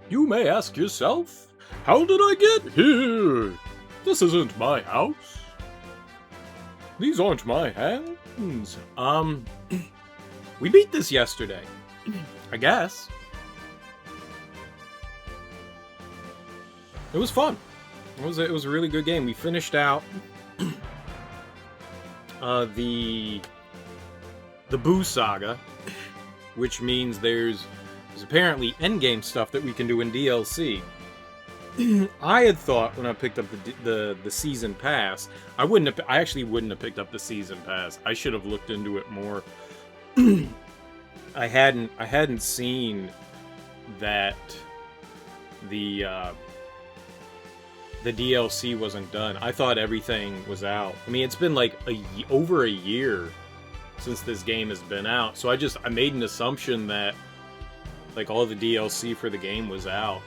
You may ask yourself, how did I get here? This isn't my house. These aren't my hands. We beat this yesterday. I guess. It was fun. It was a really good game. We finished out the Boo Saga, which means there's apparently endgame stuff that we can do in DLC. I had thought when I picked up the season pass, I actually wouldn't have picked up the season pass. I should have looked into it more. I hadn't seen that the DLC wasn't done. I thought everything was out. I mean, it's been like over a year since this game has been out, so I made an assumption that like all the DLC for the game was out.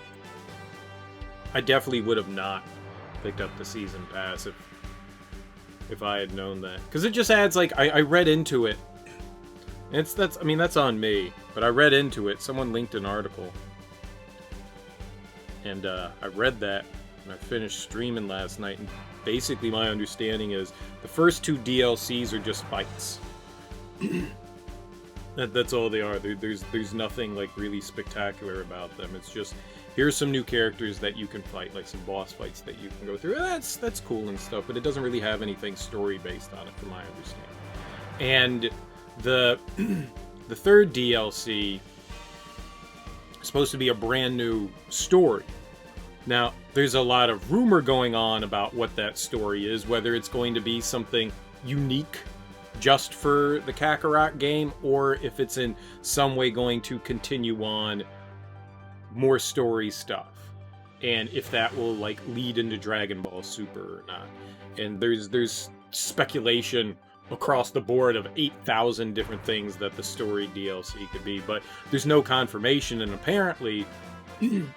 I definitely would have not picked up the season pass if I had known that, because it just adds like I read into it. That's on me, but I read into it. Someone linked an article, and I read that, and I finished streaming last night. And basically, my understanding is the first two DLCs are just fights. That's all they are. There's nothing like really spectacular about them. It's just, here's some new characters that you can fight, like some boss fights that you can go through. That's cool and stuff, but it doesn't really have anything story based on it, from my understanding. And the third DLC is supposed to be a brand new story. Now, there's a lot of rumor going on about what that story is, whether it's going to be something unique just for the Kakarot game, or if it's in some way going to continue on more story stuff, and if that will like lead into Dragon Ball Super or not. And there's speculation across the board of 8,000 different things that the story DLC could be, but there's no confirmation. And apparently Bandai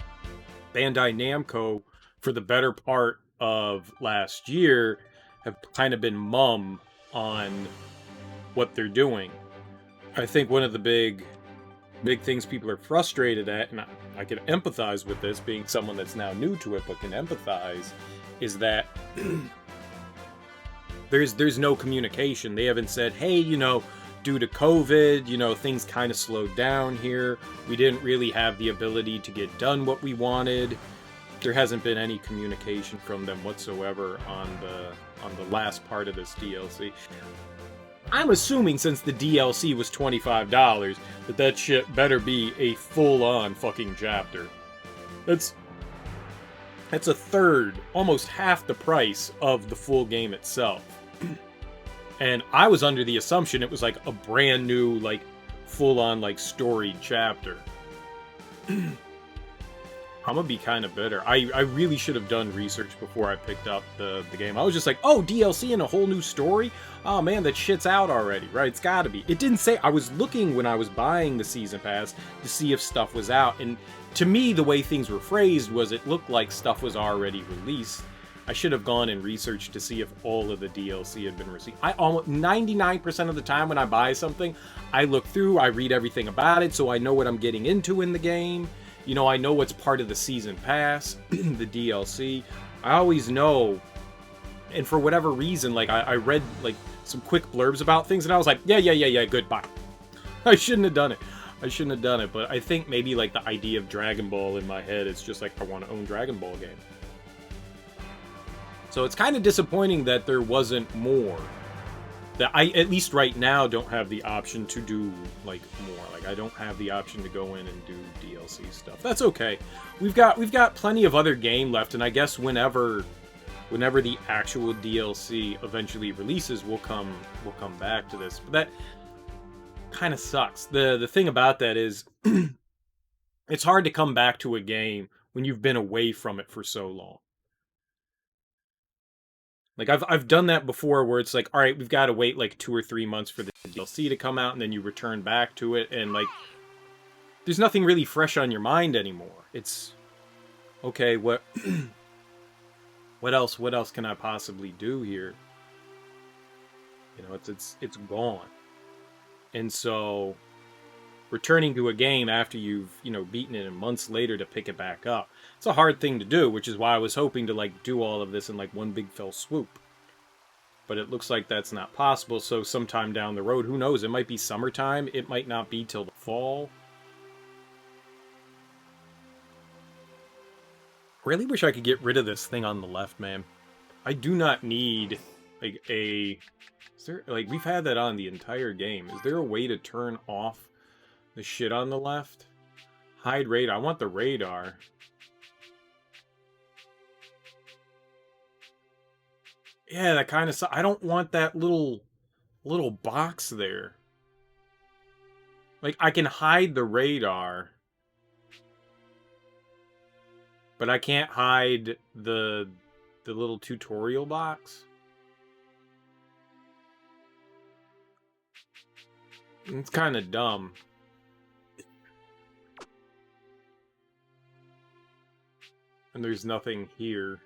Namco, for the better part of last year, have kind of been mum on what they're doing. I think one of the big things people are frustrated at, and I can empathize with this, being someone that's now new to it but can empathize, is that there's no communication. They haven't said, hey, due to COVID, things kind of slowed down here. We didn't really have the ability to get done what we wanted. There hasn't been any communication from them whatsoever on the last part of this DLC. I'm assuming since the DLC was $25, that shit better be a full-on fucking chapter. That's a third, almost half the price of the full game itself. And I was under the assumption it was like a brand new, like, full-on, like, storied chapter. I'm gonna be kind of bitter. I really should have done research before I picked up the game. I was just like, oh, DLC and a whole new story? Oh man, that shit's out already, right? It's gotta be. It didn't say. I was looking when I was buying the season pass to see if stuff was out, and to me, the way things were phrased was it looked like stuff was already released. I should have gone and researched to see if all of the DLC had been released. I almost 99% of the time when I buy something, I look through, I read everything about it, so I know what I'm getting into in the game. I know what's part of the season pass, the DLC. I always know, and for whatever reason, like, I read, like, some quick blurbs about things, and I was like, yeah, goodbye. I shouldn't have done it. But I think maybe, like, the idea of Dragon Ball in my head is just like, I want to own Dragon Ball game. So it's kind of disappointing that there wasn't more. That I, at least right now, don't have the option to do, like, more. Like, I don't have the option to go in and do DLC stuff. That's okay. We've got plenty of other game left, and I guess whenever the actual DLC eventually releases, we'll come back to this. But that kind of sucks. The thing about that is, it's hard to come back to a game when you've been away from it for so long. Like, I've done that before, where it's like, all right, we've got to wait like 2 or 3 months for the DLC to come out, and then you return back to it, and like, there's nothing really fresh on your mind anymore. It's okay. What else can I possibly do here? It's gone, and so returning to a game after you've, you know, beaten it and months later to pick it back up. It's a hard thing to do, which is why I was hoping to, like, do all of this in, like, one big fell swoop. But it looks like that's not possible, so sometime down the road, who knows, it might be summertime, it might not be till the fall. Really wish I could get rid of this thing on the left, man. I do not need, like, a... Is there, like, we've had that on the entire game. Is there a way to turn off the shit on the left? Hide radar. I want the radar. Yeah, that kind of... I don't want that little box there. Like, I can hide the radar, but I can't hide the little tutorial box. It's kind of dumb. And there's nothing here.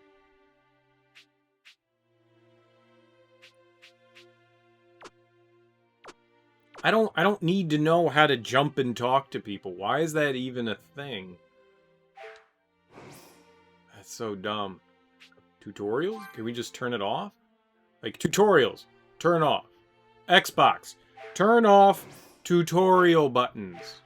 I don't need to know how to jump and talk to people. Why is that even a thing? That's so dumb. Tutorials? Can we just turn it off? Like, tutorials, turn off. Xbox, turn off tutorial buttons.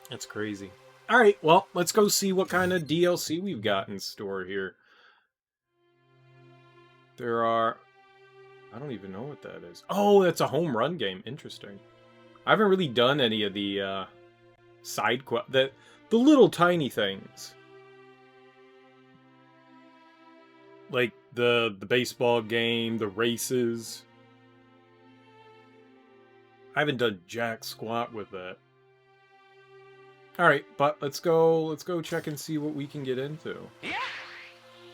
That's crazy. Alright, well, let's go see what kind of DLC we've got in store here. There are... I don't even know what that is. Oh, that's a home run game. Interesting. I haven't really done any of the side quests. The little tiny things. Like the baseball game, the races. I haven't done jack squat with that. Alright, but let's go check and see what we can get into. Yeah.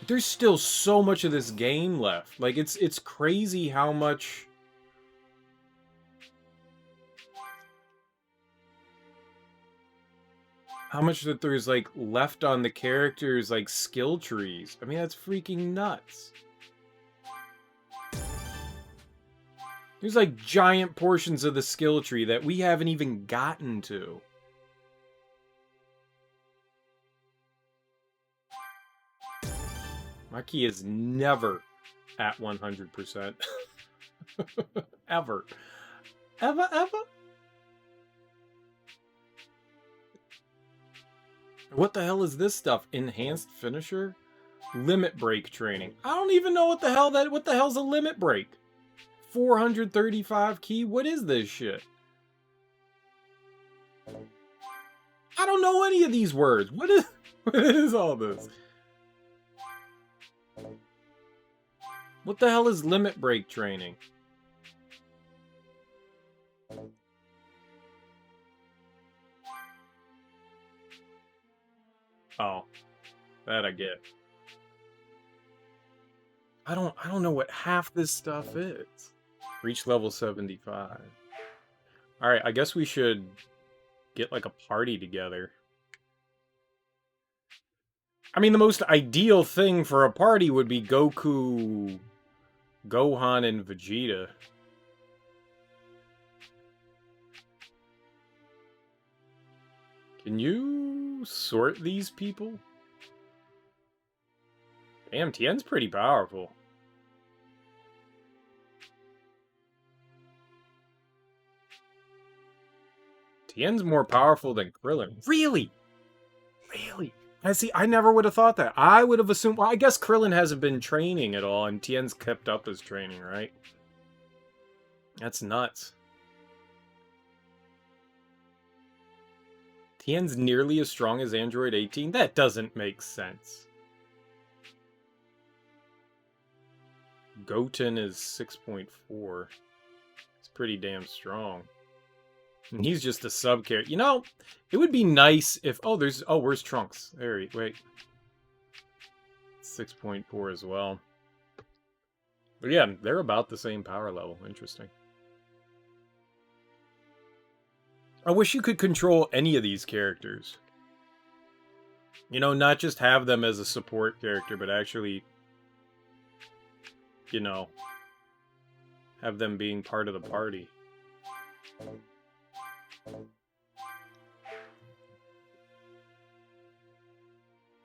There's still so much of this game left. Like, it's crazy how much... How much that there's, like, left on the characters' like, skill trees. I mean, that's freaking nuts. There's, like, giant portions of the skill tree that we haven't even gotten to. My key is never at 100%. Ever. Ever? What the hell is this stuff? Enhanced finisher? Limit break training. I don't even know what the hell's a limit break? 435 key? What is this shit? I don't know any of these words. What is all this? What the hell is limit break training? Oh, that I get. I don't know what half this stuff is. Reach level 75. Alright, I guess we should get like a party together. I mean, the most ideal thing for a party would be Goku, Gohan, and Vegeta. Can you sort these people? Damn, Tien's pretty powerful. Tien's more powerful than Krillin. Really? Really? I never would have thought that. I would have assumed... Well, I guess Krillin hasn't been training at all, and Tien's kept up his training, right? That's nuts. Tien's nearly as strong as Android 18? That doesn't make sense. Goten is 6.4. It's pretty damn strong. And he's just a sub-character. You know, it would be nice if... Oh, there's... Oh, where's Trunks? There he... Wait. 6.4 as well. But yeah, they're about the same power level. Interesting. I wish you could control any of these characters. You know, not just have them as a support character, but actually... You know... Have them being part of the party.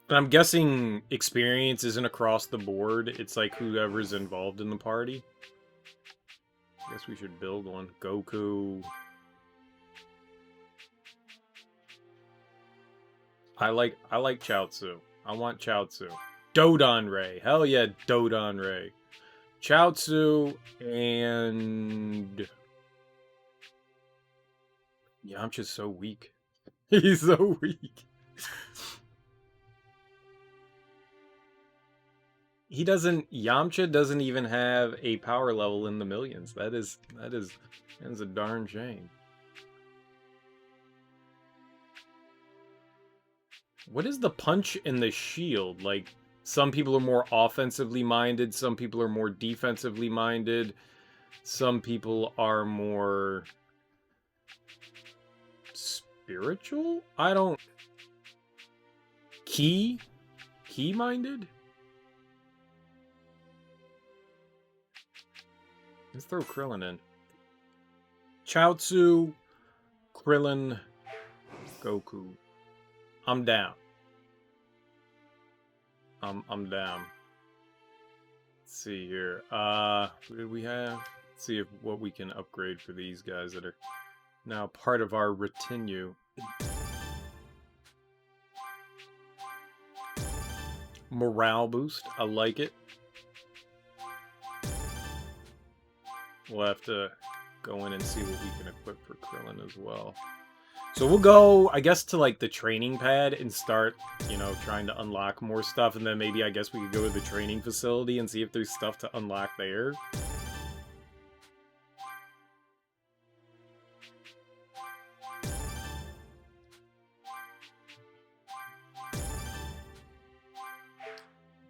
And I'm guessing experience isn't across the board. It's like whoever's involved in the party. I guess we should build one. Goku. I like Chaozu. I want Chaozu. Dodon Ray. Hell yeah, Dodon Ray. Chaozu and Yamcha's so weak. He's so weak. He doesn't. Yamcha doesn't even have a power level in the millions. That is a darn shame. What is the punch and the shield? Like, some people are more offensively minded, some people are more defensively minded, some people are more spiritual? I don't... Key minded? Let's throw Krillin in. Chaozu, Krillin, Goku. I'm down. I'm down. Let's see here. What did we have? Let's see what we can upgrade for these guys that are now part of our retinue. Morale boost. I like it. We'll have to go in and see what we can equip for Krillin as well. So we'll go, I guess, to like the training pad and start, you know, trying to unlock more stuff. And then maybe I guess we could go to the training facility and see if there's stuff to unlock there.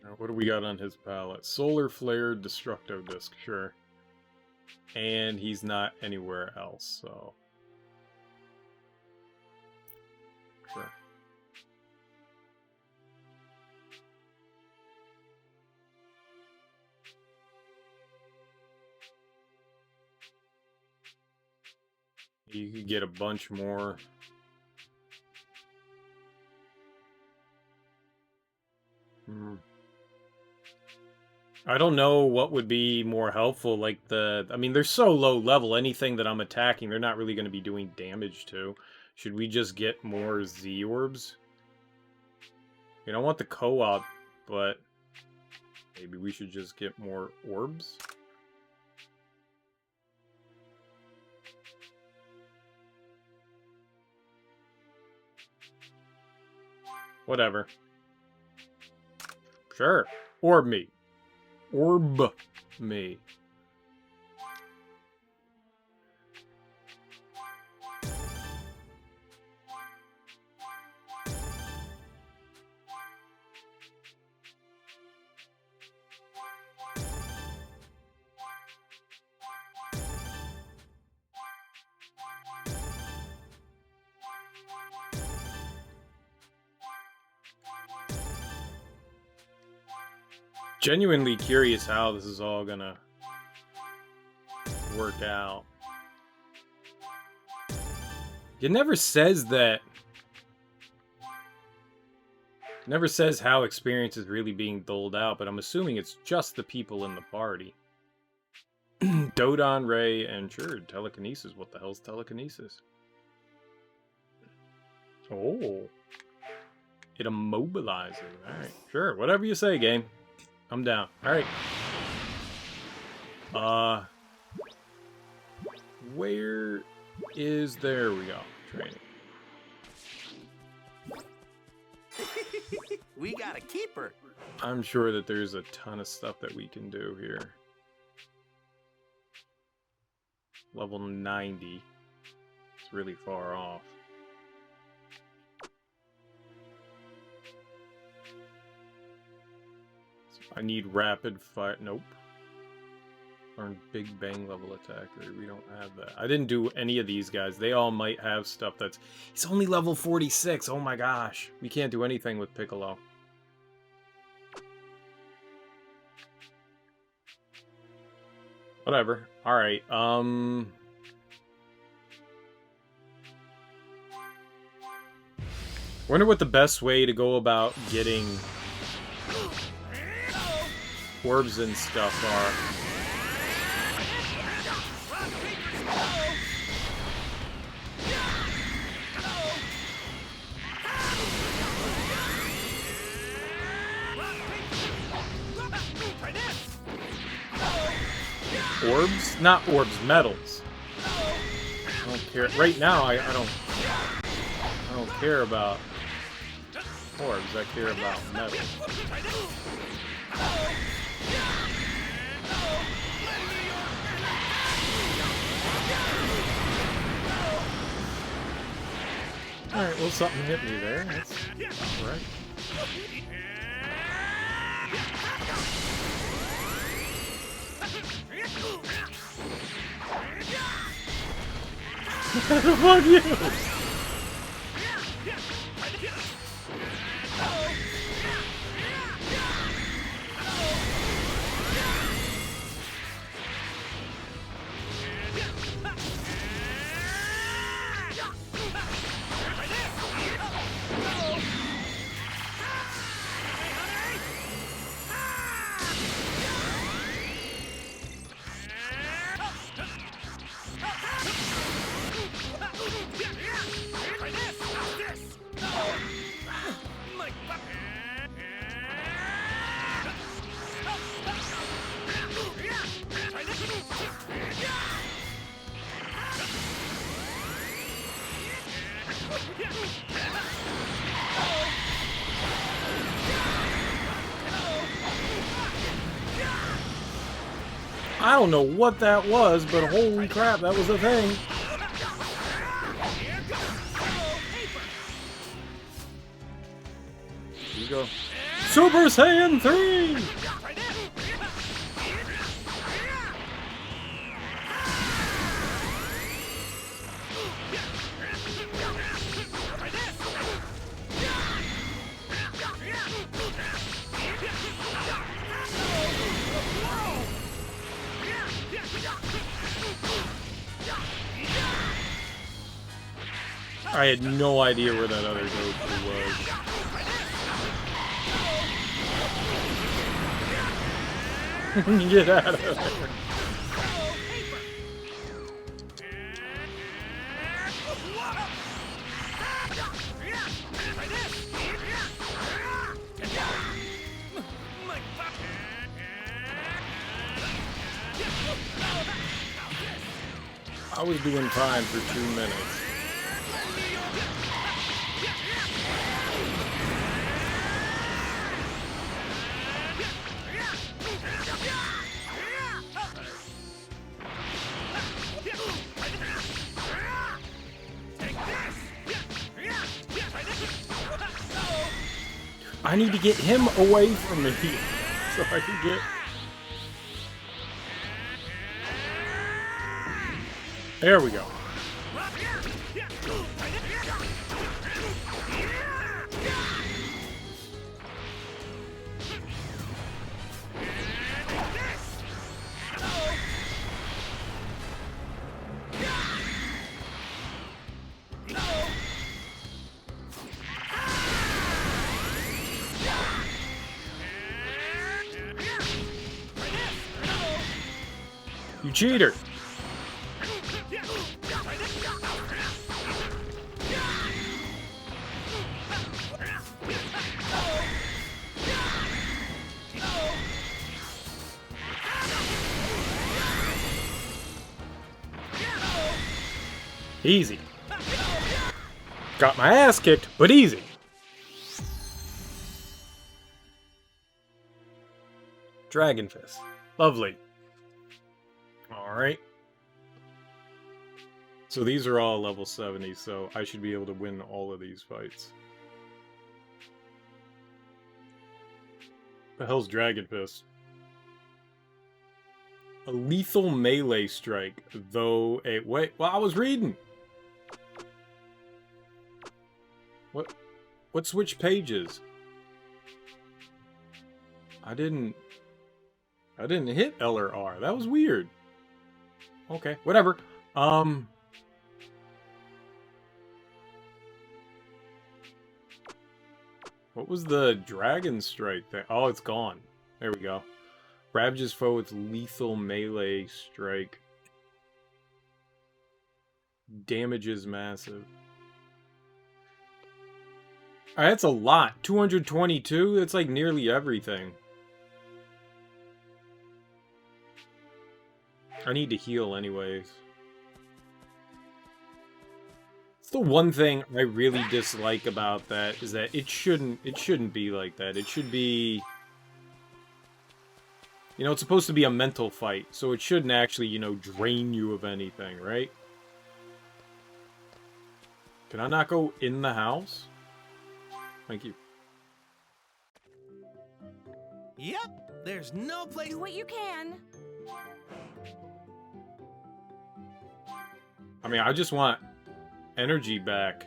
Now, what do we got on his palette? Solar Flare, Destructo Disc, sure. And he's not anywhere else, so... Sure. You could get a bunch more. I don't know what would be more helpful. Like I mean, they're so low level. Anything that I'm attacking, they're not really going to be doing damage to. Should we just get more Z orbs? You know, I want the co-op, but maybe we should just get more orbs. Whatever. Sure. Orb me. Orb me. Genuinely curious how this is all gonna work out. It never says that. Never says how experience is really being doled out, but I'm assuming it's just the people in the party. Dodon, Ray, and sure, telekinesis. What the hell's telekinesis? Oh. It immobilizes. Alright, sure. Whatever you say, game. I'm down. Alright. Where is... There we go. Training. We got a keeper. I'm sure that there's a ton of stuff that we can do here. Level 90. It's really far off. I need rapid fire. Nope. Learn Big Bang level attacker. We don't have that. I didn't do any of these guys. They all might have stuff that's... It's only level 46. Oh my gosh. We can't do anything with Piccolo. Whatever. Alright. Wonder what the best way to go about getting orbs and stuff are. Orbs? Not orbs, medals. I don't care. Right now, I don't care about orbs. I care about medals. Alright, well, something hit me there. That's alright. Fuck you! I don't know what that was, but holy crap, that was a thing. Here you go. Super Saiyan 3! I had no idea where that other Goku was. Get out of there. I was doing fine for 2 minutes. I need to get him away from me so I can get... There we go. You cheater! Easy. Got my ass kicked, but easy. Dragon Fist. Lovely. Alright. So these are all level 70, so I should be able to win all of these fights. The hell's Dragon Fist? A lethal melee strike, though a... Wait, well, I was reading! What switch pages? I didn't hit L or R. That was weird. Okay, whatever. What was the dragon strike thing? Oh, it's gone. There we go. Ravages foe with lethal melee strike. Damage is massive. Alright, that's a lot. 222? That's like nearly everything. I need to heal anyways. It's the one thing I really dislike about that is that it shouldn't be like that. It should be, you know, it's supposed to be a mental fight, so it shouldn't actually, you know, drain you of anything, right? Can I not go in the house? Thank you. Yep, there's no place. Do what you can. I mean, I just want energy back.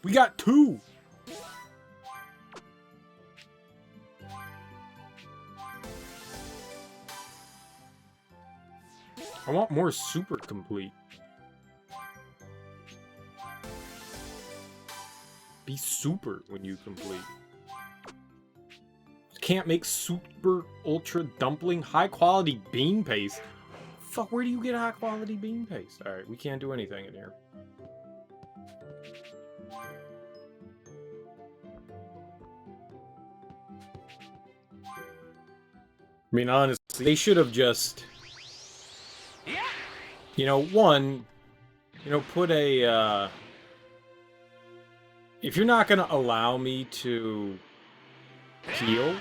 We got 2! I want more super complete. Be super when you complete. Can't make super ultra dumpling high quality bean paste. Fuck, where do you get high quality bean paste? Alright, we can't do anything in here. I mean, honestly, they should have just, you know, put a, if you're not gonna allow me to heal,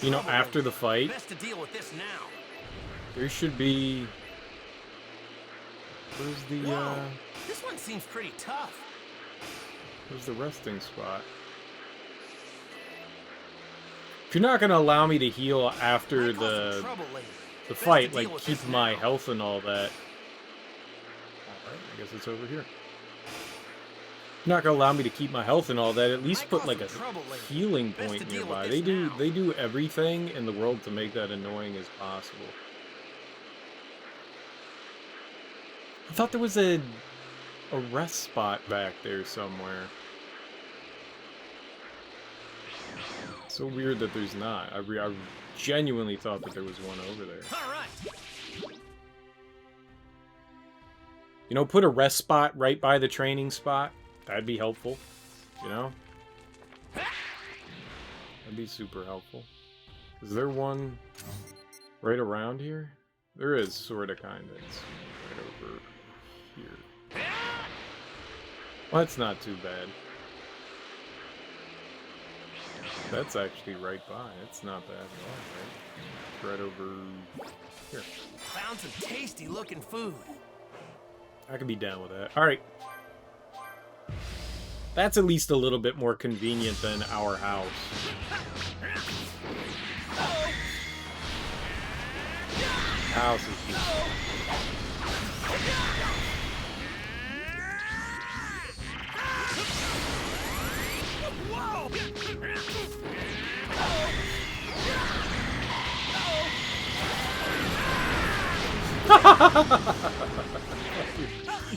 you know, after the fight, Best to deal with this now. there should be, where's the, Whoa, this one seems pretty tough. where's the resting spot? If you're not gonna allow me to heal after the fight, like keep my health and all that. Alright, I guess it's over here. If you're not gonna allow me to keep my health and all that, at least put like a healing point nearby. They do everything in the world to make that annoying as possible. I thought there was a rest spot back there somewhere. So weird that there's not. I genuinely thought that there was one over there. All right. You know, put a rest spot right by the training spot. That'd be helpful. You know? That'd be super helpful. Is there one right around here? There is, sorta, kinda. It's right over here. Well, that's not too bad. That's actually right by. It's not bad at all, right? Right over here. Found some tasty looking food. I can be down with that. Alright. That's at least a little bit more convenient than our house. House is just...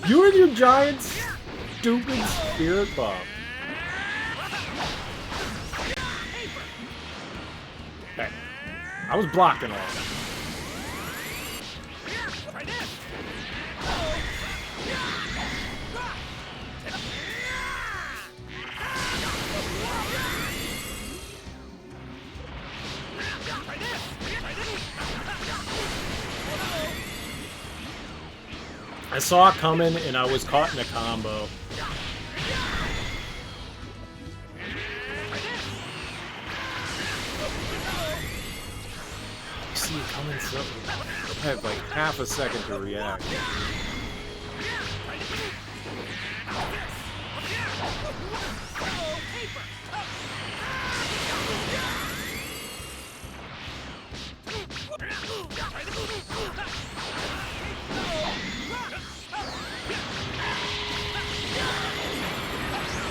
You and your giant, stupid spirit bomb. Hey, I was blocking all of that. I saw it coming, and I was caught in a combo. You see it coming, so I have like half a second to react.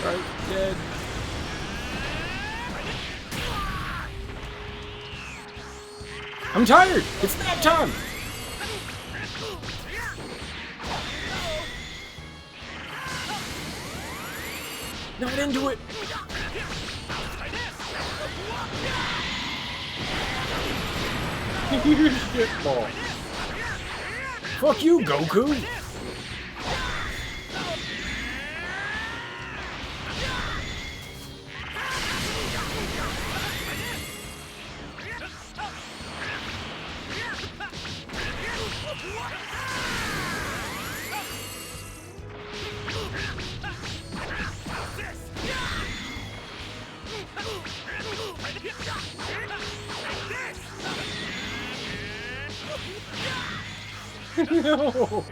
Right, dead. I'm tired! It's nap time! Not into it! You shitball. Fuck you, Goku! No!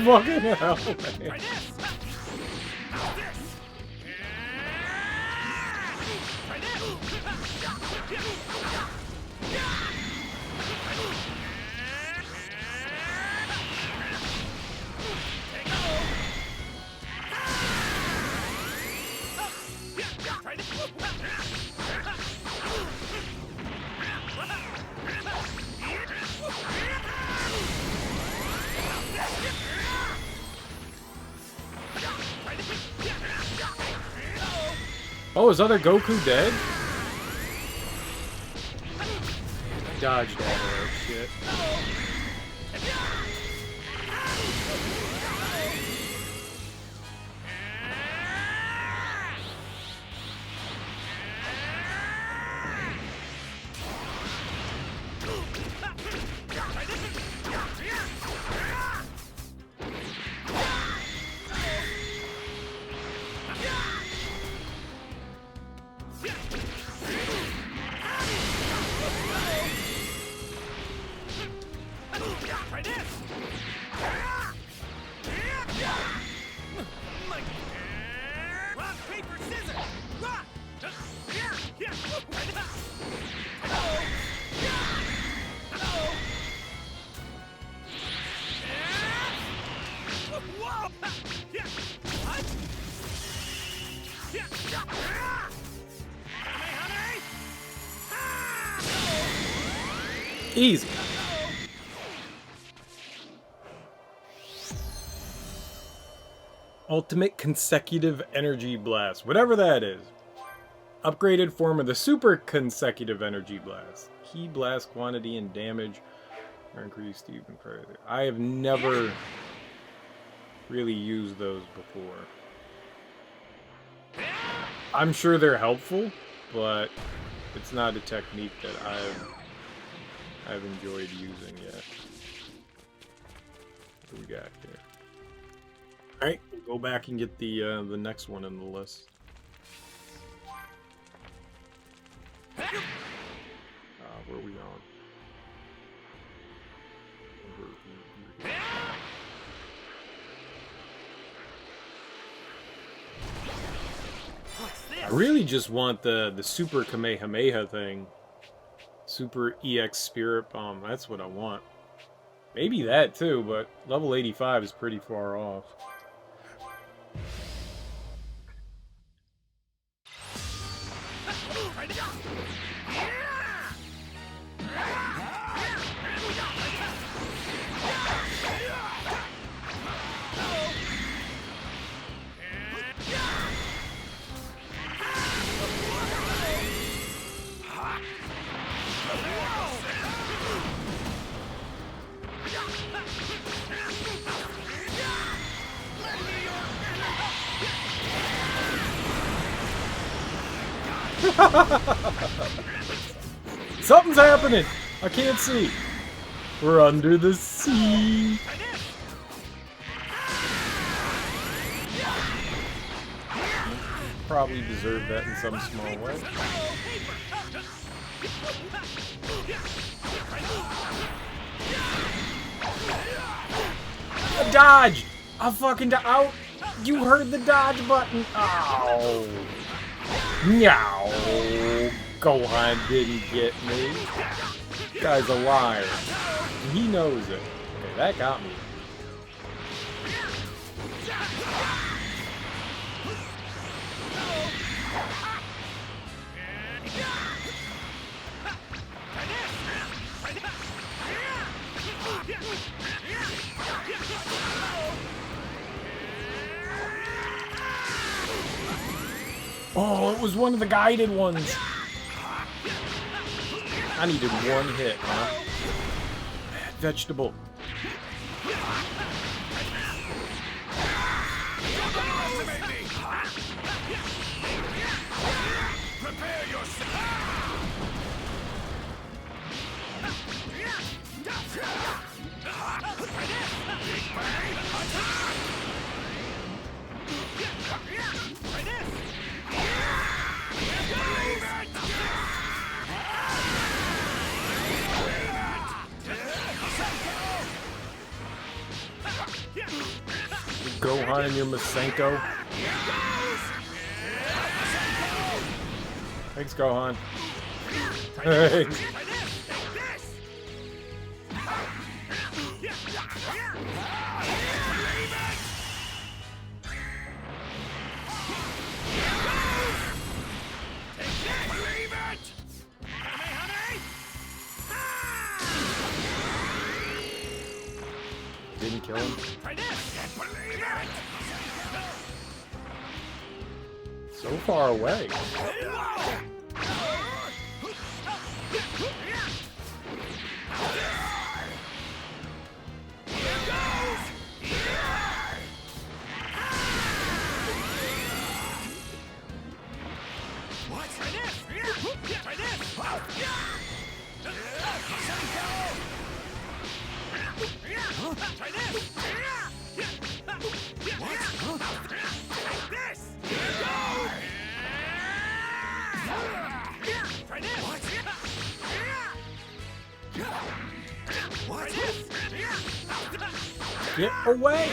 Fucking hell, man. Oh, is other Goku dead? Dodged out of that shit. Easy. Ultimate consecutive energy blast. Whatever that is. Upgraded form of the super consecutive energy blast. Key blast quantity and damage are increased even further. I have never really used those before. I'm sure they're helpful, but it's not a technique that I've enjoyed using yet. What do we got here? Alright, we'll go back and get the next one in the list. Where are we going? I really just want the Super Kamehameha thing. Super EX Spirit Bomb. That's what I want. Maybe that too, but level 85 is pretty far off. Something's happening! I can't see. We're under the sea. Probably deserve that in some small way. A dodge! A fucking out! You heard the dodge button! Oh! Meow! Gohan didn't get me. This guy's a liar. He knows it. Okay, that got me. Oh, it was one of the guided ones. I needed one hit, huh? Vegetable. Prepare yourself. Gohan and your Masenko. Thanks, Gohan. Thanks. Didn't kill him. So far away. Get away!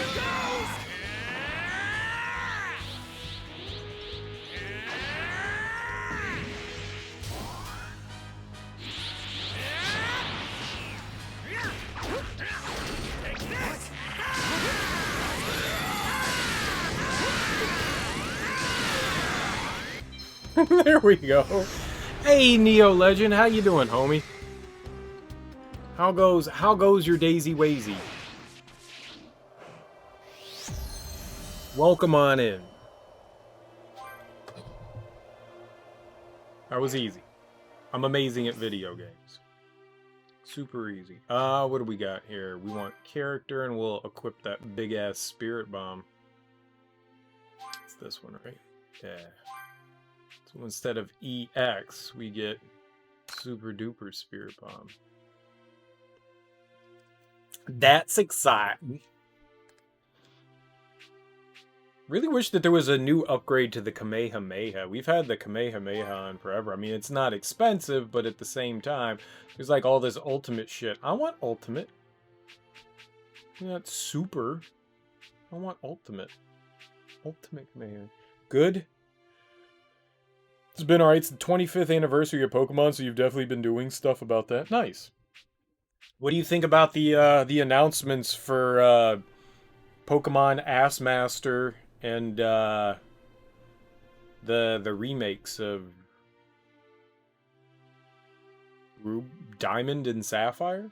There we go. Hey, Neo Legend, how you doing, homie? How goes your Daisy Wazy? Welcome on in. That was easy. I'm amazing at video games. Super easy. What do we got here? We want character, and we'll equip that big-ass spirit bomb. It's this one, right? Yeah. So instead of EX, we get super duper spirit bomb. That's exciting. Really wish that there was a new upgrade to the Kamehameha. We've had the Kamehameha on forever. I mean, it's not expensive, but at the same time, there's like all this ultimate shit. I want ultimate. Not super. I want ultimate. Ultimate Kamehameha. Good. It's been alright. It's the 25th anniversary of Pokemon, so you've definitely been doing stuff about that. Nice. What do you think about the announcements for Pokemon Ass Master and the remakes of Diamond and Sapphire?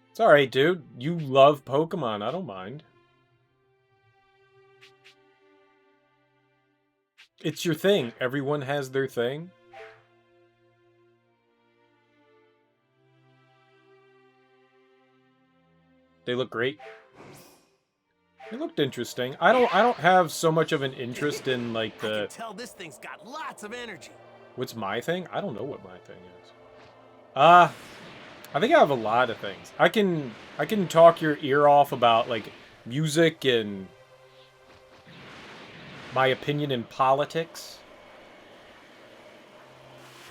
It's alright, dude. You love Pokemon. I don't mind. It's your thing. Everyone has their thing. They look great. They looked interesting. I don't have so much of an interest in like I the can tell this thing's got lots of energy. What's my thing? I don't know what my thing is. I think I have a lot of things. I can talk your ear off about like music and my opinion in politics.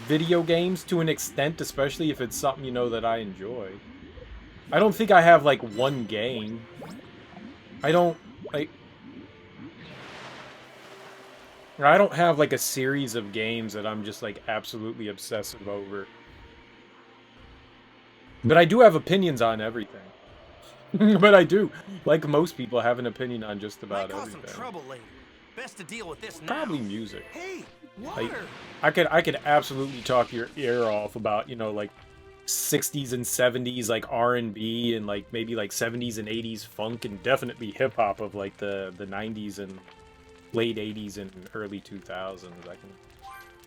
Video games to an extent, especially if it's something you know that I enjoy. I don't think I have like one game. I don't have like a series of games that I'm just like absolutely obsessive over. But I do have opinions on everything. But I do, like most people, have an opinion on just about everything. Some trouble later. Best to deal with this now. Probably music. Hey, water. I could absolutely talk your ear off about, you know, like 60s and 70s like R&B and like maybe like 70s and 80s funk and definitely hip hop of like the 90s and late 80s and early 2000s.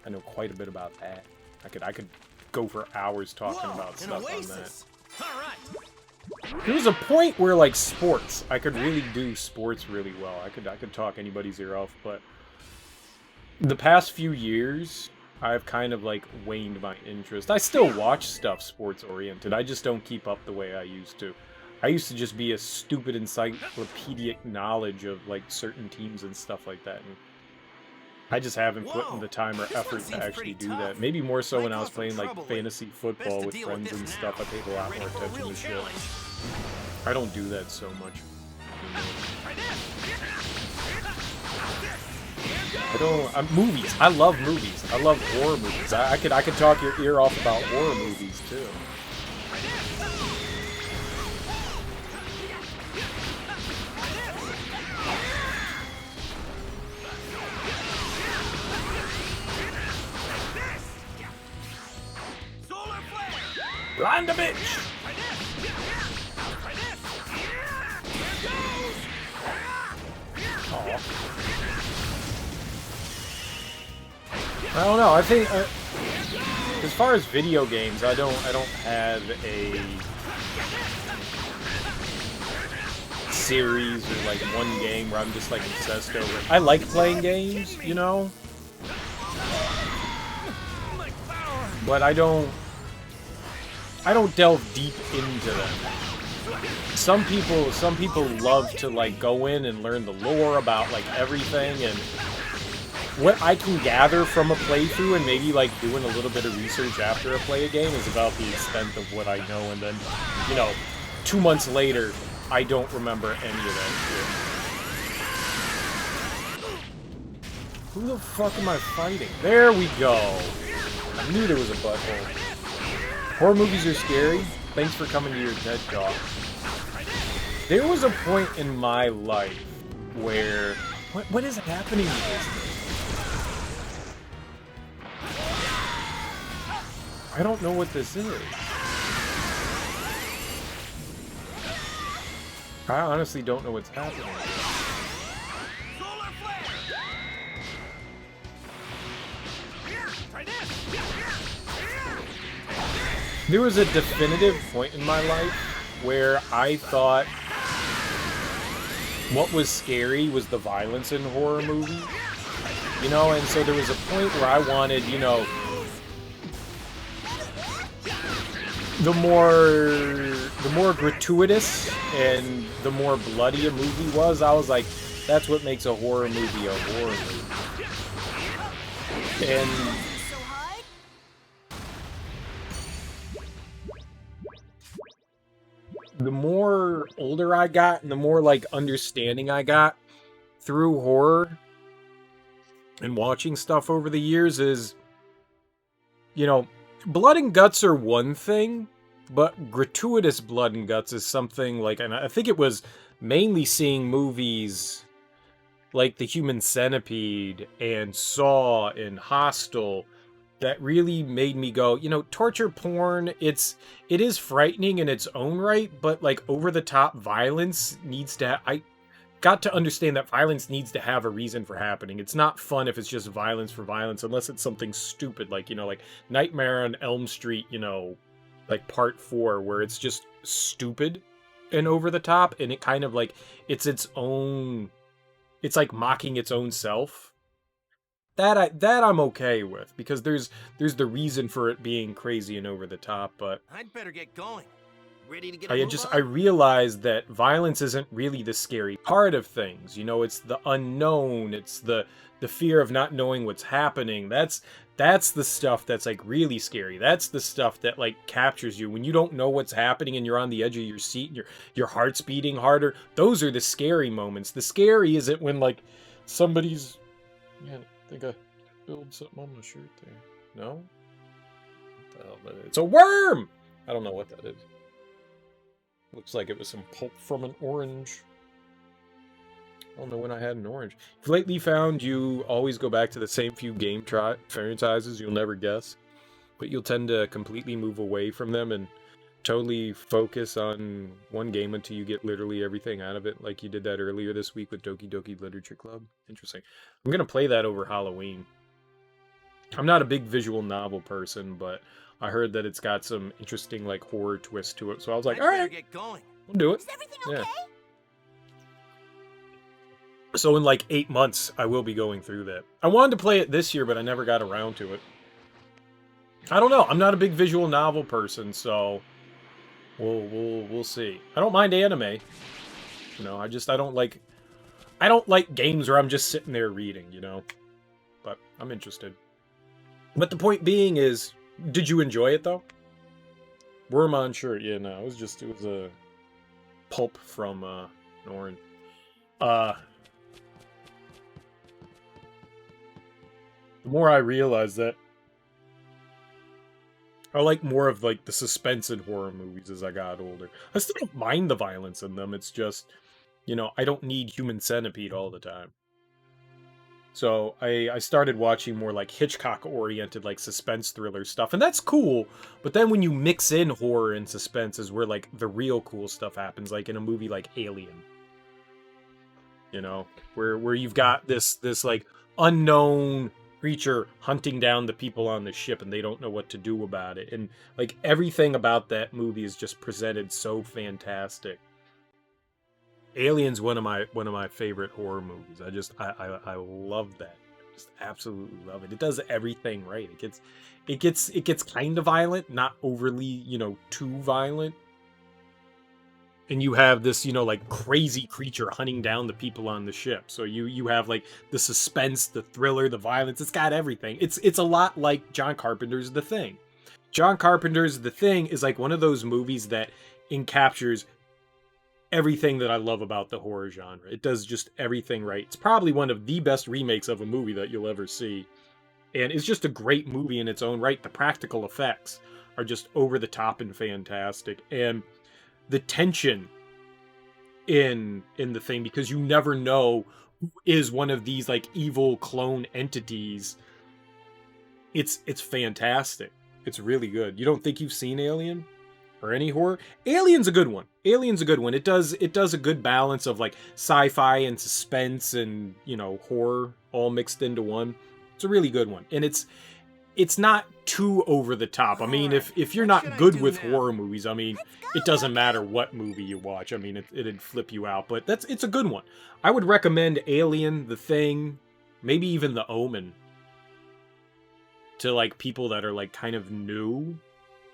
I know quite a bit about that. I could go for hours talking about stuff on that. All right. There was a point where like sports, I could really do sports really well. I could talk anybody's ear off, but the past few years I've kind of like waned my interest. I still watch stuff sports oriented. I just don't keep up the way I used to. I used to just be a stupid encyclopedic knowledge of like certain teams and stuff like that. And I just haven't put in the time or effort to actually do that. Maybe more so when I was playing like fantasy football with friends and stuff. I paid a lot more attention to shit. I don't do that so much. Movies. I love movies. I love horror movies. I could talk your ear off about horror movies too. Blind a bitch! Aww. I don't know. I think as far as video games, I don't have a series or like one game where I'm just like obsessed over it. I like playing games, you know, but I don't delve deep into them. Some people love to like go in and learn the lore about like everything, and what I can gather from a playthrough and maybe like doing a little bit of research after I play a game is about the extent of what I know, and then, you know, 2 months later, I don't remember any of that shit. Who the fuck am I fighting? There we go. I knew there was a butthole. Horror movies are scary. Thanks for coming to your TED Talk. There was a point in my life where... What is happening to this thing? I don't know what this is. I honestly don't know what's happening. There was a definitive point in my life where I thought what was scary was the violence in horror movies. You know, and so there was a point where I wanted, you know, the more gratuitous and the more bloody a movie was, I was like, that's what makes a horror movie a horror movie. And the more older I got and the more like understanding I got through horror and watching stuff over the years is, you know, blood and guts are one thing, but gratuitous blood and guts is something like, and I think it was mainly seeing movies like The Human Centipede and Saw and Hostel that really made me go, you know, torture porn, it is frightening in its own right, but like over-the-top violence needs to... I got to understand that violence needs to have a reason for happening. It's not fun if it's just violence for violence, unless it's something stupid, like, you know, like Nightmare on Elm Street, you know, like Part 4, where it's just stupid and over-the-top, and it kind of like, it's its own... It's like mocking its own self. that I'm okay with, because there's the reason for it being crazy and over the top, but I'd better get going. Ready to get a move I on? realized that violence isn't really the scary part of things. You know, it's the unknown, it's the fear of not knowing what's happening. That's the stuff that's like really scary. That's the stuff that like captures you when you don't know what's happening and you're on the edge of your seat and your heart's beating harder. Those are the scary moments. The scary isn't when like somebody's, man, I think I spilled something on my shirt there. No? What the hell that is? It's a worm! I don't know what that is. Looks like it was some pulp from an orange. I don't know when I had an orange. If lately found you always go back to the same few game franchises you'll never guess, but you'll tend to completely move away from them and totally focus on one game until you get literally everything out of it, like you did that earlier this week with Doki Doki Literature Club. Interesting. I'm going to play that over Halloween. I'm not a big visual novel person, but I heard that it's got some interesting like horror twist to it, so I was like, all right, Get going. we'll do it. Is everything okay? So in like 8 months, I will be going through that. I wanted to play it this year, but I never got around to it. I don't know. I'm not a big visual novel person, so we'll see. I don't mind anime. You know, I don't like games where I'm just sitting there reading, you know. But I'm interested. But the point being is, did you enjoy it though? Worm shirt, yeah, no, it was a pulp from an orange. The more I realize that I like more of like the suspense in horror movies as I got older. I still don't mind the violence in them. It's just, you know, I don't need Human Centipede all the time. So I started watching more like Hitchcock-oriented like suspense thriller stuff, and that's cool. But then when you mix in horror and suspense is where like the real cool stuff happens, like in a movie like Alien. You know, where you've got this like unknown creature hunting down the people on the ship and they don't know what to do about it. And like everything about that movie is just presented so fantastic. Alien's one of my favorite horror movies. I love that. Just absolutely love it. It does everything right. It gets kind of violent, not overly, you know, too violent. And you have this, you know, like crazy creature hunting down the people on the ship. So you have like the suspense, the thriller, the violence. It's got everything. It's a lot like John Carpenter's The Thing. John Carpenter's The Thing is like one of those movies that encaptures everything that I love about the horror genre. It does just everything right. It's probably one of the best remakes of a movie that you'll ever see. And it's just a great movie in its own right. The practical effects are just over the top and fantastic. And the tension in The Thing, because you never know who is one of these like evil clone entities. It's fantastic. It's really good. You don't think you've seen Alien? Or any horror? Alien's a good one. Alien's a good one. It does a good balance of like sci-fi and suspense and, you know, horror all mixed into one. It's a really good one. And it's not too over the top. I mean, if you're not good with horror movies, I mean, it doesn't matter what movie you watch. I mean, it'd flip you out, but it's a good one. I would recommend Alien, The Thing, maybe even The Omen to like people that are like kind of new.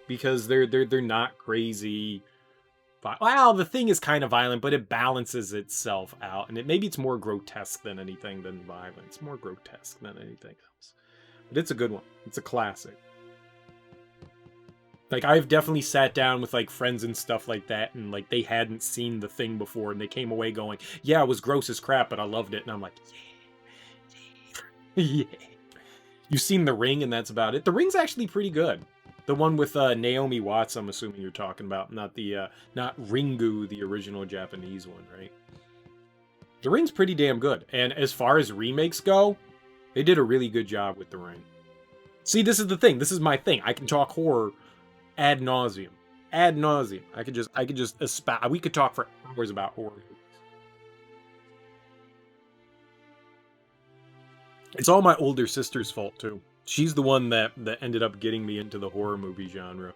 Because they're not crazy. Well, The Thing is kind of violent, but it balances itself out, and maybe it's more grotesque than anything than violence. More grotesque than anything else. But it's a good one. It's a classic. Like I've definitely sat down with like friends and stuff like that, and like they hadn't seen The Thing before, and they came away going, "Yeah, it was gross as crap, but I loved it." And I'm like, "Yeah, yeah." You've seen The Ring, and that's about it. The Ring's actually pretty good. The one with Naomi Watts, I'm assuming you're talking about, not Ringu, the original Japanese one, right? The Ring's pretty damn good. And as far as remakes go, they did a really good job with The Ring. See, this is the thing. This is my thing. I can talk horror ad nauseum. Ad nauseum. I could just we could talk for hours about horror movies. It's all my older sister's fault, too. She's the one that ended up getting me into the horror movie genre.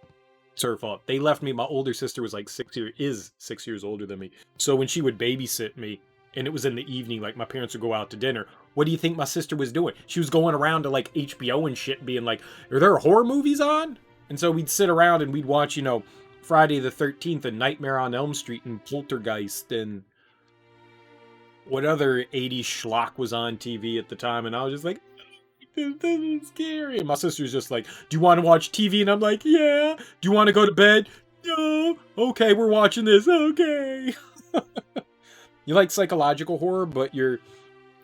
It's her fault. They left me. My older sister was like 6 years older than me. So when she would babysit me, and it was in the evening, like my parents would go out to dinner, What do you think my sister was doing? She was going around to like HBO and shit being like, are there horror movies on? And so we'd sit around and we'd watch, you know, Friday the 13th and Nightmare on Elm Street and Poltergeist and what other 80s schlock was on TV at the time. And I was just like, this is scary. And my sister's just like, do you want to watch TV? And I'm like, yeah. Do you want to go to bed? No. Okay, we're watching this. Okay. You like psychological horror, but you're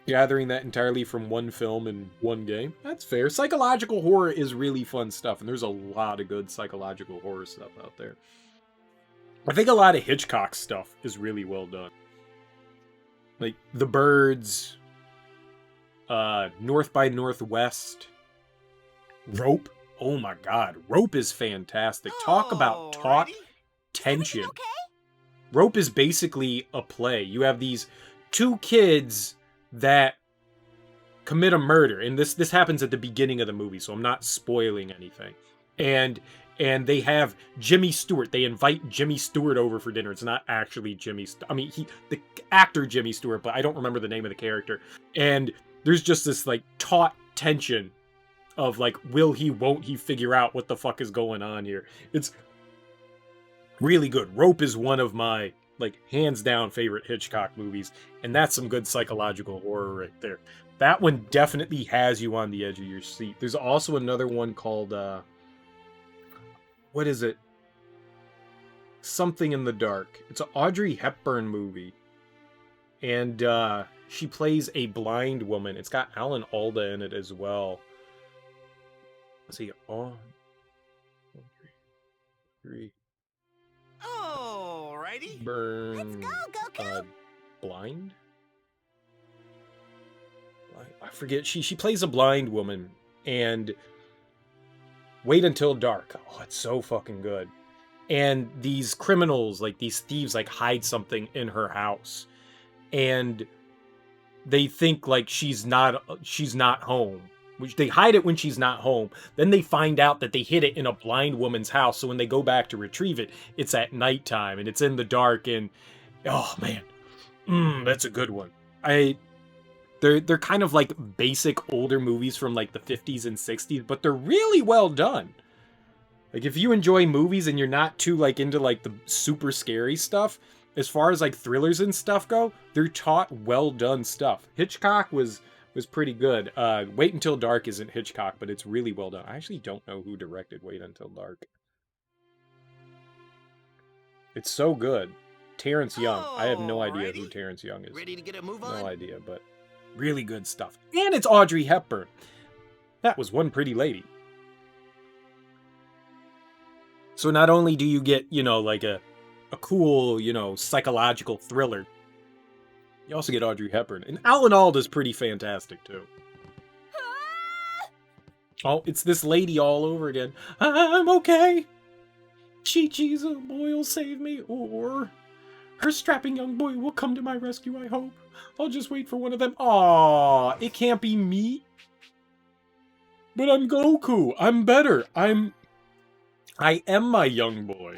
gathering that entirely from one film and one game. That's fair. Psychological horror is really fun stuff, and there's a lot of good psychological horror stuff out there. I think a lot of Hitchcock stuff is really well done. Like The Birds, North by Northwest, Rope. Oh my god, Rope is fantastic. Talk about taut tension. Okay? Rope is basically a play. You have these two kids that commit a murder, and this happens at the beginning of the movie, so I'm not spoiling anything. And they have Jimmy Stewart. They invite Jimmy Stewart over for dinner. It's not actually Jimmy. I mean, the actor Jimmy Stewart, but I don't remember the name of the character. And there's just this like taut tension of like, will he, won't he figure out what the fuck is going on here? It's really good. Rope is one of my like hands down favorite Hitchcock movies, and that's some good psychological horror right there. That one definitely has you on the edge of your seat. There's also another one called what is it? Something in the Dark. It's an Audrey Hepburn movie, and she plays a blind woman. It's got Alan Alda in it as well. Let's see. Oh, 3. Alrighty. Burn. Let's go. Blind? I forget. She plays a blind woman, and Wait Until Dark. Oh, it's so fucking good. And these criminals, like these thieves, like hide something in her house, and they think like she's not home. Which they hide it when she's not home. Then they find out that they hid it in a blind woman's house. So when they go back to retrieve it, it's at nighttime and it's in the dark. And oh man, that's a good one. They're kind of like basic older movies from like the 50s and 60s, but they're really well done. Like if you enjoy movies and you're not too like into like the super scary stuff, as far as like thrillers and stuff go, they're taut, well done stuff. Hitchcock was pretty good. Wait Until Dark isn't Hitchcock, but it's really well done. I actually don't know who directed Wait Until Dark. It's so good. Terrence Young. I have no idea who Terrence Young is. Ready to get a move on? No idea, but really good stuff. And it's Audrey Hepburn. That was one pretty lady. So not only do you get, you know, like a cool, you know, psychological thriller, you also get Audrey Hepburn. And Alan Alda's pretty fantastic, too. Oh, it's this lady all over again. I'm okay. Chi-Chi's a boy will save me, or her strapping young boy will come to my rescue, I hope. I'll just wait for one of them. Aww, it can't be me. But I'm Goku. I'm better. I am my young boy.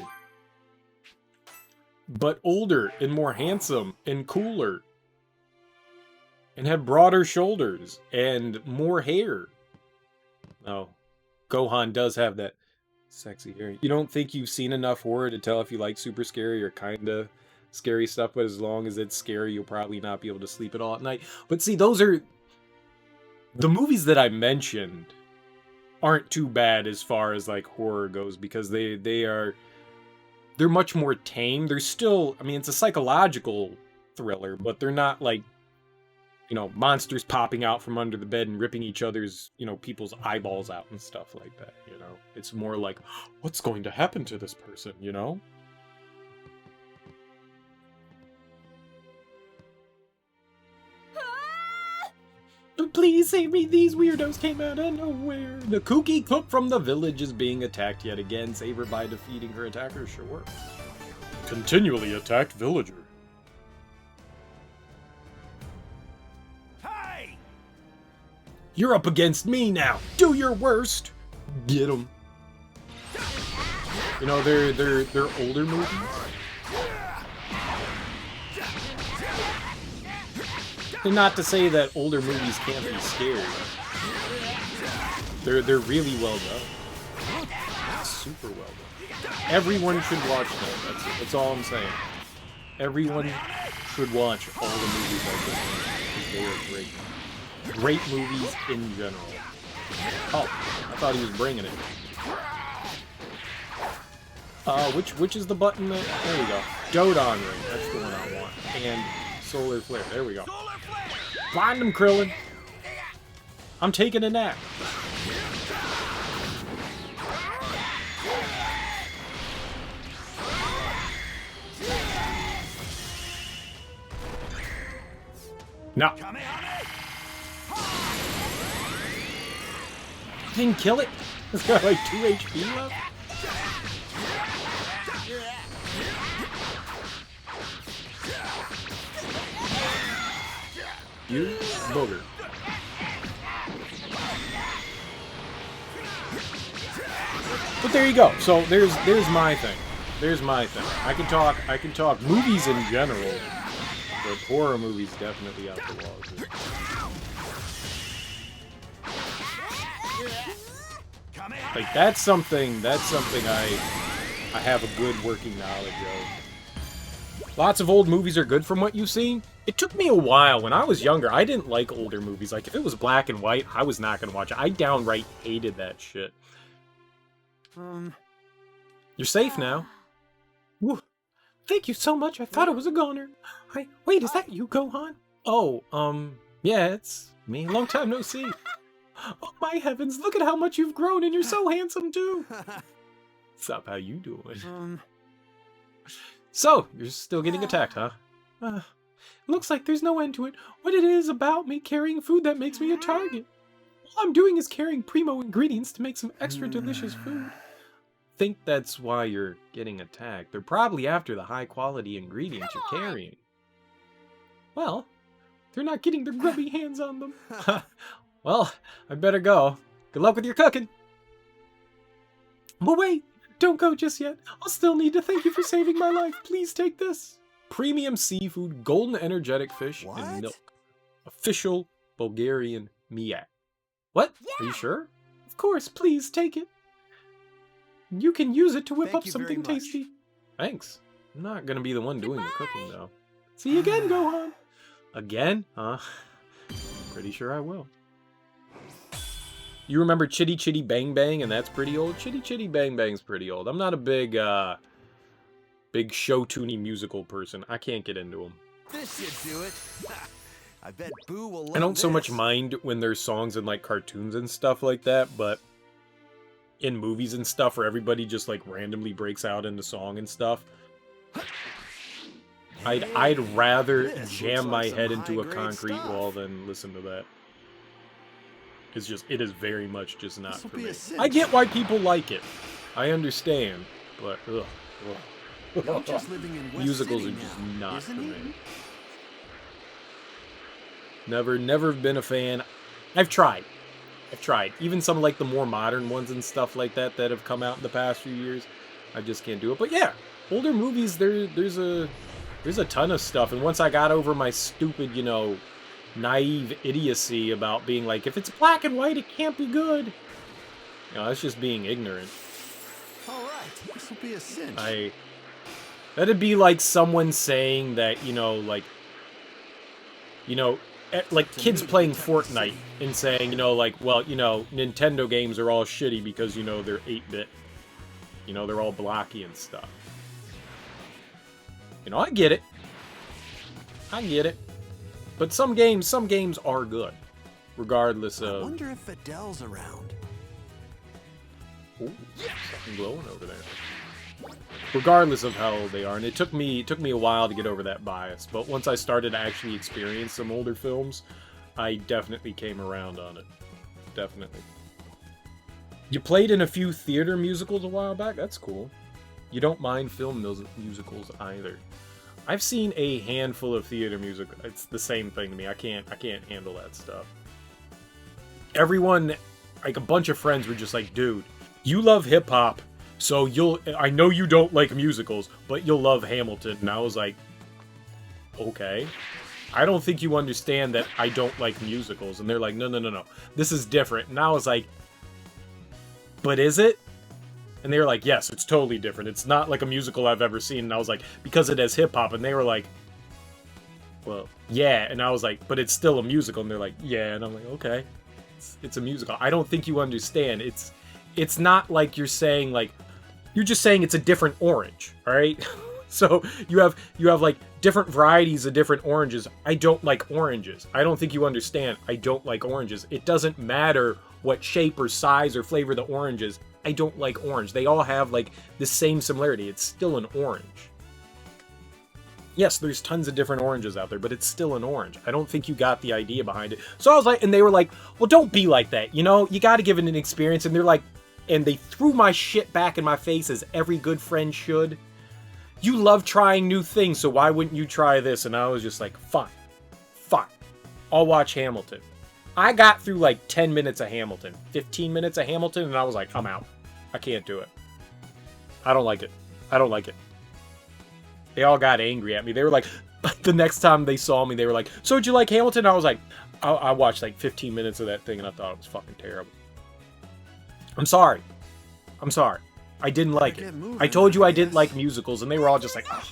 But older and more handsome and cooler. And have broader shoulders and more hair. Oh, Gohan does have that sexy hair. You don't think you've seen enough horror to tell if you like super scary or kinda scary stuff, but as long as it's scary, you'll probably not be able to sleep at all at night. But see, those are... The movies that I mentioned aren't too bad as far as like horror goes, because they're much more tame. They're still... I mean, it's a psychological thriller, but they're not like, you know, monsters popping out from under the bed and ripping each other's, you know, people's eyeballs out and stuff like that, you know? It's more like, what's going to happen to this person, you know? Please save me, these weirdos came out of nowhere. The kooky cook from the village is being attacked yet again. Save her by defeating her attacker, sure. Continually attacked villager. You're up against me now. Do your worst. Get them. You know, they're older movies. And not to say that older movies can't be scary. They're really well done. Super well done. Everyone should watch them. That's all I'm saying. Everyone should watch all the movies like this one, because they are great. Great movies in general. Oh, I thought he was bringing it. Which is the button that... There we go. Dodon Ring. That's the one I want. And Solar Flare. There we go. Find him, Krillin. I'm taking a nap. No. Didn't kill it? It's got like 2 HP left? You booger. But there you go. So there's my thing. There's my thing. I can talk movies in general, but horror movies definitely out the wazoo. Like that's something I have a good working knowledge of. Lots of old movies are good from what you've seen. It took me a while. When I was younger, I didn't like older movies. Like, if it was black and white, I was not going to watch it. I downright hated that shit. You're safe now. Woo. Thank you so much. I thought it was a goner. Wait, is that you, Gohan? Oh, yeah, it's me. Long time no see. Oh, my heavens. Look at how much you've grown, and you're so handsome, too. Sup, how you doing? So, you're still getting attacked, huh? Looks like there's no end to it. What it is about me carrying food that makes me a target. All I'm doing is carrying primo ingredients to make some extra delicious food. Think that's why you're getting attacked. They're probably after the high-quality ingredients you're carrying. Well, they're not getting their grubby hands on them. Well, I better go. Good luck with your cooking. But wait, don't go just yet. I'll still need to thank you for saving my life. Please take this. Premium seafood, golden energetic fish, and milk. Official Bulgarian miak. What? Yeah. Are you sure? Of course, please take it. You can use it to whip up something tasty. Thanks. I'm not gonna be the one doing the cooking, though. See you again, Gohan. Again? Huh? Pretty sure I will. You remember Chitty Chitty Bang Bang, and that's pretty old? Chitty Chitty Bang Bang's pretty old. I'm not a big show-tuny musical person. I can't get into them. This should do it. I bet Boo will love I don't so this. much mind when there's songs in, like, cartoons and stuff like that, but in movies and stuff where everybody just, like, randomly breaks out into song and stuff, I'd rather jam my head into a concrete wall than listen to that. It's just, it is very much just not for me. I get why people like it. I understand, but ugh. Musicals are just not for me. Never been a fan. I've tried. Even some like the more modern ones and stuff like that that have come out in the past few years. I just can't do it. But yeah, older movies, there's a ton of stuff. And once I got over my stupid, you know, naive idiocy about being like, if it's black and white, it can't be good. You know, that's just being ignorant. All right, this will be a cinch. That'd be like someone saying that, you know, like kids playing Fortnite and saying, you know, like, well, you know, Nintendo games are all shitty because, you know, they're 8-bit. You know, they're all blocky and stuff. You know, I get it. But some games are good, regardless of... I wonder if Fidel's around. Ooh, something glowing over there. Regardless of how old they are, and it took me a while to get over that bias, but once I started to actually experience some older films, I definitely came around on it. Definitely. You played in a few theater musicals a while back? That's cool. You don't mind film musicals either. I've seen a handful of theater music. It's the same thing to me. I can't handle that stuff. Everyone, like a bunch of friends were just like, dude, you love hip-hop, so I know you don't like musicals, but you'll love Hamilton. And I was like, okay. I don't think you understand that I don't like musicals. And they're like, no, no, no, no. This is different. And I was like, but is it? And they were like, yes, it's totally different. It's not like a musical I've ever seen. And I was like, because it has hip-hop. And they were like, well, yeah. And I was like, but it's still a musical. And they're like, yeah. And I'm like, okay. It's a musical. I don't think you understand. It's not like you're saying, like, you're just saying it's a different orange, all right? So you have like different varieties of different oranges. I don't like oranges. I don't think you understand. I don't like oranges. It doesn't matter what shape or size or flavor the orange is. I don't like orange. They all have like the same similarity. It's still an orange. Yes, there's tons of different oranges out there, but it's still an orange. I don't think you got the idea behind it. So I was like, and they were like, well, don't be like that. You know, you got to give it an experience. And they're like, and they threw my shit back in my face as every good friend should. You love trying new things, so why wouldn't you try this? And I was just like, fine. I'll watch Hamilton. I got through like 10 minutes of Hamilton, 15 minutes of Hamilton, and I was like, I'm out. I can't do it. I don't like it. They all got angry at me. They were like, the next time they saw me, they were like, so did you like Hamilton? I was like, I watched like 15 minutes of that thing, and I thought it was fucking terrible. I'm sorry. I didn't like it. I told you I didn't like musicals, and they were all just like, ugh.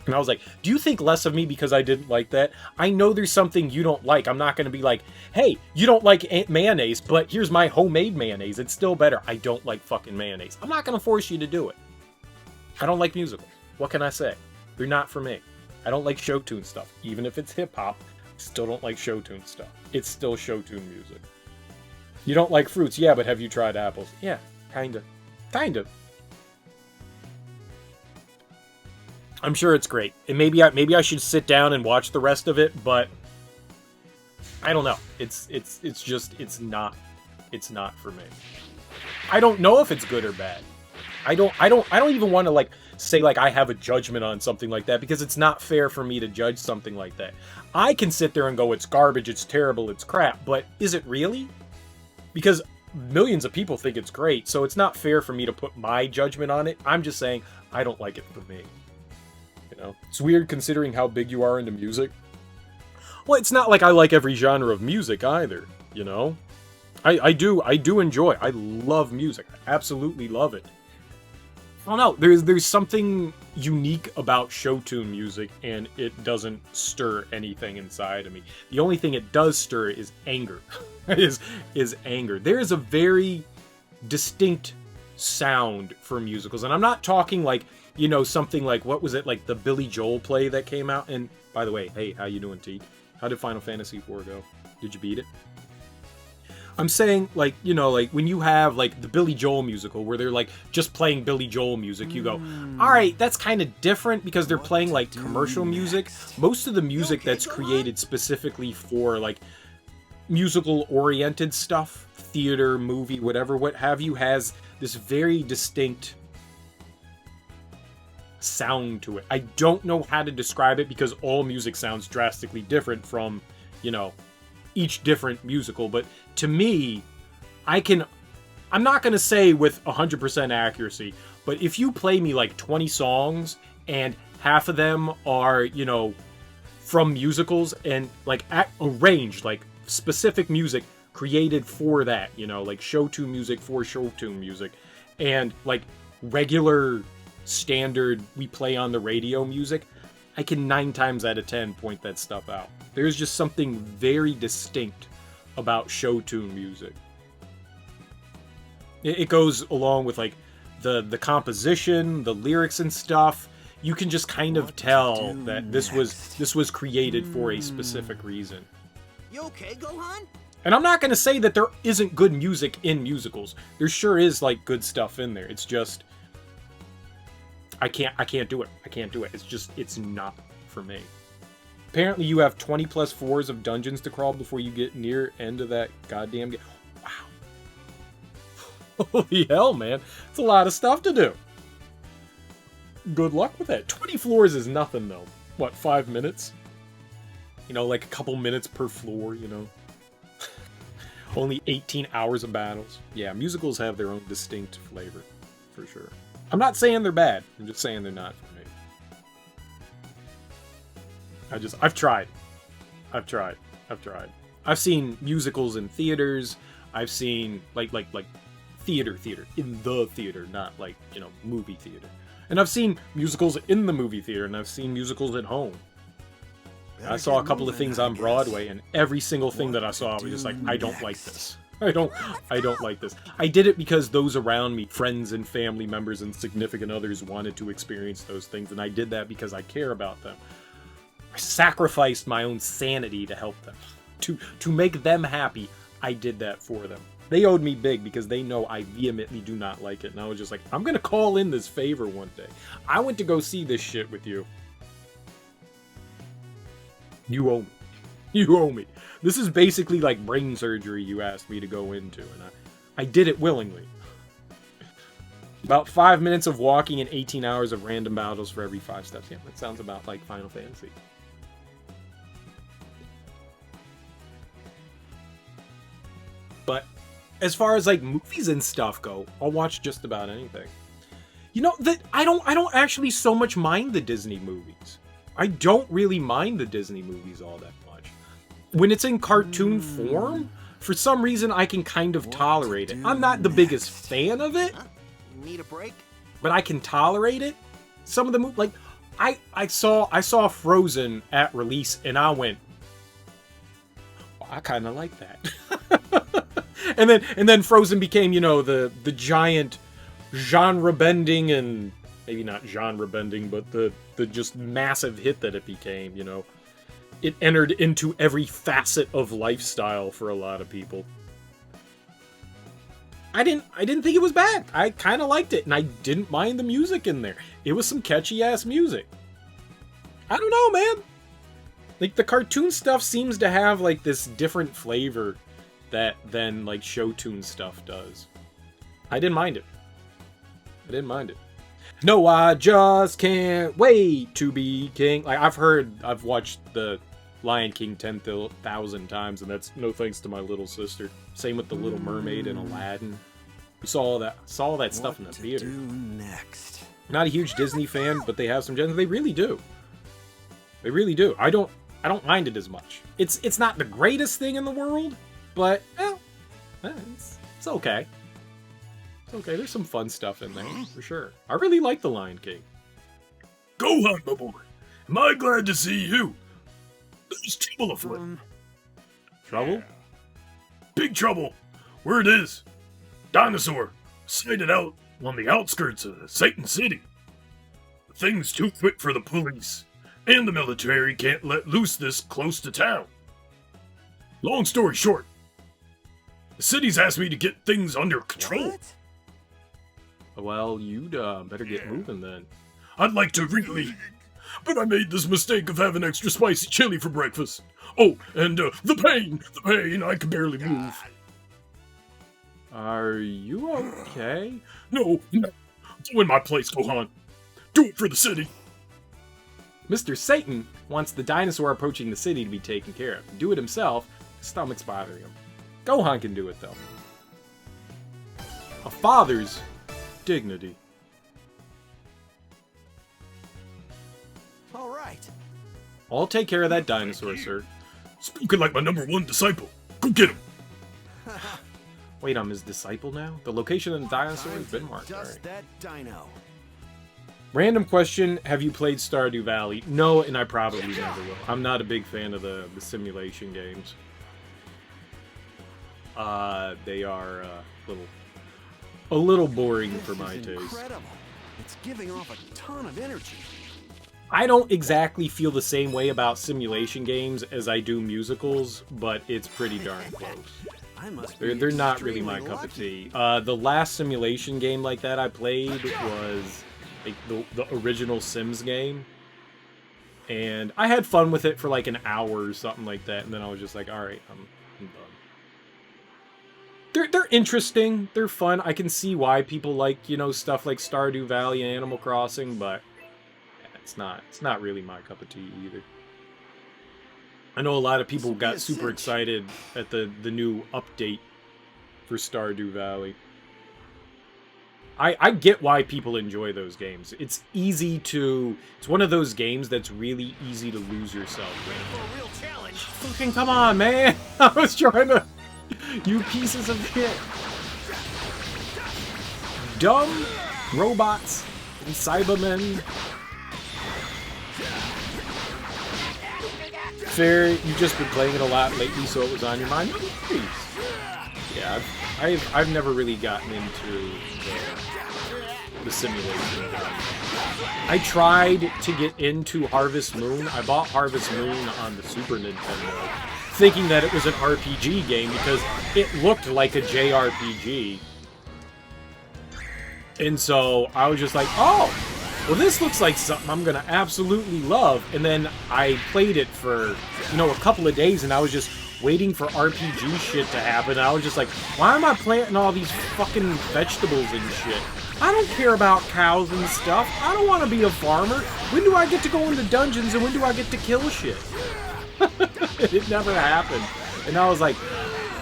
And I was like, do you think less of me because I didn't like that? I know there's something you don't like. I'm not going to be like, hey, you don't like mayonnaise, but here's my homemade mayonnaise. It's still better. I don't like fucking mayonnaise. I'm not going to force you to do it. I don't like musicals. What can I say? They're not for me. I don't like show tune stuff. Even if it's hip-hop, I still don't like show tune stuff. It's still show tune music. You don't like fruits? Yeah, but have you tried apples? Yeah, kinda. I'm sure it's great. And maybe I should sit down and watch the rest of it, but I don't know. It's not for me. I don't know if it's good or bad. I don't even want to like say like I have a judgment on something like that, because it's not fair for me to judge something like that. I can sit there and go, it's garbage, it's terrible, it's crap, but is it really? Because millions of people think it's great, so it's not fair for me to put my judgment on it. I'm just saying I don't like it for me. You know, it's weird considering how big you are into music. Well, it's not like I like every genre of music either, you know? I do enjoy. I love music. I absolutely love it. I don't know. There's something unique about show tune music, and it doesn't stir anything inside of me. The only thing it does stir is anger. is anger. There is a very distinct sound for musicals, and I'm not talking like, you know, something like, what was it, like the Billy Joel play that came out? And by the way, hey, how you doing, T? How did Final Fantasy IV go? Did you beat it? I'm saying, like, you know, like, when you have, like, the Billy Joel musical, where they're, like, just playing Billy Joel music, you go, alright, that's kind of different, because they're playing, like, commercial music. Most of the music that's created specifically for, like, musical-oriented stuff, theater, movie, whatever, what have you, has this very distinct sound to it. I don't know how to describe it, because all music sounds drastically different from, you know, each different musical, but to me, I'm not going to say with 100% accuracy, but if you play me like 20 songs and half of them are, you know, from musicals and like arranged, like specific music created for that, you know, like show tune music for show tune music, and like regular standard we play on the radio music, I can 9 times out of 10 point that stuff out. There's just something very distinct about show tune music. It goes along with like the composition, the lyrics and stuff. You can just kind of tell that this was created for a specific reason. You okay, Gohan? And I'm not going to say that there isn't good music in musicals. There sure is like good stuff in there. It's just I can't do it. It's not for me. Apparently you have 20 plus 4s of dungeons to crawl before you get near end of that goddamn game. Wow. Holy hell, man. It's a lot of stuff to do. Good luck with that. 20 floors is nothing, though. What, 5 minutes? You know, like a couple minutes per floor, you know? Only 18 hours of battles. Yeah, musicals have their own distinct flavor, for sure. I'm not saying they're bad. I'm just saying they're not for me. I've tried. I've tried. I've seen musicals in theaters. I've seen like theater in the theater, not like, you know, movie theater. And I've seen musicals in the movie theater, and I've seen musicals at home. I saw a couple of things on Broadway, and every single thing that I saw, I was just like, I don't like this. I don't like this. I did it because those around me, friends and family members and significant others, wanted to experience those things, and I did that because I care about them. I sacrificed my own sanity to help them. To make them happy, I did that for them. They owed me big because they know I vehemently do not like it. And I was just like, I'm gonna call in this favor one day. I went to go see this shit with you. You owe me. You owe me. This is basically like brain surgery you asked me to go into, and I did it willingly. About 5 minutes of walking and 18 hours of random battles for every 5 steps. Yeah, that sounds about like Final Fantasy. But as far as like movies and stuff go, I'll watch just about anything. You know, that I don't actually so much mind the Disney movies. I don't really mind the Disney movies all that much. When it's in cartoon form, for some reason I can kind of tolerate it. I'm not the biggest fan of it. Need a break? But I can tolerate it. Some of the movies, like I saw Frozen at release, and I went, oh, I kind of like that. and then Frozen became, you know, the giant genre bending, and maybe not genre bending, but the just massive hit that it became. You know, it entered into every facet of lifestyle for a lot of people. I didn't think it was bad. I kind of liked it, and I didn't mind the music in there. It was some catchy ass music. I don't know, man. Like, the cartoon stuff seems to have like this different flavor than like show tune stuff does. I didn't mind it. No, I just can't wait to be king. Like, I've watched the Lion King 10,000 times, and that's no thanks to my little sister. Same with The Little Mermaid and Aladdin. We saw all that stuff in the theater. Next? Not a huge Disney fan, but they have some gems. They really do. They really do. I don't mind it as much. It's not the greatest thing in the world, but it's okay. It's okay. There's some fun stuff in there for sure. I really like The Lion King. Gohan, my boy. Am I glad to see you? There's trouble afoot. Trouble? Big trouble. Where it is. Dinosaur. Sighted out on the outskirts of Satan City. The thing's too quick for the police. And the military can't let loose this close to town. Long story short. The city's asked me to get things under control. What? Well, you'd better get moving then. I'd like to really, but I made this mistake of having extra spicy chili for breakfast. Oh, and the pain, I can barely move. Are you okay? No, go in my place, Gohan. Do it for the city. Mr. Satan wants the dinosaur approaching the city to be taken care of. To do it himself, his stomach's bothering him. Gohan can do it, though. A father's dignity. All right. I'll take care of that dinosaur, sir. Spoken like my #1 disciple. Go get him. Wait, I'm his disciple now? The location of the dinosaur has been marked. Dust Alright. that dino. Random question, have you played Stardew Valley? No, and I probably never will. I'm not a big fan of the simulation games. They are a little boring for my taste. Incredible. It's giving off a ton of energy. I don't exactly feel the same way about simulation games as I do musicals, but it's pretty darn close. I must be They're not really my extremely cup of lucky. tea. The last simulation game like that I played was like the original Sims game. And I had fun with it for like an hour or something like that, and then I was just like, alright, I'm done. They're interesting, they're fun. I can see why people like, you know, stuff like Stardew Valley and Animal Crossing, but it's not really my cup of tea either. I know a lot of people got super excited at the new update for Stardew Valley. I get why people enjoy those games. It's one of those games that's really easy to lose yourself in. For a real challenge. Fucking come on, man! I was trying to... You pieces of shit! Dumb robots and Cybermen. Fair, you've just been playing it a lot lately, so it was on your mind. Please. Yeah, I've never really gotten into the simulation. I tried to get into Harvest Moon. I bought Harvest Moon on the Super Nintendo, thinking that it was an RPG game because it looked like a JRPG. And so I was just like, oh, well, this looks like something I'm gonna absolutely love. And then I played it for, you know, a couple of days, and I was just waiting for RPG shit to happen. And I was just like, why am I planting all these fucking vegetables and shit? I don't care about cows and stuff. I don't want to be a farmer. When do I get to go into dungeons, and when do I get to kill shit? It never happened. And I was like,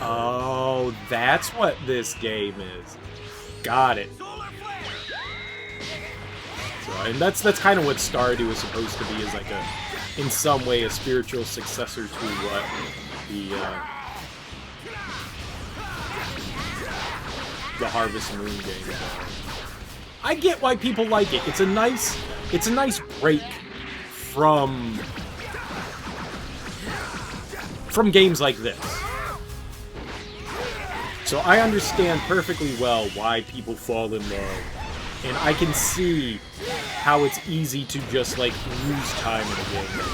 oh, that's what this game is. Got it. And that's kind of what Stardew is supposed to be, is like a, in some way, a spiritual successor to what the Harvest Moon game is. I get why people like it. It's a nice break from games like this. So I understand perfectly well why people fall in love. And I can see how it's easy to just, like, lose time in a game like that.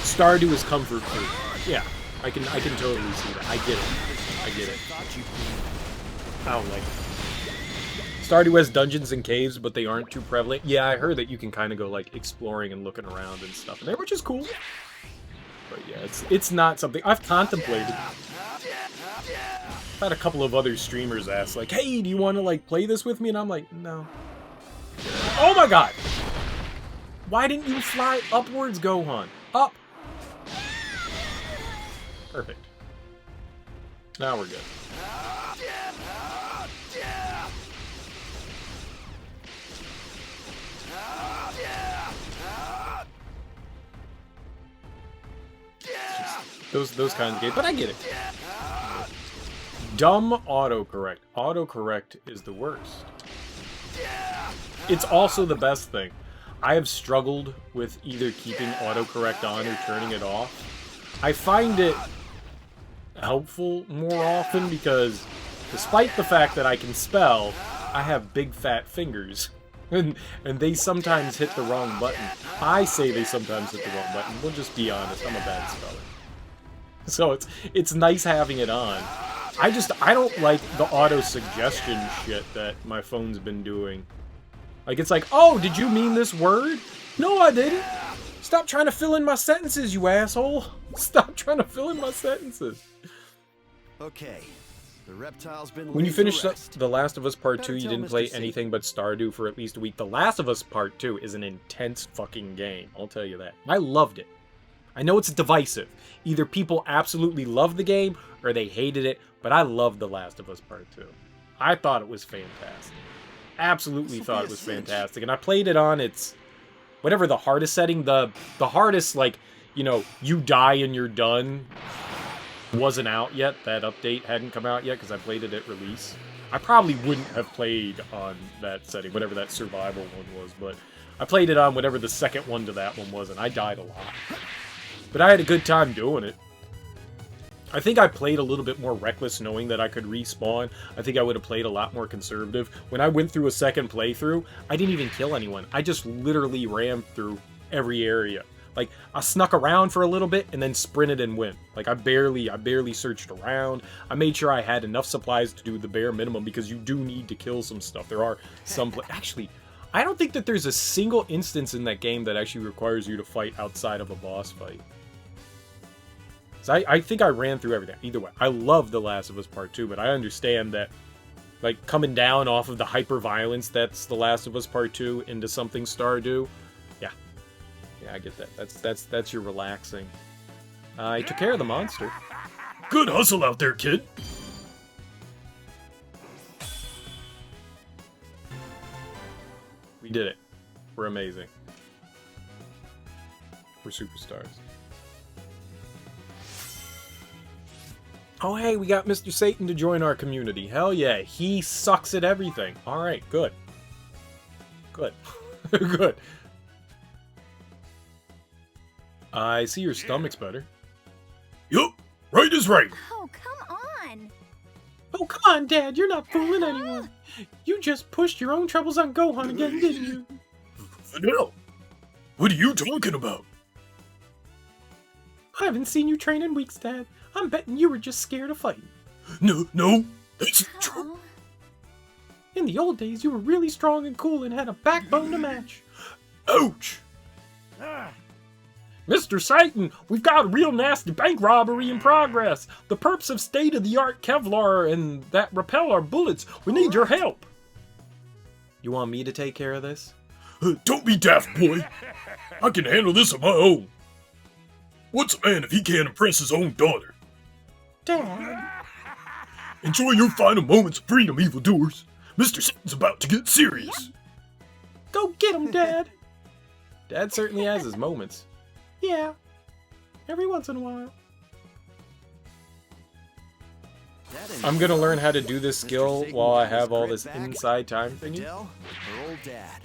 Stardew is comfort food. Yeah, I can totally see that. I get it. I don't like it. Stardew has dungeons and caves, but they aren't too prevalent. Yeah, I heard that you can kind of go, like, exploring and looking around and stuff in there, which is cool. But yeah, it's not something I've contemplated. I've had a couple of other streamers ask, like, hey, do you want to, like, play this with me? And I'm like, no. Oh my god! Why didn't you fly upwards, Gohan? Up! Perfect. Now we're good. Those kinds of games, but I get it. Dumb autocorrect. Autocorrect is the worst. It's also the best thing. I have struggled with either keeping autocorrect on or turning it off. I find it helpful more often because, despite the fact that I can spell, I have big fat fingers. And they sometimes hit the wrong button. I say they sometimes hit the wrong button. We'll just be honest, I'm a bad speller. So it's nice having it on. I don't like the auto-suggestion shit that my phone's been doing. Like, it's like, oh, did you mean this word? No, I didn't. Stop trying to fill in my sentences, you asshole. Stop trying to fill in my sentences. Okay. The reptile's been When you laid to finished rest. The Last of Us Part 2, Better you tell didn't Mr. play C. anything but Stardew for at least a week. The Last of Us Part 2 is an intense fucking game. I'll tell you that. I loved it. I know it's divisive. Either people absolutely loved the game or they hated it, but I loved The Last of Us Part 2. I thought it was fantastic. Absolutely thought it was fantastic. And I played it on its, whatever the hardest setting, the hardest, like, you know, you die and you're done wasn't out yet. That update hadn't come out yet because I played it at release. I probably wouldn't have played on that setting, whatever that survival one was, but I played it on whatever the second one to that one was, and I died a lot. But I had a good time doing it. I think I played a little bit more reckless knowing that I could respawn. I think I would have played a lot more conservative. When I went through a second playthrough, I didn't even kill anyone. I just literally ran through every area. Like, I snuck around for a little bit and then sprinted and went. Like, I barely searched around. I made sure I had enough supplies to do the bare minimum because you do need to kill some stuff. There are some... Actually, I don't think that there's a single instance in that game that actually requires you to fight outside of a boss fight. So I think I ran through everything. Either way, I love The Last of Us Part 2, but I understand that, like, coming down off of the hyper-violence that's The Last of Us Part 2 into something Stardew, yeah, I get that. That's your relaxing. I took care of the monster. Good hustle out there, kid. We did it. We're amazing. We're superstars. Oh, hey, we got Mr. Satan to join our community. Hell yeah, he sucks at everything. Alright, good. Good. Good. I see your stomach's better. Yup, right is right. Oh, come on. Oh, come on, Dad, you're not fooling anyone. You just pushed your own troubles on Gohan again, didn't you? Fidel, what are you talking about? I haven't seen you train in weeks, Dad. I'm betting you were just scared of fighting. No, that's not true. Oh, In the old days, you were really strong and cool and had a backbone to match. Ouch! Mr. Satan, we've got a real nasty bank robbery in progress. The perps have state-of-the-art Kevlar and that repel our bullets. We need your help. You want me to take care of this? Don't be daft, boy. I can handle this on my own. What's a man if he can't impress his own daughter? Dad. Enjoy your final moments of freedom, evildoers. Mr. Satan's about to get serious. Go get him, Dad. Dad certainly has his moments. Yeah. Every once in a while. I'm gonna learn how to do this skill while I have all this inside time thingy. Fidel, her old dad.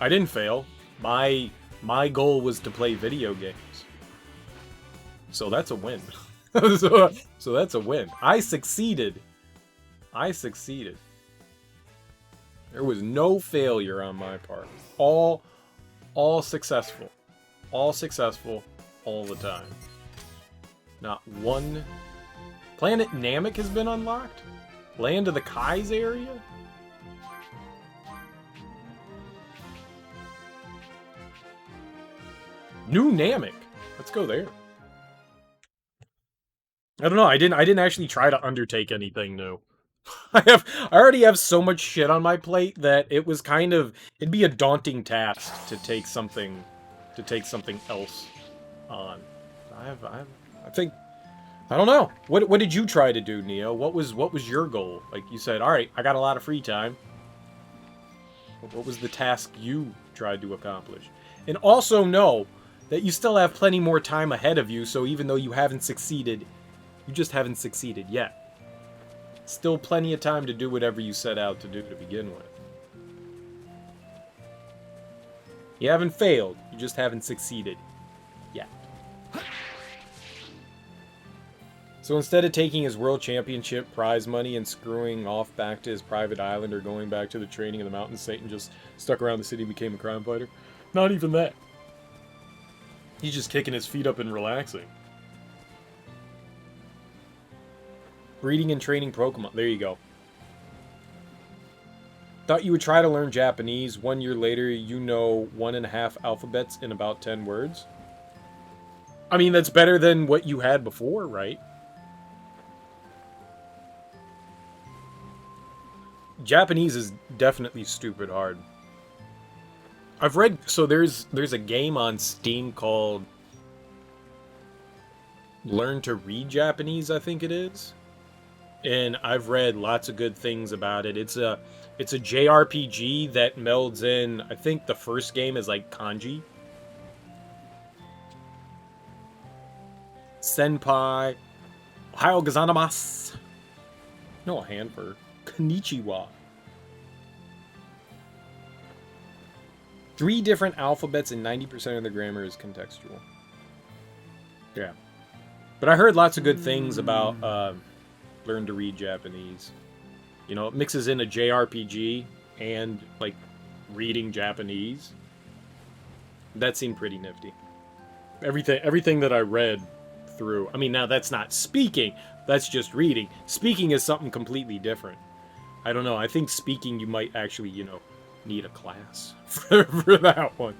I didn't fail. My goal was to play video games. So that's a win. so that's a win. I succeeded. There was no failure on my part. All successful. All successful all the time. Not one. Planet Namek has been unlocked? Land of the Kai's area? New Namek. Let's go there. I don't know. I didn't actually try to undertake anything new. I already have so much shit on my plate that it'd be a daunting task to take something else on. I don't know. What did you try to do, Neo? What was your goal? Like you said, all right, I got a lot of free time. What was the task you tried to accomplish? And also know that you still have plenty more time ahead of you, so even though you haven't succeeded, you just haven't succeeded yet. Still plenty of time to do whatever you set out to do to begin with. You haven't failed, you just haven't succeeded yet. So instead of taking his world championship prize money and screwing off back to his private island or going back to the training in the mountains, Satan just stuck around the city and became a crime fighter. Not even that. He's just kicking his feet up and relaxing. Breeding and training Pokemon. There you go. Thought you would try to learn Japanese. 1 year later, you know 1.5 alphabets in about 10 words. I mean, that's better than what you had before, right? Japanese is definitely stupid hard. I've read... So there's a game on Steam called Learn to Read Japanese, I think it is. And I've read lots of good things about it. It's a JRPG that melds in, I think the first game is like kanji. Senpai. Ohayou gozaimasu. No, a hand for konnichiwa. 3 different alphabets and 90% of the grammar is contextual. Yeah. But I heard lots of good things about Learn to Read Japanese. You know, it mixes in a JRPG and, like, reading Japanese. That seemed pretty nifty. Everything that I read through... I mean, now that's not speaking. That's just reading. Speaking is something completely different. I don't know. I think speaking you might actually, you know, need a class for that one.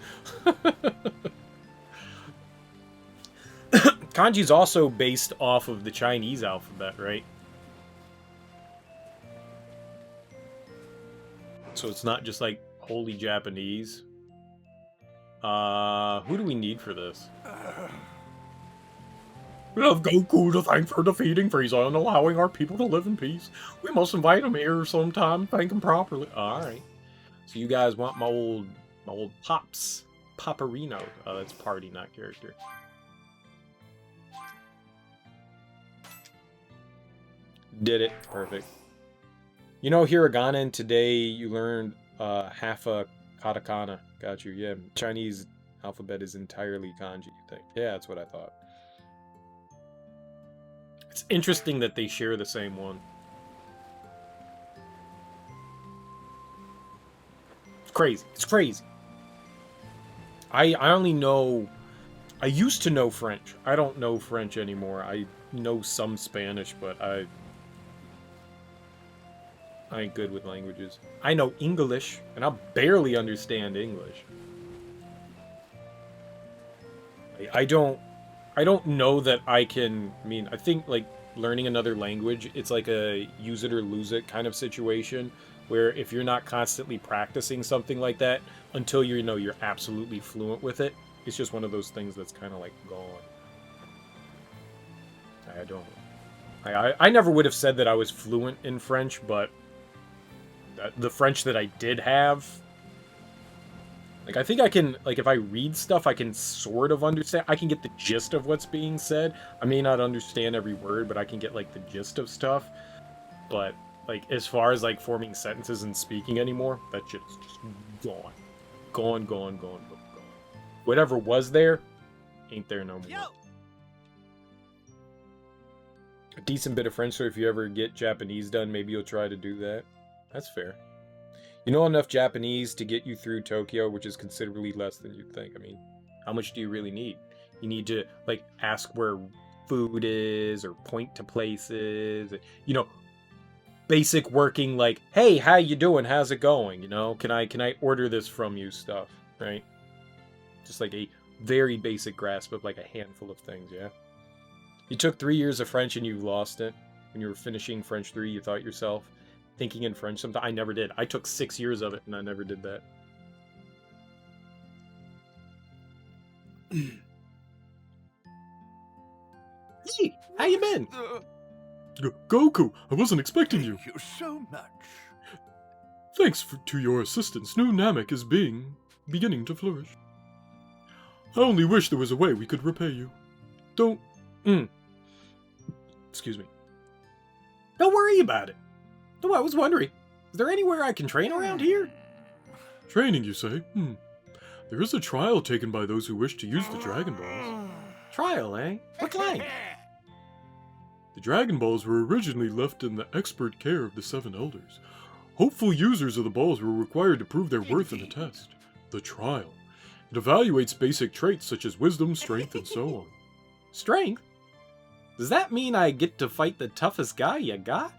Kanji's also based off of the Chinese alphabet, right? So it's not just like wholly Japanese. Who do we need for this? We have Goku to thank for defeating Frieza and allowing our people to live in peace. We must invite him here sometime, thank him properly. Alright. So you guys want my old Pops. Paparino. Oh, that's party, not character. Did it. Perfect. You know, hiragana, and today you learned half a katakana. Got you. Yeah, Chinese alphabet is entirely kanji, you think. Yeah, that's what I thought. It's interesting that they share the same one. It's crazy. It's crazy. I only know... I used to know French. I don't know French anymore. I know some Spanish, but I ain't good with languages. I know English, and I barely understand English. I don't know that I can... I mean, I think, like, learning another language, it's like a use it or lose it kind of situation, where if you're not constantly practicing something like that, until you know you're absolutely fluent with it, it's just one of those things that's kind of like gone. I don't... I never would have said that I was fluent in French, but the French that I did have... Like, I think I can... Like, if I read stuff, I can sort of understand. I can get the gist of what's being said. I may not understand every word, but I can get, like, the gist of stuff. But, like, as far as, like, forming sentences and speaking anymore, that shit's just gone. Gone, gone, gone, gone. Whatever was there, ain't there no more. Yo. A decent bit of French, so if you ever get Japanese done, maybe you'll try to do that. That's fair. You know enough Japanese to get you through Tokyo, which is considerably less than you'd think. I mean, how much do you really need? You need to, like, ask where food is, or point to places, you know, basic working, like, hey, how you doing? How's it going? You know, can I order this from you stuff, right? Just like a very basic grasp of like a handful of things, yeah? You took 3 years of French and you lost it. When you were finishing French 3, you thought yourself thinking in French sometimes. I never did. I took 6 years of it and I never did that. Hey, how you been? Goku, I wasn't expecting you. Thank you so much. Thanks to your assistance, new Namek is beginning to flourish. I only wish there was a way we could repay you. Don't... Excuse me. Don't worry about it. Though I was wondering, is there anywhere I can train around here? Training, you say? There is a trial taken by those who wish to use the Dragon Balls. Trial, eh? What kind? The Dragon Balls were originally left in the expert care of the 7 Elders. Hopeful users of the balls were required to prove their worth in a test. The trial. It evaluates basic traits such as wisdom, strength, and so on. Strength? Does that mean I get to fight the toughest guy you got?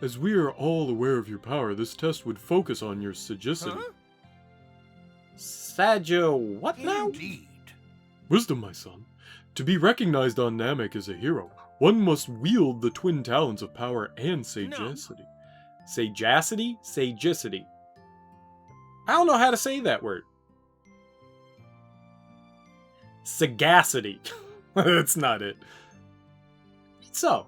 As we are all aware of your power, this test would focus on your sagacity. Huh? What now? Indeed. Wisdom, my son. To be recognized on Namek as a hero, one must wield the twin talents of power and sagacity. Sagacity? Sagacity. I don't know how to say that word. Sagacity. That's not it. So,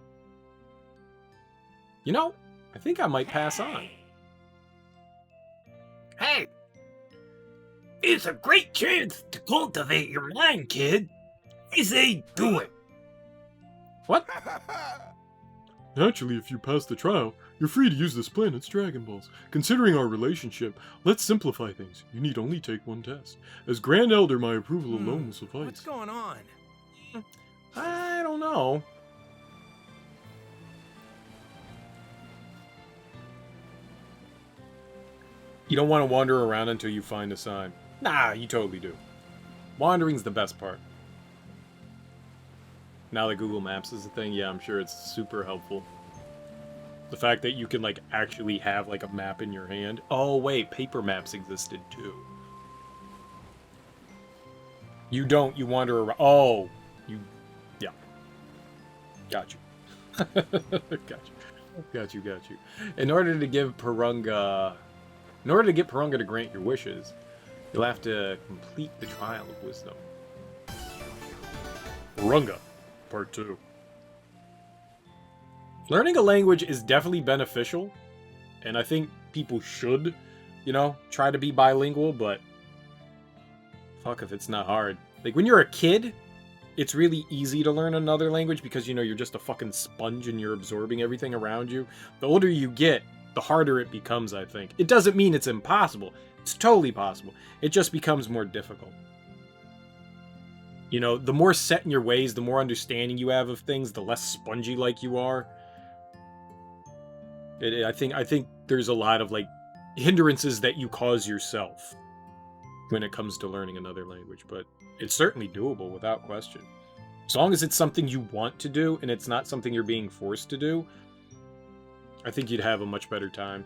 you know, I think I might pass on. Hey! It's a great chance to cultivate your mind, kid. I say do it. What? Naturally, if you pass the trial, you're free to use this planet's Dragon Balls. Considering our relationship, let's simplify things. You need only take one test. As Grand Elder, my approval alone will suffice. What's going on? I don't know. You don't want to wander around until you find a sign. Nah, you totally do. Wandering's the best part. Now that Google Maps is a thing, yeah, I'm sure it's super helpful. The fact that you can, like, actually have, like, a map in your hand. Oh, wait, paper maps existed, too. You don't, you wander around. Oh, you, yeah. Got you. Got you. In order to get Purunga to grant your wishes, you'll have to complete the Trial of Wisdom. Purunga, Part 2. Learning a language is definitely beneficial, and I think people should, you know, try to be bilingual, but fuck if it's not hard. Like, when you're a kid, it's really easy to learn another language because, you know, you're just a fucking sponge and you're absorbing everything around you. The older you get, the harder it becomes, I think. It doesn't mean it's impossible. It's totally possible. It just becomes more difficult. You know, the more set in your ways, the more understanding you have of things, the less spongy like you are. I think there's a lot of like hindrances that you cause yourself when it comes to learning another language, but it's certainly doable without question. As long as it's something you want to do and it's not something you're being forced to do, I think you'd have a much better time.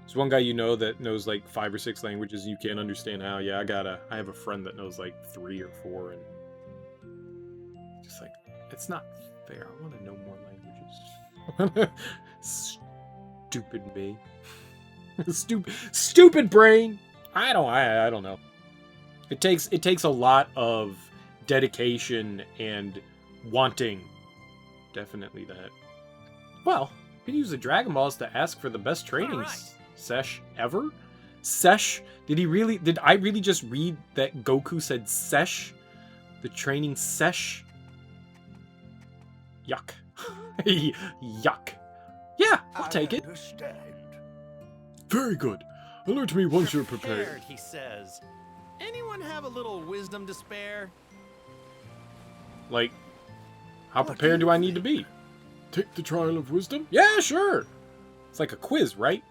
There's one guy you know that knows like 5 or 6 languages. You can't understand how. Yeah, I have a friend that knows like 3 or 4, and just like, it's not fair. I want to know more languages. Stupid me. Stupid brain. I don't know. It takes a lot of dedication and wanting. Definitely that. Well, you can use the Dragon Balls to ask for the best training sesh ever. Sesh? Did I really just read that Goku said sesh? The training sesh? Yuck. Yuck. Yeah, I'll take it. Understand. Very good. Alert me once you're prepared. He says. Anyone have a little wisdom to spare? Like, how prepared do I need to be? Take the trial of wisdom? Yeah, sure. It's like a quiz, right?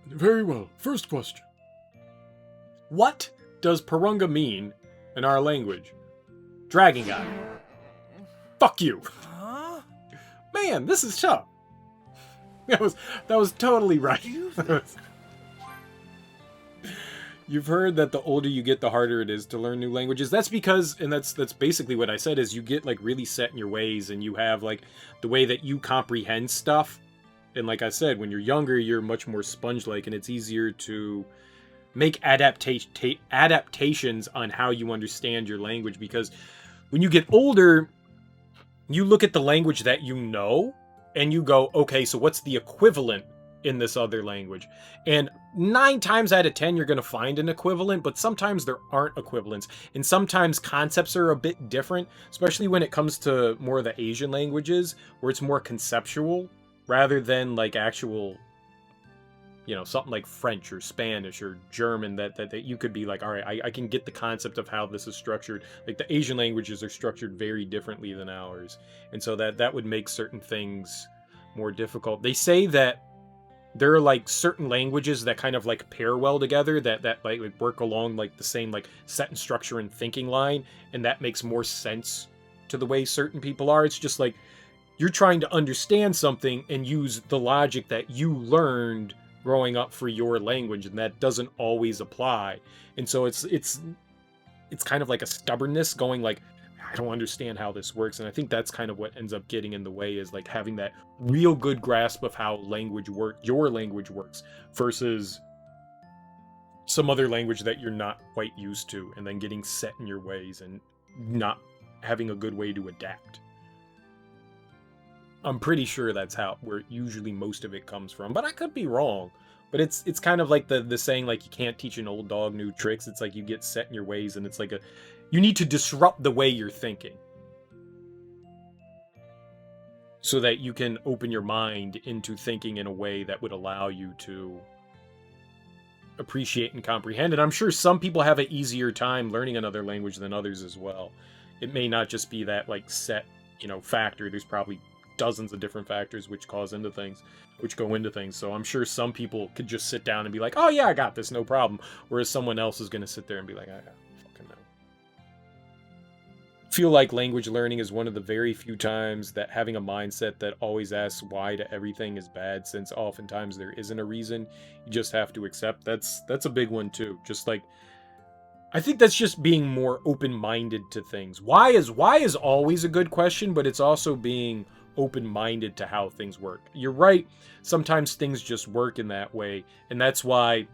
Very well. First question. What does Purunga mean in our language? Dragon guy. Fuck you. Huh? Man, this is tough. That was totally right. You've heard that the older you get, the harder it is to learn new languages. That's because, and that's basically what I said, is you get like really set in your ways, and you have like the way that you comprehend stuff. And like I said, when you're younger, you're much more sponge-like, and it's easier to make adaptations on how you understand your language, because when you get older, you look at the language that you know, and you go, okay, so what's the equivalent in this other language? And 9 times out of 10, you're going to find an equivalent, but sometimes there aren't equivalents. And sometimes concepts are a bit different, especially when it comes to more of the Asian languages, where it's more conceptual rather than like actual, you know, something like French or Spanish or German that you could be like, all right, I can get the concept of how this is structured. Like the Asian languages are structured very differently than ours. And so that would make certain things more difficult. They say that there are like certain languages that kind of like pair well together, that like work along like the same like set and structure and thinking line, and that makes more sense to the way certain people are. It's just like you're trying to understand something and use the logic that you learned growing up for your language, and that doesn't always apply. And so it's kind of like a stubbornness going like, I don't understand how this works. And I think that's kind of what ends up getting in the way, is like having that real good grasp of how your language works, versus some other language that you're not quite used to, and then getting set in your ways and not having a good way to adapt. I'm pretty sure that's where usually most of it comes from, but I could be wrong. But it's kind of like the saying, like, you can't teach an old dog new tricks. It's like you get set in your ways, and it's like you need to disrupt the way you're thinking so that you can open your mind into thinking in a way that would allow you to appreciate and comprehend. And I'm sure some people have an easier time learning another language than others as well. It may not just be that like set, factor. There's probably dozens of different factors which go into things. So I'm sure some people could just sit down and be like, oh yeah, I got this, no problem. Whereas someone else is going to sit there and be like, I fucking know. I feel like language learning is one of the very few times that having a mindset that always asks why to everything is bad, since oftentimes there isn't a reason. You just have to accept. That's a big one too. Just like, I think that's just being more open-minded to things. Why is always a good question, but it's also being open-minded to how things work. You're right, sometimes things just work in that way, and that's why,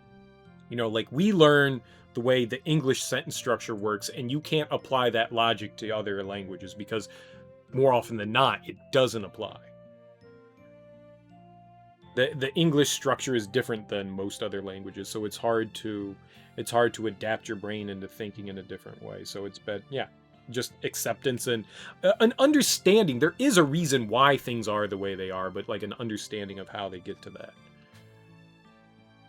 like we learn the way the English sentence structure works, and you can't apply that logic to other languages because more often than not, it doesn't apply. The English structure is different than most other languages, so it's hard to adapt your brain into thinking in a different way. So it's just acceptance and an understanding. There is a reason why things are the way they are, but like an understanding of how they get to that.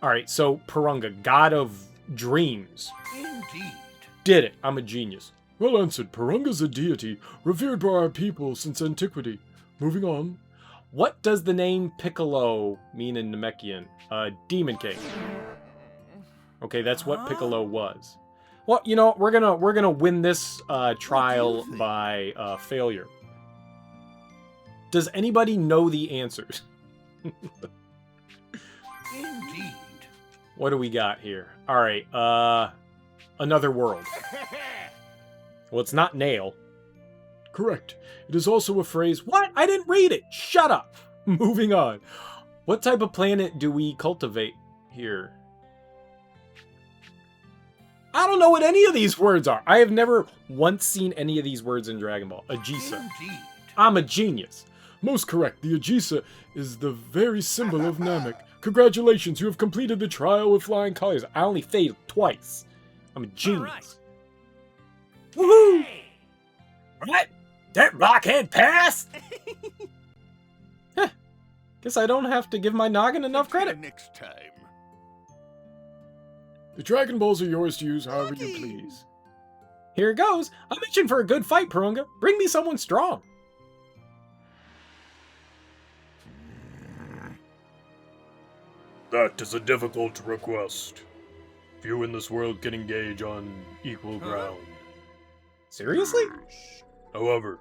All right, so Purunga, god of dreams. Indeed. Did it. I'm a genius. Well answered. Purunga's a deity, revered by our people since antiquity. Moving on. What does the name Piccolo mean in Namekian? Demon King. Okay, that's what Piccolo was. Well, you know, we're gonna win this trial by failure. Does anybody know the answers? Indeed. What do we got here? All right, another world. Well, it's not nail. Correct. It is also a phrase. What? I didn't read it. Shut up. Moving on. What type of planet do we cultivate here? I don't know what any of these words are. I have never once seen any of these words in Dragon Ball. Agisa. Indeed. I'm a genius. Most correct. The Agisa is the very symbol of Namek. Congratulations, you have completed the trial with flying colors. I only failed twice. I'm a genius. Woohoo! What? That blockhead passed? Guess I don't have to give my noggin enough credit. Next time. The Dragon Balls are yours to use however you please. Here goes. I'm itching for a good fight, Purunga. Bring me someone strong. That is a difficult request. Few in this world can engage on equal ground. Seriously? However,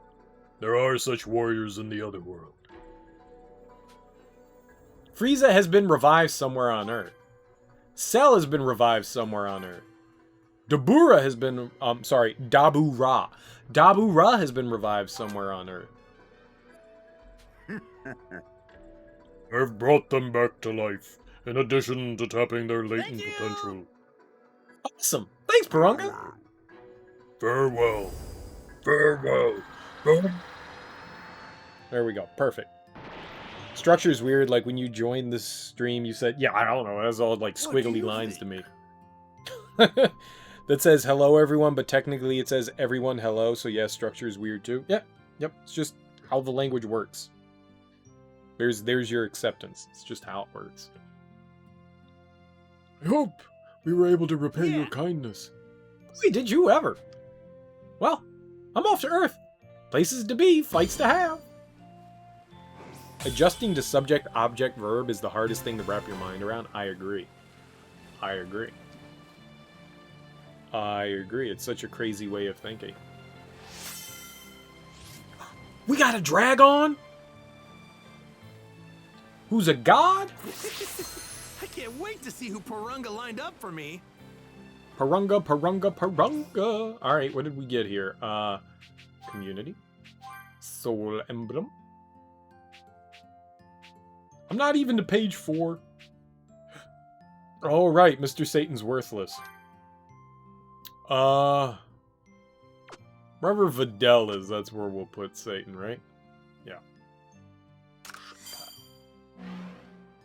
there are such warriors in the other world. Frieza has been revived somewhere on Earth. Cell has been revived somewhere on Earth. Dabura has been, Dabura. Dabura has been revived somewhere on Earth. I've brought them back to life, in addition to tapping their latent potential. Awesome. Thanks, Purunga. Farewell. Farewell. There we go. Perfect. Structure is weird. Like when you joined the stream, you said, yeah, I don't know. That's all like squiggly lines to me. That says hello, everyone, but technically it says everyone hello. So yeah, structure is weird too. Yep. It's just how the language works. There's your acceptance. It's just how it works. I hope we were able to repay your kindness. Boy, did you ever. Well, I'm off to Earth. Places to be, fights to have. Adjusting to subject, object, verb is the hardest thing to wrap your mind around. I agree. It's such a crazy way of thinking. We got a dragon? Who's a god? I can't wait to see who Purunga lined up for me. Purunga. Alright, what did we get here? Community. Soul Emblem. I'm not even to page 4. Oh, right, Mr. Satan's worthless. Wherever Videl is, that's where we'll put Satan, right? Yeah.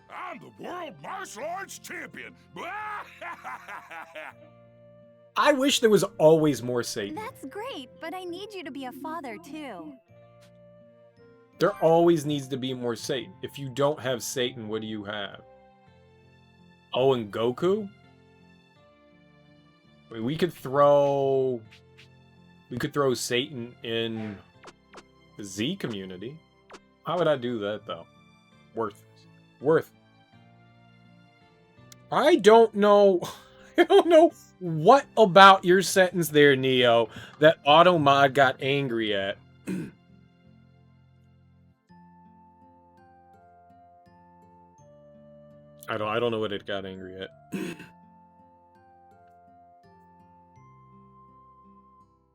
I'm the world martial arts champion. I wish there was always more Satan. That's great, but I need you to be a father too. There always needs to be more Satan. If you don't have Satan, what do you have? Oh, and Goku? Wait, we could throw Satan in the Z community. How would I do that though? Worth. I don't know what about your sentence there, Neo, that Automod got angry at. I don't know what it got angry at.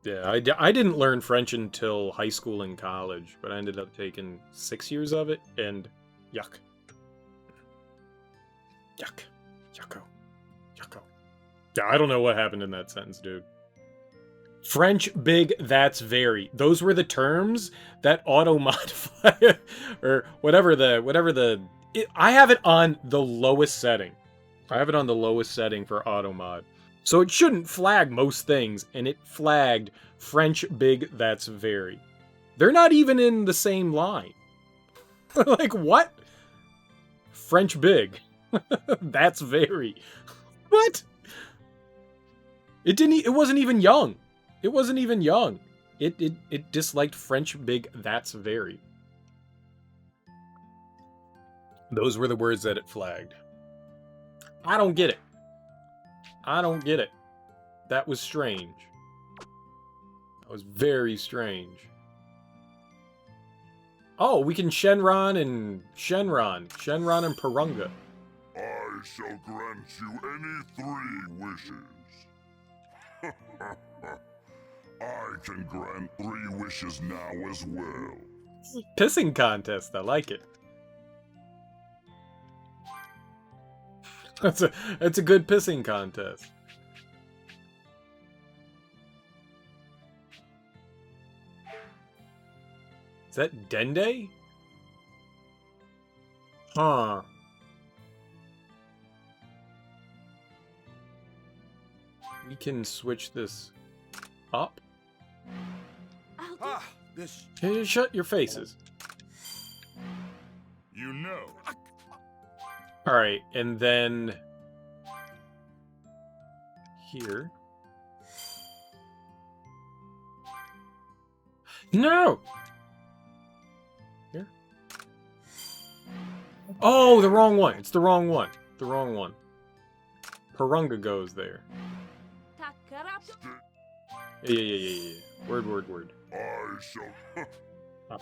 Yeah, I didn't learn French until high school and college, but I ended up taking 6 years of it, and yuck. Yucko. Yeah, I don't know what happened in that sentence, dude. French, big, that's very. Those were the terms that auto-modify, or whatever the I have it on the lowest setting. I have it on the lowest setting for auto mod. So it shouldn't flag most things, and it flagged French big, that's very. They're not even in the same line. Like, what? French big. That's very. What? It wasn't even young. It wasn't even young. It disliked French big, that's very. Those were the words that it flagged. I don't get it. I don't get it. That was strange. That was very strange. Oh, we can Shenron and Shenron. Shenron and Purunga. I shall grant you any 3 wishes. I can grant 3 wishes now as well. Pissing contest, I like it. That's a good pissing contest. Is that Dende? Huh. We can switch this up. This. Hey, shut your faces. You know. Alright, and then here. No! Here? Oh, the wrong one. It's the wrong one. The wrong one. Purunga goes there. Yeah. Word. I shall.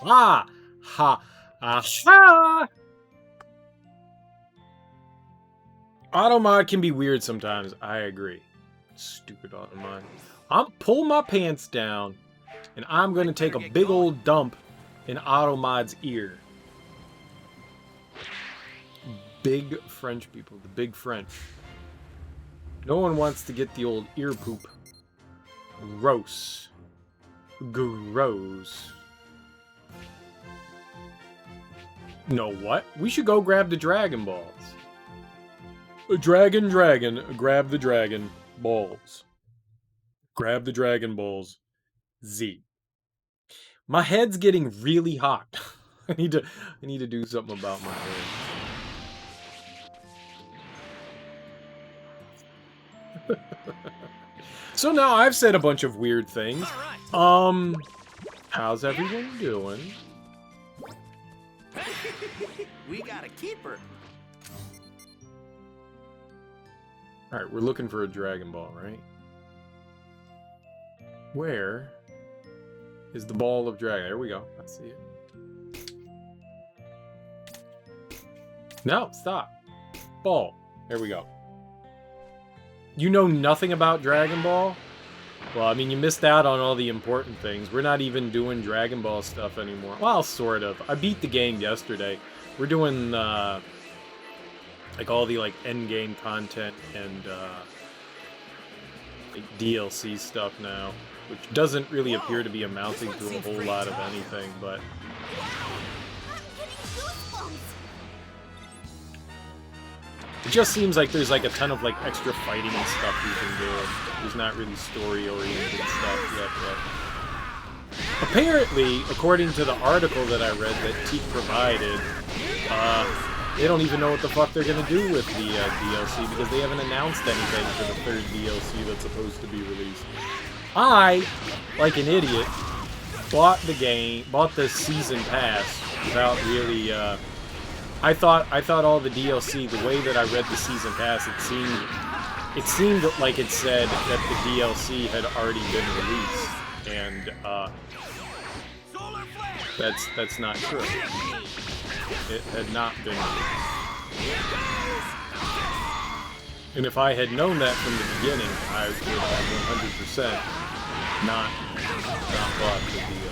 Ah! Ha! Aha! Automod can be weird sometimes. I agree. Stupid Automod. I'm pull my pants down, and I'm going to take a big old dump in Automod's ear. Big French people. The big French. No one wants to get the old ear poop. Gross. Gross. No, what? We should go grab the Dragon Balls. Dragon, grab the Dragon Balls. Grab the Dragon Balls. Z. My head's getting really hot. I need to do something about my head. So now I've said a bunch of weird things. How's everyone doing? We got a keeper. Alright, we're looking for a Dragon Ball, right? Where is the ball of dragon? There we go. I see it. No, stop. Ball. There we go. You know nothing about Dragon Ball? Well, I mean, you missed out on all the important things. We're not even doing Dragon Ball stuff anymore. Well, sort of. I beat the game yesterday. We're doing, like, all the, like, end-game content and, like, DLC stuff now. Which doesn't really appear to be amounting to a whole lot of anything, but... It just seems like there's like a ton of like extra fighting and stuff you can do. There's not really story-oriented stuff yet. Apparently, according to the article that I read that Teak provided, they don't even know what the fuck they're gonna do with the DLC because they haven't announced anything for the third DLC that's supposed to be released. I, like an idiot, bought the season pass without really. I thought all the DLC, the way that I read the season pass, it seemed like it said that the DLC had already been released, and that's not true. It had not been released. And if I had known that from the beginning, I would have 100% not bought the DLC.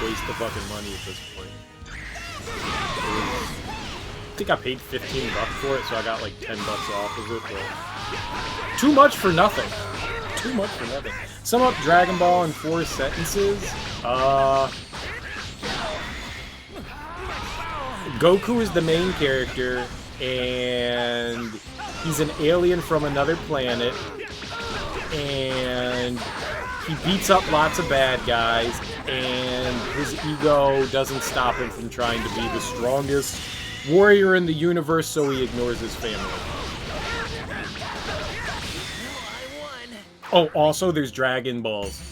Waste the fucking money at this point. I think I paid $15 for it, so I got like $10 off of it, but too much for nothing. Too much for nothing. Sum up Dragon Ball in 4 sentences. Goku is the main character, and he's an alien from another planet, and he beats up lots of bad guys, and his ego doesn't stop him from trying to be the strongest warrior in the universe, so he ignores his family. Oh, also, there's Dragon Balls.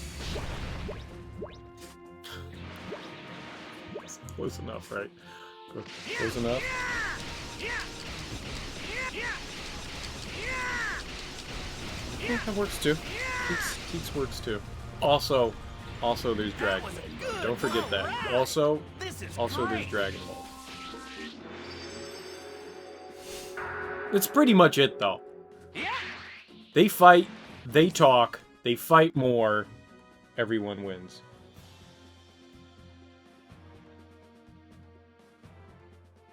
Close enough, right? Close enough? Yeah, that works too. Keats works too. Also, there's Dragon Ball. Don't forget that. Also, there's Dragon Ball. That's pretty much it, though. They fight, they talk, they fight more, everyone wins.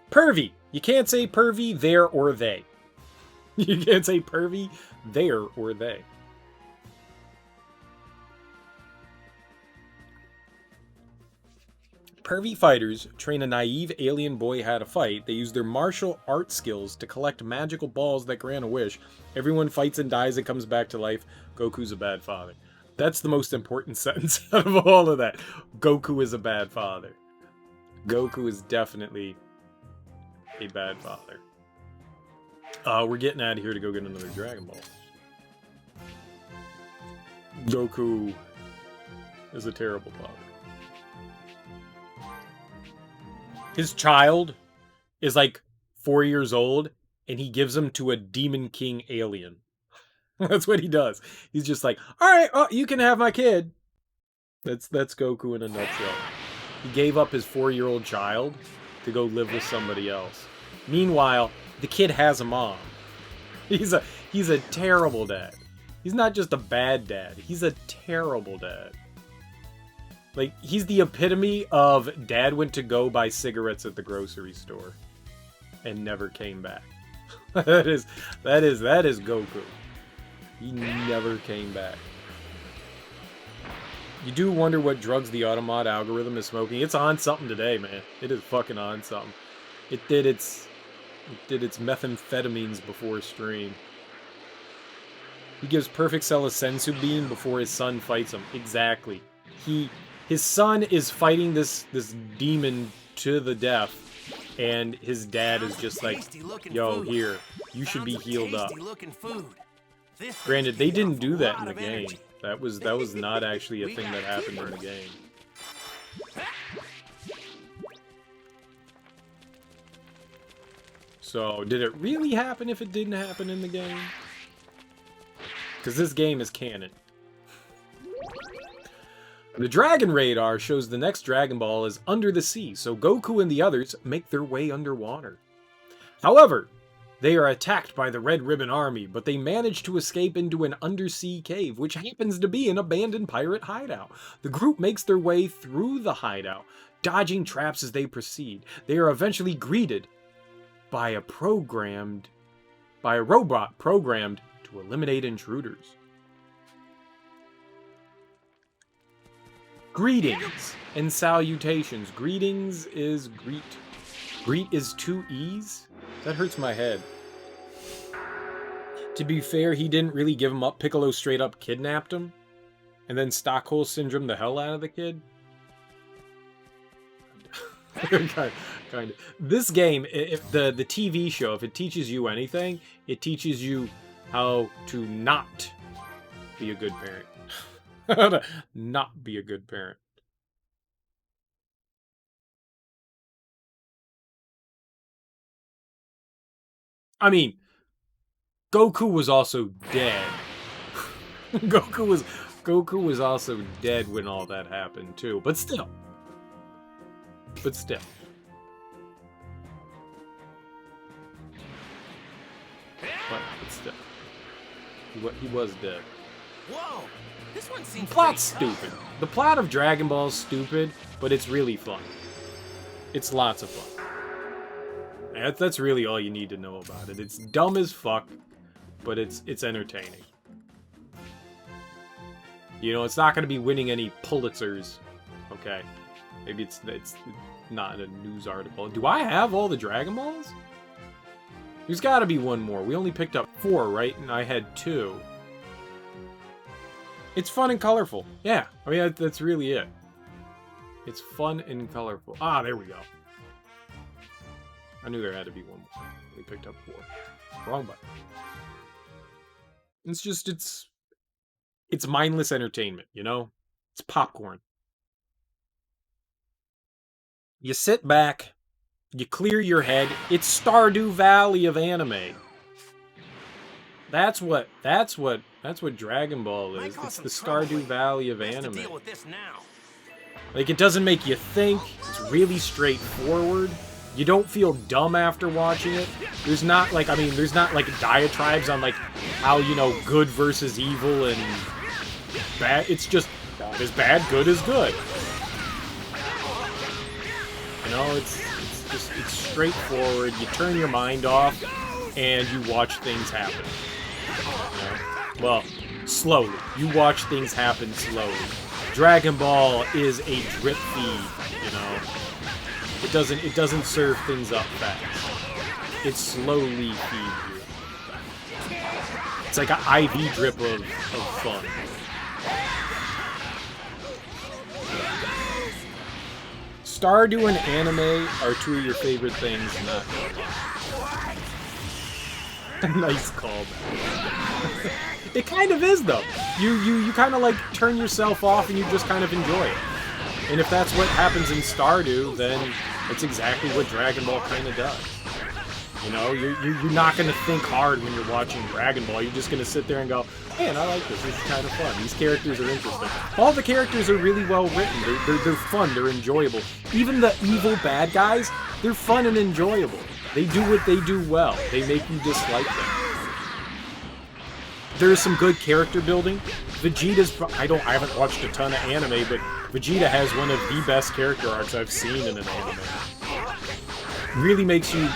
Pervy! You can't say pervy, there, or they. You can't say pervy, there, or they. Pervy fighters train a naive alien boy how to fight. They use their martial art skills to collect magical balls that grant a wish. Everyone fights and dies and comes back to life. Goku's a bad father. That's the most important sentence out of all of that. Goku is a bad father. Goku is definitely a bad father. We're getting out of here to go get another Dragon Ball. Goku is a terrible father. His child is like 4 years old, and he gives him to a Demon King alien. That's what he does. He's just like, all right, you can have my kid. That's Goku in a nutshell. He gave up his 4-year-old child to go live with somebody else. Meanwhile, the kid has a mom. He's a terrible dad. He's not just a bad dad. He's a terrible dad. Like, he's the epitome of dad went to go buy cigarettes at the grocery store and never came back. That is Goku. He never came back. You do wonder what drugs the Automod algorithm is smoking. It's on something today, man. It is fucking on something. It did its methamphetamines before stream. He gives Perfect Cell a sensu bean before his son fights him. Exactly. His son is fighting this demon to the death, and his dad is just like, yo, here, you should be healed up. Granted, they didn't do that in the game. That was not actually a thing that happened in the game. So, did it really happen if it didn't happen in the game? Because this game is canon. The Dragon Radar shows the next Dragon Ball is under the sea, so Goku and the others make their way underwater. However, they are attacked by the Red Ribbon Army, but they manage to escape into an undersea cave, which happens to be an abandoned pirate hideout. The group makes their way through the hideout, dodging traps as they proceed. They are eventually greeted by a robot programmed to eliminate intruders. Greetings and salutations. Greetings is greet. Greet is 2 E's? That hurts my head. To be fair, he didn't really give him up. Piccolo straight up kidnapped him. And then Stockholm Syndrome the hell out of the kid. kind of. This game, if the TV show, if it teaches you anything, it teaches you how to not be a good parent. How to not be a good parent. I mean, Goku was also dead. Goku was also dead when all that happened too. But still. But still. He was dead. Whoa! This one seems The plot's stupid. The plot of Dragon Ball is stupid, but it's really fun. It's lots of fun. That's really all you need to know about it. It's dumb as fuck, but it's entertaining. You know, it's not going to be winning any Pulitzers Okay. Maybe it's not a news article. Do I have all the Dragon Balls? There's got to be one more. We only picked up 4, right? And I had 2. It's fun and colorful. Yeah, I mean, that's really it. It's fun and colorful. Ah, there we go. I knew there had to be one more. We picked up 4. Wrong button. It's just, it's mindless entertainment, you know? It's popcorn. You sit back, you clear your head. It's Stardew Valley of anime. That's what Dragon Ball is. It's the Stardew Valley of anime. Deal with this now. Like, it doesn't make you think. It's really straightforward. You don't feel dumb after watching it. There's not, like, I mean, there's not, like, diatribes on, like, how, you know, good versus evil and bad. It's just, bad is bad, good is good. You know, it's straightforward. You turn your mind off, and you watch things happen. You know? Well, slowly. You watch things happen slowly. Dragon Ball is a drip feed, you know. It doesn't serve things up fast. It slowly feeds you. It's like an IV drip of fun. Stardew and anime are 2 of your favorite things, not nice callback. It kind of is, though. You kind of, like, turn yourself off and you just kind of enjoy it. And if that's what happens in Stardew, then it's exactly what Dragon Ball kind of does. You know, you're not going to think hard when you're watching Dragon Ball. You're just going to sit there and go, man, I like this. This is kind of fun. These characters are interesting. All the characters are really well written. They're fun. They're enjoyable. Even the evil bad guys, they're fun and enjoyable. They do what they do well. They make you dislike them. There's some good character building. Vegeta's... I haven't watched a ton of anime, but Vegeta has one of the best character arcs I've seen in an anime. Really makes you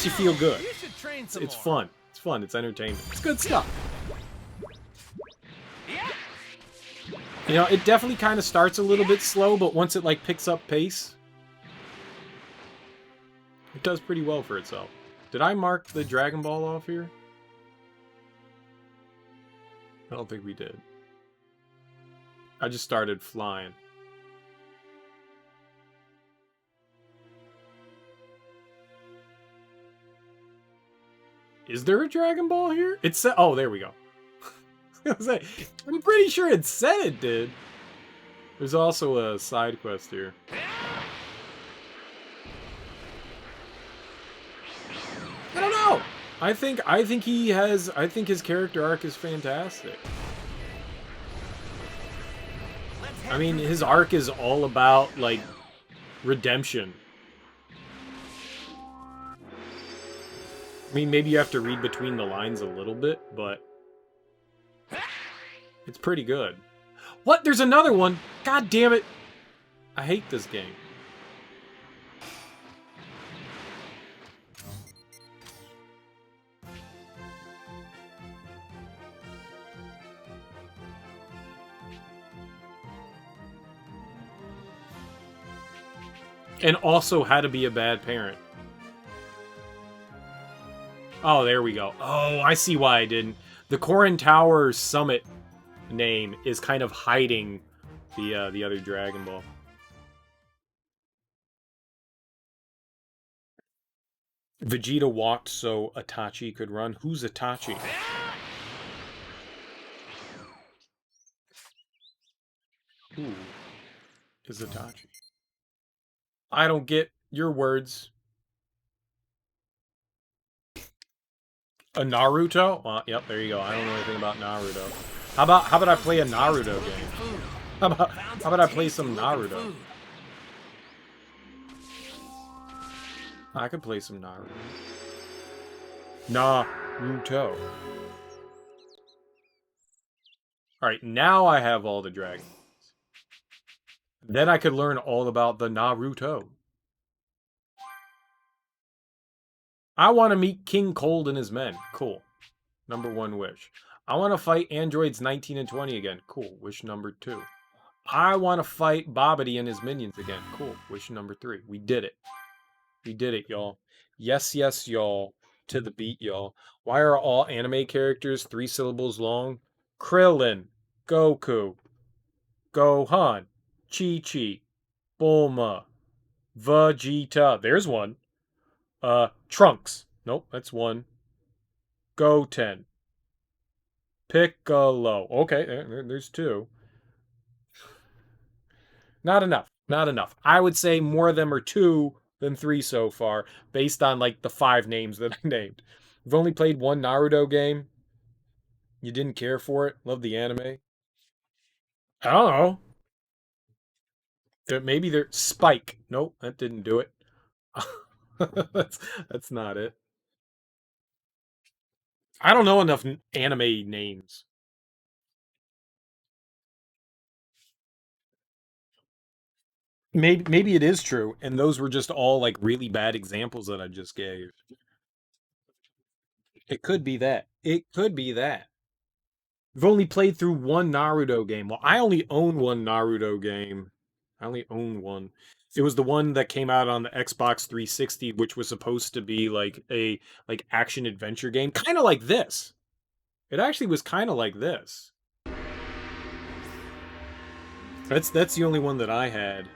feel good. It's fun. It's fun. It's entertainment. It's good stuff. You know, it definitely kind of starts a little bit slow, but once it, like, picks up pace, it does pretty well for itself. Did I mark the Dragon Ball off here? I don't think we did. I just started flying. Is there a Dragon Ball here? It said, oh, there we go. I was gonna say, I'm pretty sure it said it did. There's also a side quest here. I don't know. I think his character arc is fantastic. I mean, his arc is all about, like, redemption. I mean, maybe you have to read between the lines a little bit, but it's pretty good. What? There's another one! God damn it! I hate this game. And also how to be a bad parent. Oh, there we go. Oh, I see why I didn't. The Korin Tower Summit name is kind of hiding the other Dragon Ball. Vegeta walked so Itachi could run. Who's Itachi? Who is Itachi? I don't get your words. A Naruto? Yep, there you go. I don't know anything about Naruto. How about I play a Naruto game? How about I play some Naruto? I could play some Naruto. Naruto. Alright, now I have all the dragons. Then I could learn all about the Naruto. I want to meet King Cold and his men. Cool. Number 1 wish. I want to fight androids 19 and 20 again. Cool. Wish number 2. I want to fight Bobbity and his minions again. Cool. Wish number 3. We did it. We did it, y'all. Yes, yes, y'all. To the beat, y'all. Why are all anime characters 3 syllables long? Krillin, Goku, Gohan, Chi-Chi, Bulma, Vegeta. There's one. Trunks. Nope, that's one. Goten. Piccolo. Okay, there's 2. Not enough. Not enough. I would say more of them are 2 than 3 so far, based on like the 5 names that I named. You've only played one Naruto game. You didn't care for it. Love the anime. I don't know. Maybe they're Spike. Nope, that didn't do it. that's not it. I don't know enough anime names. Maybe it is true, and those were just all like really bad examples that I just gave. It could be that. It could be that. I've only played through one Naruto game. Well, I only own one Naruto game. I only own one. It was the one that came out on the Xbox 360, which was supposed to be like a like action adventure game, kind of like this. It actually was kind of like this. That's the only one that I had.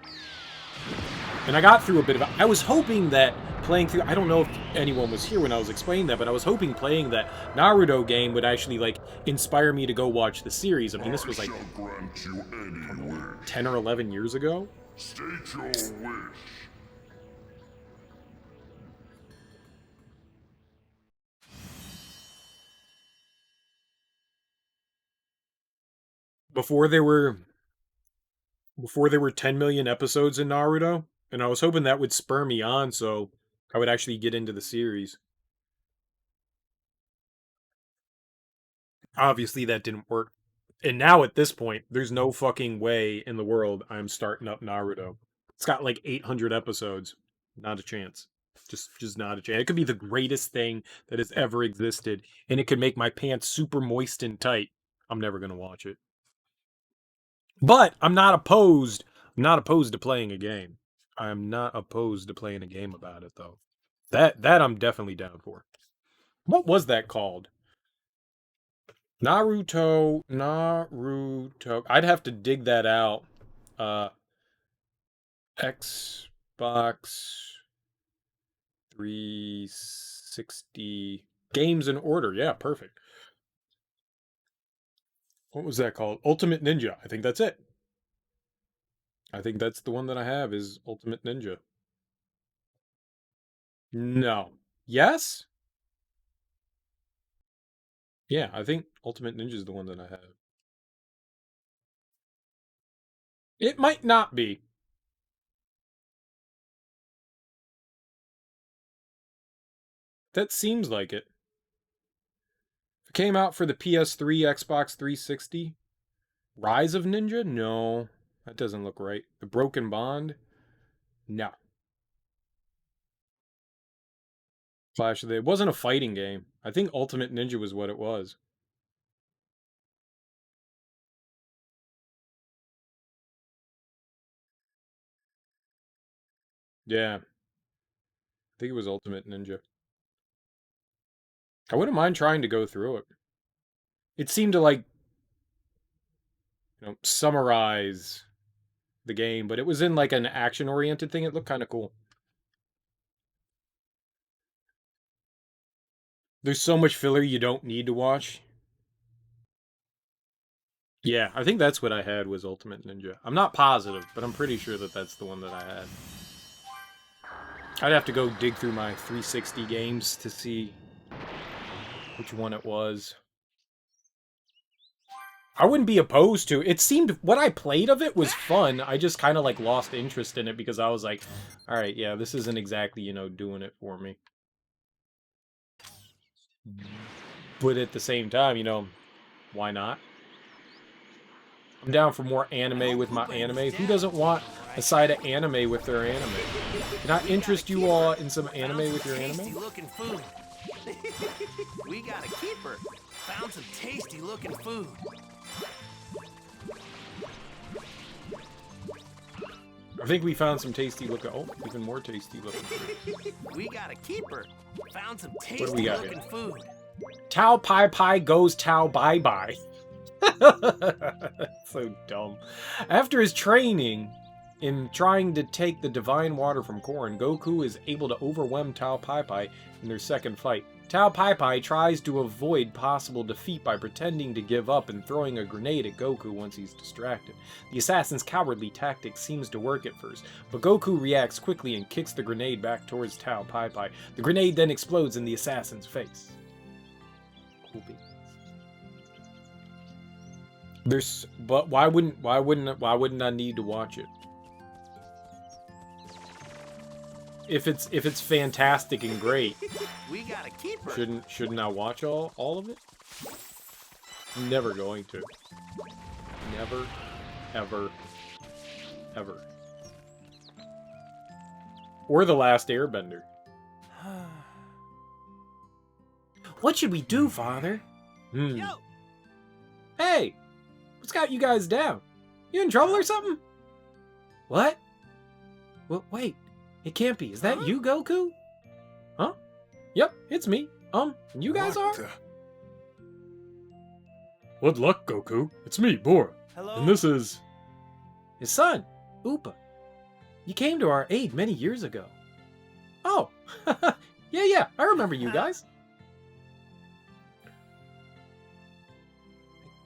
And I got through a bit of it. I was hoping that playing through, I don't know if anyone was here when I was explaining that, but I was hoping playing that Naruto game would actually like inspire me to go watch the series. I mean, this was like 10 or 11 years ago. State your wish. Before there were 10 million episodes in Naruto, and I was hoping that would spur me on so I would actually get into the series. Obviously that didn't work. And now at this point, there's no fucking way in the world I'm starting up Naruto. It's got like 800 episodes. Not a chance. Just not a chance. It could be the greatest thing that has ever existed, and it could make my pants super moist and tight. I'm never going to watch it. But I'm not opposed. I'm not opposed to playing a game. I'm not opposed to playing a game about it though. That I'm definitely down for. What was that called? Naruto. I'd have to dig that out. Xbox 360 games in order. Yeah, perfect. What was that called? Ultimate Ninja. I think that's it. I think that's the one that I have is Ultimate Ninja. No. Yes? Yeah, I think Ultimate Ninja is the one that I have. It might not be. That seems like it. It came out for the PS3, Xbox 360. Rise of Ninja? No. That doesn't look right. The Broken Bond? No. Clash of the... It wasn't a fighting game. I think Ultimate Ninja was what it was. Yeah. I think it was Ultimate Ninja. I wouldn't mind trying to go through it. It seemed to like, summarize the game, but it was in like an action-oriented thing. It looked kind of cool. There's so much filler you don't need to watch. Yeah, I think that's what I had was Ultimate Ninja. I'm not positive, but I'm pretty sure that that's the one that I had. I'd have to go dig through my 360 games to see which one it was. I wouldn't be opposed to. It seemed what I played of it was fun. I just kind of like lost interest in it because I was like, all right, yeah, this isn't exactly, doing it for me. But at the same time, why not? I'm down for more anime with my anime. Who doesn't want a side of anime with their anime? Can I interest you all in some anime with your anime? Looking food. We got a keeper. Found some tasty looking food. I think we found some tasty looking. Oh, even more tasty looking. We got a keeper. Found some do we tasty got looking here? food. Tao Pai Pai goes Tao Bye Bye. So dumb. After his training in trying to take the divine water from Korin, Goku is able to overwhelm Tao Pai Pai in their second fight. Tao Pai Pai tries to avoid possible defeat by pretending to give up and throwing a grenade at Goku once he's distracted. The assassin's cowardly tactic seems to work at first, but Goku reacts quickly and kicks the grenade back towards Tao Pai Pai. The grenade then explodes in the assassin's face. But why wouldn't I need to watch it? If it's fantastic and great, We got a keeper. shouldn't I watch all of it? I'm never going to. Never, ever, ever. Or The Last Airbender. What should we do, Father? Yo, Hey! What's got you guys down? You in trouble or something? What? Well, wait. It can't be. Is that you, Goku? Huh? Yep, it's me. You guys are? What luck, Goku? It's me, Bora. hello. And this is... His son, Upa. You came to our aid many years ago. Oh, yeah, I remember you guys.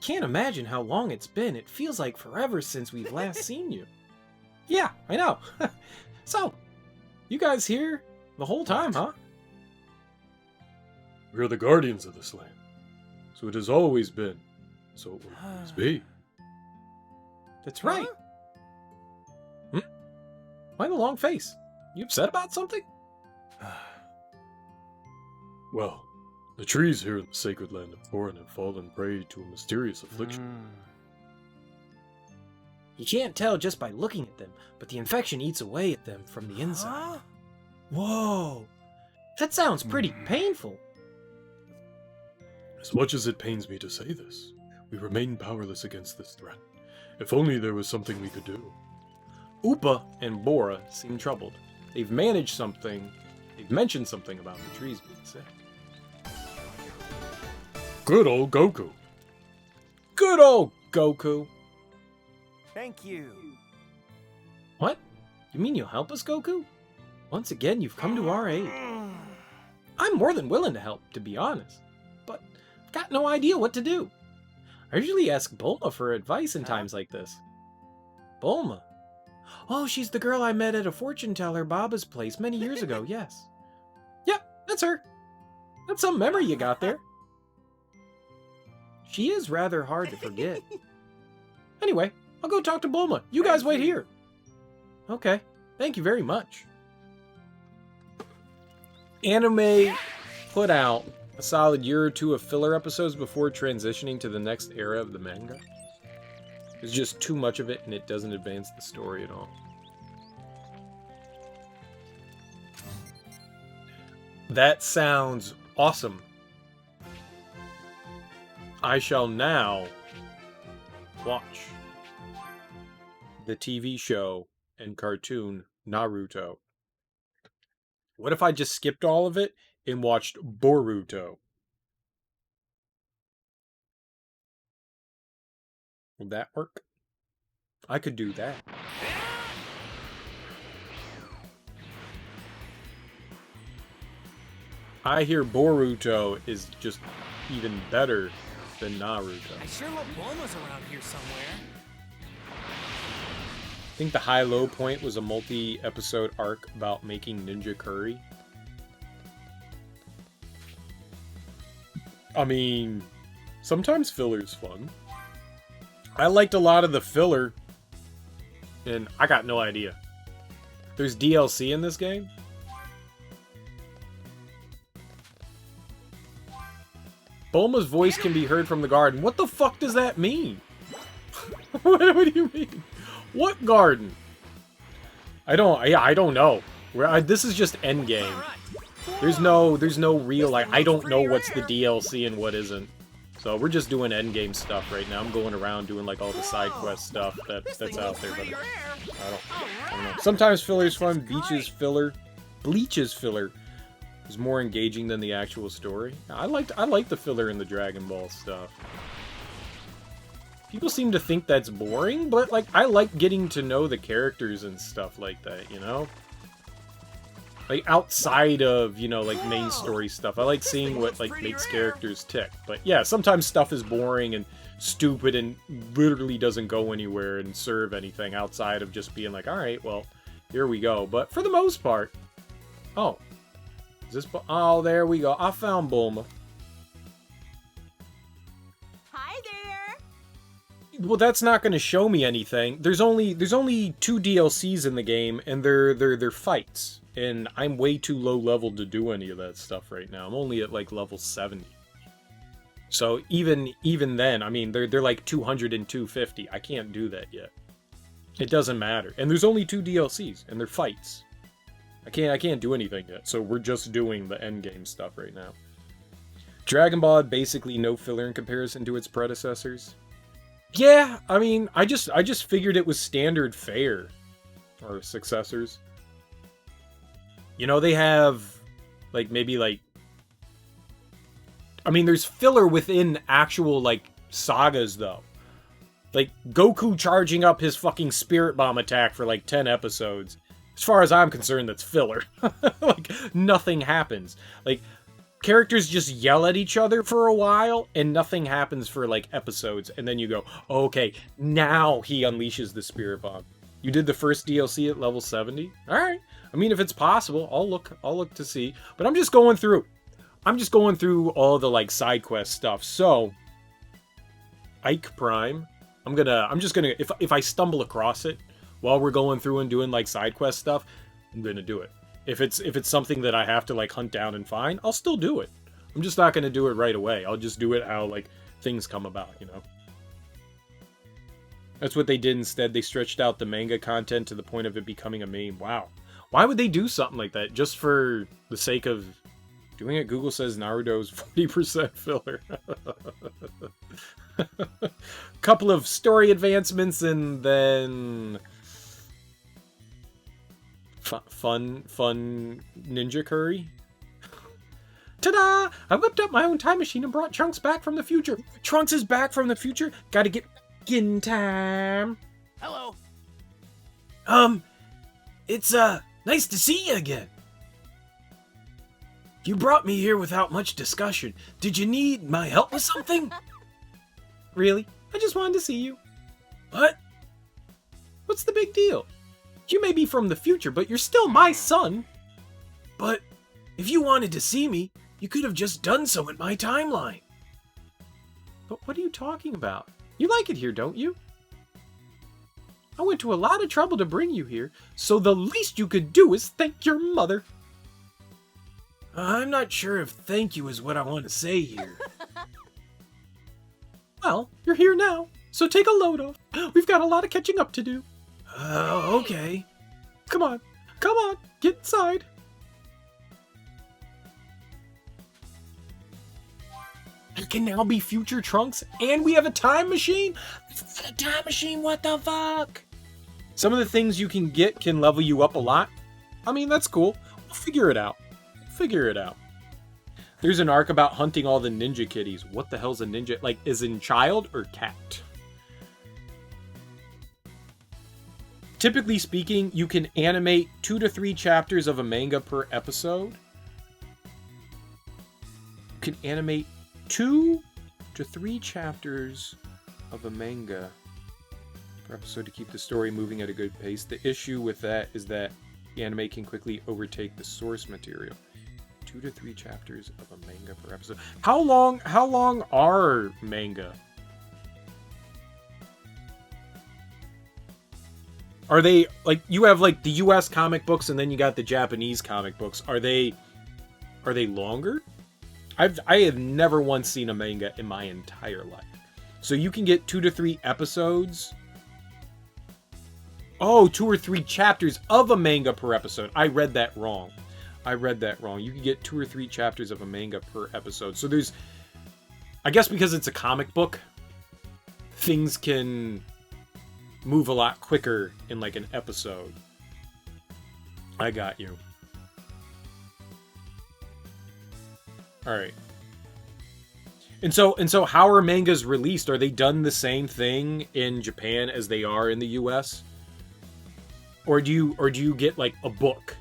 I can't imagine how long it's been. It feels like forever since we've last seen you. Yeah, I know. So, you guys here the whole time, huh? We're the guardians of this land. So it has always been. So it will always be. That's right. Why the long face? You upset about something? Well, the trees here in the sacred land of Korin have fallen prey to a mysterious affliction. You can't tell just by looking at them, but the infection eats away at them from the inside. Whoa! That sounds pretty painful. As much as it pains me to say this, we remain powerless against this threat. If only there was something we could do. Upa and Bora seem troubled. They've mentioned something about the trees being sick. Good old Goku. Good old Goku! Thank you. What? You mean you'll help us, Goku? Once again, you've come to our aid. I'm more than willing to help, to be honest. But I've got no idea what to do. I usually ask Bulma for advice in times like this. Bulma? Oh, she's the girl I met at a fortune teller Baba's place many years ago, yes. Yep, that's her. That's some memory you got there. She is rather hard to forget. Anyway, I'll go talk to Bulma. You guys wait here. Okay, thank you very much. Anime put out a solid year or two of filler episodes before transitioning to the next era of the manga. There's just too much of it and it doesn't advance the story at all. That sounds awesome. I shall now watch the TV show and cartoon Naruto. What if I just skipped all of it and watched Boruto? Would that work? I could do that. I hear Boruto is just even better than Naruto. I sure hope Bulma's around here somewhere. I think the high-low point was a multi-episode arc about making ninja curry. I mean, sometimes filler's fun. I liked a lot of the filler, and I got no idea. There's DLC in this game? Bulma's voice can be heard from the garden. What the fuck does that mean? What do you mean? What garden? I don't know. This is just endgame. There's no real, like, I don't know what's the DLC and what isn't. So we're just doing endgame stuff right now. I'm going around doing like all the side quest stuff that's out there, but I don't know. Sometimes filler's fun. Bleach's filler is more engaging than the actual story. I like the filler in the Dragon Ball stuff. People seem to think that's boring, but like I like getting to know the characters and stuff like that, you know? Like outside of, you know, like main story stuff. I like seeing what like makes characters tick. But yeah, sometimes stuff is boring and stupid and literally doesn't go anywhere and serve anything outside of just being like, all right, well, here we go. But for the most part, oh, is this? Oh, there we go. I found Bulma. Hi there. Well, that's not going to show me anything. There's only 2 DLCs in the game, and they're fights. And I'm way too low level to do any of that stuff right now. I'm only at like level 70. So even then, I mean, they're like 200 and 250. I can't do that yet. It doesn't matter. And there's only 2 DLCs, and they're fights. I can't do anything yet. So we're just doing the endgame stuff right now. Dragon Ball had basically no filler in comparison to its predecessors. Yeah, I mean, I just figured it was standard fare, or successors. You know, they have, like, maybe, like... I mean, there's filler within actual, like, sagas, though. Like, Goku charging up his fucking Spirit Bomb attack for, like, 10 episodes. As far as I'm concerned, that's filler. Like, nothing happens. Like, characters just yell at each other for a while, and nothing happens for, like, episodes. And then you go, oh, okay, now he unleashes the Spirit Bomb. You did the first DLC at level 70? Alright. I mean, if it's possible, I'll look to see. But I'm just going through all the like side quest stuff. So Ike Prime, I'm just gonna if I stumble across it while we're going through and doing like side quest stuff, I'm gonna do it. If it's something that I have to like hunt down and find, I'll still do it. I'm just not gonna do it right away. I'll just do it how like things come about, you know. That's what they did instead. They stretched out the manga content to the point of it becoming a meme. Wow. Why would they do something like that? Just for the sake of doing it? Google says Naruto's 40% filler. Couple of story advancements and then... Fun ninja curry. Ta-da! I whipped up my own time machine and brought Trunks back from the future. Trunks is back from the future. Gotta get in time. Hello. It's, nice to see you again. You brought me here without much discussion. Did you need my help with something? Really? I just wanted to see you. What? What's the big deal? You may be from the future, but you're still my son. But if you wanted to see me, you could have just done so in my timeline. But what are you talking about? You like it here, don't you? I went to a lot of trouble to bring you here, so the least you could do is thank your mother. I'm not sure if thank you is what I want to say here. Well, you're here now, so take a load off. We've got a lot of catching up to do. Okay. Come on, get inside. I can now be future Trunks, and we have a time machine? A time machine, what the fuck? Some of the things you can get can level you up a lot. I mean, that's cool. We'll figure it out. There's an arc about hunting all the ninja kitties. What the hell's a ninja? Like, is in child or cat? Typically speaking, you can animate 2 to 3 chapters of a manga per episode. You can animate 2 to 3 chapters of a manga per episode to keep the story moving at a good pace. The issue with that is that the anime can quickly overtake the source material. 2 to 3 chapters of a manga per episode. How long are manga? Are they, like, you have, like, the US comic books and then you got the Japanese comic books. Are they longer? I have never once seen a manga in my entire life. So you can get 2 to 3 episodes. Oh, 2 or 3 chapters of a manga per episode. I read that wrong. You can get 2 or 3 chapters of a manga per episode. So I guess because it's a comic book, things can move a lot quicker in like an episode. I got you. Alright. And so how are mangas released? Are they done the same thing in Japan as they are in the US? Or do you get like a book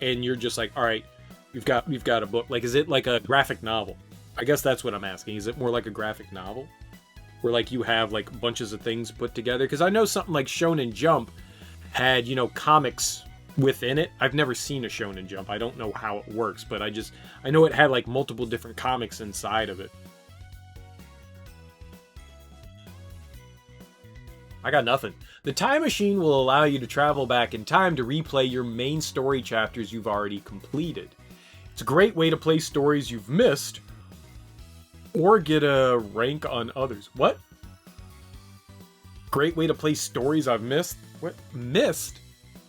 and you're just like, all right, we've got a book. Like, is it like a graphic novel? I guess that's what I'm asking. Is it more like a graphic novel? Where like you have like bunches of things put together? Because I know something like Shonen Jump had, you know, comics within it. I've never seen a Shonen Jump. I don't know how it works, but I know it had like multiple different comics inside of it. I got nothing. The time machine will allow you to travel back in time to replay your main story chapters you've already completed. It's a great way to play stories you've missed or get a rank on others. What? Great way to play stories I've missed? What? Missed?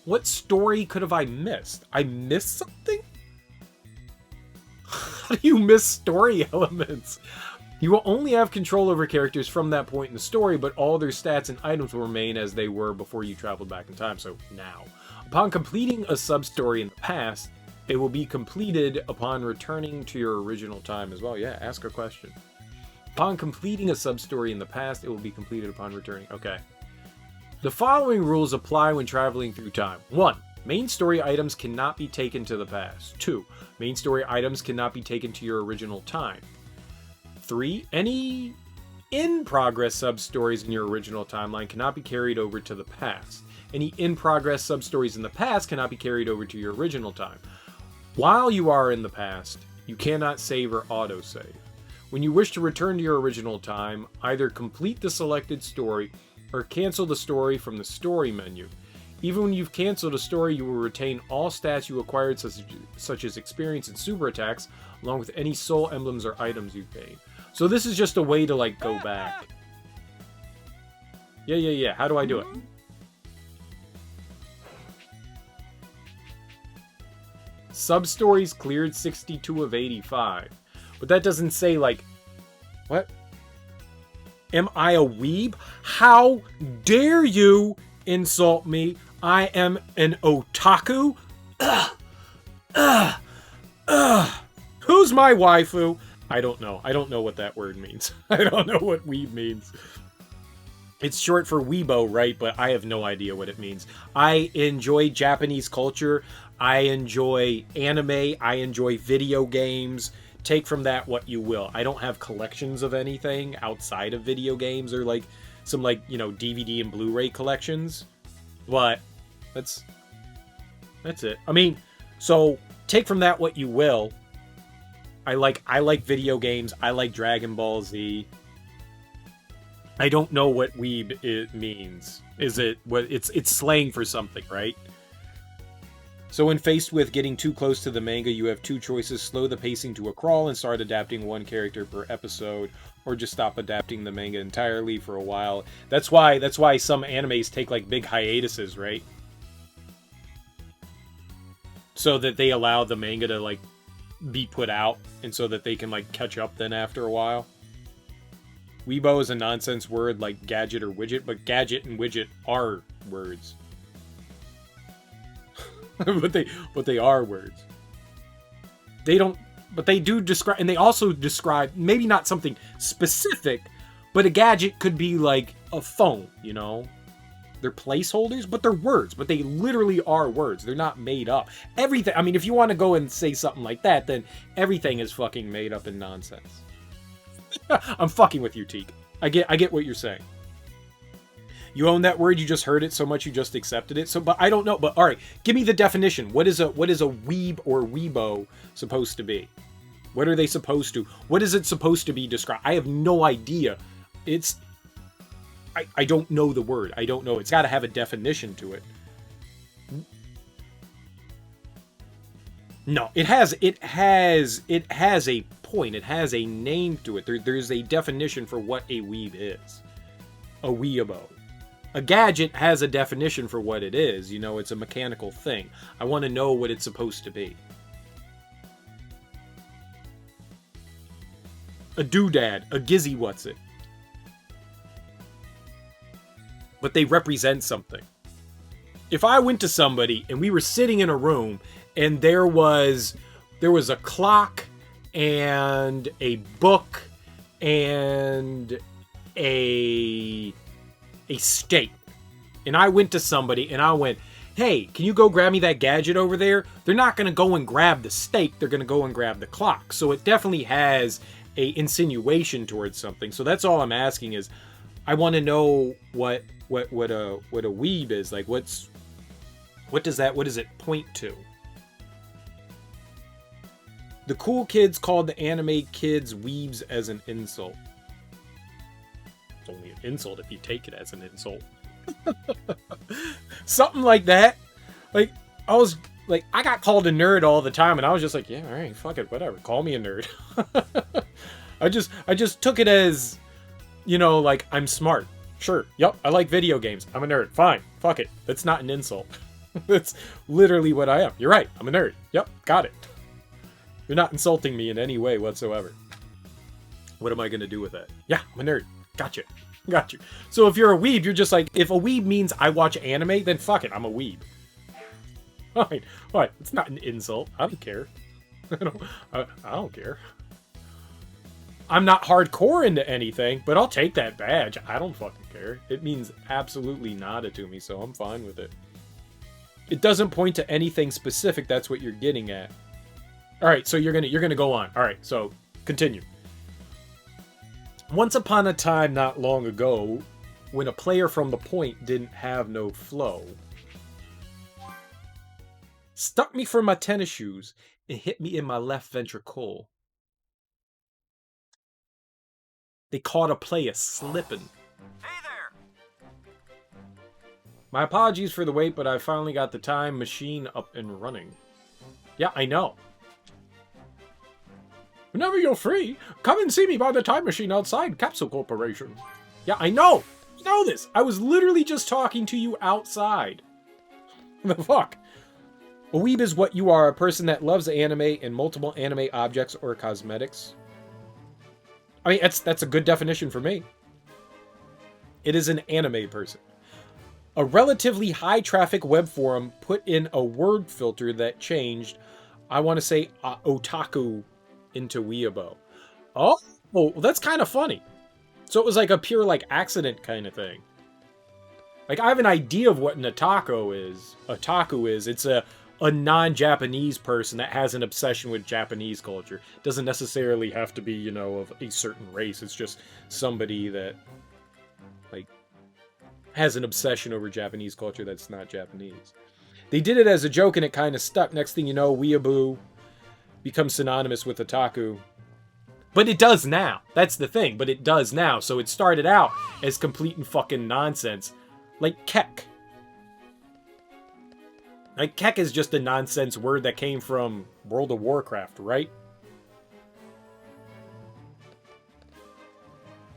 What story could have I missed? I missed something? How do you miss story elements? You will only have control over characters from that point in the story, but all their stats and items will remain as they were before you traveled back in time, so now. Upon completing a sub-story in the past, it will be completed upon returning to your original time as well. Yeah, ask a question. Upon completing a sub-story in the past, it will be completed upon returning. Okay. The following rules apply when traveling through time. 1. Main story items cannot be taken to the past. 2. Main story items cannot be taken to your original time. 3. Any in-progress sub-stories in your original timeline cannot be carried over to the past. Any in-progress sub-stories in the past cannot be carried over to your original time. While you are in the past, you cannot save or autosave. When you wish to return to your original time, either complete the selected story or cancel the story from the story menu. Even when you've canceled a story, you will retain all stats you acquired, such as experience and super attacks, along with any soul emblems or items you've gained. So this is just a way to, like, go back. Yeah. How do I do it? Sub-stories cleared 62 of 85. But that doesn't say, like... What? Am I a weeb? How dare you insult me? I am an otaku? Who's my waifu? I don't know. I don't know what that word means. I don't know what weeb means. It's short for weebo, right? But I have no idea what it means. I enjoy Japanese culture. I enjoy anime. I enjoy video games. Take from that what you will. I don't have collections of anything outside of video games or like some like, you know, DVD and Blu-ray collections. But that's it. I mean, so take from that what you will. I like video games. I like Dragon Ball Z. I don't know what weeb it means. Is it what it's slang for something, right? So when faced with getting too close to the manga, you have two choices: slow the pacing to a crawl and start adapting one character per episode, or just stop adapting the manga entirely for a while. That's why some animes take like big hiatuses, right? So that they allow the manga to like be put out, and so that they can like catch up then after a while. Weebo is a nonsense word like gadget or widget, but gadget and widget are words. but they are words. They don't, but they do describe, and they also describe maybe not something specific, but a gadget could be like a phone, you know? They're placeholders, but they're words. But they literally are words. They're not made up. Everything, I mean, if you want to go and say something like that, then everything is fucking made up and nonsense. I'm fucking with you, Teak. I get what you're saying. You own that word, you just heard it so much you just accepted it. So, but I don't know. But alright, give me the definition. What is a weeb or weebo supposed to be? What are they supposed to? What is it supposed to be described? I have no idea. I don't know the word. I don't know. It's got to have a definition to it. No, it has a point. It has a name to it. There's a definition for what a weeb is. A weebo. A gadget has a definition for what it is. You know, it's a mechanical thing. I want to know what it's supposed to be. a doodad, a gizzy what's it. But they represent something. If I went to somebody and we were sitting in a room and there was a clock and a book and a steak, and I went to somebody and I went, hey, can you go grab me that gadget over there? They're not going to go and grab the steak. They're going to go and grab the clock. So it definitely has a insinuation towards something. So that's all I'm asking is, I want to know what a weeb is. Like, what does it point to? The cool kids called the anime kids weebs as an insult. It's only an insult if you take it as an insult. Something like that. Like, I got called a nerd all the time, and I was just like, yeah, all right, fuck it, whatever, call me a nerd. I just took it as, like, I'm smart. Sure, yep, I like video games. I'm a nerd. Fine, fuck it. That's not an insult. That's literally what I am. You're right, I'm a nerd. Yep, got it. You're not insulting me in any way whatsoever. What am I going to do with that? Yeah, I'm a nerd. Gotcha. Got you. So if you're a weeb, you're just like, if a weeb means I watch anime, then fuck it, I'm a weeb. Fine. Fine. It's not an insult. I don't care. I don't care. I'm not hardcore into anything, but I'll take that badge. I don't fucking care. It means absolutely nada to me, so I'm fine with it. It doesn't point to anything specific. That's what you're getting at. All right, so you're gonna go on. All right, so continue. Once upon a time, not long ago, when a player from the point didn't have no flow, stuck me for my tennis shoes and hit me in my left ventricle. They caught a player slipping. Hey there! My apologies for the wait, but I finally got the time machine up and running. Yeah, I know. Whenever you're free, come and see me by the time machine outside Capsule Corporation. Yeah, I know! You know this! I was literally just talking to you outside. The fuck? A weeb is what you are, a person that loves anime and multiple anime objects or cosmetics. I mean, that's a good definition for me. It is an anime person. A relatively high-traffic web forum put in a word filter that changed, I want to say, otaku into weeabo. Oh, well, that's kind of funny. So it was like a pure, like, accident kind of thing. Like, I have an idea of what an otaku is. It's a non-Japanese person that has an obsession with Japanese culture. Doesn't necessarily have to be, of a certain race. It's just somebody that, like, has an obsession over Japanese culture that's not Japanese. They did it as a joke and it kind of stuck. Next thing you know, weeaboo becomes synonymous with otaku. But it does now. That's the thing. But it does now. So it started out as complete and fucking nonsense. Like kek. Like, kek is just a nonsense word that came from World of Warcraft, right?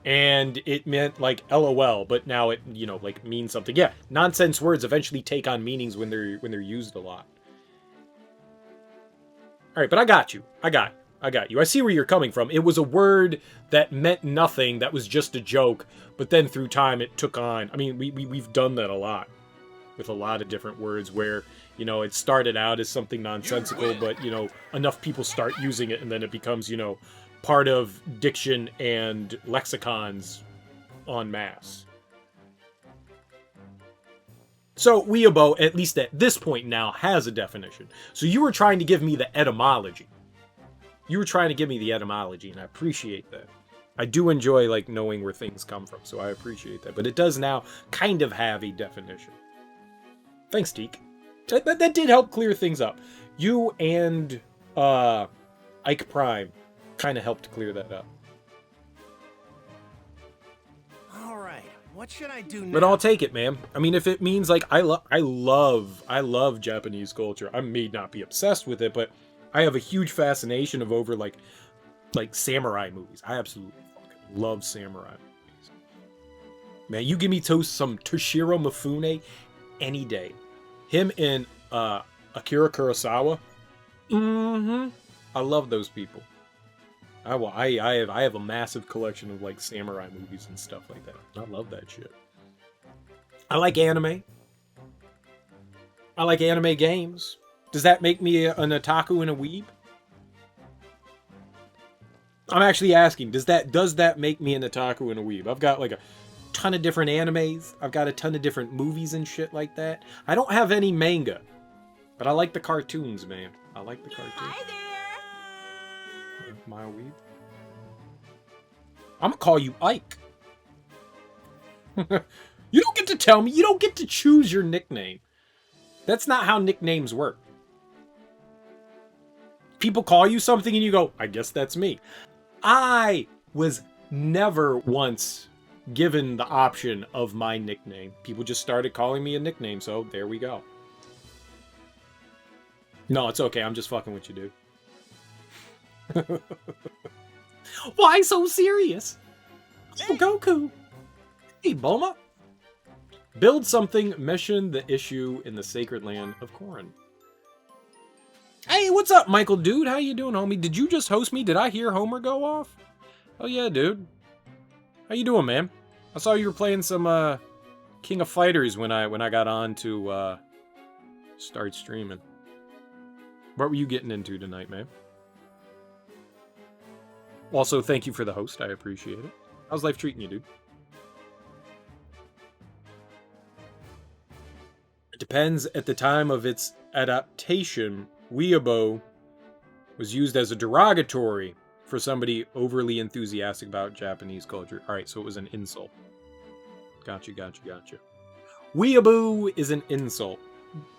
And it meant, like, LOL, but now it, like, means something. Yeah, nonsense words eventually take on meanings when they're used a lot. Alright, but I got you. I got you. I see where you're coming from. It was a word that meant nothing, that was just a joke, but then through time it took on. I mean, we've done that a lot. With a lot of different words where, it started out as something nonsensical, but, enough people start using it and then it becomes, part of diction and lexicons en masse. So, weeabo, at least at this point now, has a definition. So you were trying to give me the etymology. And I appreciate that. I do enjoy, like, knowing where things come from, so I appreciate that. But it does now kind of have a definition. Thanks, Teak. That did help clear things up. You and Ike Prime kind of helped clear that up. All right, what should I do now? But I'll take it, man. I mean, if it means, like, I love Japanese culture. I may not be obsessed with it, but I have a huge fascination over like samurai movies. I absolutely fucking love samurai movies. Man, you give me some Toshiro Mifune any day. Him and Akira Kurosawa. I love those people. I have a massive collection of like samurai movies and stuff like that. I love that shit. I like anime. I like anime games. Does that make me an otaku and a weeb? I'm actually asking, does that make me an otaku and a weeb? I've got like a ton of different animes. I've got a ton of different movies and shit like that. I don't have any manga, but I like the cartoons, man. I like the cartoons. Hi there. Am I a weeb? I'm gonna call you Ike. You don't get to tell me. You don't get to choose your nickname. That's not how nicknames work. People call you something and you go, I guess that's me. I was never once given the option of my nickname. People just started calling me a nickname, so there we go. No, it's okay. I'm just fucking with you, dude. Why so serious? Oh, Goku. Hey, Bulma. Build something, mission the issue in the sacred land of Korin. Hey, what's up, Michael, dude? How you doing, homie? Did you just host me? Did I hear Homer go off? Oh, yeah, dude. How you doing, man? I saw you were playing some, King of Fighters when I got on to, start streaming. What were you getting into tonight, man? Also, thank you for the host. I appreciate it. How's life treating you, dude? It depends. At the time of its adaptation, weeaboo was used as a derogatory for somebody overly enthusiastic about Japanese culture. All right, so it was an insult. Gotcha. Weeaboo is an insult,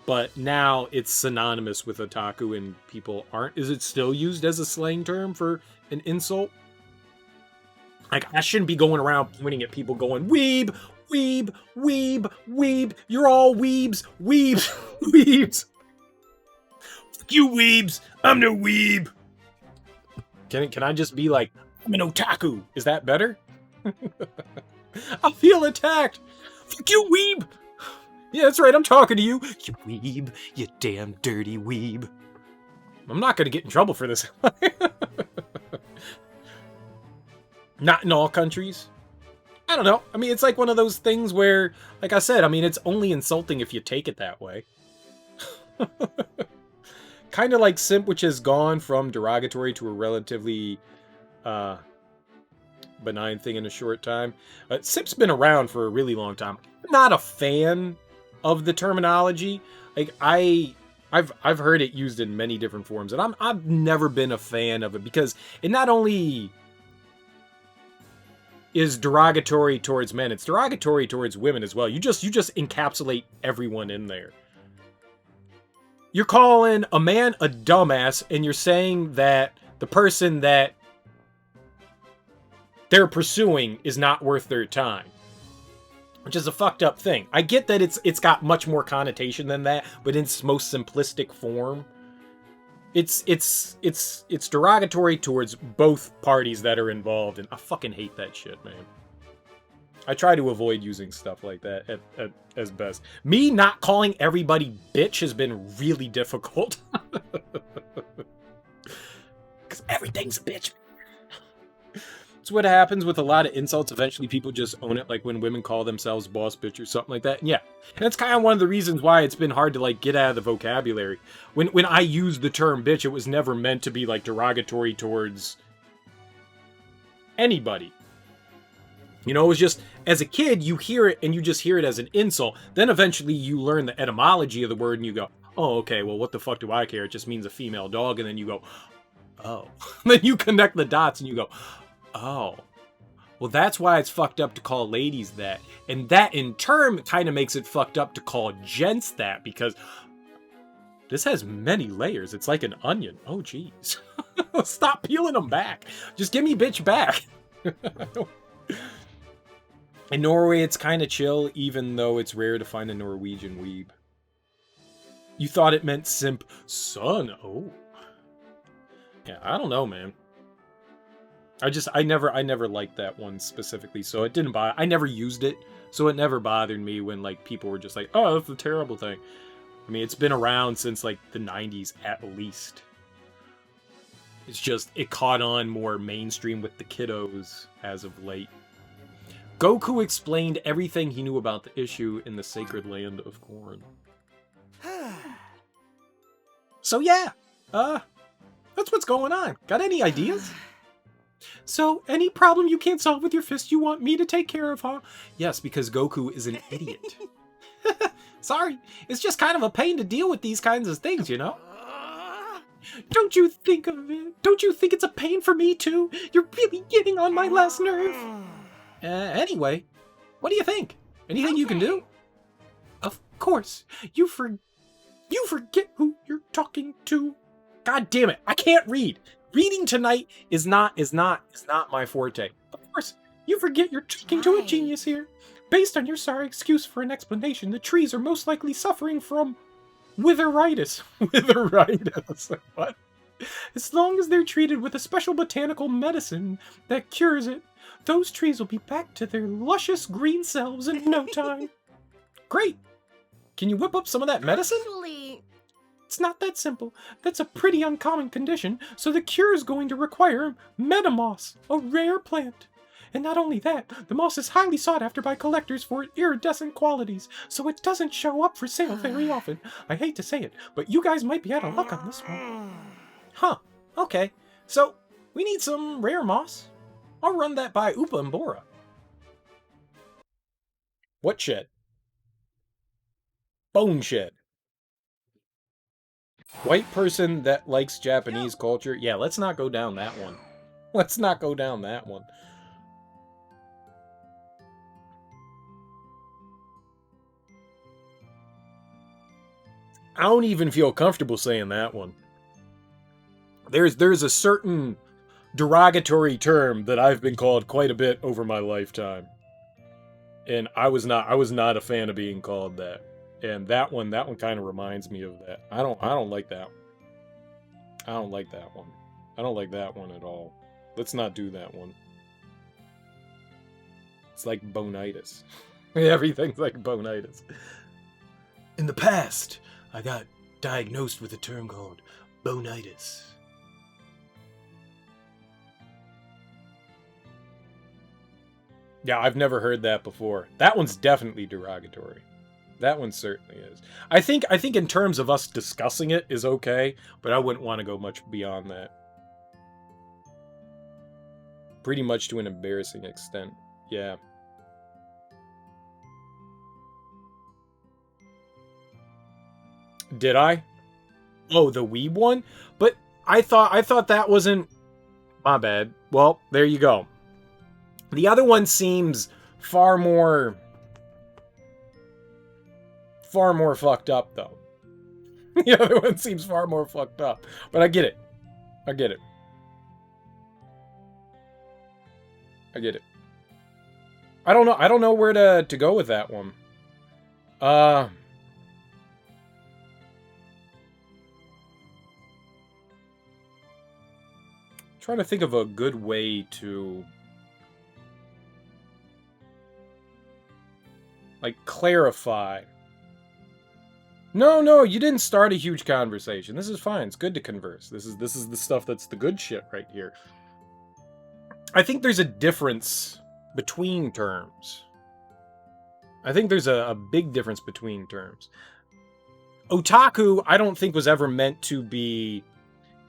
but now it's synonymous with otaku and people aren't. Is it still used as a slang term for an insult? Like, I shouldn't be going around pointing at people going, weeb, weeb, weeb, weeb. You're all weebs, weebs, weebs. Fuck you, weebs. I'm no weeb. Can I just be like, I'm an otaku? Is that better? I feel attacked. Fuck you, weeb. Yeah, that's right. I'm talking to you. You weeb. You damn dirty weeb. I'm not going to get in trouble for this. Not in all countries. I don't know. I mean, it's like one of those things where, like I said, I mean, it's only insulting if you take it that way. Kind of like simp, which has gone from derogatory to a relatively benign thing in a short time. Simp's been around for a really long time. I'm not a fan of the terminology. Like, I've heard it used in many different forms, and I've never been a fan of it because it not only is derogatory towards men, it's derogatory towards women as well. You just encapsulate everyone in there. You're calling a man a dumbass, and you're saying that the person that they're pursuing is not worth their time, which is a fucked up thing. I get that it's got much more connotation than that, but in its most simplistic form, it's derogatory towards both parties that are involved, and I fucking hate that shit, man. I try to avoid using stuff like that as best. Me not calling everybody bitch has been really difficult. Because everything's a bitch. It's what happens with a lot of insults. Eventually people just own it, like when women call themselves boss bitch or something like that. And yeah, and that's kind of one of the reasons why it's been hard to like get out of the vocabulary. When I use the term bitch, it was never meant to be like derogatory towards anybody. You know, it was just, as a kid, you hear it and you just hear it as an insult. Then eventually you learn the etymology of the word and you go, oh, okay, well, what the fuck do I care? It just means a female dog. And then you go, oh. Then you connect the dots and you go, oh. Well, that's why it's fucked up to call ladies that. And that, in turn, kind of makes it fucked up to call gents that, because this has many layers. It's like an onion. Oh, jeez. Stop peeling them back. Just give me bitch back. In Norway, it's kind of chill, even though it's rare to find a Norwegian weeb. You thought it meant simp son. Oh. Yeah, I don't know, man. I never liked that one specifically, so it didn't bother. I never used it, so it never bothered me when, like, people were just like, oh, that's a terrible thing. I mean, it's been around since, like, the 90s at least. It's just, it caught on more mainstream with the kiddos as of late. Goku explained everything he knew about the issue in the sacred land of Korin. So yeah, that's what's going on. Got any ideas? So, any problem you can't solve with your fist you want me to take care of, huh? Yes, because Goku is an idiot. Sorry, it's just kind of a pain to deal with these kinds of things, you know? Don't you think of it? Don't you think it's a pain for me too? You're really getting on my last nerve. Anyway, what do you think? Anything you can do? Of course, you forget who you're talking to. God damn it, I can't read. Reading tonight is not my forte. Of course, you forget you're talking to a genius here. Based on your sorry excuse for an explanation, the trees are most likely suffering from witheritis. Witheritis. What? As long as they're treated with a special botanical medicine that cures it, those trees will be back to their luscious green selves in no time. Great. Can you whip up some of that medicine? Actually, It's not that simple. That's a pretty uncommon condition, so the cure is going to require metamoss, a rare plant. And not only that, the moss is highly sought after by collectors for its iridescent qualities, so it doesn't show up for sale very often. I hate to say it, but you guys might be out of luck on this one. Huh, okay. So, we need some rare moss. I'll run that by Upa and Bora. What shed? Bone shed. White person that likes Japanese culture. Yeah, let's not go down that one. Let's not go down that one. I don't even feel comfortable saying that one. There's a certain derogatory term that I've been called quite a bit over my lifetime. And I was not a fan of being called that. And that one kind of reminds me of that. I don't like that one. I don't like that one. I don't like that one at all. Let's not do that one. It's like bonitis. Everything's like bonitis. In the past, I got diagnosed with a term called bonitis. Yeah, I've never heard that before. That one's definitely derogatory. That one certainly is. I think in terms of us discussing it is okay, but I wouldn't want to go much beyond that. Pretty much to an embarrassing extent. Yeah. Did I? Oh, the weeb one? But I thought that wasn't... My bad. Well, there you go. The other one seems far more fucked up, though. The other one seems far more fucked up. But I get it. I get it. I get it. I don't know where to go with that one. Trying to think of a good way to like clarify. No, you didn't start a huge conversation. This is fine. It's good to converse. This is the stuff that's the good shit right here. I think there's a difference between terms. I think there's a big difference between terms. Otaku, I don't think was ever meant to be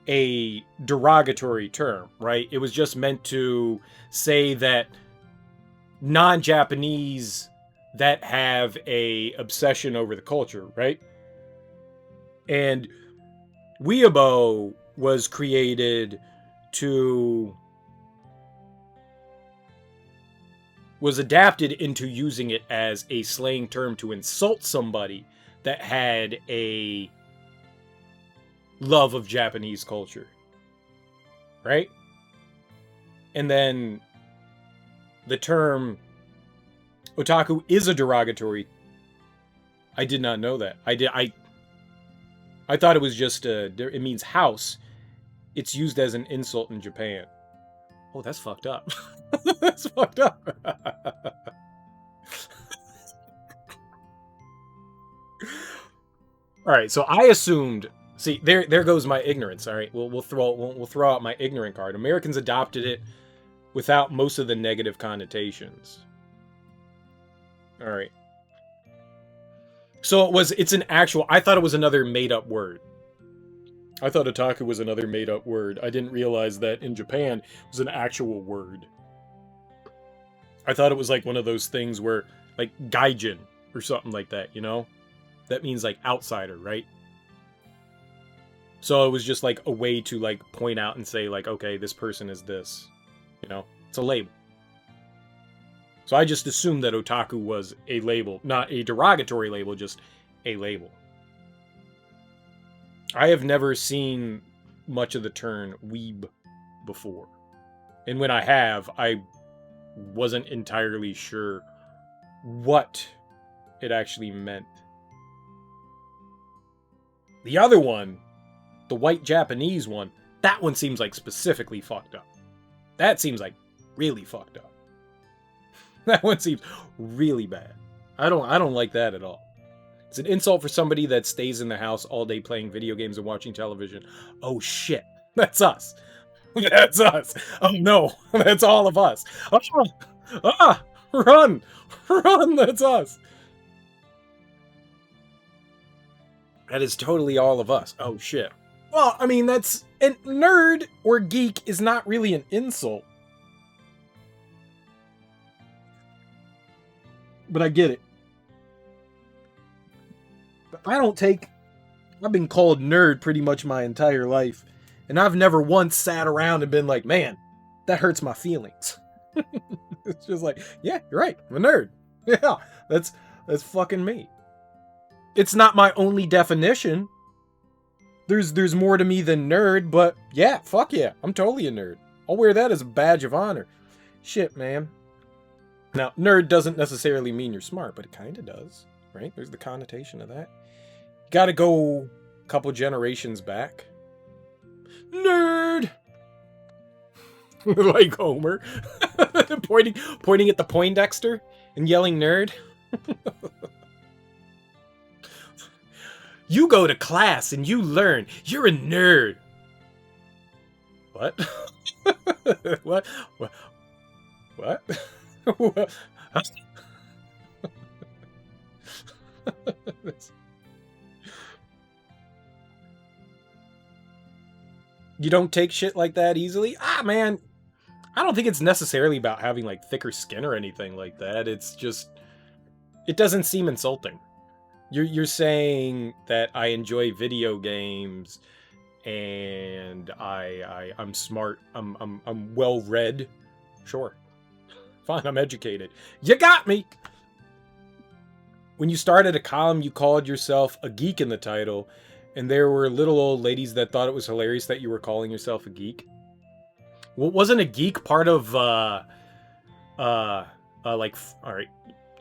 a derogatory term, right? It was just meant to say that non-Japanese that have a obsession over the culture, right? And Weeabo was created was adapted into using it as a slang term to insult somebody that had a love of Japanese culture, right? And then the term otaku is a derogatory. I did not know that. I thought it was just it means house. It's used as an insult in Japan. Oh, that's fucked up. That's fucked up. All right, so I assumed See, there goes my ignorance. All right, we'll throw out my ignorant card. Americans adopted it without most of the negative connotations. All right. So it's an actual. I thought it was another made-up word. I thought otaku was another made-up word. I didn't realize that in Japan it was an actual word. I thought it was like one of those things where, like, gaijin or something like that, you know? That means, like, outsider, right? So it was just, like, a way to, like, point out and say, like, okay, this person is this. You know? It's a label. So I just assumed that otaku was a label. Not a derogatory label, just a label. I have never seen much of the term weeb before. And when I have, I wasn't entirely sure what it actually meant. The other one, the white Japanese one, that one seems like specifically fucked up. That seems like really fucked up. That one seems really bad. I don't like that at all. It's an insult for somebody that stays in the house all day playing video games and watching television. Oh shit, that's us. That's us. Oh no, that's all of us. Run! Run, that's us. That is totally all of us. Oh shit. Well, I mean, that's... And nerd or geek is not really an insult. But I get it. But I don't take... I've been called nerd pretty much my entire life. And I've never once sat around and been like, man, that hurts my feelings. It's just like, yeah, you're right. I'm a nerd. Yeah, that's fucking me. It's not my only definition. There's more to me than nerd, but yeah, fuck yeah, I'm totally a nerd. I'll wear that as a badge of honor. Shit, man. Now, nerd doesn't necessarily mean you're smart, but it kind of does, right? There's the connotation of that. You gotta go a couple generations back. Nerd! Like Homer. pointing at the Poindexter and yelling nerd. You go to class and you learn. You're a nerd. What? What? What? What? You don't take shit like that easily? Ah, man. I don't think it's necessarily about having, like, thicker skin or anything like that. It's just... It doesn't seem insulting. You're saying that I enjoy video games and I'm smart. I'm well read. Sure. Fine, I'm educated. You got me! When you started a column, you called yourself a geek in the title, and there were little old ladies that thought it was hilarious that you were calling yourself a geek. Well, wasn't a geek part of, alright,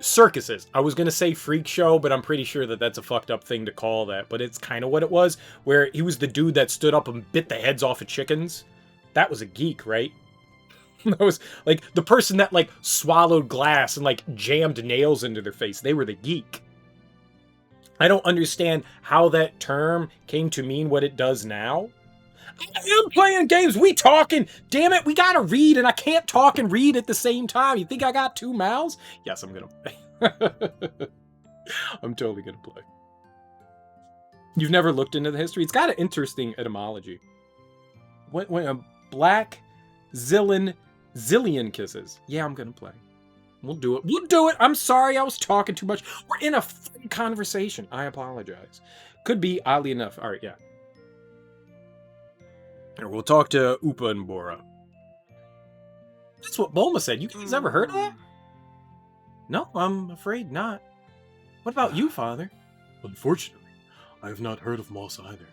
circuses. I was going to say freak show, but I'm pretty sure that that's a fucked up thing to call that, but it's kind of what it was, where he was the dude that stood up and bit the heads off of chickens. That was a geek, right? That was, like, the person that, like, swallowed glass and, like, jammed nails into their face. They were the geek. I don't understand how that term came to mean what it does now. I'm playing games, we talking. Damn it, we gotta read, and I can't talk and read at the same time. You think I got two mouths? Yes, I'm gonna play. I'm totally gonna play. You've never looked into the history? It's got an interesting etymology. When a black zillion kisses. Yeah, I'm gonna play. We'll do it. We'll do it. I'm sorry, I was talking too much. We're in a conversation. I apologize. Could be, oddly enough. All right, yeah. We'll talk to Upa and Bora. That's what Bulma said. You guys ever heard of that? No, I'm afraid not. What about you, Father? Unfortunately, I have not heard of moss either.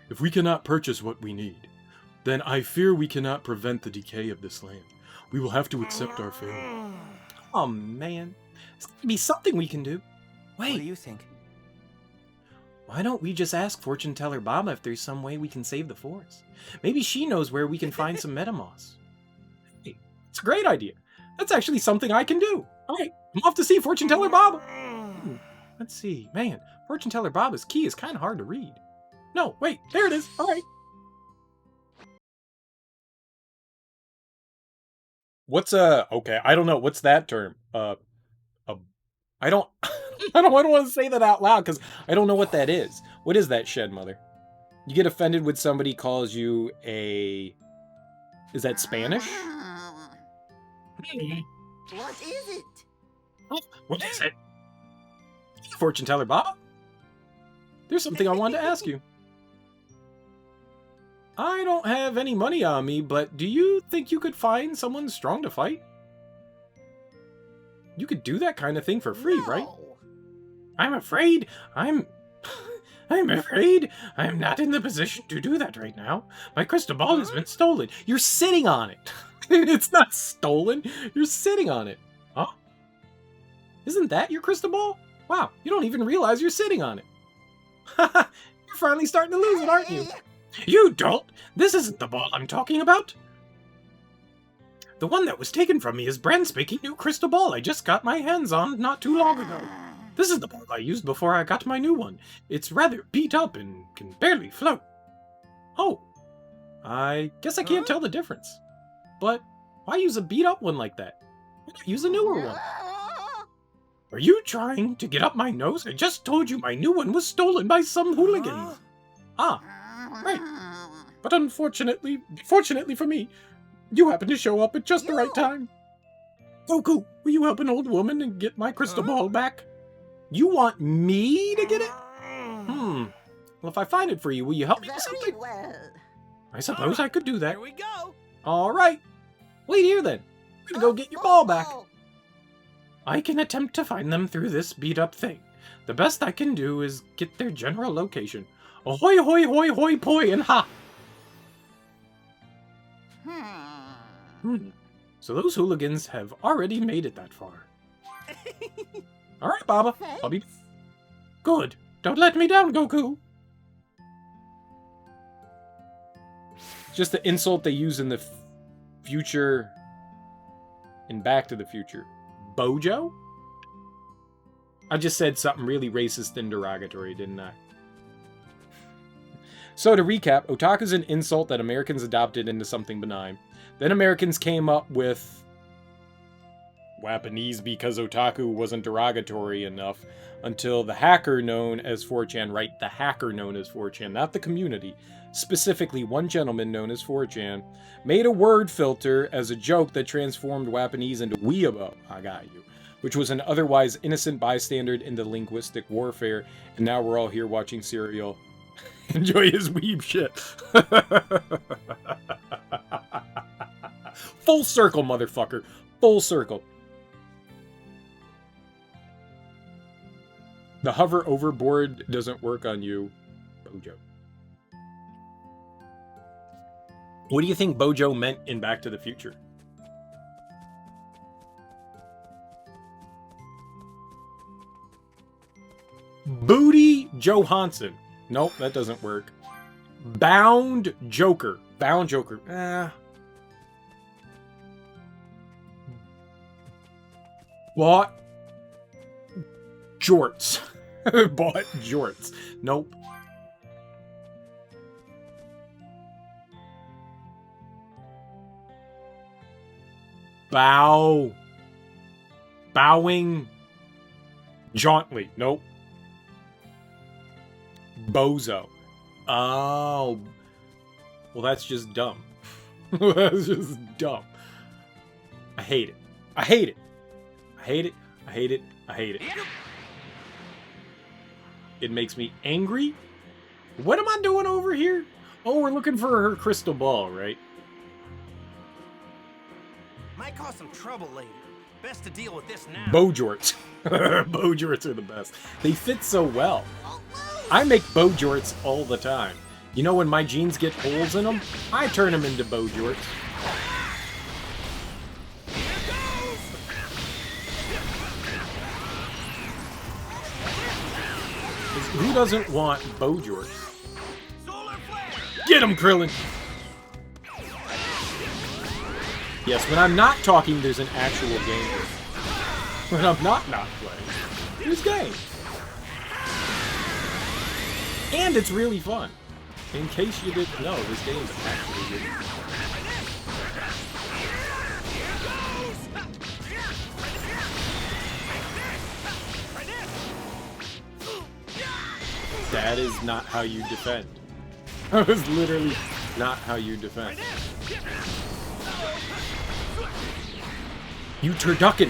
If we cannot purchase what we need, then I fear we cannot prevent the decay of this land. We will have to accept our fate. Oh, man. There's got to be something we can do. Wait. What do you think? Why don't we just ask Fortune Teller Baba if there's some way we can save the forest? Maybe she knows where we can find some metamoss. Hey, it's a great idea. That's actually something I can do. All right, I'm off to see Fortune Teller Baba. Let's see. Man, Fortune Teller Baba's key is kind of hard to read. No, wait, there it is. All right. What's okay, I don't know. What's that term? I don't I don't want to say that out loud because I don't know what that is. What is that, Shed Mother? You get offended when somebody calls you a... Is that Spanish? What is it? What is it? Fortune teller Baba? There's something I wanted to ask you. I don't have any money on me, but do you think you could find someone strong to fight? You could do that kind of thing for free, right? I'm afraid I'm afraid I'm not in the position to do that right now. My crystal ball has been stolen. You're sitting on it. It's not stolen. You're sitting on it. Huh? Isn't that your crystal ball? Wow, you don't even realize you're sitting on it. Haha, you're finally starting to lose it, aren't you? You don't! This isn't the ball I'm talking about! The one that was taken from me is brand spanking new crystal ball I just got my hands on not too long ago. This is the ball I used before I got my new one. It's rather beat up and can barely float. Oh, I guess I can't tell the difference. But why use a beat up one like that? Why not use a newer one? Are you trying to get up my nose? I just told you my new one was stolen by some hooligans. Ah, right. But fortunately for me, you happen to show up at just the right time. Goku, will you help an old woman and get my crystal ball back? You want me to get it? Well, if I find it for you, will you help me with something? Well. I suppose I could do that. Here we go. All right. Wait here, then. I'm gonna go get your ball back. I can attempt to find them through this beat-up thing. The best I can do is get their general location. Ahoy, hoy, hoy, hoy, poi, and ha! So those hooligans have already made it that far. All right, Baba. I'll be... Good. Don't let me down, Goku. Just the insult they use in the future... in Back to the Future. Bojo? I just said something really racist and derogatory, didn't I? So to recap, otaku's an insult that Americans adopted into something benign. Then Americans came up with Japanese because otaku wasn't derogatory enough until the hacker known as 4chan, right? The hacker known as 4chan, not the community. Specifically, one gentleman known as 4chan made a word filter as a joke that transformed Japanese into weeabo, I got you, which was an otherwise innocent bystander in the linguistic warfare, and now we're all here watching Serial. Enjoy his weeb shit. Full circle, motherfucker. Full circle. The hover overboard doesn't work on you, Bojo. What do you think Bojo meant in Back to the Future? Booty Johansson. Nope, that doesn't work. Bound Joker. Bound Joker. Bought jorts. Bought jorts. Nope. Bowing jauntily. Nope. Bozo. Oh. Well, that's just dumb. That's just dumb. I hate it. I hate it. I hate it. I hate it. I hate it. It makes me angry. What am I doing over here? Oh, we're looking for her crystal ball, right? Might cause some trouble later. Best to deal with this now. Bojorts. Bojorts are the best. They fit so well. I make Bojorts all the time. You know when my jeans get holes in them? I turn them into Bojorts. Who doesn't want Bojorts? Get him, Krillin! Yes, when I'm not talking, there's an actual game. When I'm not playing, there's games. And it's really fun. In case you didn't know, this game's actually good. That is not how you defend. That was literally not how you defend. You turducken!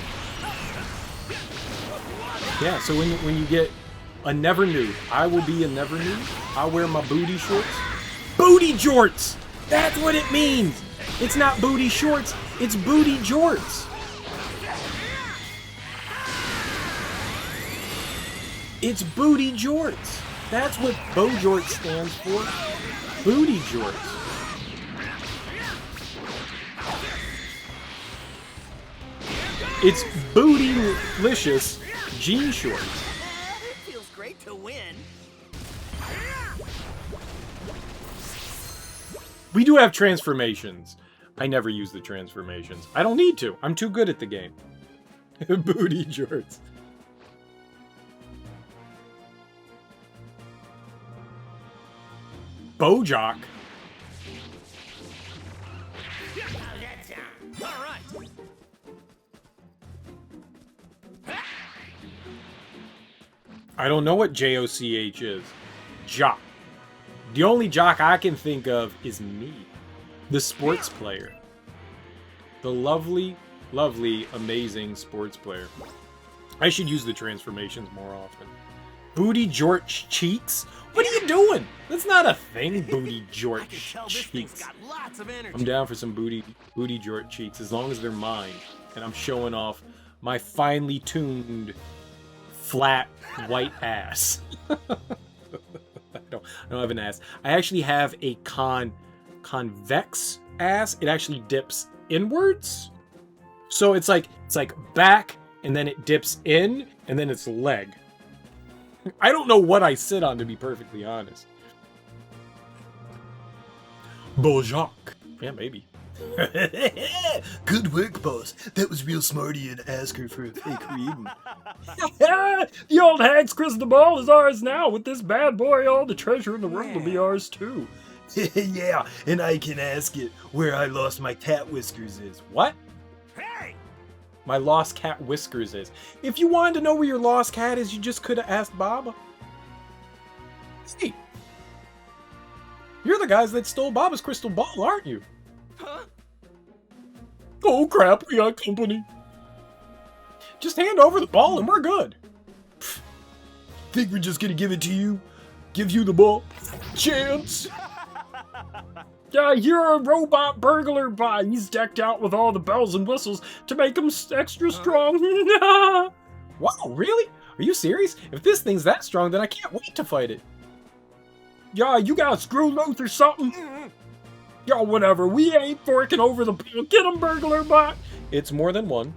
Yeah, so when you get a never nude, I will be a never nude. I'll wear my booty shorts. Booty jorts! That's what it means! It's not booty shorts, it's booty jorts! It's booty jorts! That's what Bojort stands for. Booty jorts. It's bootylicious jean shorts. It feels great to win. We do have transformations. I never use the transformations. I don't need to. I'm too good at the game. Booty jorts. Bojock. I don't know what JOCH is. Jock. The only jock I can think of is me, the sports player. The lovely, lovely, amazing sports player. I should use the transformations more often. Booty jort cheeks? What are you doing? That's not a thing, booty jort cheeks. I'm down for some booty jort cheeks as long as they're mine. And I'm showing off my finely tuned, flat, white ass. I don't have an ass. I actually have a convex ass. It actually dips inwards. So it's like back, and then it dips in, and then it's leg. I don't know what I sit on, to be perfectly honest. Bojack. Yeah, maybe. Good work, boss. That was real smart of you to ask her for a fake reading. The old hag's crystal ball is ours now. With this bad boy, all the treasure in the world will be ours too. Yeah, and I can ask it where I lost my cat whiskers is. What? My lost cat whiskers is. If you wanted to know where your lost cat is, you just could have asked Baba. Hey, you're the guys that stole Baba's crystal ball, aren't you? Huh? Oh crap, we got company. Just hand over the ball and we're good. Think we're just gonna give it to you? Give you the ball? Chance! Yeah, you're a robot burglar bot. He's decked out with all the bells and whistles to make him extra strong. Wow, really? Are you serious? If this thing's that strong, then I can't wait to fight it. Yeah, you got screw loose or something? Yeah, whatever. We ain't forking over the ball. Get him, burglar bot! It's more than one.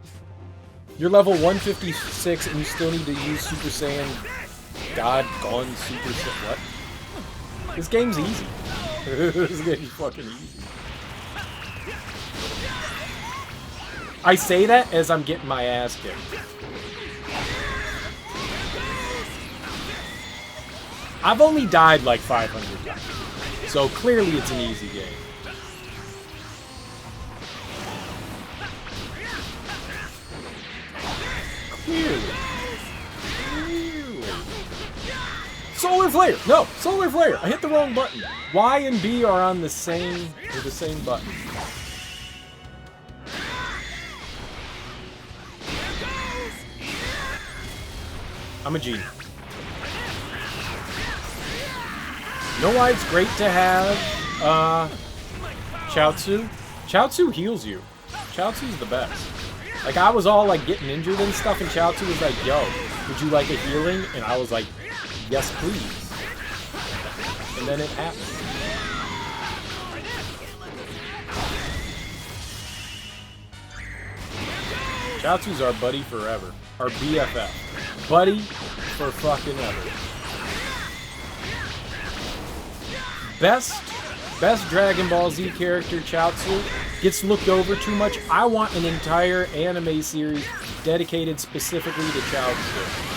You're level 156 and you still need to use Super Saiyan God Gone Super Saiyan. What? This game's easy. This game's fucking easy. I say that as I'm getting my ass kicked. I've only died like 500 times, so clearly it's an easy game. Clearly. Solar Flare! No! Solar Flare! I hit the wrong button. Y and B are on the same button. I'm a genius. You know why it's great to have Chaozu? Chaozu heals you. Chaozu's the best. Like, I was all like getting injured and stuff, and Chaozu was like, yo, would you like a healing? And I was like, yes, please. And then it happened. Chaozu's our buddy forever. Our BFF. Buddy for fucking ever. Best Dragon Ball Z character, Chaozu, gets looked over too much. I want an entire anime series dedicated specifically to Chaozu.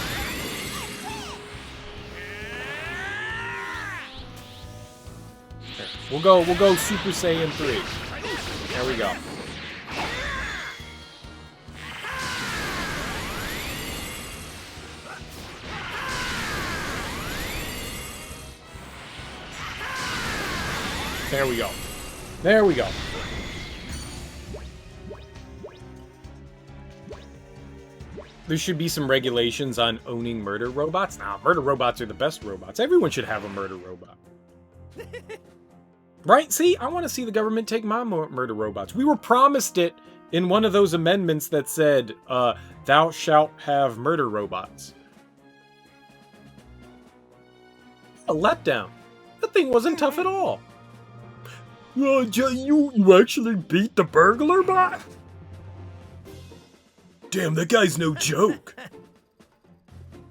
We'll go Super Saiyan 3. There we go. There we go. There we go. There should be some regulations on owning murder robots. Nah, murder robots are the best robots. Everyone should have a murder robot. Right? See, I want to see the government take my murder robots. We were promised it in one of those amendments that said, thou shalt have murder robots. A letdown. That thing wasn't tough at all. You actually beat the burglar bot? Damn, that guy's no joke.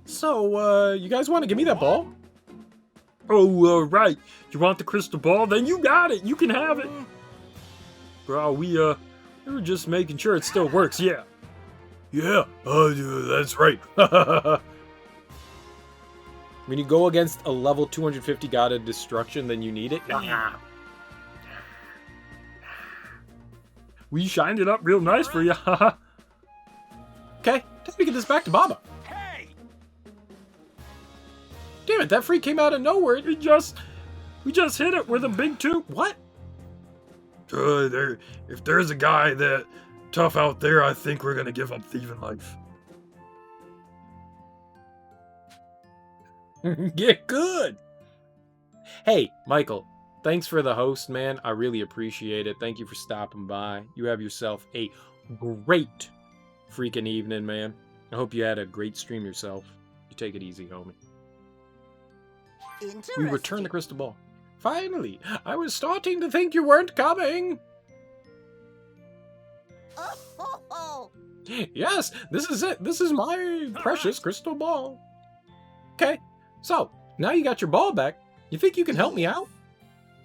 So, you guys want to give me that ball? Oh, right. You want the crystal ball? Then you got it. You can have it. Bro, we were just making sure it still works, yeah. Yeah, that's right. When you go against a level 250 god of destruction, then you need it? Nah. We shined it up real nice for you, haha. Okay, time to get this back to Baba. Hey! Damn it, that freak came out of nowhere. We just hit it with a big two. What? If there's a guy that tough out there, I think we're gonna give him thieving life. Get good. Hey, Michael, thanks for the host, man. I really appreciate it. Thank you for stopping by. You have yourself a great freaking evening, man. I hope you had a great stream yourself. You take it easy, homie. We returned the crystal ball. Finally! I was starting to think you weren't coming! Oh. Yes, this is it. This is my precious crystal ball. Okay, so, now you got your ball back. You think you can help me out?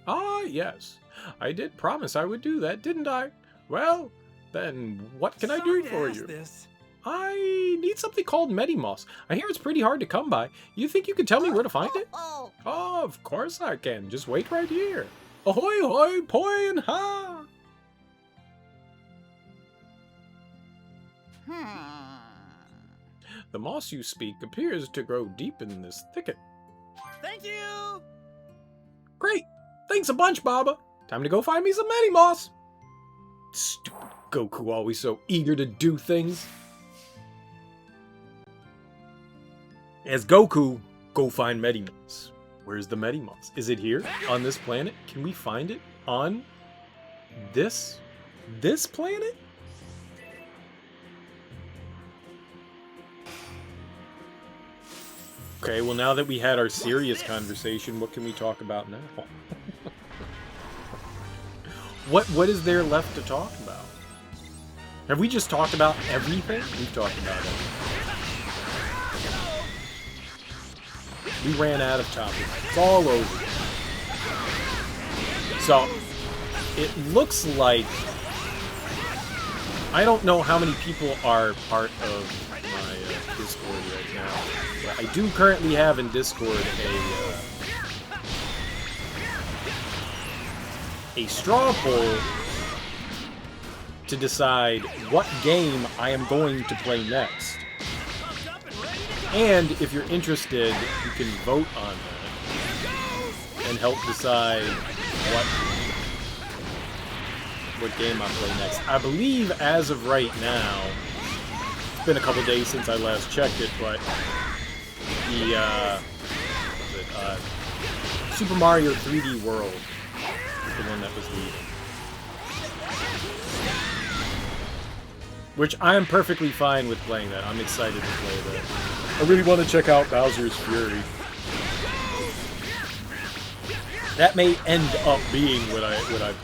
Ah, yes. I did promise I would do that, didn't I? Well, then what can I do for you? I need something called Medimos. I hear it's pretty hard to come by. You think you can tell me where to find it? Oh, of course I can. Just wait right here. Ahoy, hoy, poi, and ha! The moss you speak appears to grow deep in this thicket. Thank you! Great! Thanks a bunch, Baba. Time to go find me some Medimos. Stupid Goku, always so eager to do things. As Goku, go find Medimos. Where's the Medimos? Is it here on this planet? Can we find it on this planet? Okay, well now that we had our serious conversation, what can we talk about now? What is there left to talk about? Have we just talked about everything? We've talked about everything. We ran out of topics. It's all over. So, it looks like... I don't know how many people are part of my Discord right now. But I do currently have in Discord a straw poll to decide what game I am going to play next. And if you're interested, you can vote on that and help decide what game I play next. I believe as of right now, it's been a couple days since I last checked it, but the Super Mario 3D World is the one that was leading. Which I am perfectly fine with playing that. I'm excited to play that. I really want to check out Bowser's Fury. That may end up being what I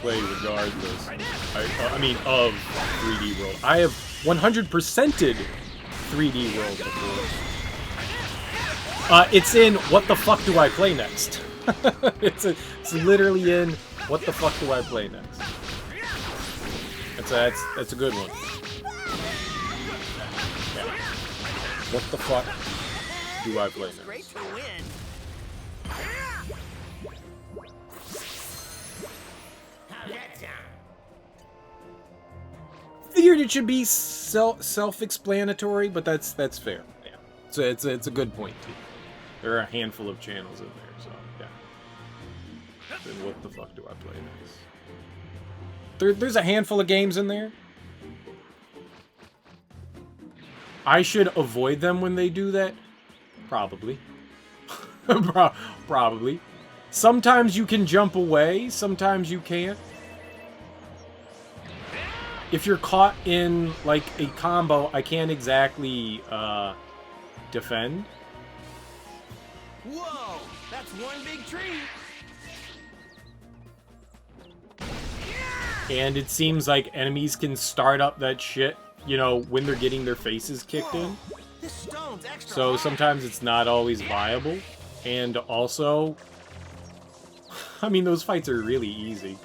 play regardless. I mean, of 3D World. I have 100%ed 3D World before. It's in What the Fuck Do I Play Next? It's literally in What the Fuck Do I Play Next? That's a good one. Yeah. What the fuck do I play next? figured it should be self-explanatory, but that's fair. Yeah, so it's a good point too. There are a handful of channels in there, so yeah. Then what the fuck do I play next? There's a handful of games in there. I should avoid them when they do that? Probably. Probably. Sometimes you can jump away, sometimes you can't. If you're caught in, like, a combo, I can't exactly, defend. Whoa! That's one big tree! And it seems like enemies can start up that shit, you know, when they're getting their faces kicked in. This stone's extra So hard. sometimes it's not always viable. And also, I mean, those fights are really easy.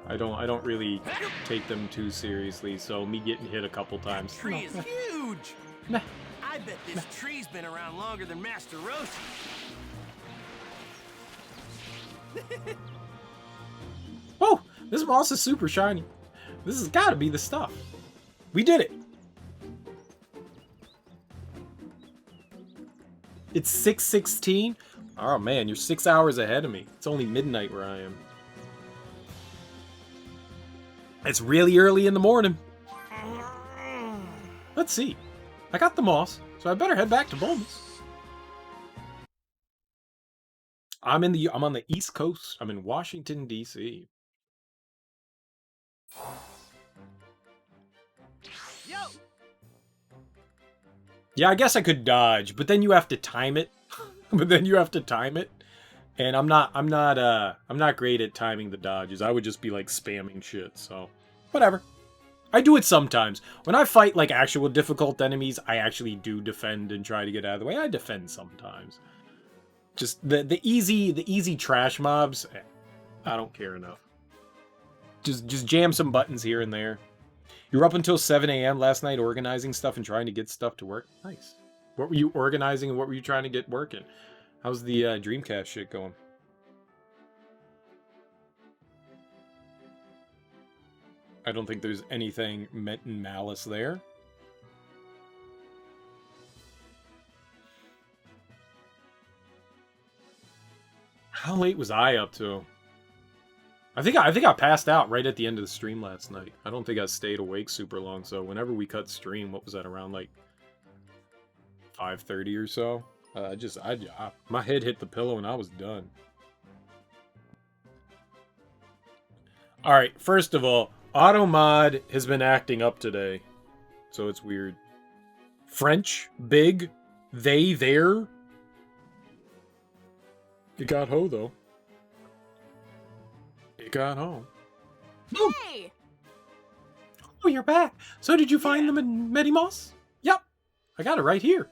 I don't really take them too seriously, so me getting hit a couple times. That tree is huge! Nah. I bet this tree's been around longer than Master Roshi. Oh, this boss is super shiny. This has got to be the stuff. We did it. It's 6:16. Oh man, you're 6 hours ahead of me. It's only midnight where I am. It's really early in the morning. Let's see. I got the moss, so I better head back to Bulbous. I'm on the East Coast. I'm in Washington, D.C. Yo! Yeah, I guess I could dodge, but then you have to time it. And I'm not great at timing the dodges. I would just be like spamming shit, so whatever. I do it sometimes. When I fight like actual difficult enemies, I actually do defend and try to get out of the way. I defend sometimes. Just the easy trash mobs, I don't care enough. Just jam some buttons here and there. You were up until 7 a.m. last night organizing stuff and trying to get stuff to work. Nice. What were you organizing and what were you trying to get working? How's the Dreamcast shit going? I don't think there's anything meant in malice there. How late was I up to? I think I passed out right at the end of the stream last night. I don't think I stayed awake super long, so whenever we cut stream, what was that, around like 5:30 or so? My head hit the pillow and I was done. Alright, first of all, Automod has been acting up today, so it's weird. French, big, they, there. It got ho, though. It got home. Hey! Oh, you're back. So did you find them in Medimos? Yep. I got it right here.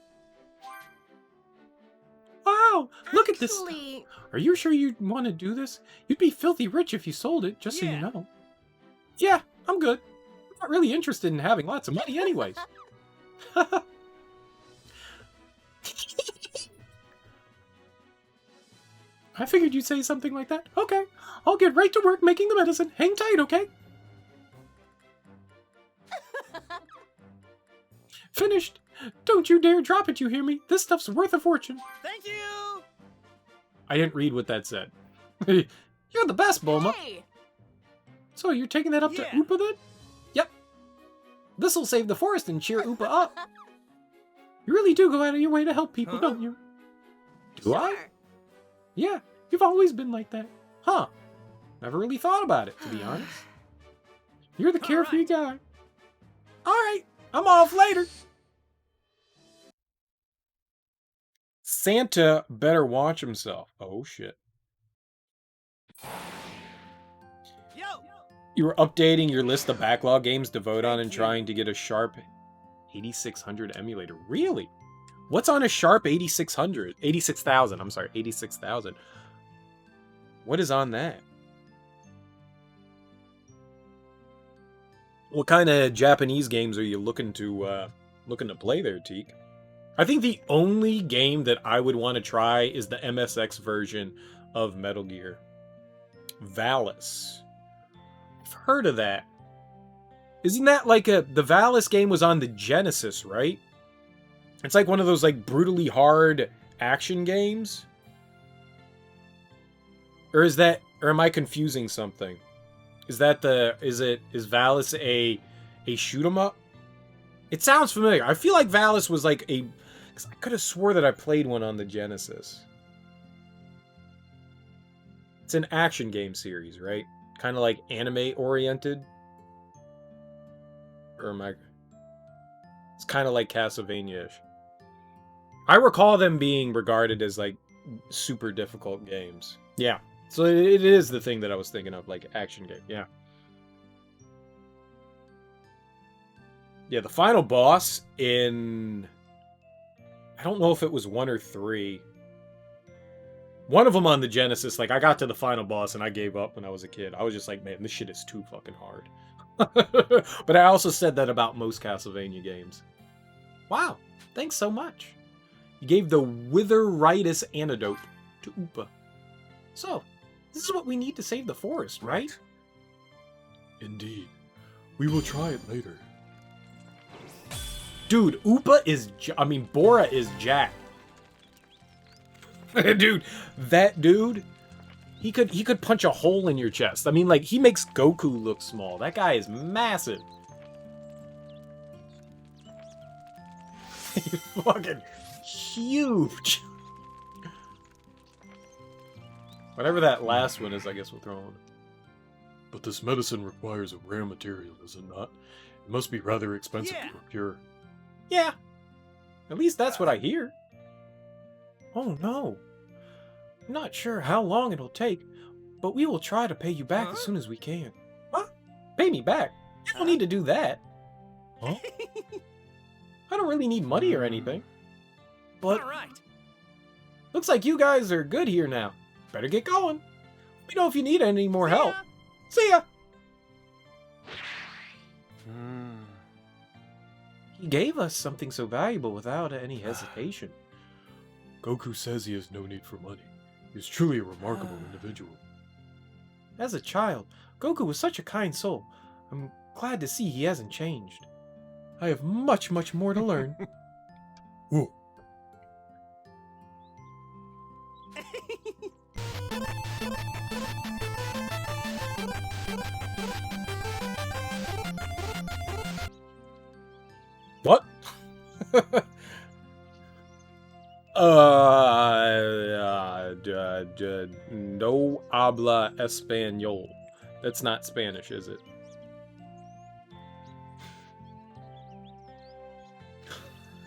Wow, look at this. Actually, Are you sure you want to do this? You'd be filthy rich if you sold it, just so you know. Yeah, I'm good. I'm not really interested in having lots of money anyways. I figured you'd say something like that. Okay, I'll get right to work making the medicine. Hang tight, okay? Finished. Don't you dare drop it, you hear me? This stuff's worth a fortune. Thank you! I didn't read what that said. You're the best, Bulma. hey! So you're taking that up to Yeah. Oopa then? Yep. This'll save the forest and cheer Oopa up. You really do go out of your way to help people, Huh? don't you? Do I? Sure. Yeah, you've always been like that. Huh. Never really thought about it, to be honest. You're the carefree guy. Alright, I'm off later. Santa better watch himself. Oh, shit. Yo! You were updating your list of backlog games to vote on and trying to get a Sharp 8600 emulator. Really? What's on a Sharp 8600? 86,000, I'm sorry, 86,000. What is on that? What kind of Japanese games are you looking to play there, Teak? I think the only game that I would want to try is the MSX version of Metal Gear. Valis. I've heard of that. Isn't that like the Valis game was on the Genesis, right? It's like one of those like brutally hard action games. Or is am I confusing something? Is Valis a shoot 'em up? It sounds familiar. I feel like Valis was like cause I could have swore that I played one on the Genesis. It's an action game series, right? Kind of like anime oriented. Or am I? It's kind of like Castlevania-ish. I recall them being regarded as like super difficult games. Yeah. So it is the thing that I was thinking of, like action game. Yeah. Yeah, the final boss in... I don't know if it was 1 or 3. One of them on the Genesis, like I got to the final boss and I gave up when I was a kid. I was just like, man, this shit is too fucking hard. But I also said that about most Castlevania games. Wow, thanks so much. You gave the witheritis antidote to Upa. So, this is what we need to save the forest, right? Indeed. We will try it later. Dude, Upa is... Bora is jacked. Dude, that dude... He could punch a hole in your chest. I mean, like, he makes Goku look small. That guy is massive. He's fucking huge. Whatever that last one is, I guess we'll throw on. But this medicine requires a rare material, does it not? It must be rather expensive to procure. Yeah. At least that's what I hear. Oh no. I'm not sure how long it'll take, but we will try to pay you back as soon as we can. What? Pay me back? I don't need to do that. Huh? I don't really need money or anything. But looks like you guys are good here now. Better get going. Let me know if you need any more help. See ya! He gave us something so valuable without any hesitation. Goku says he has no need for money. He is truly a remarkable individual. As a child, Goku was such a kind soul. I'm glad to see he hasn't changed. I have much, much more to learn. Whoa. What? No habla español. That's not Spanish, is it?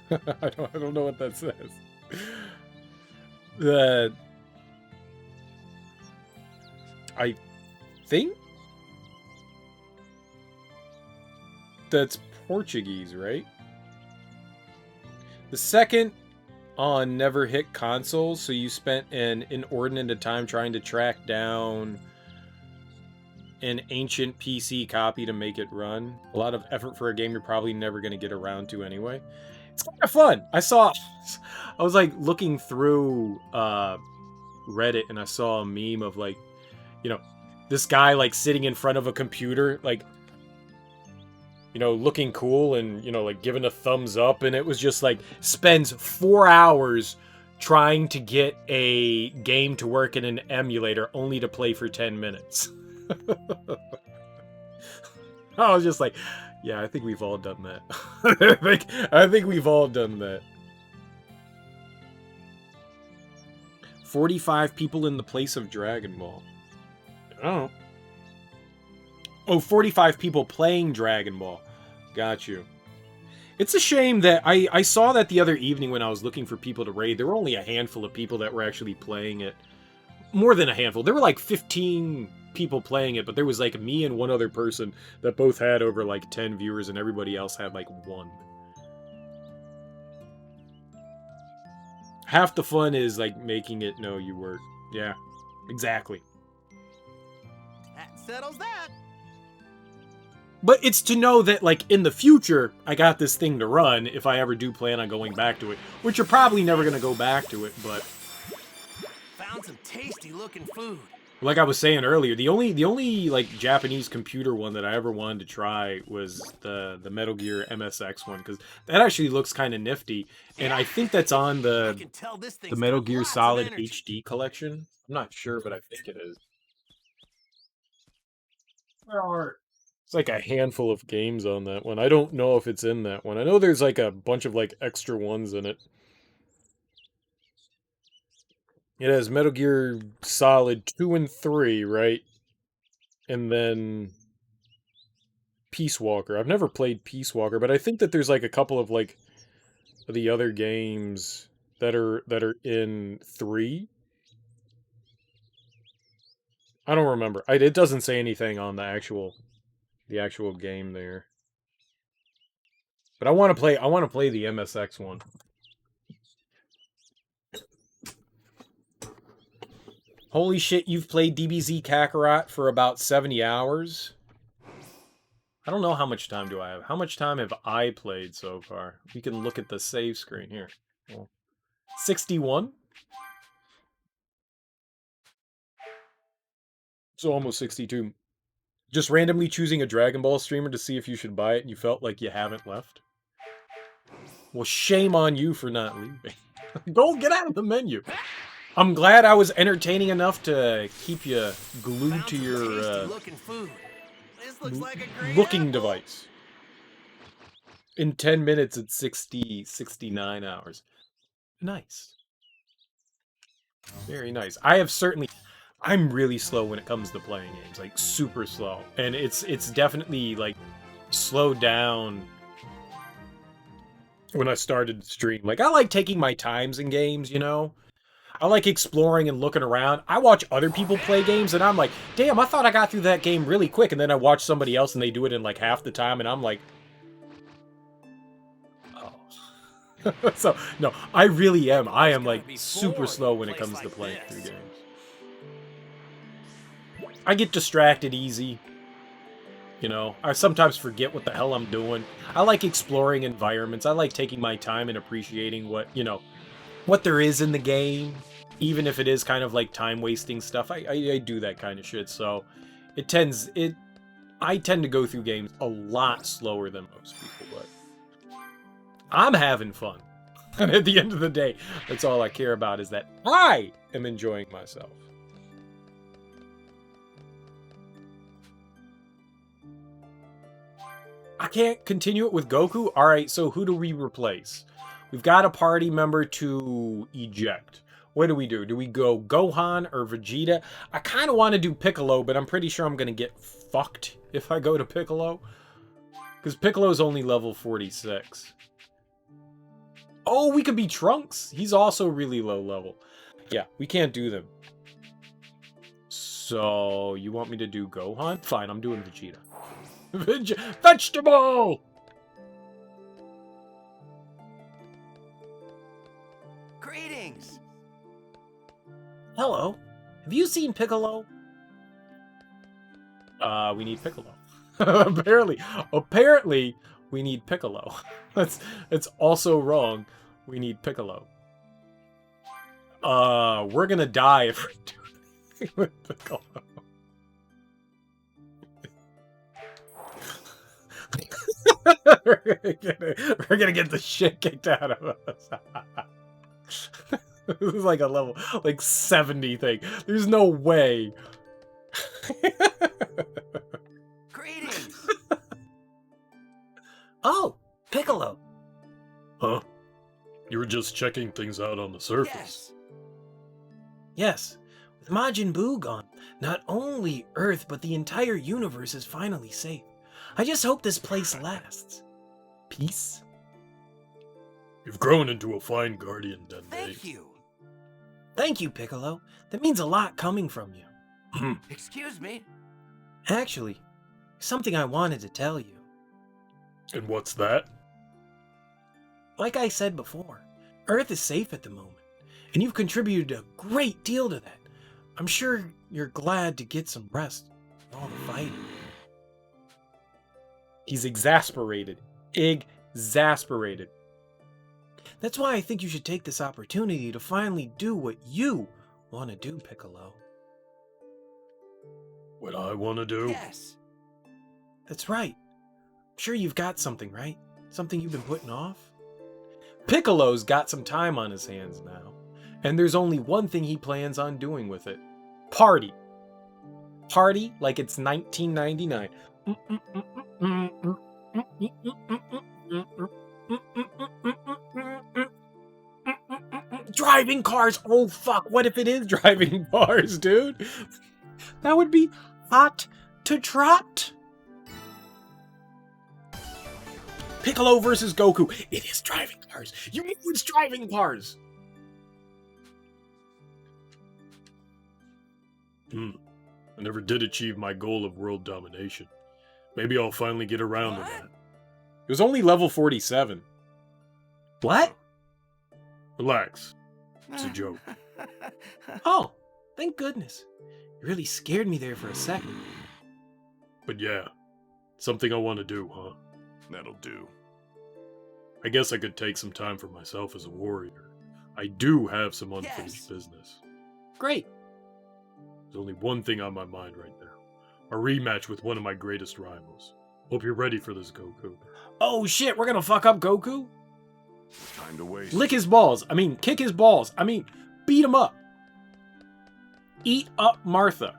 I don't know what that says. I think that's Portuguese, right? The second on never hit consoles, so you spent an inordinate time trying to track down an ancient PC copy to make it run. A lot of effort for a game you're probably never going to get around to anyway. It's kind of fun. I was like looking through Reddit and I saw a meme of like, you know, this guy like sitting in front of a computer, like, you know, looking cool and, you know, like giving a thumbs up, and it was just like spends 4 hours trying to get a game to work in an emulator only to play for 10 minutes. I was just like, yeah, I think we've all done that. I think we've all done that. 45 people in the place of Dragon Ball. Oh. Oh, 45 people playing Dragon Ball. Got you. It's a shame that I saw that the other evening when I was looking for people to raid. There were only a handful of people that were actually playing it. More than a handful. There were like 15 people playing it, but there was like me and one other person that both had over like 10 viewers, and everybody else had like 1. Half the fun is like making it know you work. Yeah, exactly. That settles that. But it's to know that, like, in the future, I got this thing to run if I ever do plan on going back to it. Which you're probably never going to go back to it, but... Found some tasty looking food. Like I was saying earlier, the only like Japanese computer one that I ever wanted to try was the Metal Gear MSX one, because that actually looks kind of nifty, and I think that's on I the can tell this the thing's Metal got Gear lots of Solid energy. HD collection. I'm not sure, but I think it is. It's like a handful of games on that one. I don't know if it's in that one. I know there's like a bunch of like extra ones in it. It has Metal Gear Solid 2 and 3, right? And then Peace Walker. I've never played Peace Walker, but I think that there's like a couple of like the other games that are in 3. I don't remember. It doesn't say anything on the actual game there. But I want to play the MSX one. Holy shit, you've played DBZ Kakarot for about 70 hours? I don't know how much time do I have. How much time have I played so far? We can look at the save screen here. Well, 61? So almost 62. Just randomly choosing a Dragon Ball streamer to see if you should buy it and you felt like you haven't left? Well, shame on you for not leaving. Go get out of the menu. I'm glad I was entertaining enough to keep you glued Found to some your tasty-looking food. This looks like a great looking apple. device. In 10 minutes, it's 69 hours. Nice. Very nice. I'm really slow when it comes to playing games, like super slow. And it's definitely like slowed down when I started to stream. Like I like taking my times in games, you know? I like exploring and looking around. I watch other people play games and I'm like, damn, I thought I got through that game really quick. And then I watch somebody else and they do it in like half the time and I'm like, oh. So, no, I really am. I am like super slow when it comes to playing through games. I get distracted easy. You know, I sometimes forget what the hell I'm doing. I like exploring environments. I like taking my time and appreciating what, what there is in the game, even if it is kind of like time wasting stuff. I do that kind of shit. So I tend to go through games a lot slower than most people, but I'm having fun. And at the end of the day, that's all I care about, is that I am enjoying myself. I can't continue it with Goku? Alright, so who do we replace? We've got a party member to eject. What do we do? Do we go Gohan or Vegeta? I kind of want to do Piccolo, but I'm pretty sure I'm going to get fucked if I go to Piccolo. Because Piccolo's only level 46. Oh, we could be Trunks. He's also really low level. Yeah, we can't do them. So, you want me to do Gohan? Fine, I'm doing Vegeta. Vegetable! Greetings. Hello. Have you seen Piccolo? We need Piccolo. Apparently, we need Piccolo. That's also wrong. We need Piccolo. We're gonna die if we do anything with Piccolo. we're gonna get the shit kicked out of us. This is like a level, like 70 thing. There's no way. Greetings. Oh, Piccolo. Huh? You were just checking things out on the surface. Yes. Yes, with Majin Buu gone, not only Earth but the entire universe is finally safe. I just hope this place lasts. Peace. You've grown into a fine guardian, Dende. Thank you. Thank you, Piccolo. That means a lot coming from you. Excuse me. Actually, something I wanted to tell you. And what's that? Like I said before, Earth is safe at the moment, and you've contributed a great deal to that. I'm sure you're glad to get some rest from all the fighting. He's exasperated. Exasperated. That's why I think you should take this opportunity to finally do what you want to do, Piccolo. What I want to do? Yes. That's right. I'm sure you've got something, right? Something you've been putting off? Piccolo's got some time on his hands now, and there's only one thing he plans on doing with it. Party. Party like it's 1999. Driving cars! Oh fuck, what if it is driving cars, dude? That would be hot to trot. Piccolo versus Goku. It is driving cars. You know it's driving cars. I never did achieve my goal of world domination. Maybe I'll finally get around to that. It was only level 47. What? Relax. It's a joke. Oh, thank goodness. You really scared me there for a second. But yeah, something I want to do, huh? That'll do. I guess I could take some time for myself as a warrior. I do have some unfinished business. Great. There's only one thing on my mind right now. A rematch with one of my greatest rivals. Hope you're ready for this, Goku. Oh shit, we're gonna fuck up Goku? Time to waste. Lick his balls. I mean, kick his balls. I mean, beat him up. Eat up Martha.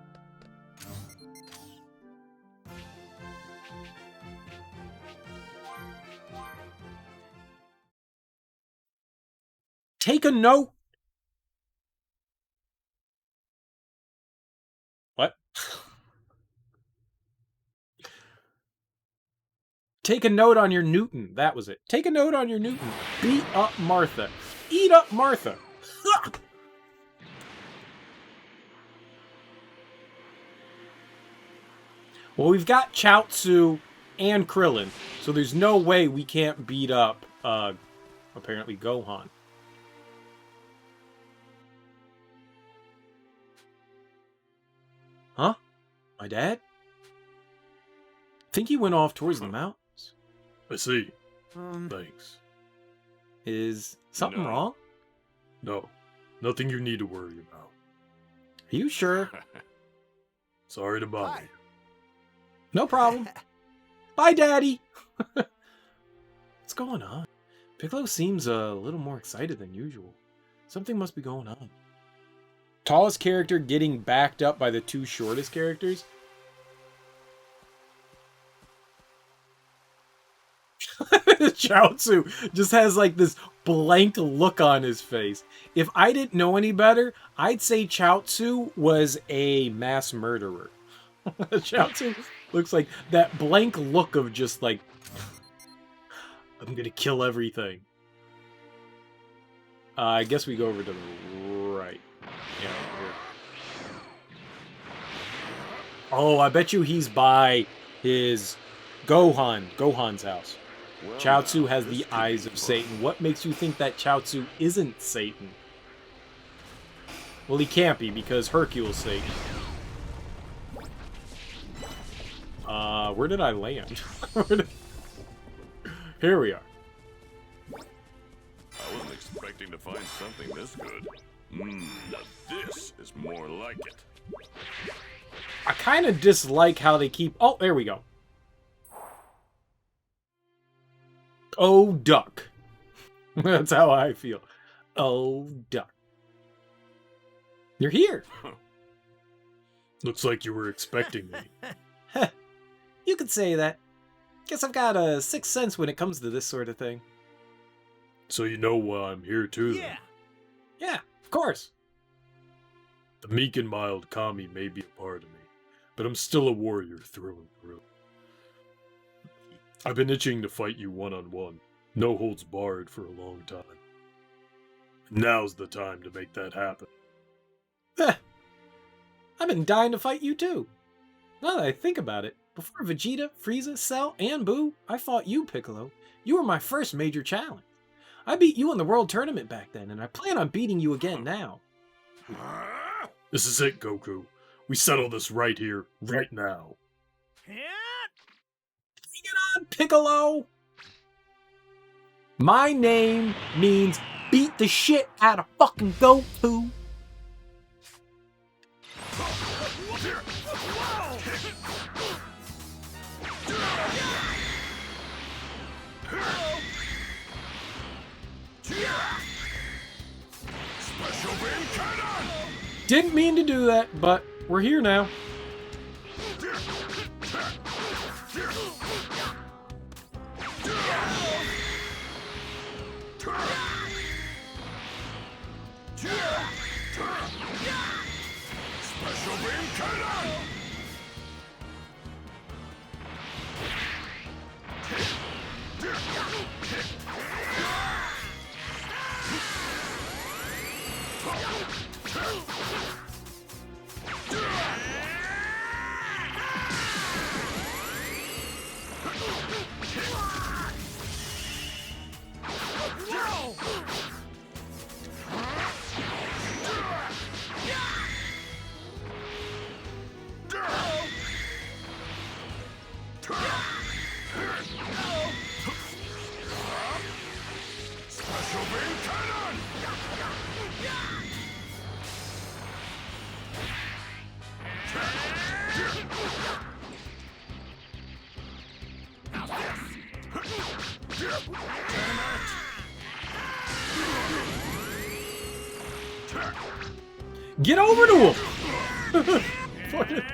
Take a note. What? Take a note on your Newton. That was it. Take a note on your Newton. Beat up Martha. Eat up Martha. Well, we've got Chaozu and Krillin, so there's no way we can't beat up, apparently, Gohan. Huh? My dad? Think he went off towards the mountains. I see. Thanks. Is something No. wrong? No, nothing you need to worry about. Are you sure? Sorry to bother Hi. you. No problem. Bye, Daddy. What's going on? Piccolo seems a little more excited than usual. Something must be going on. Tallest character getting backed up by the two shortest characters? Chaozu just has like this blank look on his face. If I didn't know any better, I'd say Chaozu was a mass murderer. Chaozu looks like that blank look of just like, I'm gonna kill everything. I guess we go over to the right. Yeah, here. Oh, I bet you he's by his Gohan's house. Well, Chaozu now, has this the could eyes be of fun. Satan. What makes you think that Chaozu isn't Satan? Well, he can't be because Hercule's Satan. Where did I land? Here we are. I wasn't expecting to find something this good. Now this is more like it. I kind of dislike how they keep... Oh, there we go. Oh, duck. That's how I feel. Oh, duck. You're here. Looks like you were expecting me. You could say that. Guess I've got a sixth sense when it comes to this sort of thing. So you know why I'm here too, then. Yeah. Yeah, of course. The meek and mild Kami may be a part of me, but I'm still a warrior through and through. I've been itching to fight you one-on-one, no holds barred for a long time. Now's the time to make that happen. I've been dying to fight you too. Now that I think about it, before Vegeta, Frieza, Cell, and Buu, I fought you, Piccolo. You were my first major challenge. I beat you in the World Tournament back then, and I plan on beating you again now. This is it, Goku. We settle this right here, right now. Bring it on, Piccolo! My name means beat the shit out of fucking Goku. Didn't mean to do that, but we're here now. Special beam cannon! Special beam cannon! Get over to him! Fuck it.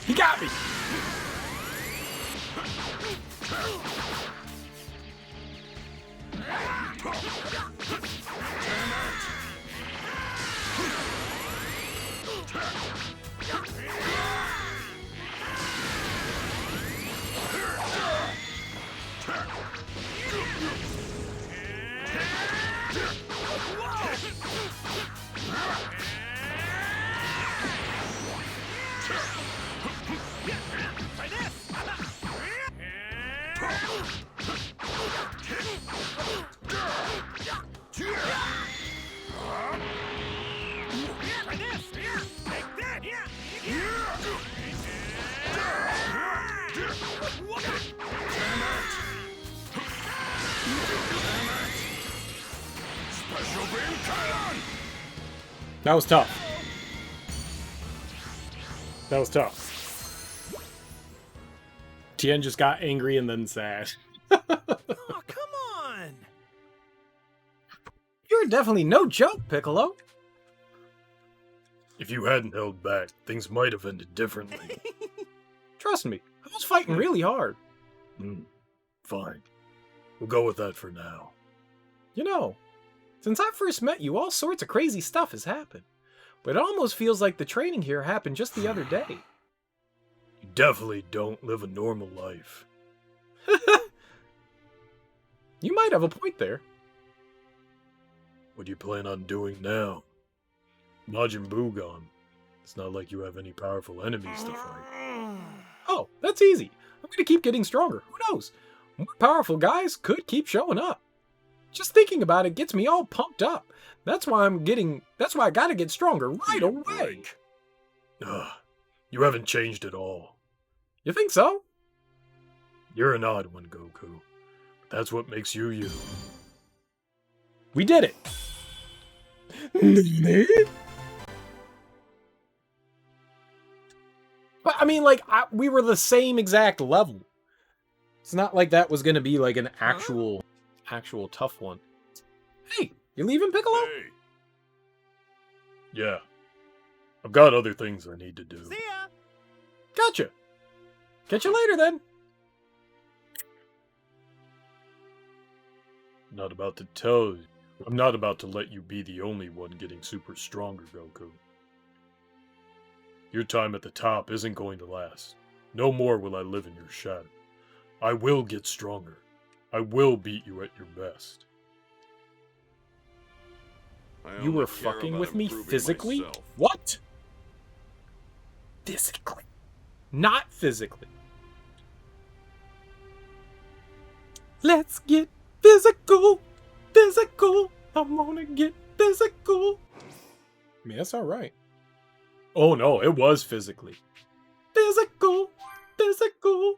He got me! Special beam cannon! That was tough. That was tough. Tien just got angry and then sad. Oh, come on! You're definitely no joke, Piccolo. If you hadn't held back, things might have ended differently. Trust me, I was fighting really hard. Fine. We'll go with that for now. You know, since I first met you, all sorts of crazy stuff has happened. But it almost feels like the training here happened just the other day. You definitely don't live a normal life. You might have a point there. What do you plan on doing now? Majin Buu gone. It's not like you have any powerful enemies to fight. Oh, that's easy. I'm gonna keep getting stronger. Who knows? More powerful guys could keep showing up. Just thinking about it gets me all pumped up. That's why I gotta get stronger right away. You haven't changed at all. You think so? You're an odd one, Goku. But that's what makes you you. We did it. But I mean, like, we were the same exact level. It's not like that was gonna be like an actual tough one. Hey, you leaving, Piccolo? Hey! Yeah. I've got other things I need to do. See ya! Gotcha. Catch you later then. Not about to tell you. I'm not about to let you be the only one getting super stronger, Goku. Your time at the top isn't going to last. No more will I live in your shadow. I will get stronger. I will beat you at your best. I You only were care fucking about with me improving physically? myself. What? Physically. Not physically. Let's get physical. Physical. I'm gonna get physical. I mean, that's alright. Oh no, it was physically. Physical. Physical.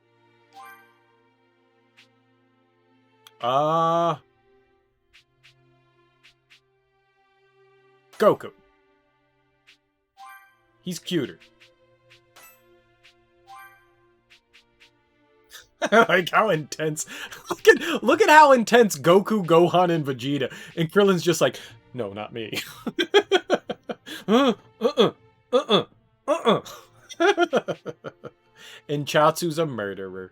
Goku. He's cuter. Like how intense. Look at how intense Goku, Gohan, and Vegeta. And Krillin's just like, no, not me. And Chaozu's a murderer.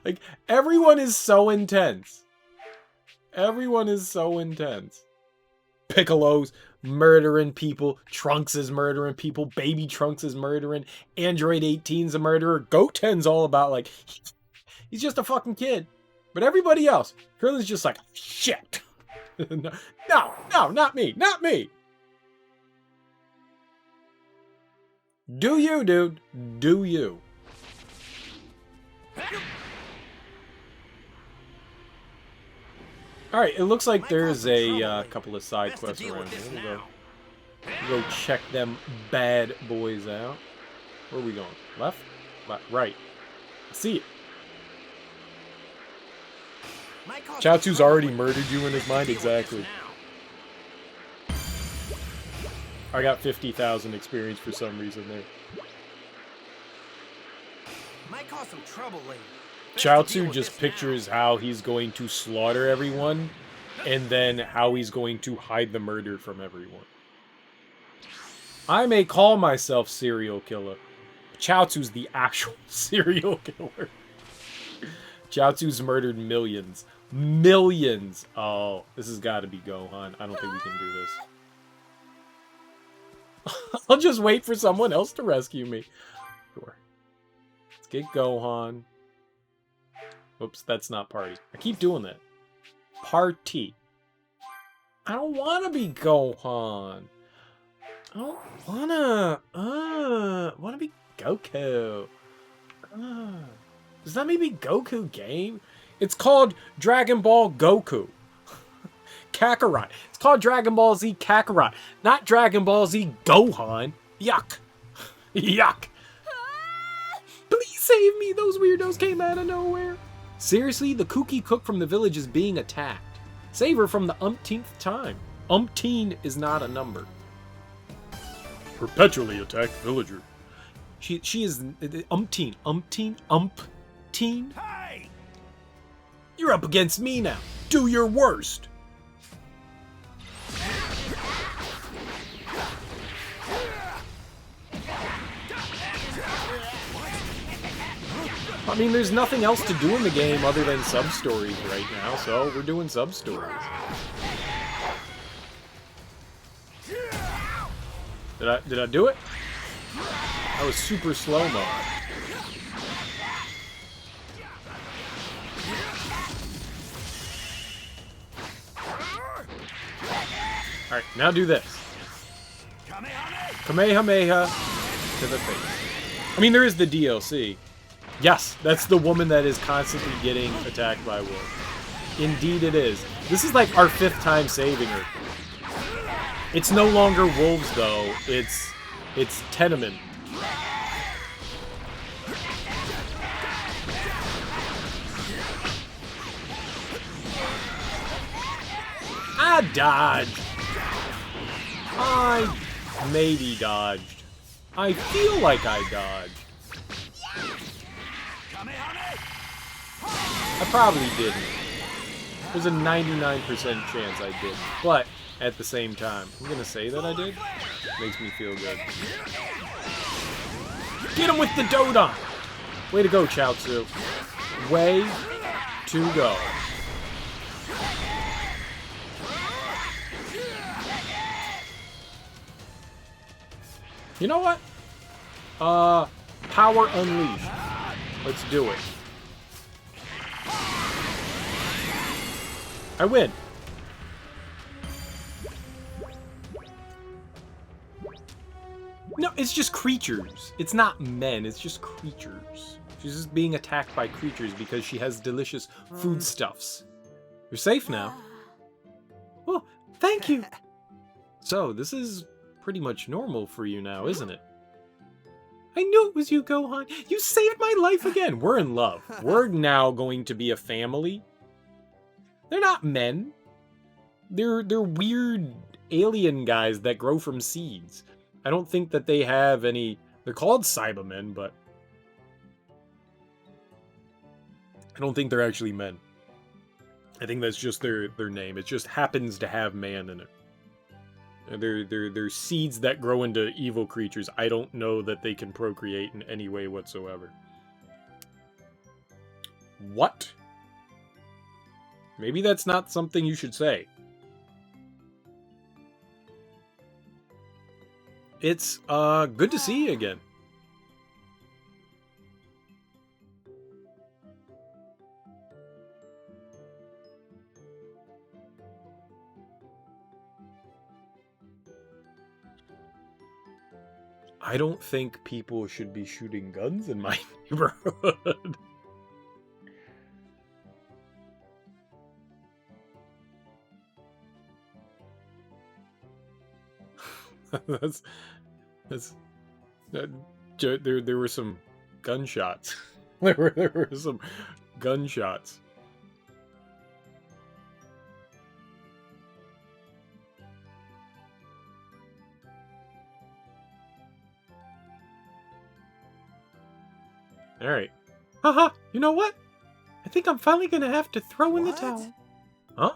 Like, everyone is so intense. Everyone is so intense. Piccolo's murdering people. Trunks is murdering people. Baby Trunks is murdering. Android 18's a murderer. Goten's all about, like, he's just a fucking kid. But everybody else, Krillin's just like, shit. No, not me. Not me. Do you, dude. Do you. Alright, it looks like there's a couple of side quests around here. We'll go check them bad boys out. Where are we going? Left? Left. Right. I see it. Chaozu's already murdered you in his mind? Exactly. I got 50,000 experience for some reason there. Might cause some trouble later. Chaozu just pictures how he's going to slaughter everyone, and then how he's going to hide the murder from everyone. I may call myself serial killer. Chaozu's the actual serial killer. Chaozu's murdered millions. Millions! Oh, this has got to be Gohan. I don't think we can do this. I'll just wait for someone else to rescue me. Sure. Let's get Gohan. Oops, that's not party. I keep doing that. Party. I don't want to be Gohan. I don't want to be Goku. Does that mean be Goku game? It's called Dragon Ball Goku. Kakarot. It's called Dragon Ball Z Kakarot, not Dragon Ball Z Gohan. Yuck. Yuck. Please save me. Those weirdos came out of nowhere. Seriously, the kooky cook from the village is being attacked. Save her from the umpteenth time. Umpteen is not a number. Perpetually attacked villager. She is umpteen. Hey! You're up against me now. Do your worst. I mean, there's nothing else to do in the game other than sub-stories right now, so we're doing sub-stories. Did I do it? That was super slow-mo. Alright, now do this. Kamehameha to the face. I mean, there is the DLC. Yes, that's the woman that is constantly getting attacked by wolves. Indeed it is. This is like our 5th time saving her. It's no longer wolves though, it's tenement. I dodged. I maybe dodged. I feel like I dodged. I probably didn't. There's a 99% chance I didn't. But, at the same time, I'm gonna say that I did. Makes me feel good. Get him with the Dodon! Way to go, Chaozu. Way to go. You know what? Power Unleashed. Let's do it. I win. No, it's just creatures. It's not men, it's just creatures. She's just being attacked by creatures because she has delicious foodstuffs. You're safe now. Well, thank you. So, this is pretty much normal for you now, isn't it? I knew it was you, Gohan. You saved my life again. We're in love. We're now going to be a family. They're not men. They're weird alien guys that grow from seeds. I don't think that they have any... They're called Cybermen, but... I don't think they're actually men. I think that's just their name. It just happens to have man in it. They're seeds that grow into evil creatures. I don't know that they can procreate in any way whatsoever. What? Maybe that's not something you should say. It's good to see you again. I don't think people should be shooting guns in my neighborhood. There were some gunshots. there were some gunshots. All right. Haha, you know what? I think I'm finally gonna have to throw in the towel. Huh?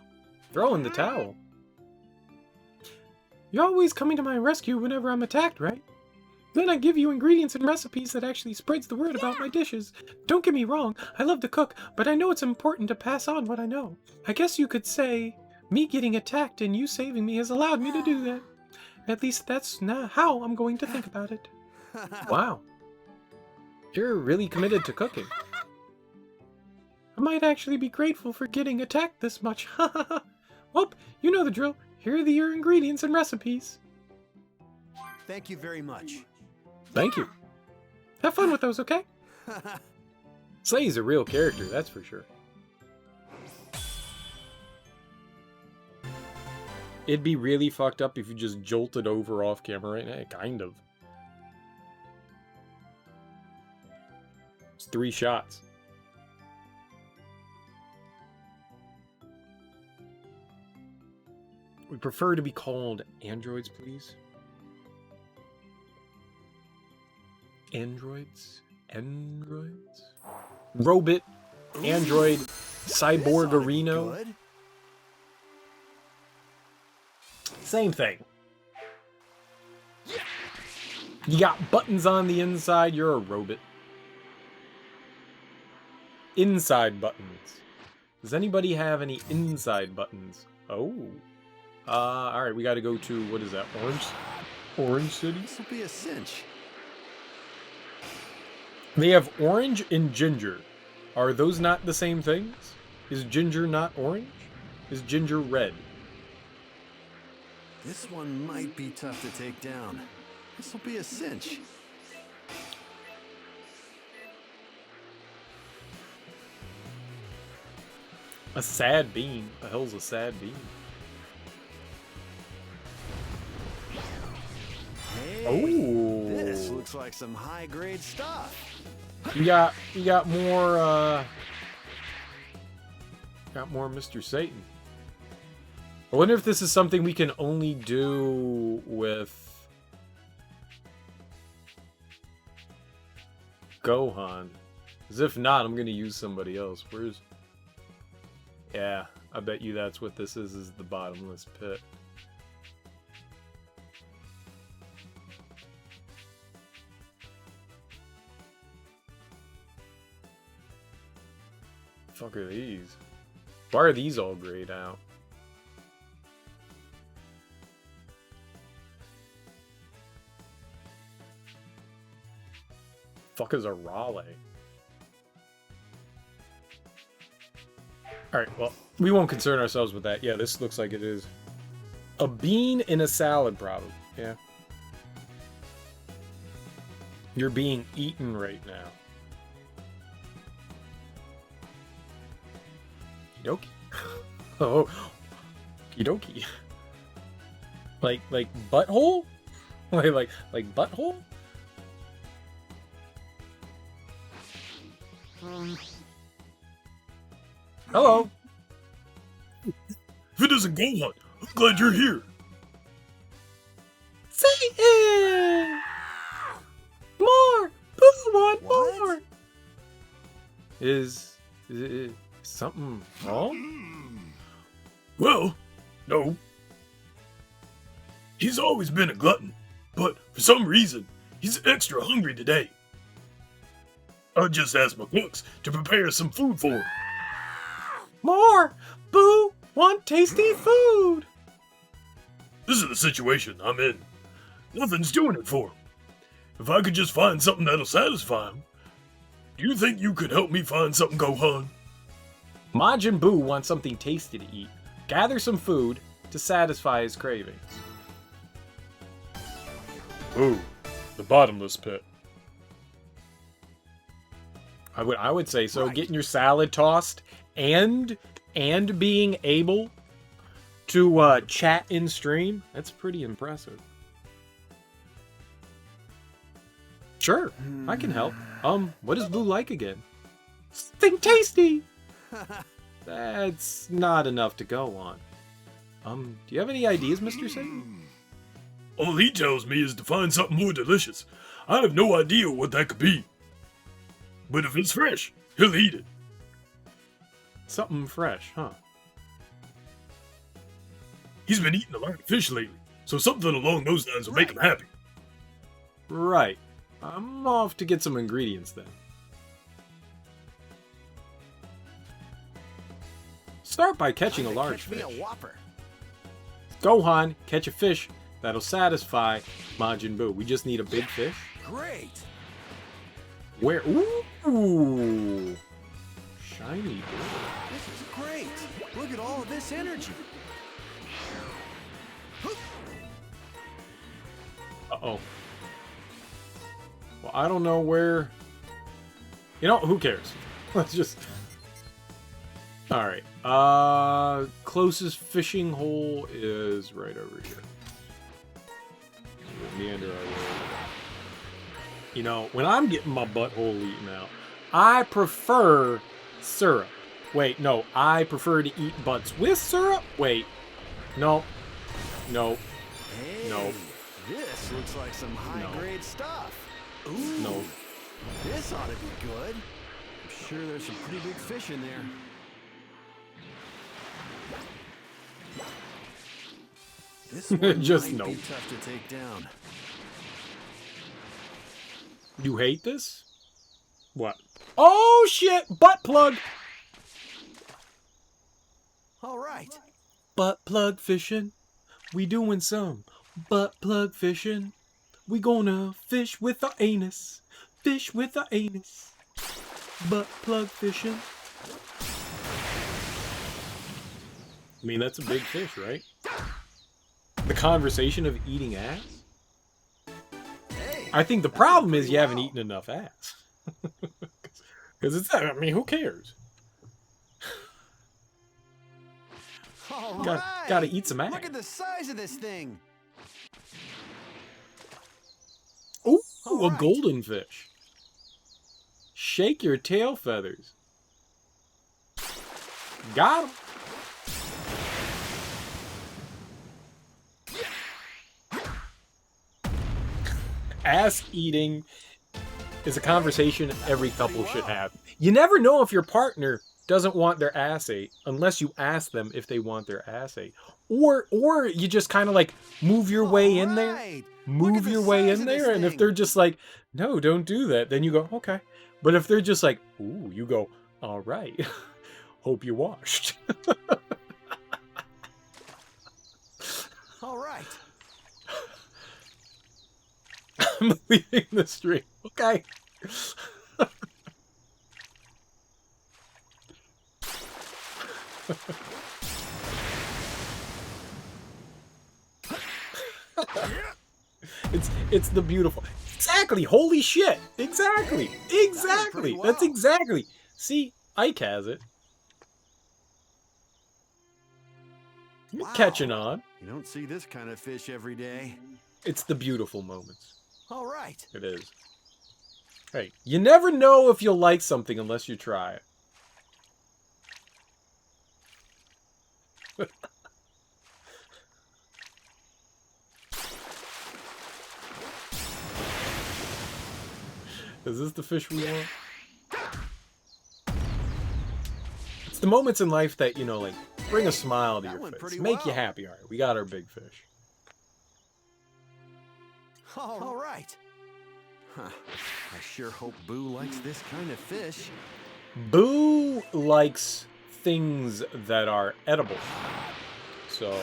Throw in the towel? You're always coming to my rescue whenever I'm attacked, right? Then I give you ingredients and recipes that actually spreads the word about my dishes. Don't get me wrong, I love to cook, but I know it's important to pass on what I know. I guess you could say, me getting attacked and you saving me has allowed me to do that. At least that's not how I'm going to think about it. Wow. You're really committed to cooking. I might actually be grateful for getting attacked this much. Well, you know the drill. Here are your ingredients and recipes. Thank you very much. Thank you. Have fun with those, okay? Slay's a real character, that's for sure. It'd be really fucked up if you just jolted over off camera right now. Kind of. It's 3 shots. We prefer to be called androids, please. Androids? Androids? Robot, android, cyborgarino. Good. Same thing. You got buttons on the inside, you're a robot. Inside buttons. Does anybody have any inside buttons? Oh. Alright, we gotta go to, what is that, Orange City? This will be a cinch. They have orange and ginger. Are those not the same things? Is ginger not orange? Is ginger red? This one might be tough to take down. This will be a cinch. A sad bean. The hell's a sad bean? Hey, Oh. this looks like some high-grade stuff. We got more Mr. Satan. I wonder if this is something we can only do with Gohan. Because if not, I'm gonna use somebody else. Where's... Yeah, I bet you that's what this is the bottomless pit. Fuck are these? Why are these all grayed out? Fuck is a Raleigh? Alright, well, we won't concern ourselves with that. Yeah, this looks like it is. A bean in a salad, probably. Yeah. You're being eaten right now. Okie dokie. Oh, okie dokie. Like butthole? like butthole? Hello. If it doesn't go on, I'm glad you're here. Satan! More! Boo want What? more! Is something wrong? Well, no. He's always been a glutton, but for some reason, he's extra hungry today. I just asked my cooks to prepare some food for him. More! Boo want tasty food! This is the situation I'm in. Nothing's doing it for him. If I could just find something that'll satisfy him, do you think you could help me find something, Gohan? Majin Buu wants something tasty to eat. Gather some food to satisfy his cravings. Ooh, the bottomless pit. I would say so. Right. Getting your salad tossed and being able to chat in stream, that's pretty impressive. Sure, I can help. What does Boo like again? Something tasty! That's not enough to go on. Do you have any ideas, Mr. Satan? All he tells me is to find something more delicious. I have no idea what that could be. But if it's fresh, he'll eat it. Something fresh, huh? He's been eating a lot of fish lately, so something along those lines will make him happy. Right. I'm off to get some ingredients then. Start by catching a large Catch me fish. a whopper. Gohan, catch a fish that'll satisfy Majin Buu. We just need a big fish. Great. Where? Ooh! Shiny blue. This is great. Look at all of this energy. Uh-oh. Well, I don't know where... You know, who cares? Let's just... Alright. Closest fishing hole is right over here. We'll meander our way. You know, when I'm getting my butthole eaten out, I prefer syrup. Wait, no. I prefer to eat butts with syrup? Wait. No. No. Hey, No. this looks like some high-grade stuff. Ooh, No. this ought to be good. I'm sure there's some pretty big fish in there. This one Just might no. be tough to take down. You hate this? What? Oh, shit! Butt plug! All right. Butt plug fishing. We doing some butt plug fishing. We gonna fish with our anus. Fish with our anus. Butt plug fishing. I mean, that's a big fish, right? The conversation of eating ass? Hey, I think the that problem went is pretty you haven't well. eaten enough ass. Because it's, I mean, who cares? All Got- right. gotta eat some ass. Look at the size of this thing. Ooh, All a right. golden fish. Shake your tail feathers. Got him. Ass eating is a conversation every couple should have. You never know if your partner doesn't want their ass ate unless you ask them if they want their ass ate. Or you just kind of like move your way in there. Alright. Look at Move the your way size in of this there, and if thing. they're just like, no, don't do that, then you go, okay. But if they're just like, ooh, you go, all right. Hope you washed. All right. I'm leaving the stream. Okay. It's the beautiful. Exactly. Holy shit. Exactly. Exactly. well. That's exactly. See, Ike has it. You're Wow. catching on. You don't see this kind of fish every day. It's the beautiful moments. All right. It is. Hey, you never know if you'll like something unless you try it. Is this the fish we want? It's the moments in life that, you know, like, bring a smile to That your went face. pretty Make you well. happy. All right, we got our big fish. All right. Huh. I sure hope Boo likes this kind of fish. Boo likes things that are edible. So...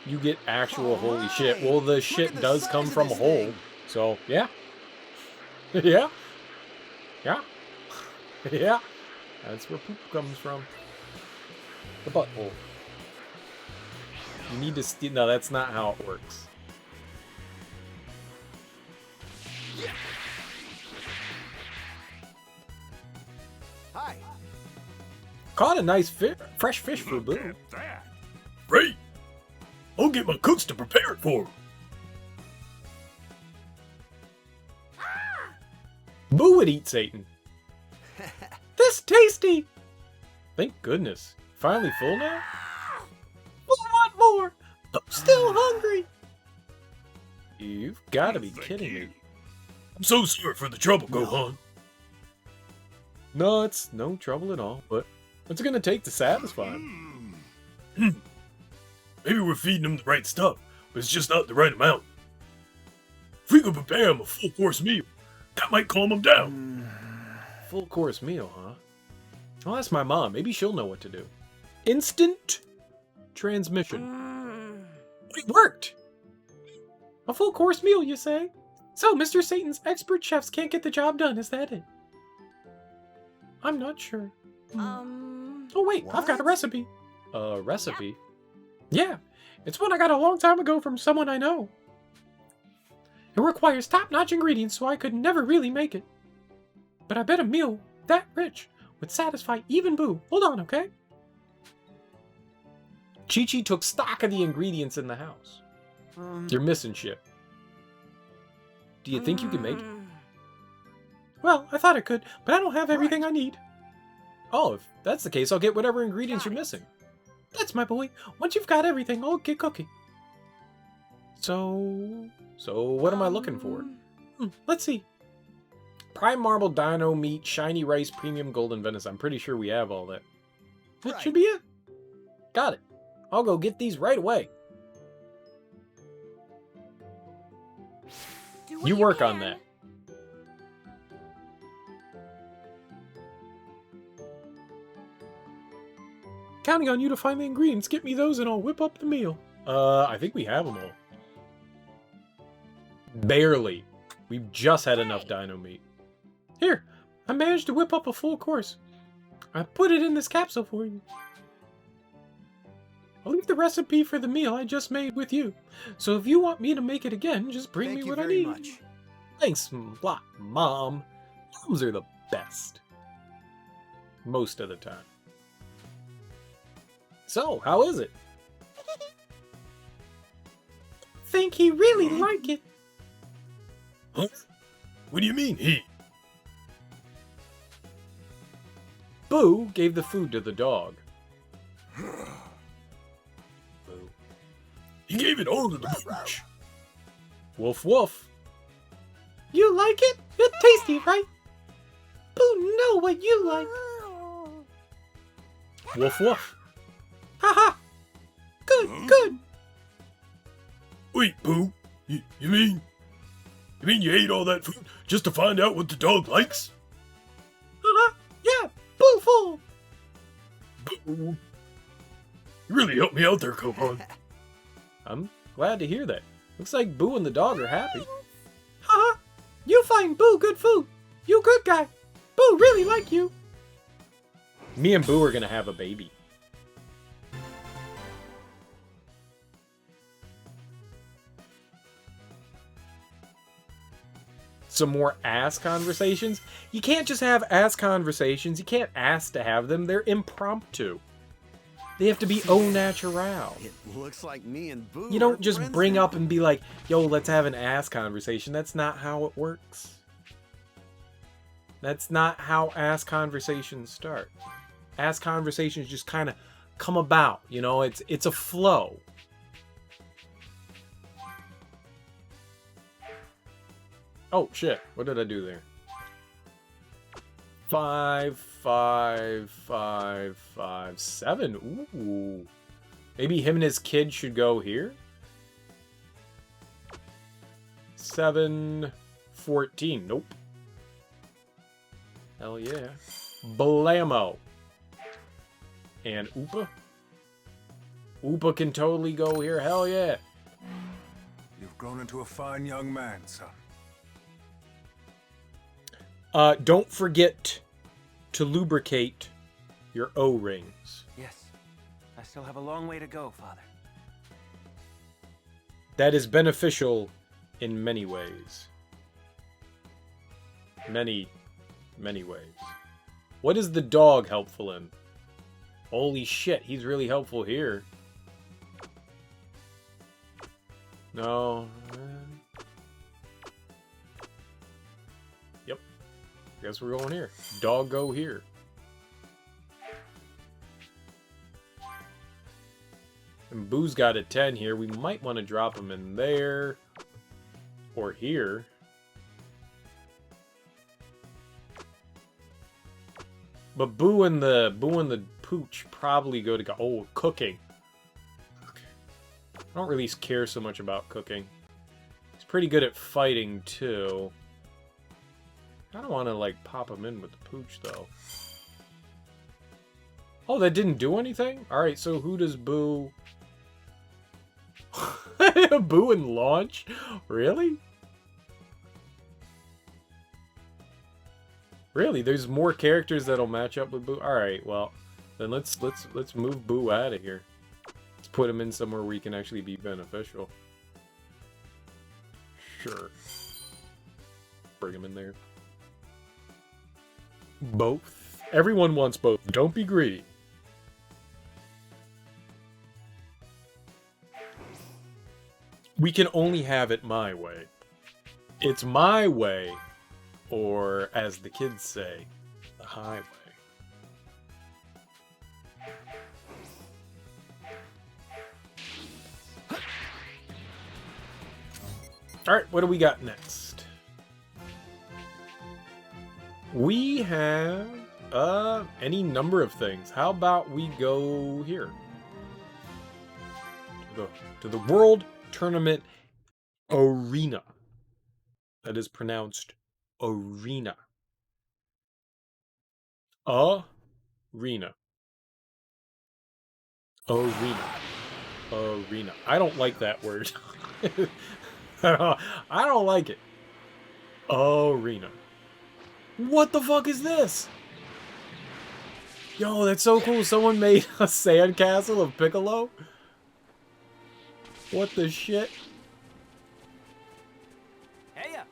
you get actual holy shit. Well, the shit at the does size come of from a this hole. thing. So, yeah. Yeah. Yeah. Yeah. That's where poop comes from. The butthole. You need to steal... No, that's not how it works. Hi. Caught a nice fresh fish for Boo. At that. Great! I'll get my cooks to prepare it for him. Boo would eat Satan. This tasty! Thank goodness. Finally full now? I want more! I'm still hungry! You've got to be Thank kidding you. me. I'm so sorry for the trouble, Gohan. No, it's no trouble at all, but what's it gonna take to satisfy him? Maybe we're feeding him the right stuff, but it's just not the right amount. If we could prepare him a full-course meal, that might calm him down. Full course meal, huh? I'll ask my mom. Maybe she'll know what to do. Instant transmission. It worked! A full course meal, you say? So, Mr. Satan's expert chefs can't get the job done, is that it? I'm not sure. Oh wait, I've got a What? recipe. A recipe? Yeah, it's one I got a long time ago from someone I know. It requires top-notch ingredients, so I could never really make it. But I bet a meal that rich would satisfy even Boo. Hold on, okay? Chi-Chi took stock of the ingredients in the house. You're missing shit. Do you think you can make it? Well, I thought I could, but I don't have everything I need. Oh, if that's the case, I'll get whatever ingredients you're missing. That's my boy. Once you've got everything, I'll get cooking. So what am I looking for? Let's see. Prime marble dino meat, shiny rice, premium golden Venice. I'm pretty sure we have all that. That Right. should be it. Got it. I'll go get these right away. Do what You work on can. that. Counting on you to find the ingredients. Get me those and I'll whip up the meal. I think we have them all. Barely. We've just had enough dino meat. Here, I managed to whip up a full course. I put it in this capsule for you. I'll leave the recipe for the meal I just made with you. So if you want me to make it again, just bring Thank me you what I very need. much. Thanks a lot, Mom. Moms are the best. Most of the time. So, how is it? Think he really like it. Huh? What do you mean, he? Boo gave the food to the dog. Boo. He gave it all to the mooch. Woof woof. You like it? It's tasty, right? Boo know what you like. Woof woof. Haha. Good, good. Wait, Boo. You mean you ate all that food just to find out what the dog likes? Haha. Yeah, Boo full. Boo. You really helped me out there, Kohan. I'm glad to hear that. Looks like Boo and the dog are happy. Haha. You find Boo good food. You good guy. Boo really like you. Me and Boo are gonna have a baby. Some more ass conversations? You can't just have ass conversations. You can't ask to have them. They're impromptu. They have to be au natural. It looks like me and Boo. You are don't just friends bring now. up and be like, yo, let's have an ass conversation. That's not how it works. That's not how ass conversations start. Ass conversations just kind of come about, you know, it's a flow. Oh shit, what did I do there? 5, 5, 5, 5, 7. Ooh. Maybe him and his kid should go here? 7, 14. Nope. Hell yeah. Blammo. And Oopa. Oopa can totally go here. Hell yeah. You've grown into a fine young man, son. Don't forget to lubricate your O-rings. Yes. I still have a long way to go, Father. That is beneficial in many ways. Many ways. What is the dog helpful in? Holy shit, he's really helpful here. No. Yep. Guess we're going here. Dog go here. And Boo's got a 10 here. We might want to drop him in there. Or here. But Boo and the Pooch probably go to oh, cooking. I don't really care so much about cooking. He's pretty good at fighting too. I don't want to like pop him in with the Pooch though. Oh, that didn't do anything? Alright, so who does Boo... Boo and Launch? Really? Really? There's more characters that'll match up with Boo? Alright, well, then let's move Boo out of here. Let's put him in somewhere where he can actually be beneficial. Sure. Bring him in there. Both. Everyone wants both. Don't be greedy. We can only have it my way. It's my way, or as the kids say, the highway. Alright, what do we got next? We have any number of things. How about we go here? To the World Tournament Arena. That is pronounced arena. Arena. Arena. Arena. I don't like that word. I don't like it. Arena. What the fuck is this? Yo, that's so cool. Someone made a sandcastle of Piccolo? What the shit? Heya!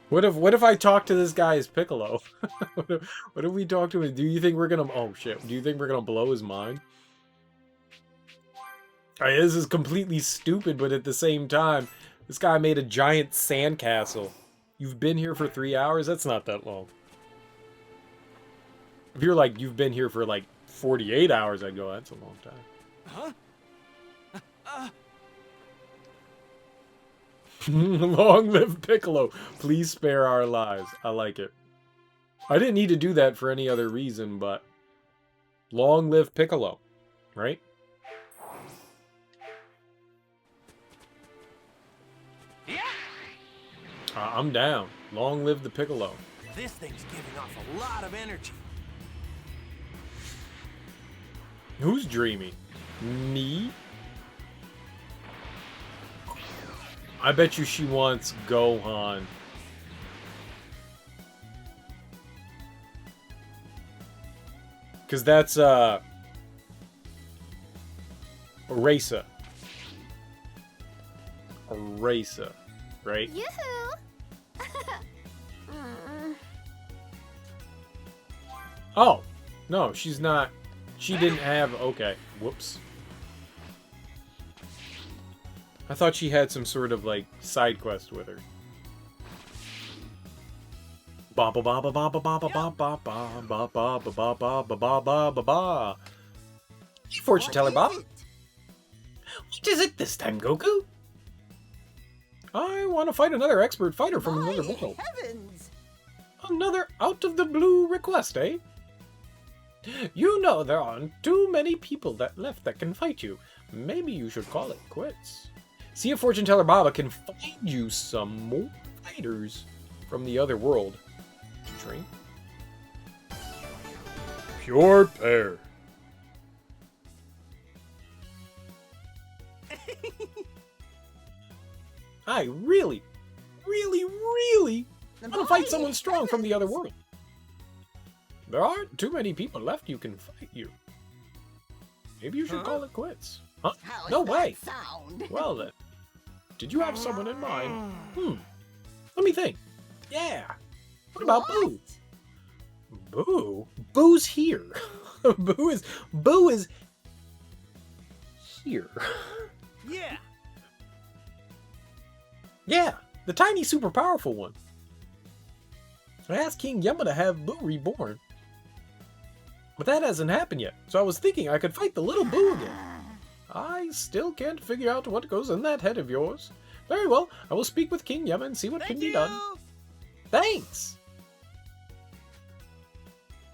What if I talk to this guy as Piccolo? what if we talk to him? Do you think we're gonna... Oh shit. Do you think we're gonna blow his mind? This is completely stupid, but at the same time, this guy made a giant sandcastle. You've been here for 3 hours? That's not that long. If you're like, you've been here for like 48 hours, I'd go, that's a long time. Huh? Long live Piccolo. Please spare our lives. I like it. I didn't need to do that for any other reason, but long live Piccolo. Right? Yeah. I'm down. Long live the Piccolo. This thing's giving off a lot of energy. Who's dreamy? Me? I bet you she wants Gohan. Cause that's Eraser. Eraser, right? Yoo-hoo! Oh, no, she's not. She didn't have... Okay, whoops. I thought she had some sort of, like, side quest with her. Ba ba ba ba ba ba ba ba ba ba ba ba ba ba ba ba ba ba ba ba. Fortune teller, Bob. What is it this time, Goku? I want to fight another expert fighter from another world. Heavens! Another out-of-the-blue request, eh? You know there aren't too many people left that can fight you. Maybe you should call it quits. See if Fortune Teller Baba can find you some more fighters from the other world to train. Pure pear. I really want to fight someone strong from the other world. There aren't too many people left who can fight you. Maybe you should call it quits. Huh? How No does that way. sound? Well then, did you have someone in mind? Let me think. Yeah. What about Boo? Boo? Boo's here. Boo is here. Yeah. Yeah, the tiny super powerful one. I asked King Yamcha to have Boo reborn. But that hasn't happened yet, so I was thinking I could fight the little Boo again. I still can't figure out what goes in that head of yours. Very well, I will speak with King Yamcha and see what can be done. Thanks!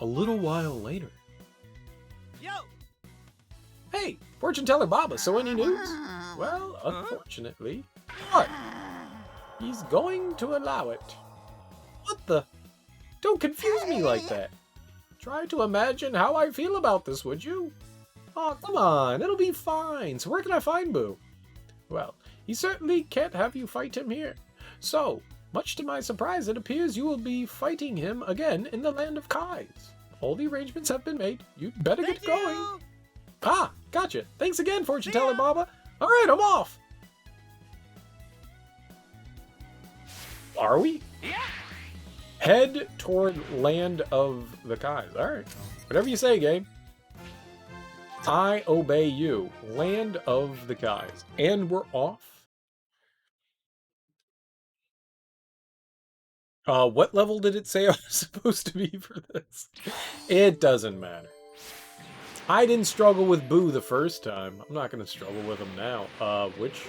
A little while later. Yo. Hey, Fortune Teller Baba, so any news? Well, unfortunately, what? He's going to allow it. What the? Don't confuse me like that. Try to imagine how I feel about this, would you? Oh, come on, it'll be fine. So where can I find Boo? Well, he certainly can't have you fight him here. So, much to my surprise, it appears you will be fighting him again in the land of Kai's. All the arrangements have been made. You'd better get going. Ah, gotcha. Thanks again, Fortune Teller Baba. All right, I'm off. Are we? Yeah. Head toward land of the Kais. All right. Whatever you say, game. I obey you. Land of the Kais. And we're off. What level did it say I was supposed to be for this? It doesn't matter. I didn't struggle with Boo the first time. I'm not going to struggle with him now. Which...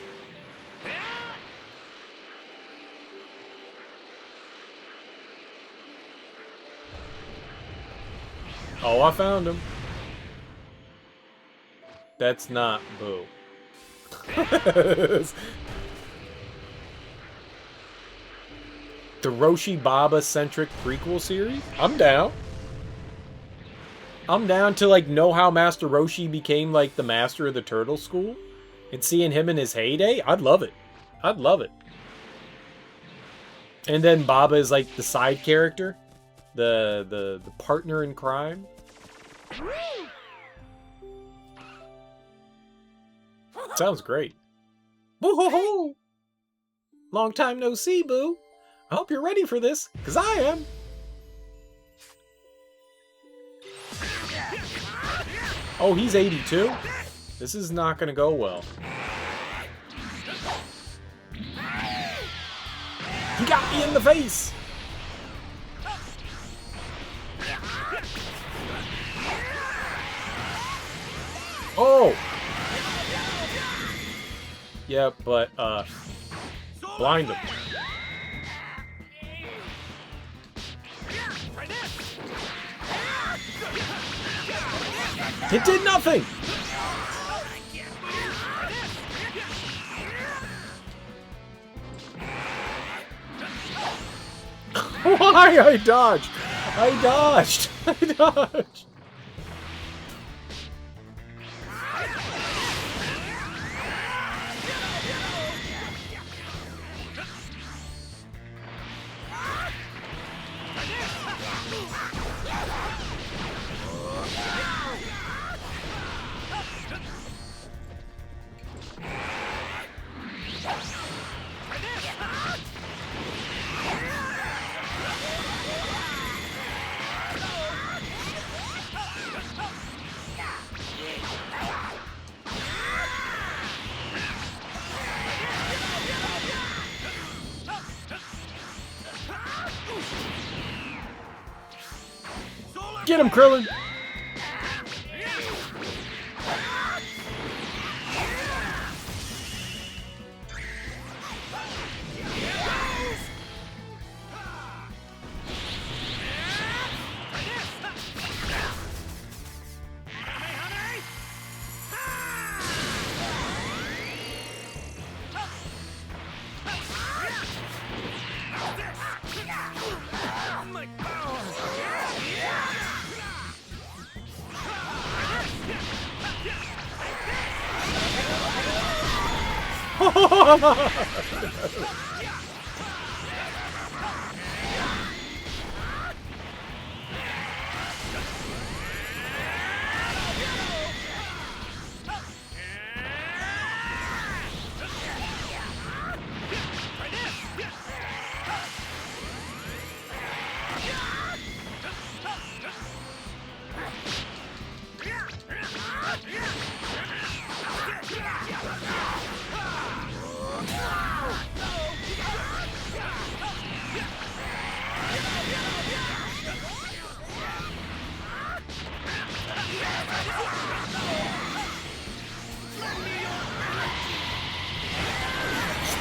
Oh, I found him. That's not Boo. The Roshi Baba-centric prequel series? I'm down. I'm down to, like, know how Master Roshi became, like, the master of the turtle school. And seeing him in his heyday. I'd love it. I'd love it. And then Baba is, like, the side character. The partner in crime. Sounds great. Woo-hoo-hoo! Long time no see, Boo. I hope you're ready for this, because I am. Oh, he's 82? This is not going to go well. He got me in the face! Oh! Yeah, but, blind him. It did nothing! Why? I dodged! I dodged! I dodged! Get him, Krillin!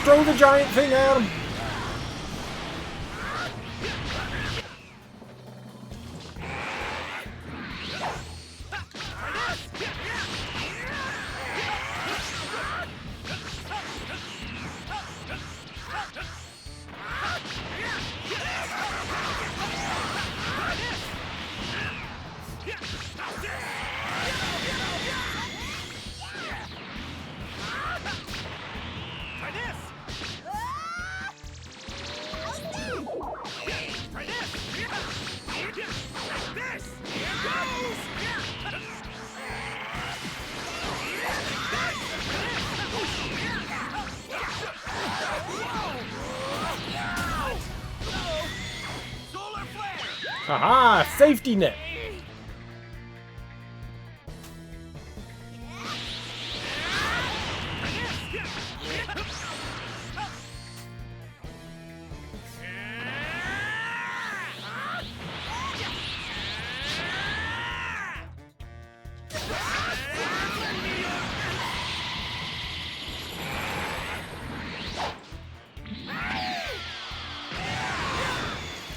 Throw the giant thing at him! Aha! Safety net!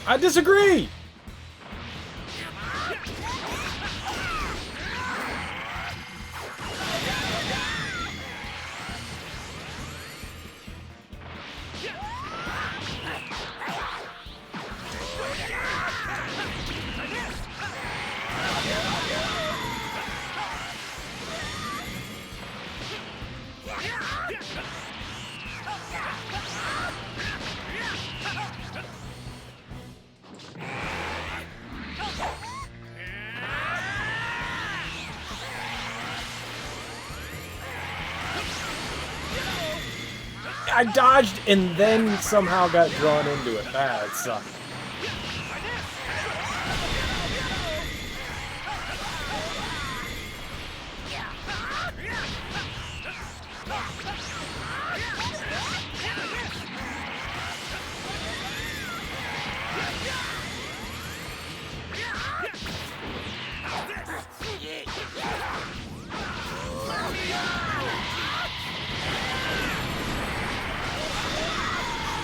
I disagree! I dodged and then somehow got drawn into it. That sucked.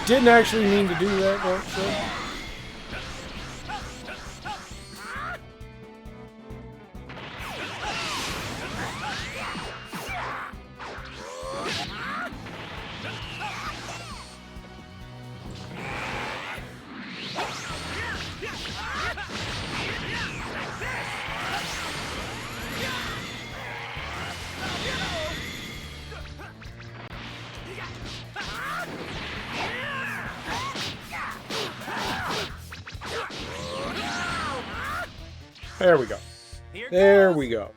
Didn't actually mean to do that, though, so. There we go. There we go.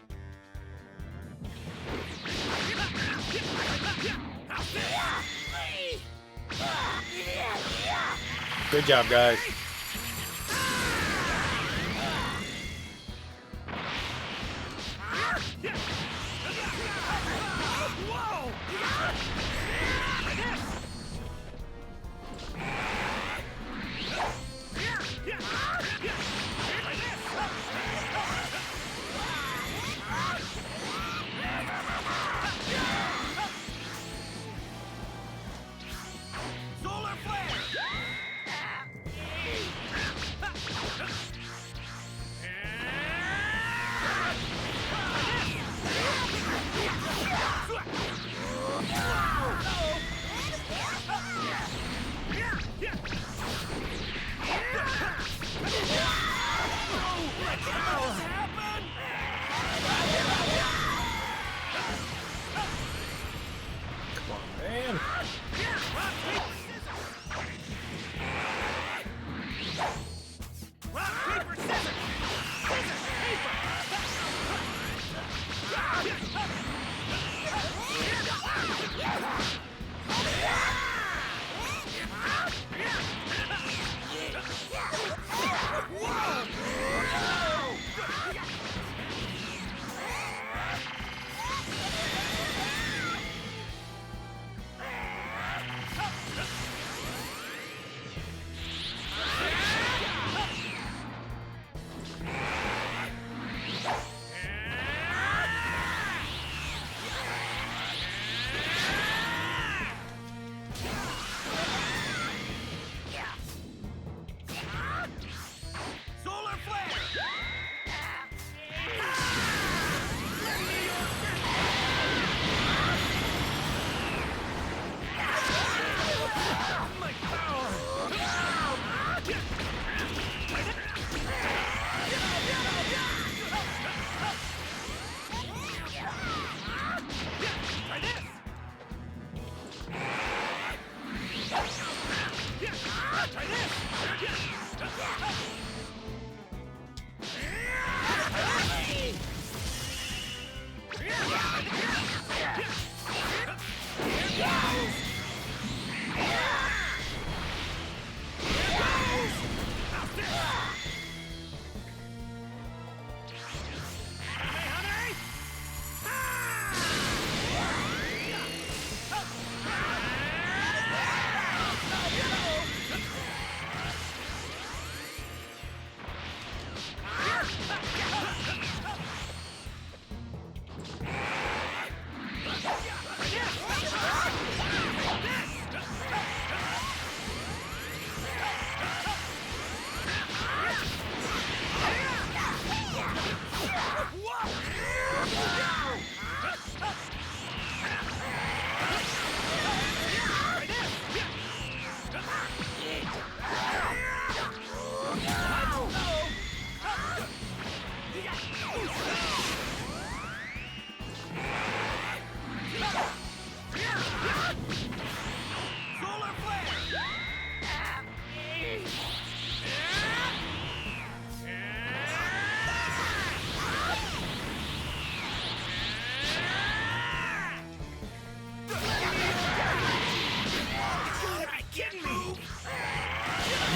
Good job, guys.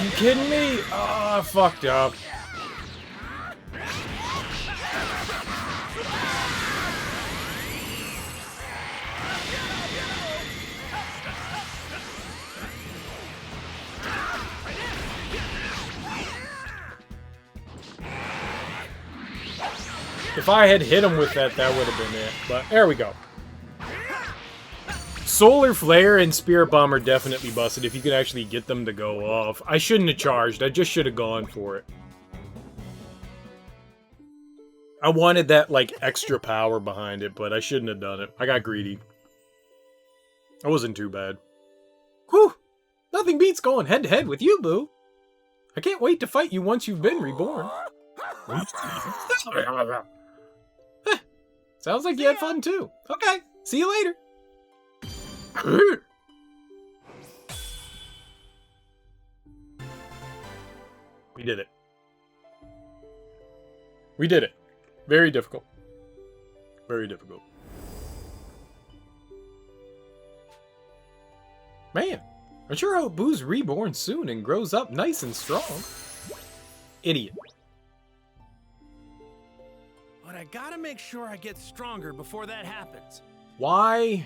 You kidding me? Oh, I fucked up. If I had hit him with that, that would have been it. But there we go. Solar Flare and Spirit Bomb are definitely busted if you could actually get them to go off. I shouldn't have charged. I just should have gone for it. I wanted that, like, extra power behind it, but I shouldn't have done it. I got greedy. It wasn't too bad. Whew! Nothing beats going head-to-head with you, Boo. I can't wait to fight you once you've been reborn. Sounds like you had fun, too. Okay, see you later. We did it. We did it. Very difficult. Very difficult. Man, I sure hope Boo's reborn soon and grows up nice and strong. Idiot. But I gotta make sure I get stronger before that happens. Why?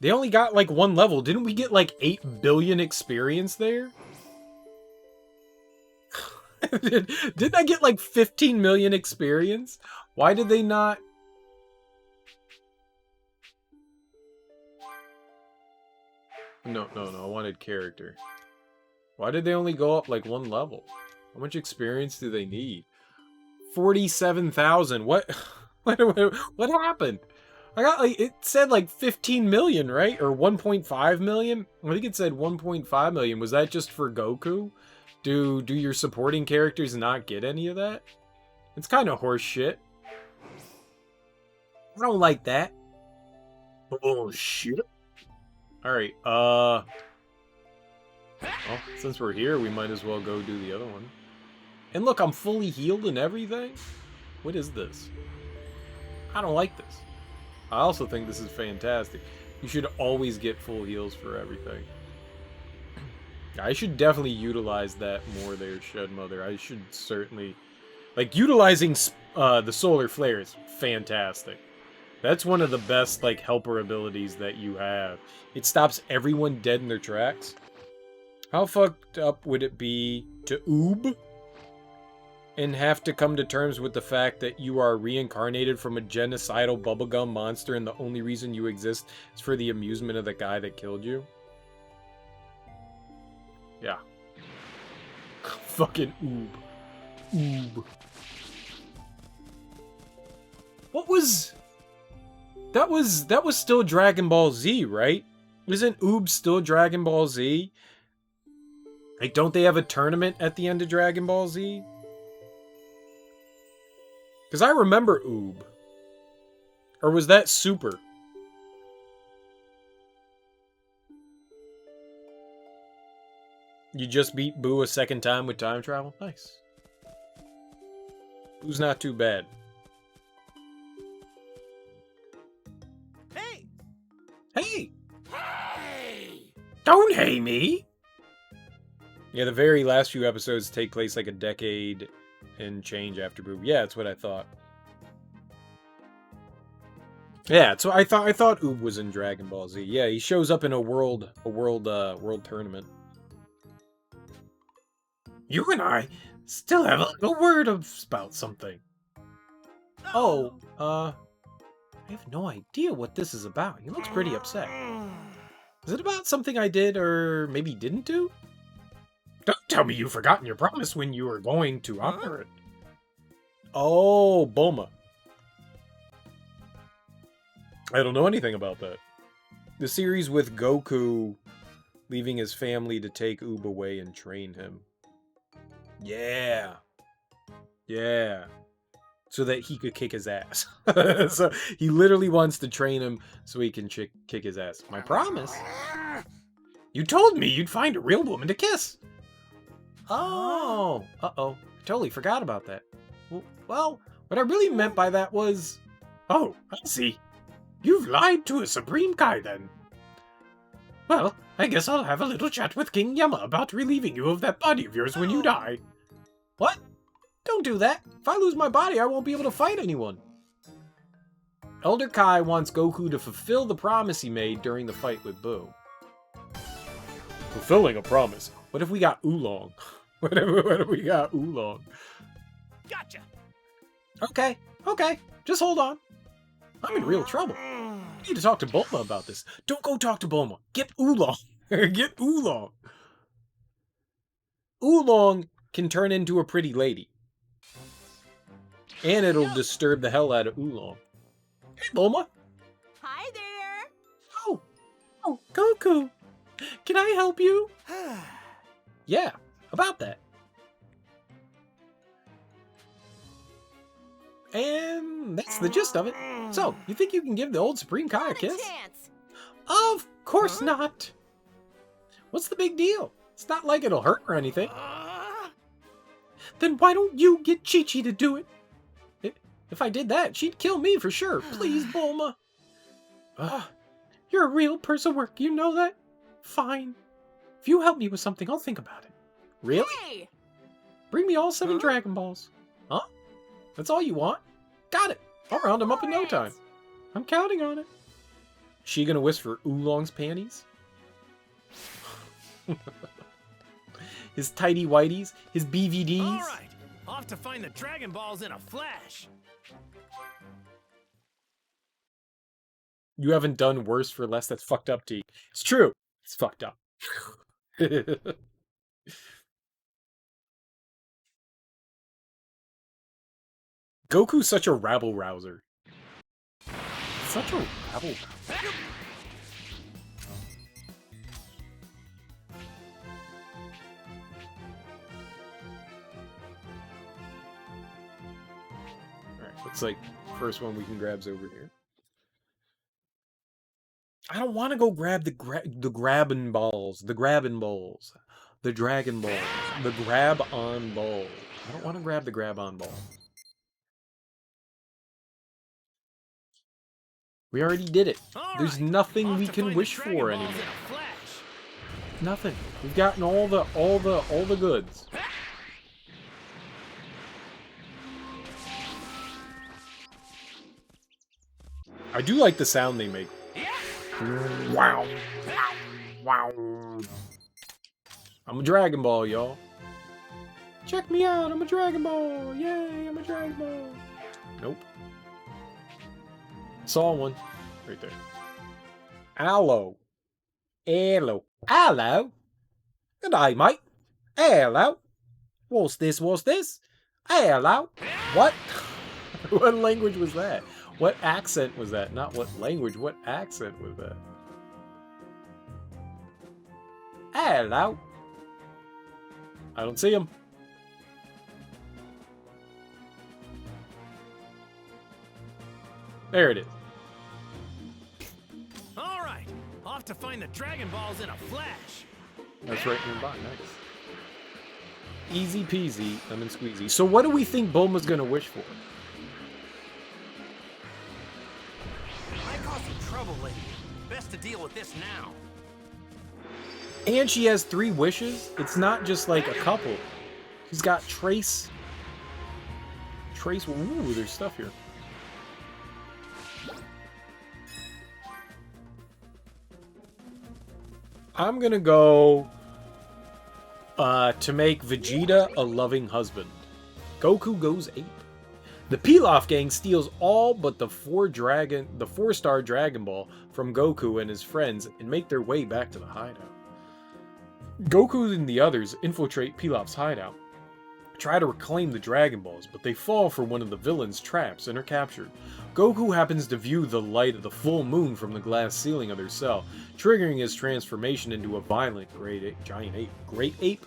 They only got like one level. Didn't we get like 8 billion experience there? Didn't I get like 15 million experience? Why did they not? No, I wanted character. Why did they only go up like one level? How much experience do they need? 47,000. What? What happened? I got like, it said like 15 million, right? Or 1.5 million? I think it said 1.5 million. Was that just for Goku? Do your supporting characters not get any of that? It's kind of horse shit. I don't like that. Oh shit. Alright, well, since we're here, we might as well go do the other one. And look, I'm fully healed and everything? What is this? I don't like this. I also think this is fantastic. You should always get full heals for everything. I should definitely utilize that more there, Shed Mother. I should certainly... Like, utilizing the Solar Flare is fantastic. That's one of the best, like, helper abilities that you have. It stops everyone dead in their tracks. How fucked up would it be to oob and have to come to terms with the fact that you are reincarnated from a genocidal bubblegum monster and the only reason you exist is for the amusement of the guy that killed you? Yeah. Fucking oob. Oob. What was... That was still Dragon Ball Z, right? Isn't Oob still Dragon Ball Z? Like, don't they have a tournament at the end of Dragon Ball Z? Because I remember Oob. Or was that Super? You just beat Boo a second time with time travel? Nice. Boo's not too bad. Hey! Hey! Hey! Don't hate me! Yeah, the very last few episodes take place like a decade and change after Boo. Yeah, that's what I thought. Yeah, so I thought Oob was in Dragon Ball Z. Yeah, he shows up in a world tournament. You and I still have a little word about something. Oh, I have no idea what this is about. He looks pretty upset. Is it about something I did or maybe didn't do? Don't tell me you've forgotten your promise when you were going to honor it. Oh, Bulma. I don't know anything about that. The series with Goku leaving his family to take Oob away and train him. Yeah. Yeah. So that he could kick his ass. So he literally wants to train him so he can kick his ass. My promise? You told me you'd find a real woman to kiss. Oh. Uh-oh. I totally forgot about that. Well, what I really meant by that was... Oh, I see. You've lied to a Supreme Kai, then. Well, I guess I'll have a little chat with King Yama about relieving you of that body of yours when you die. What? Don't do that. If I lose my body, I won't be able to fight anyone. Elder Kai wants Goku to fulfill the promise he made during the fight with Boo. Fulfilling a promise. What if we got Oolong? What if we got Oolong? Gotcha! Okay, just hold on. I'm in real trouble. I need to talk to Bulma about this. Don't go talk to Bulma. Get Oolong. Get Oolong. Oolong can turn into a pretty lady. And it'll disturb the hell out of Oolong. Hey, Bulma. Hi there. Oh, Goku. Can I help you? Yeah, about that. And that's the gist of it. So, you think you can give the old Supreme Kai a Not a kiss? chance. Of course not. What's the big deal? It's not like it'll hurt or anything. Then why don't you get Chi-Chi to do it? If I did that, she'd kill me for sure. Please, Bulma. You're a real person of work, you know that? Fine. If you help me with something, I'll think about it. Really? Hey. Bring me all 7 Dragon Balls. Huh? That's all you want? Got it. I'll round them up in no time. I'm counting on it. She gonna whisper Oolong's panties? His tighty whities, his BVDs. All right, off to find the Dragon Balls in a flash. You haven't done worse for less. That's fucked up, T. It's true. It's fucked up. Goku's such a rabble-rouser. Such a rabble-rouser. Alright, looks like first one we can grab's over here. I don't want to go grab the grabbing balls. The grabbing balls. The Dragon Balls. The grab-on ball. I don't want to grab the grab-on ball. We already did it. There's nothing we can wish for anymore. Nothing. We've gotten all the goods. I do like the sound they make. Wow. Wow. I'm a Dragon Ball, y'all. Check me out. I'm a Dragon Ball. Yay, I'm a Dragon Ball. Nope. Saw one. Right there. Hello. Hello. Hello. Good day, mate. Hello. What's this? What's this? Hello. What? What language was that? What accent was that? Not what language, what accent was that? Hello. I don't see him. There it is. All right, off to find the Dragon Balls in a flash. That's right nearby. Nice. Easy peasy, lemon squeezy. So what do we think Bulma's gonna wish for? I caused some trouble, lady. Best to deal with this now. And she has 3 wishes. It's not just like a couple. She's got Trace. Ooh, there's stuff here. I'm gonna go to make Vegeta a loving husband. Goku goes ape. The Pilaf gang steals all but the 4-star Dragon Ball from Goku and his friends and make their way back to the hideout. Goku and the others infiltrate Pilaf's hideout, try to reclaim the Dragon Balls, but they fall for one of the villain's traps and are captured. Goku happens to view the light of the full moon from the glass ceiling of their cell, triggering his transformation into a violent giant ape. Grape ape.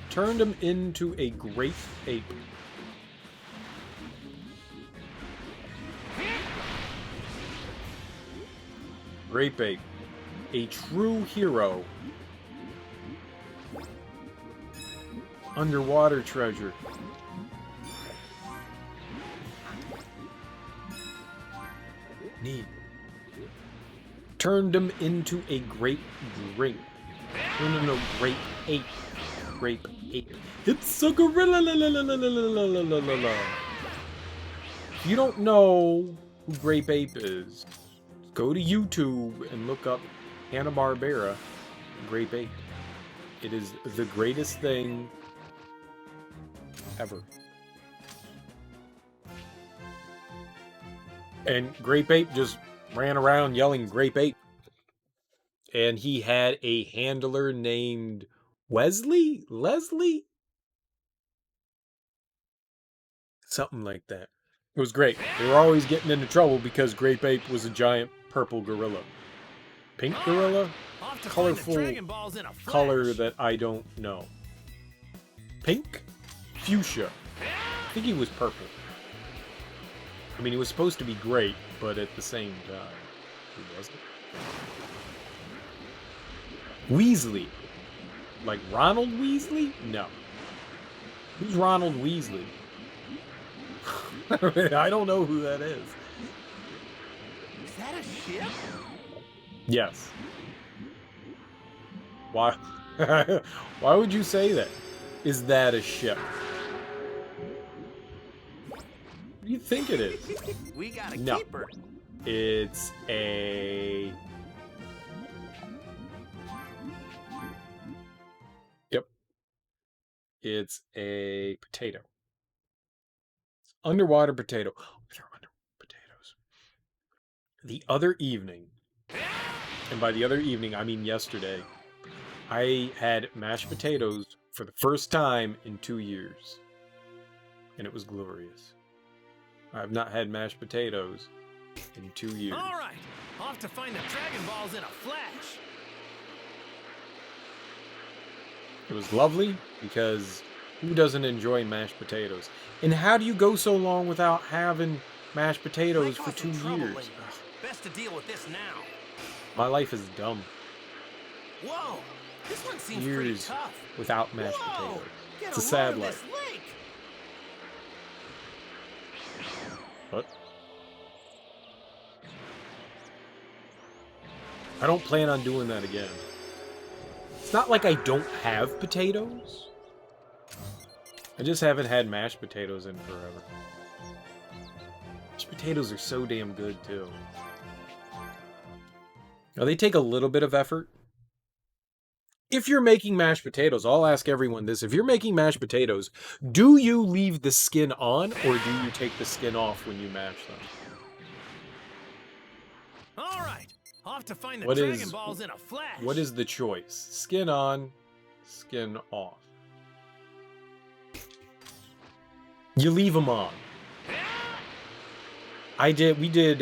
Turned him into a grape ape. Grape ape. A true hero. Underwater treasure. Neat. Turned him into a grape drink. No, grape ape. Grape ape. It's a gorilla. If you don't know who Grape Ape is, go to YouTube and look up Hanna-Barbera Grape Ape. It is the greatest thing ever. And Grape Ape just ran around yelling Grape Ape. And he had a handler named Leslie? Something like that. It was great. They were always getting into trouble because Grape Ape was a giant purple gorilla. Pink gorilla? Colorful color that I don't know. Pink? Fuchsia. I think he was purple. I mean, he was supposed to be great, but at the same time, he wasn't. Weasley. Like Ronald Weasley? No. Who's Ronald Weasley? I don't know who that is. Is that a ship? Yes. Why? Why would you say that? Is that a ship? What do you think it is? We gotta No. keep her. It's a... Yep. It's a potato. Underwater potato. They're under potatoes. The other evening, and by the other evening, I mean yesterday, I had mashed potatoes for the first time in 2 years. And it was glorious. I've not had mashed potatoes in 2 years. All right, off to find the Dragon Balls in a flash. It was lovely because who doesn't enjoy mashed potatoes? And how do you go so long without having mashed potatoes for 2 years? Ugh, Best to deal with this now. my life is dumb. Whoa, this one seems pretty Years tough. without mashed Whoa, potatoes. get It's a load sad of life. this lake. What? I don't plan on doing that again. It's not like I don't have potatoes. I just haven't had mashed potatoes in forever. Mashed potatoes are so damn good, too. Now, they take a little bit of effort. If you're making mashed potatoes, I'll ask everyone this. If you're making mashed potatoes, do you leave the skin on, or do you take the skin off when you mash them? All right, off to find the What Dragon is- Balls in a flash. What is the choice? Skin on, skin off. You leave them on. We did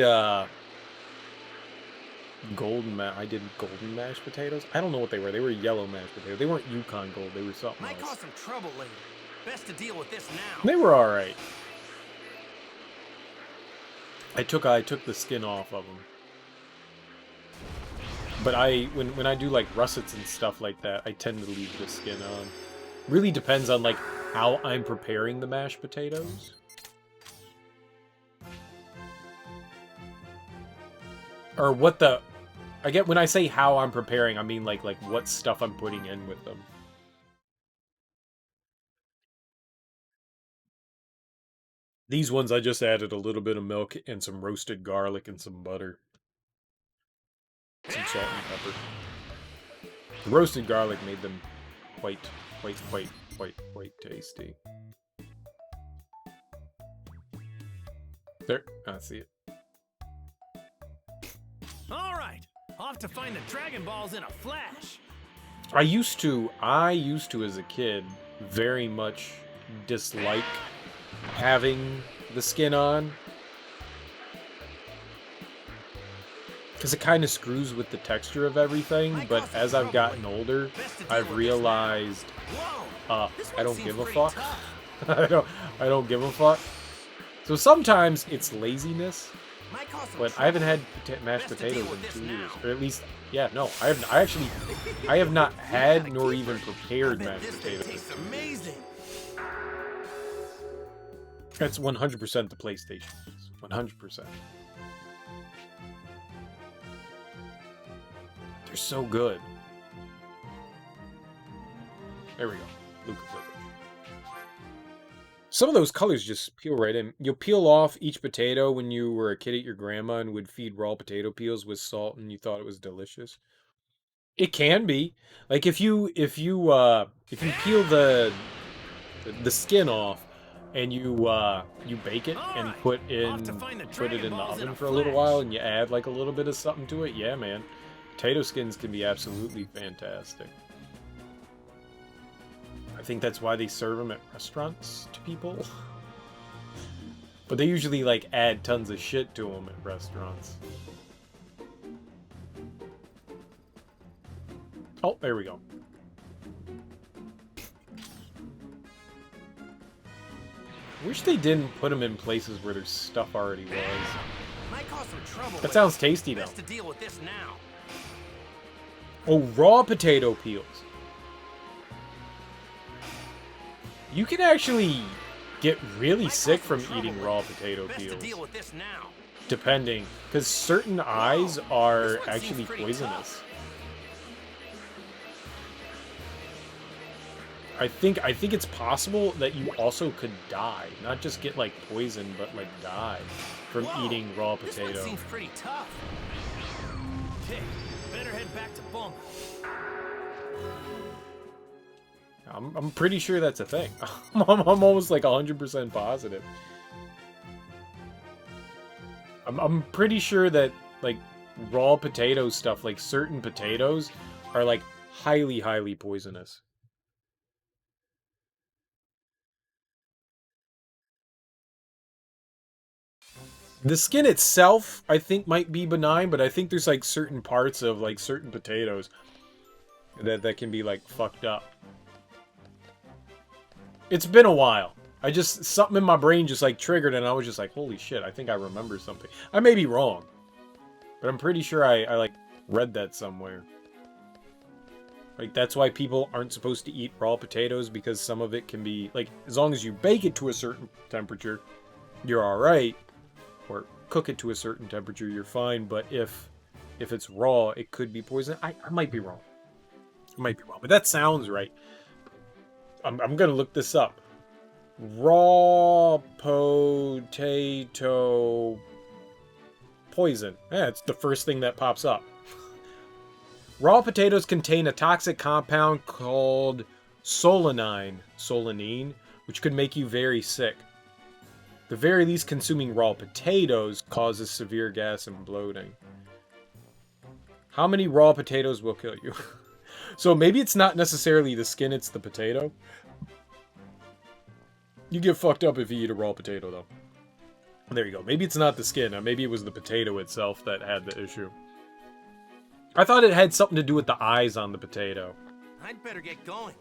golden mashed potatoes. I don't know what they were. They were yellow mashed potatoes. They weren't Yukon Gold. They were something Might cause else. some trouble later. Best to deal with this now. They were all right. I took the skin off of them. But when I do like russets and stuff like that, I tend to leave the skin on. Really depends on like how I'm preparing the mashed potatoes. Or what the... I get when I say how I'm preparing, I mean like what stuff I'm putting in with them. These ones I just added a little bit of milk and some roasted garlic and some butter. Some salt and pepper. The roasted garlic made them quite tasty. There, I see it. All right, off to find the Dragon Balls in a flash. I used to as a kid very much dislike having the skin on. Because it kind of screws with the texture of everything, but as I've gotten older, I've realized I don't give a fuck. I don't give a fuck. So sometimes it's laziness, but I haven't had mashed potatoes in 2 years, or at least, yeah, no, I have not had nor even prepared mashed potatoes. Amazing. That's 100% the PlayStation. 100%. They're so good. There we go. Luca flavor. Some of those colors just peel right in. You'll peel off each potato when you were a kid at your grandma and would feed raw potato peels with salt and you thought it was delicious. It can be. Like if you peel the skin off and you bake it and put it in the oven for a little while and you add like a little bit of something to it, yeah, man. Potato skins can be absolutely fantastic. I think that's why they serve them at restaurants to people. But they usually like add tons of shit to them at restaurants. Oh, there we go. Wish they didn't put them in places where their stuff already was. Might cause some trouble. That sounds tasty though. Best to deal with this now. Oh, raw potato peels. You can actually get really sick from eating raw potato peels. Depending, because certain eyes are actually poisonous. I think it's possible that you also could die, not just get like poisoned, but like die from eating raw potato. This one seems pretty tough. Okay, better head back to Bulma. I'm pretty sure that's a thing. I'm almost like 100% positive. I'm pretty sure that like raw potato stuff, like certain potatoes, are like highly poisonous. The skin itself, I think, might be benign, but I think there's like certain parts of like certain potatoes that can be like fucked up. It's been a while. Something in my brain just like triggered and I was just like, holy shit, I think I remember something. I may be wrong, but I'm pretty sure I like read that somewhere. Like that's why people aren't supposed to eat raw potatoes, because some of it can be like, as long as you bake it to a certain temperature, you're all right, or cook it to a certain temperature, you're fine. But if it's raw, it could be poison. I might be wrong. I might be wrong, but that sounds right. I'm gonna look this up. Raw potato poison. Yeah, it's the first thing that pops up. Raw potatoes contain a toxic compound called solanine, which could make you very sick. At the very least, consuming raw potatoes causes severe gas and bloating. How many raw potatoes will kill you? So maybe it's not necessarily the skin, it's the potato. You get fucked up if you eat a raw potato, though. There you go. Maybe it's not the skin. Maybe it was the potato itself that had the issue. I thought it had something to do with the eyes on the potato. I'd better get going.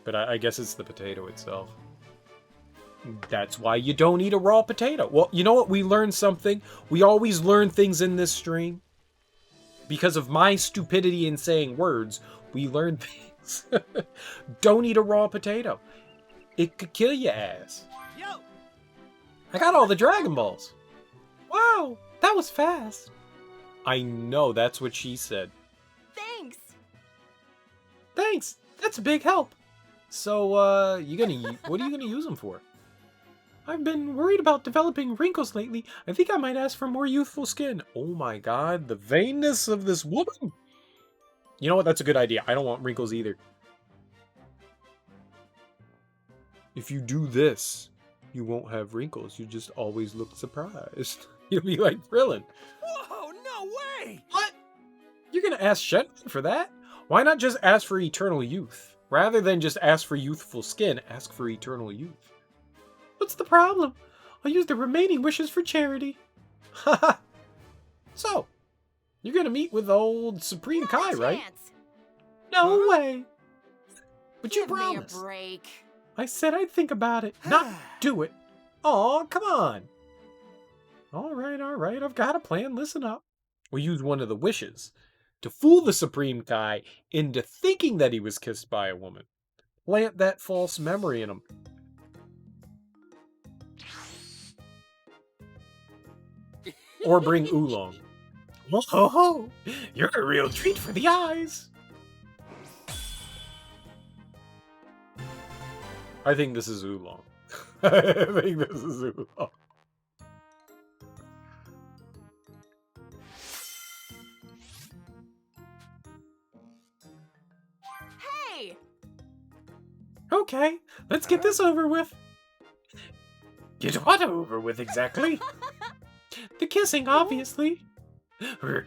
But I guess it's the potato itself. That's why you don't eat a raw potato. Well, you know what? We learned something. We always learn things in this stream. Because of my stupidity in saying words, we learned things. Don't eat a raw potato. It could kill your ass. Yo! I got all the Dragon Balls. Wow, that was fast. I know, that's what she said. Thanks. Thanks, that's a big help. So, what are you gonna use them for? I've been worried about developing wrinkles lately. I think I might ask for more youthful skin. Oh my god, the vainness of this woman. You know what, that's a good idea. I don't want wrinkles either. If you do this, you won't have wrinkles. You just always look surprised. You'll be like Krillin. Whoa, no way! What? You're gonna ask Shenron for that? Why not just ask for eternal youth? Rather than just ask for youthful skin, ask for eternal youth. What's the problem? I'll use the remaining wishes for charity. Haha. So, you're gonna meet with old Supreme Kai, right? No way. But you Give me a promised. break. I said I'd think about it, not do it. Aw, come on. All right, I've got a plan. Listen up. We'll use one of the wishes to fool the Supreme Kai into thinking that he was kissed by a woman. Plant that false memory in him. Or bring Oolong. Whoa, ho, ho. You're a real treat for the eyes. I think this is Oolong. I think this is Oolong. Hey! Okay, let's get this over with. Get what over with exactly? The kissing, obviously.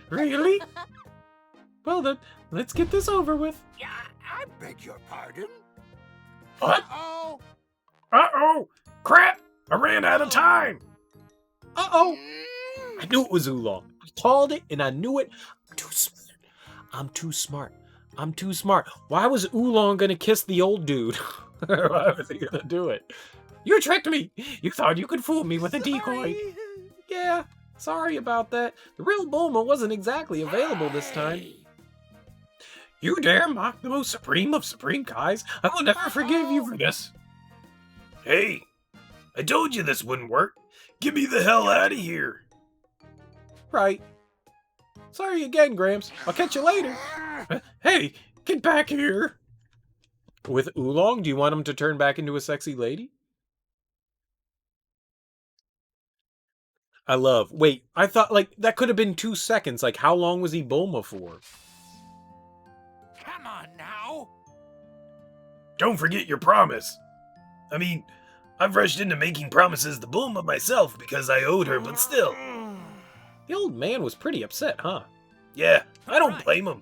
Really? Well then, let's get this over with. Yeah, I beg your pardon. What? Oh. Uh-oh! Crap! I ran out of time! Uh-oh! I knew it was Oolong. I called it and I knew it. I'm too smart. I'm too smart. I'm too smart. Why was Oolong gonna kiss the old dude? Why was he gonna do it? You tricked me! You thought you could fool me with a decoy. Yeah, sorry about that. The real Bulma wasn't exactly available this time. You dare mock the most supreme of Supreme Kais? I will never forgive you for this. Hey! I told you this wouldn't work! Get me the hell out of here! Right. Sorry again, Gramps. I'll catch you later. Hey, get back here! With Oolong, do you want him to turn back into a sexy lady? I love. Wait, I thought, like, that could have been 2 seconds. Like, how long was he Bulma for? Come on now. Don't forget your promise! I mean, I've rushed into making promises to Bulma myself because I owed her, but still. The old man was pretty upset, huh? Yeah, I don't blame him.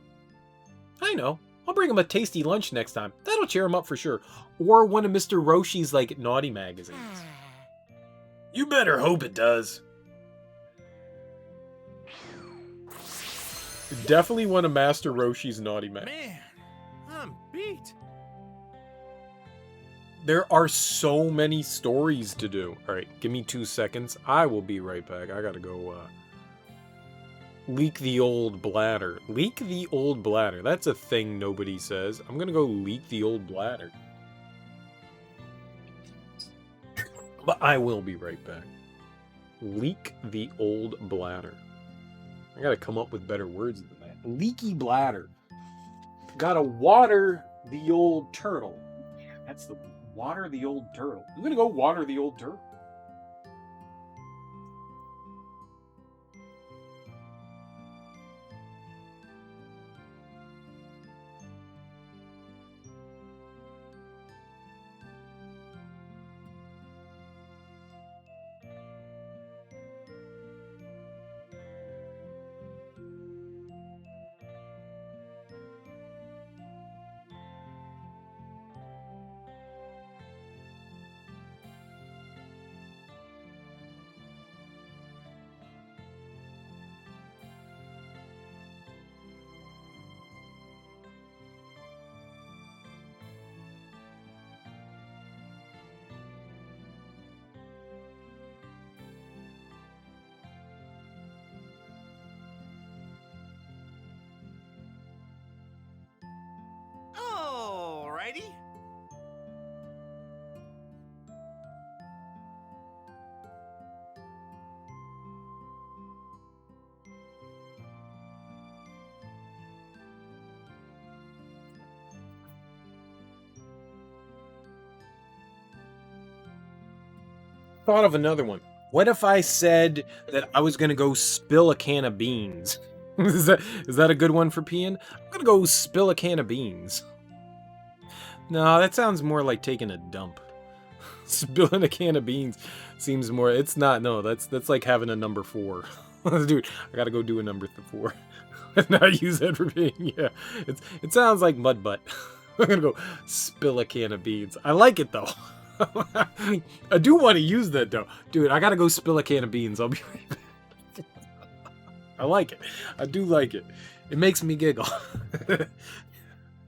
I know. I'll bring him a tasty lunch next time. That'll cheer him up for sure. Or one of Mr. Roshi's, like, naughty magazines. You better hope it does. Definitely one of Master Roshi's naughty magazines. Man, I'm beat. There are so many stories to do. Alright, give me 2 seconds. I will be right back. I gotta go, leak the old bladder. Leak the old bladder. That's a thing nobody says. I'm gonna go leak the old bladder. But I will be right back. Leak the old bladder. I gotta come up with better words than that. Leaky bladder. Gotta water the old turtle. Yeah, that's the water the old turtle. I'm gonna go water the old turtle. thought of another one. What if I said that I was gonna go spill a can of beans? is that a good one for peeing? I'm gonna go spill a can of beans. No, that sounds more like taking a dump. Spilling a can of beans seems more. It's not. No, that's like having a number 4. Dude, I gotta go do a number 4. Not use that for peeing. Yeah, it sounds like mud butt. I'm gonna go spill a can of beans. I like it though. I do want to use that though. Dude, I gotta go spill a can of beans. I'll be right back. I like it. I do like it. It makes me giggle.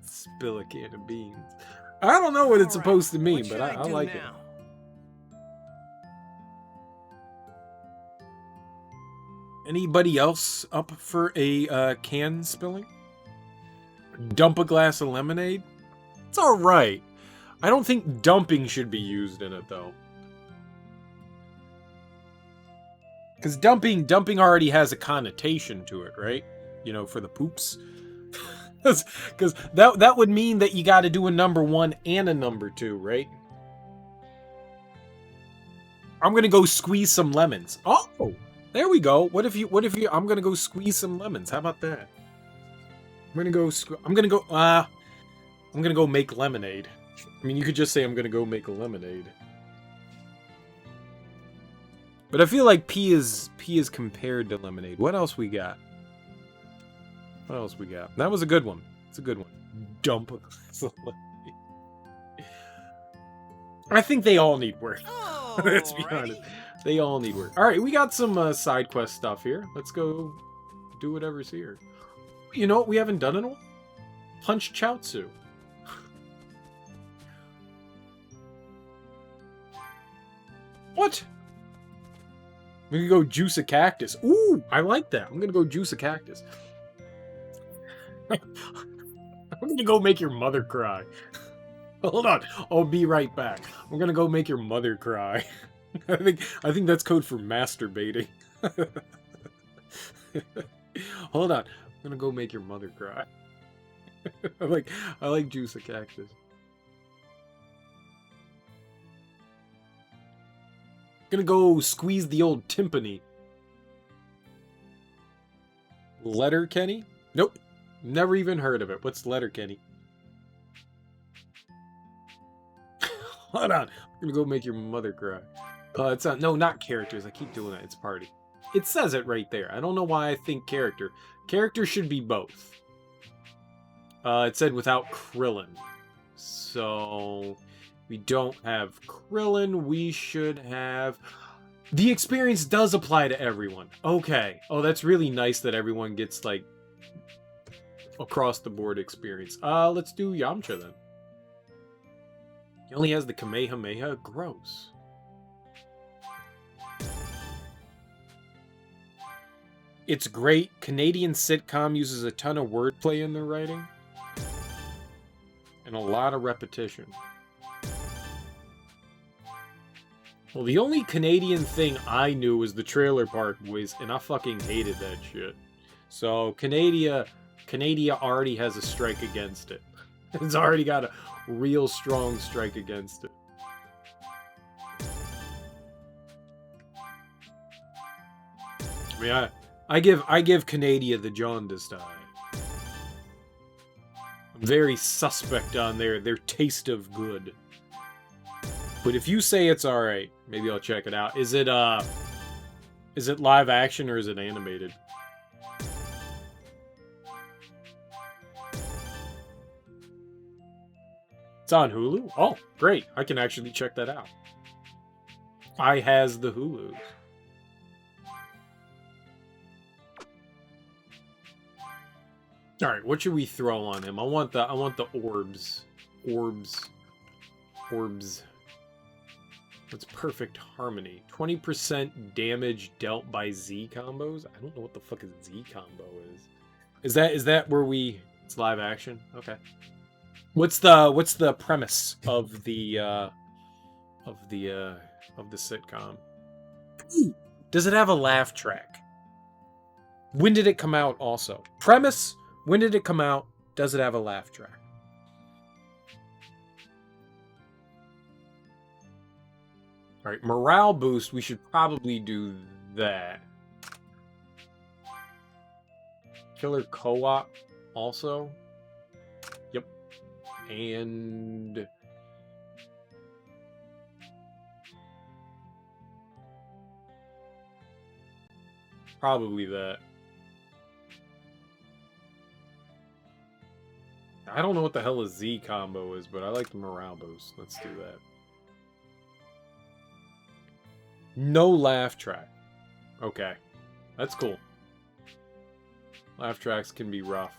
Spill a can of beans. I don't know what it's supposed to mean, but I like it. Anybody else up for a can spilling? Dump a glass of lemonade? It's alright. I don't think dumping should be used in it, though. Because dumping already has a connotation to it, right? You know, for the poops. Because that would mean that you got to do a number 1 and a number 2, right? I'm gonna go squeeze some lemons. Oh, there we go. What if you? I'm gonna go squeeze some lemons. How about that? I'm gonna go make lemonade. I mean, you could just say I'm gonna go make a lemonade. But I feel like pee is compared to lemonade. What else we got? What else we got? That was a good one. It's a good one. Dump a glass of lemonade. I think they all need work. Let's be honest. They all need work. Alright, we got some side quest stuff here. Let's go do whatever's here. You know what we haven't done in a while? Punch Chaozu. What? We can go juice a cactus. Ooh, I like that. I'm gonna go juice a cactus. I'm gonna go make your mother cry. Hold on, I'll be right back. I'm gonna go make your mother cry. I think that's code for masturbating. Hold on, I'm gonna go make your mother cry. I like juice a cactus. Gonna go squeeze the old timpani. Letterkenny? Nope. Never even heard of it. What's Letterkenny? Hold on. I'm gonna go make your mother cry. It's not. No, not characters. I keep doing that. It's party. It says it right there. I don't know why I think character. Character should be both. It said without Krillin. So we don't have Krillin. We should have... The experience does apply to everyone. Okay. Oh, that's really nice that everyone gets, like, across the board experience. Let's do Yamcha then. He only has the Kamehameha. Gross. It's great. Canadian sitcom uses a ton of wordplay in their writing. And a lot of repetition. Well, the only Canadian thing I knew was the Trailer Park Boys, and I fucking hated that shit. So, Canada already has a strike against it. It's already got a real strong strike against it. I mean, I give Canada the jaundiced eye. I'm very suspect on their taste of good. But if you say it's alright, maybe I'll check it out. Is it live action or is it animated? It's on Hulu? Oh, great. I can actually check that out. I has the Hulus. Alright, what should we throw on him? I want the orbs. Orbs. What's perfect harmony? 20% damage dealt by Z combos? I don't know what the fuck a Z combo is. Is that where we... It's live action? Okay. What's the premise of the sitcom? Does it have a laugh track? When did it come out also? Premise, when did it come out? Does it have a laugh track? All right, morale boost. We should probably do that. Killer co-op also. Yep. And probably that. I don't know what the hell a Z combo is, but I like the morale boost. Let's do that. No laugh track. Okay. That's cool. Laugh tracks can be rough.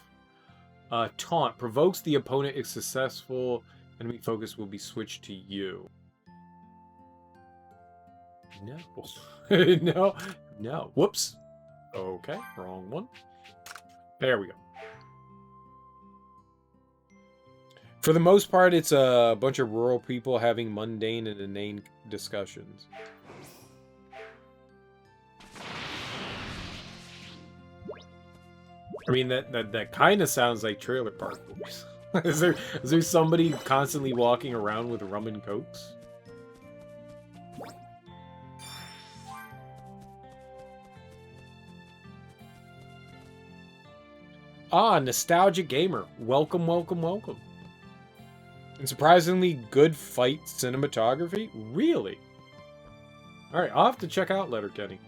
Taunt. Provokes the opponent if successful. Enemy focus will be switched to you. No. No. No. Whoops. Okay. Wrong one. There we go. For the most part, it's a bunch of rural people having mundane and inane discussions. I mean, that kind of sounds like Trailer Park Boys. is there somebody constantly walking around with rum and cokes? Ah, Nostalgia Gamer. Welcome, welcome, welcome. And surprisingly good fight cinematography? Really? Alright, I'll have to check out Letterkenny.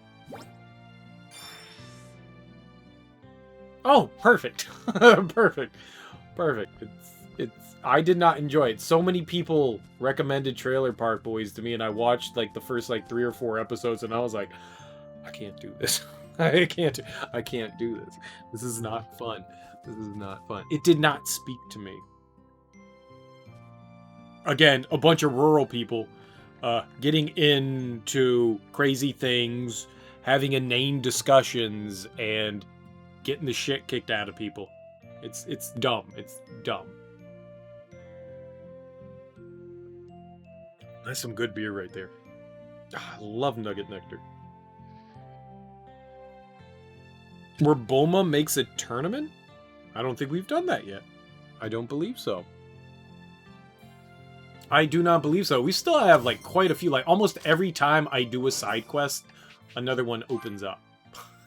Oh, perfect. Perfect. Perfect. I did not enjoy it. So many people recommended Trailer Park Boys to me, and I watched like the first like 3 or 4 episodes, and I was like, I can't do this. I can't do this. This is not fun. This is not fun. It did not speak to me. Again, a bunch of rural people getting into crazy things, having inane discussions, and getting the shit kicked out of people. It's dumb. It's dumb. That's some good beer right there. I love Nugget Nectar. Where Bulma makes a tournament? I don't think we've done that yet. I don't believe so. I do not believe so. We still have like quite a few. Like almost every time I do a side quest, another one opens up.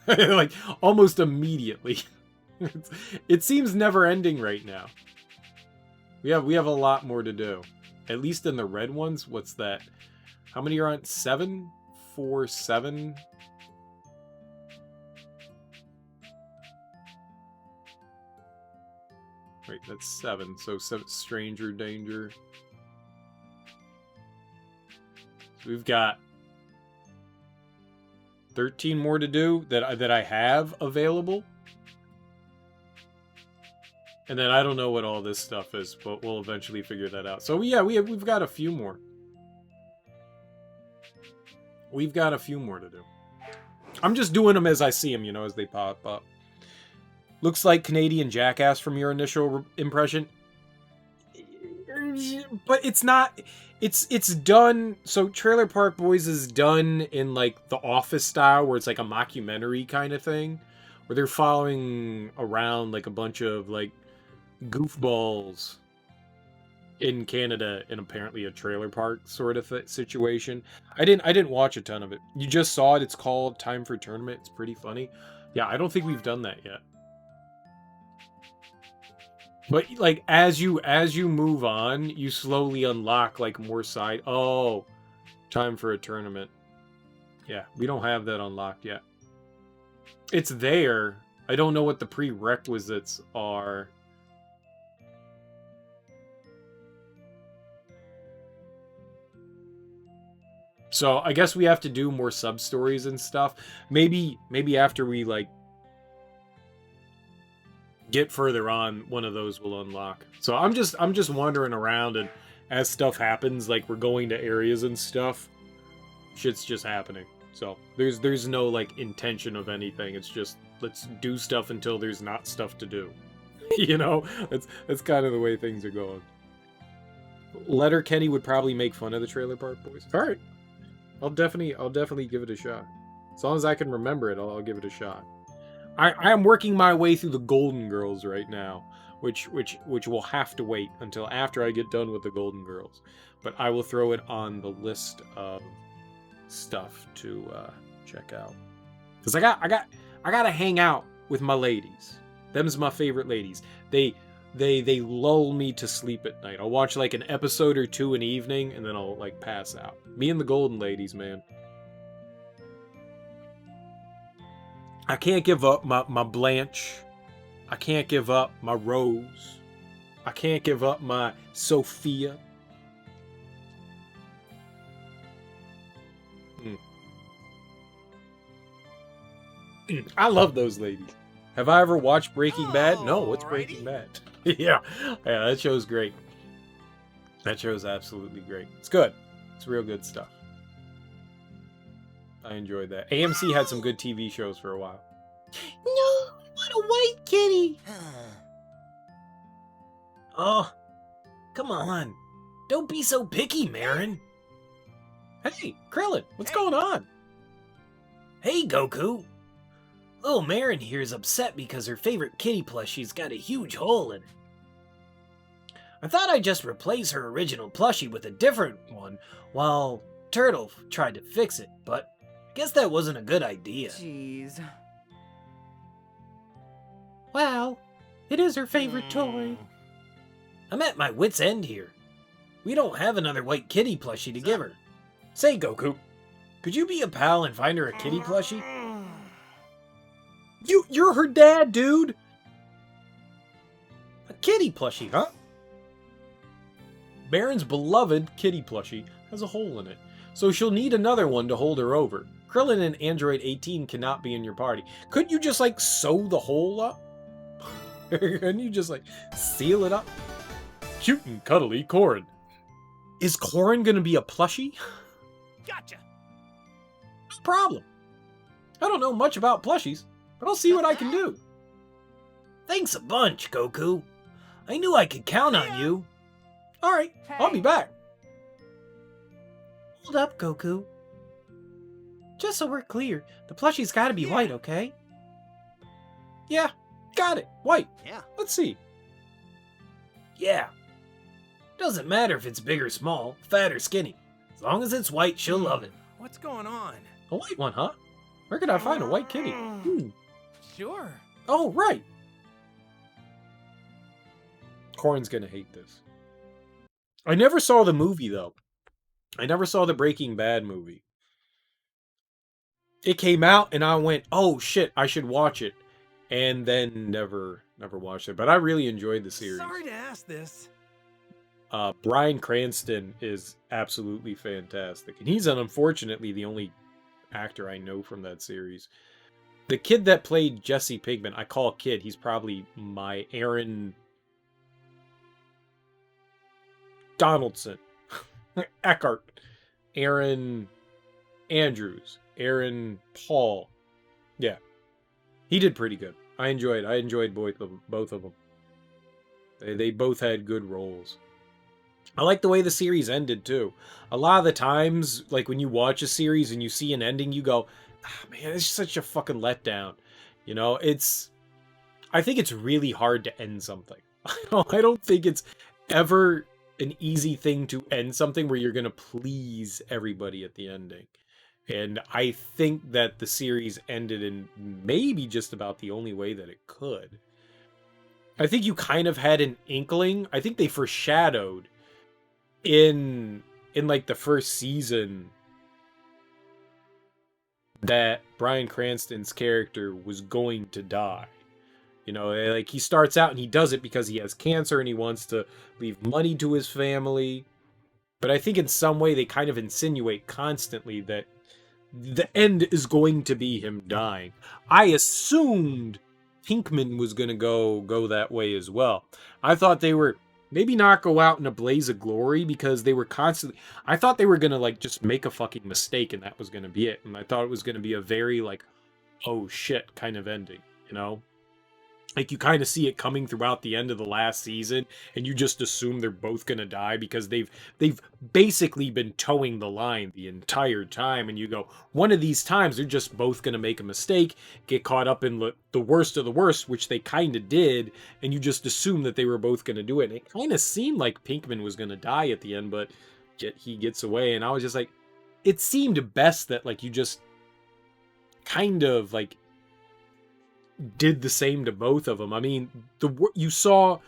Like almost immediately. It seems never ending right now. We have a lot more to do. At least in the red ones. What's that? How many are on? 7? 4, 7? Wait, that's 7. So 7, Stranger Danger. We've got 13 more to do that I have available. And then I don't know what all this stuff is, but we'll eventually figure that out. So yeah, we've got a few more. We've got a few more to do. I'm just doing them as I see them, you know, as they pop up. Looks like Canadian Jackass from your initial impression. But it's not... It's done... So Trailer Park Boys is done in, like, the Office style, where it's, like, a mockumentary kind of thing. Where they're following around, like, a bunch of, like, goofballs in Canada in apparently a trailer park sort of situation. I didn't watch a ton of it. You just saw it. It's called Time for Tournament. It's pretty funny. Yeah, I don't think we've done that yet. But like as you move on, you slowly unlock like more side. Oh, Time for a Tournament. Yeah, we don't have that unlocked yet. It's there. I don't know what the prerequisites are. So I guess we have to do more sub stories and stuff. Maybe after we like get further on, one of those will unlock. So I'm just wandering around, and as stuff happens, like we're going to areas and stuff, shit's just happening. So there's no like intention of anything. It's just let's do stuff until there's not stuff to do. You know, that's kind of the way things are going. Letterkenny would probably make fun of the Trailer Park Boys. All right. I'll definitely give it a shot. As long as I can remember it, I'll give it a shot. I am working my way through the Golden Girls right now, which will have to wait until after I get done with the Golden Girls. But I will throw it on the list of stuff to check out. Cause I gotta hang out with my ladies. Them's my favorite ladies. They lull me to sleep at night. I'll watch like an episode or two an evening, and then I'll like pass out. Me and the Golden Ladies, man. I can't give up my Blanche. I can't give up my Rose. I can't give up my Sophia. I love those ladies. Have I ever watched Breaking Bad? No, what's Breaking Bad? yeah, that show's great. That show's absolutely great. It's good. It's real good stuff. I enjoyed that. AMC had some good TV shows for a while. No, what a white kitty. Oh, come on. Don't be so picky, Marin. Hey, Krillin, what's going on? Hey, Goku. Little Marin here is upset because her favorite kitty plushie's got a huge hole in it. I thought I'd just replace her original plushie with a different one while Turtle tried to fix it, but I guess that wasn't a good idea. Jeez. Well, it is her favorite toy. I'm at my wit's end here. We don't have another white kitty plushie to give her. Say, Goku, could you be a pal and find her a kitty plushie? You're her dad, dude. A kitty plushie, huh? Baron's beloved kitty plushie has a hole in it, so she'll need another one to hold her over. Krillin and Android 18 cannot be in your party. Couldn't you just like sew the hole up? Couldn't you just like seal it up? Cute and cuddly Korin. Is Korin gonna be a plushie? Gotcha. No problem. I don't know much about plushies, but I'll see what I can do. Thanks a bunch, Goku. I knew I could count on you. All right, I'll be back. Hold up, Goku. Just so we're clear, the plushie's gotta be white, okay? Yeah, got it. White. Yeah. Let's see. Yeah. Doesn't matter if it's big or small, fat or skinny. As long as it's white, she'll love it. What's going on? A white one, huh? Where could I find a white kitty? Sure. Oh, right. Korin's gonna hate this. I never saw the movie, though. I never saw the Breaking Bad movie. It came out, and I went, oh, shit, I should watch it. And then never watched it. But I really enjoyed the series. Sorry to ask this. Bryan Cranston is absolutely fantastic. And he's unfortunately the only actor I know from that series. The kid that played Jesse Pinkman, I call kid, he's probably my Aaron Donaldson. Eckhart. Aaron Andrews. Aaron Paul. Yeah. He did pretty good. I enjoyed both of them. They both had good roles. I like the way the series ended, too. A lot of the times, like, when you watch a series and you see an ending, you go, man, it's such a fucking letdown. You know, I think it's really hard to end something. I don't think it's ever an easy thing to end something where you're going to please everybody at the ending. And I think that the series ended in maybe just about the only way that it could. I think you kind of had an inkling. I think they foreshadowed in like the first season that Bryan Cranston's character was going to die. You know, like he starts out and he does it because he has cancer and he wants to leave money to his family. But I think in some way they kind of insinuate constantly that the end is going to be him dying. I assumed Pinkman was going to go that way as well. I thought they were maybe not go out in a blaze of glory because they were constantly... I thought they were going to like just make a fucking mistake and that was going to be it. And I thought it was going to be a very like, oh shit kind of ending, you know? Like you kind of see it coming throughout the end of the last season and you just assume they're both going to die because they've basically been towing the line the entire time. And you go, one of these times they're just both going to make a mistake, get caught up in the worst of the worst, which they kind of did. And you just assume that they were both going to do it. And it kind of seemed like Pinkman was going to die at the end, but yet he gets away. And I was just like, it seemed best that like you just kind of like did the same to both of them. I mean, you saw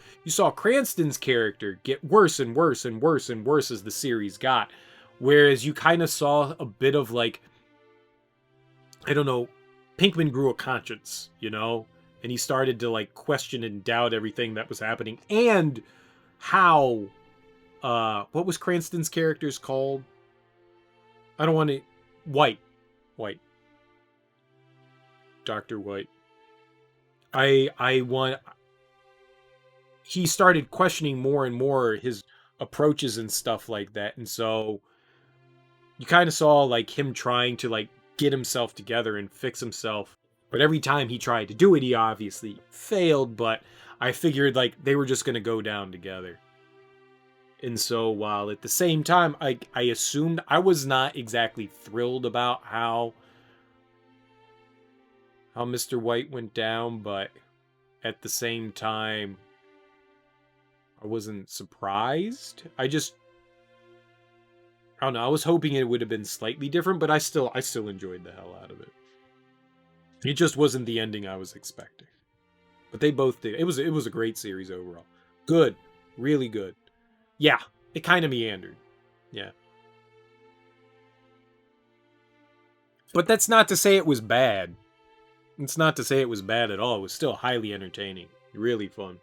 Cranston's character get worse and worse and worse and worse as the series got, whereas you kind of saw a bit of like, I don't know, Pinkman grew a conscience, you know, and he started to like question and doubt everything that was happening, and how what was Cranston's character's called? I don't want to White Dr. White. He started questioning more and more his approaches and stuff like that. And so you kind of saw like him trying to like get himself together and fix himself. But every time he tried to do it, he obviously failed. But I figured like they were just going to go down together. And so while at the same time, I assumed, I was not exactly thrilled about how Mr. White went down, but at the same time, I wasn't surprised. I don't know, I was hoping it would have been slightly different, but I still enjoyed the hell out of it. It just wasn't the ending I was expecting. But they both did. It was a great series overall. Good. Really good. Yeah, it kind of meandered. Yeah. But that's not to say it was bad. It's not to say it was bad at all. It was still highly entertaining. Really fun.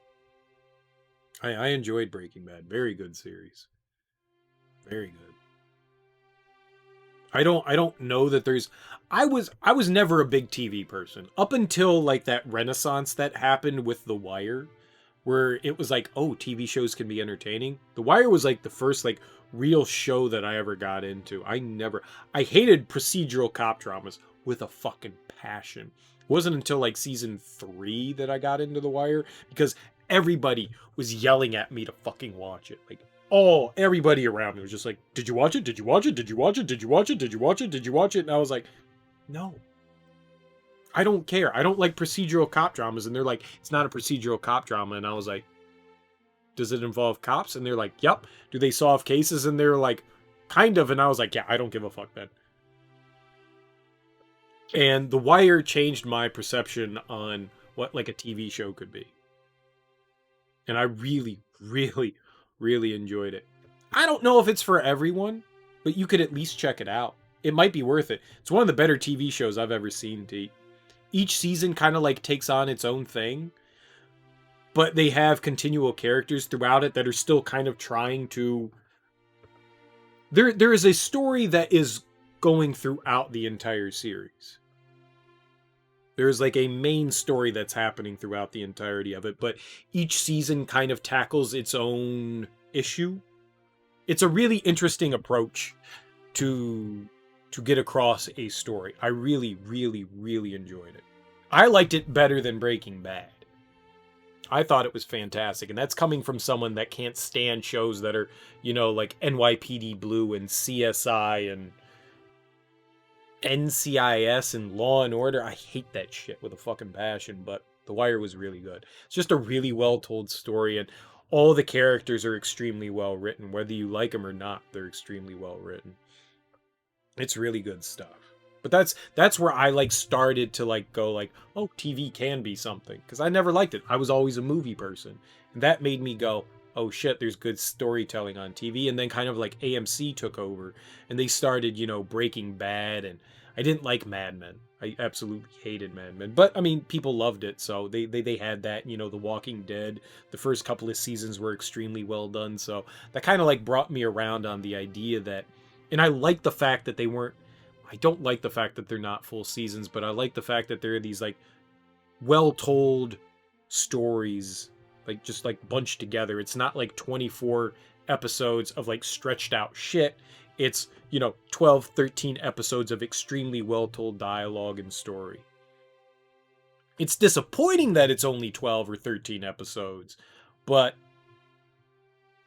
I enjoyed Breaking Bad. Very good series. Very good. I don't know that there's... I was never a big TV person. Up until like that renaissance that happened with The Wire, where it was like, oh, TV shows can be entertaining. The Wire was like the first like real show that I ever got into. I hated procedural cop dramas with a fucking passion. It wasn't until like season 3 that I got into The Wire, because everybody was yelling at me to fucking watch it. Like, everybody around me was just like, did you watch it? Did you watch it? Did you watch it? Did you watch it? Did you watch it? Did you watch it? And I was like, no. I don't care. I don't like procedural cop dramas. And they're like, it's not a procedural cop drama. And I was like, does it involve cops? And they're like, yep. Do they solve cases? And they're like, kind of. And I was like, yeah, I don't give a fuck then. And The Wire changed my perception on what like a TV show could be. And I really, really, really enjoyed it. I don't know if it's for everyone, but you could at least check it out. It might be worth it. It's one of the better TV shows I've ever seen, T. Each season kind of like takes on its own thing, but they have continual characters throughout it that are still kind of trying to... There is a story that is going throughout the entire series. There's like a main story that's happening throughout the entirety of it, but each season kind of tackles its own issue. It's a really interesting approach to get across a story. I really, really, really enjoyed it. I liked it better than Breaking Bad. I thought it was fantastic, and that's coming from someone that can't stand shows that are, you know, like NYPD Blue and CSI and NCIS and Law and Order. I hate that shit with a fucking passion, but The Wire was really good. It's just a really well-told story, and all the characters are extremely well written. Whether you like them or not, they're extremely well written. It's really good stuff. But that's where I like started to like go like, oh, TV can be something, because I never liked it. I was always a movie person, and that made me go, oh shit, there's good storytelling on TV. And then kind of like AMC took over, and they started, you know, Breaking Bad, and I didn't like Mad Men. I absolutely hated Mad Men, but I mean, people loved it, so they had that. You know, The Walking Dead, the first couple of seasons were extremely well done, so that kind of like brought me around on the idea that, and I like the fact that they weren't, I don't like the fact that they're not full seasons, but I like the fact that there are these like well-told stories, like just like bunched together. It's not like 24 episodes of like stretched out shit. It's, you know, 12, 13 episodes of extremely well-told dialogue and story. It's disappointing that it's only 12 or 13 episodes, but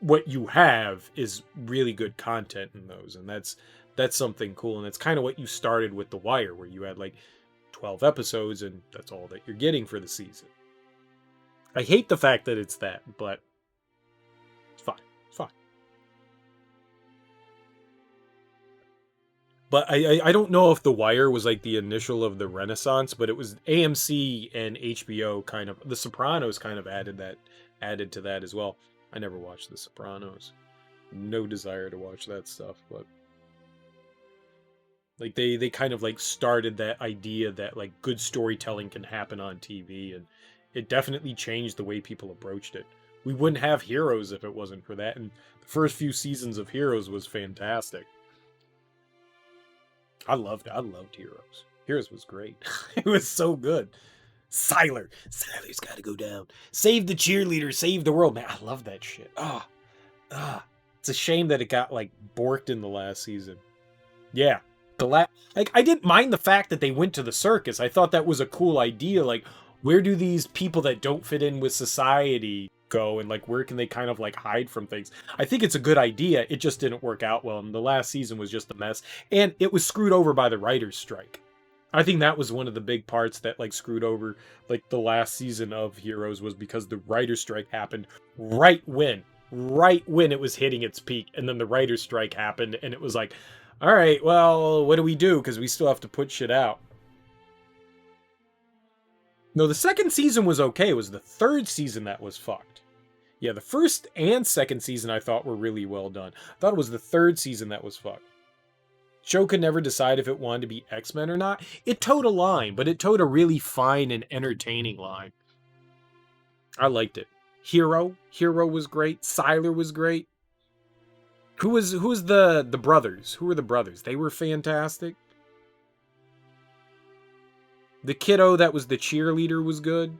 what you have is really good content in those, and that's something cool, and that's kind of what you started with The Wire, where you had like 12 episodes, and that's all that you're getting for the season. I hate the fact that it's that, but it's fine. It's fine. But I don't know if The Wire was like the initial of the Renaissance, but it was AMC and HBO kind of, The Sopranos kind of added to that as well. I never watched The Sopranos. No desire to watch that stuff, but like they kind of like started that idea that like good storytelling can happen on TV, and it definitely changed the way people approached it. We wouldn't have Heroes if it wasn't for that, and the first few seasons of Heroes was fantastic. I loved Heroes. Heroes was great. It was so good. Siler's got to go down. Save the cheerleader, save the world. Man, I love that shit. It's a shame that it got like borked in the last season. Yeah, like I didn't mind the fact that they went to the circus. I thought that was a cool idea. Like, where do these people that don't fit in with society go, and like where can they kind of like hide from things? I think it's a good idea. It just didn't work out well, and the last season was just a mess, and it was screwed over by the writers' strike. I think that was one of the big parts that like screwed over like the last season of Heroes, was because the writers' strike happened right when it was hitting its peak, and then the writers' strike happened, and it was like, all right, well, what do we do? Because we still have to put shit out. No, the second season was okay. It was the third season that was fucked. Yeah, the first and second season I thought were really well done. I thought it was the third season that was fucked. Show could never decide if it wanted to be X-Men or not. It towed a line, but it towed a really fine and entertaining line. I liked it. Hero was great. Siler was great. Who was the brothers? Who were the brothers? They were fantastic. The kiddo that was the cheerleader was good.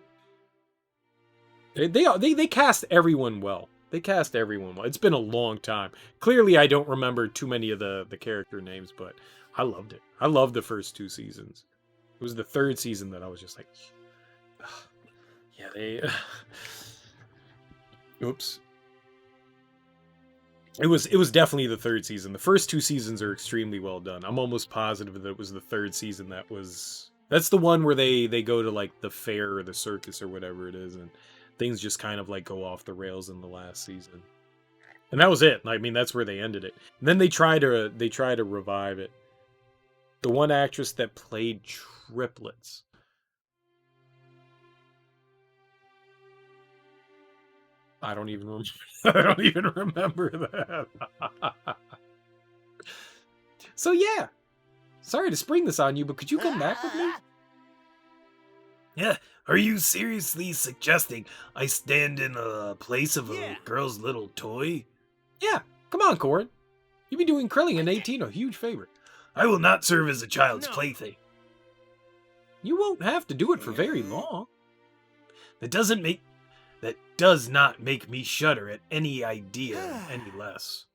They cast everyone well. They cast everyone well. It's been a long time. Clearly, I don't remember too many of the character names, but I loved it. I loved the first two seasons. It was the third season that I was just like, yeah, they. Oops. It was definitely the third season. The first two seasons are extremely well done. I'm almost positive that it was the third season that was. That's the one where they go to like the fair or the circus or whatever it is, and things just kind of like go off the rails in the last season. And that was it. I mean, that's where they ended it. And then they try to revive it. The one actress that played triplets. I don't even remember that. So yeah. Sorry to spring this on you, but could you come back with me? Yeah, are you seriously suggesting I stand in a place of a girl's little toy? Yeah, come on, Korin. You've been doing Krillin and 18 a huge favor. I will not serve as a child's plaything. You won't have to do it for very long. That does not make me shudder at any idea any less.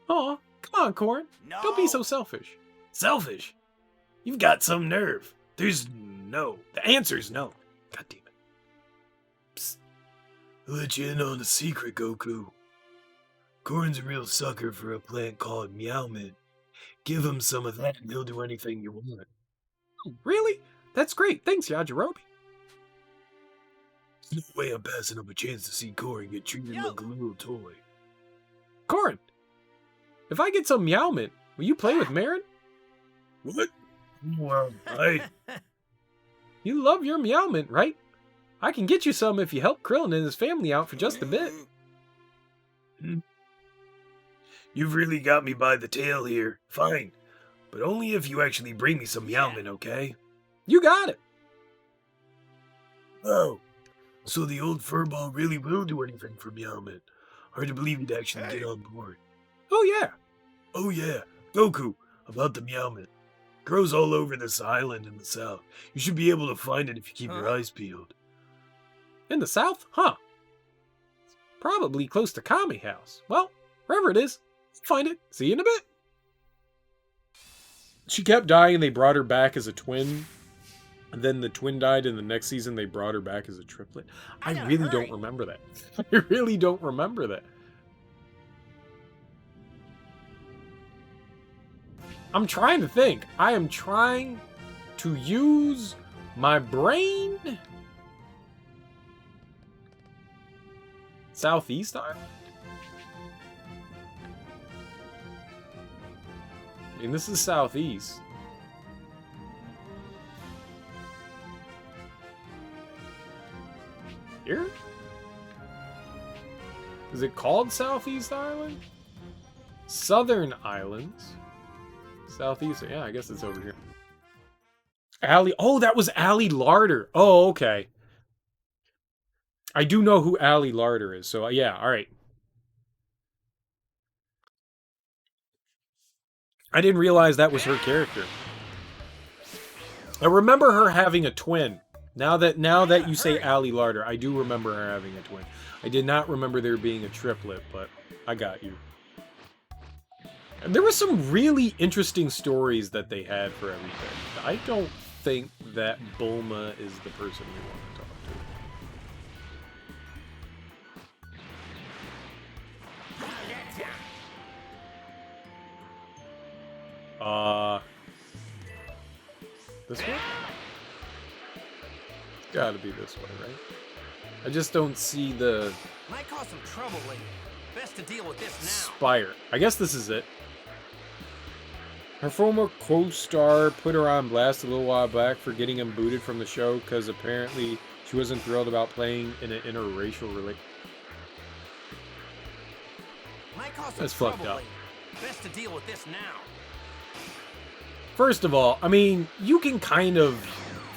Aw, come on, Korin. Don't be so selfish. Selfish? You've got some nerve. There's no. The answer's no. God damn it. Psst. I'll let you in on a secret, Goku. Korin's a real sucker for a plant called Meowmint. Give him some of that and he'll do anything you want. Oh, really? That's great. Thanks, Yajirobe. There's no way I'm passing up a chance to see Korin get treated like a little toy. Korin, if I get some Meowmint, will you play with Marin? What? Well, You love your Meowmint, right? I can get you some if you help Krillin and his family out for just a bit. You've really got me by the tail here. Fine. But only if you actually bring me some Meowmint, okay? You got it. Oh. So the old furball really will do anything for Meowmint. Hard to believe he'd actually get on board. Oh yeah. Oh yeah. Goku, about the Meowmint. Grows all over this island in the south. You should be able to find it if you keep your eyes peeled. In the south? Huh. Probably close to Kami House. Well, wherever it is, find it. See you in a bit. She kept dying and they brought her back as a twin. And then the twin died in the next season. They brought her back as a triplet. I really don't remember that. I really don't remember that. I'm trying to think. I am trying to use my brain. Southeast Island? And this is Southeast. Here? Is it called Southeast Island? Southern Islands. Southeast, yeah, I guess it's over here. Allie, oh, that was Allie Larder. Oh, okay. I do know who Allie Larder is, so yeah, alright. I didn't realize that was her character. I remember her having a twin. Now that you say Allie Larder, I do remember her having a twin. I did not remember there being a triplet, but I got you. And there were some really interesting stories that they had for everything. I don't think that Bulma is the person we want to talk to. This way? Gotta be this way, right? I just don't see the Might cause some trouble later. Best to deal with this now. spire. I guess this is it. Her former co-star put her on blast a little while back for getting him booted from the show because apparently she wasn't thrilled about playing in an interracial relationship. Might cause some That's trouble fucked up. later. Best to deal with this now. First of all, I mean, you can kind of...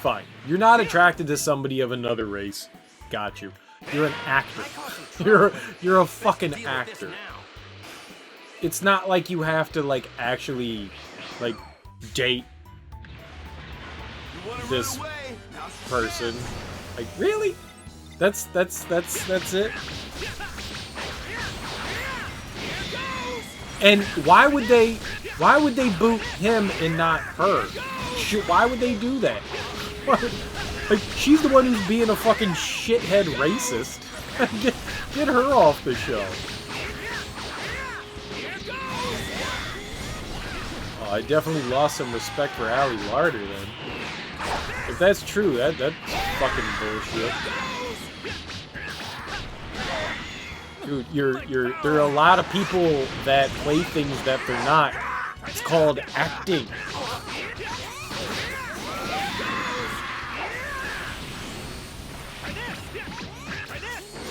Fine. You're not attracted to somebody of another race. Got you. You're an actor. Might cause some trouble later. You're a Best to fucking deal with this actor. now. It's not like you have to, like, actually, like, date You wanna run this away? Now person. Like, really? That's it? And why would they boot him and not her? Why would they do that? Like, she's the one who's being a fucking shithead racist. Get her off the show. Oh, I definitely lost some respect for Allie Larder then. If that's true, that's fucking bullshit. Dude, there are a lot of people that play things that they're not. It's called acting.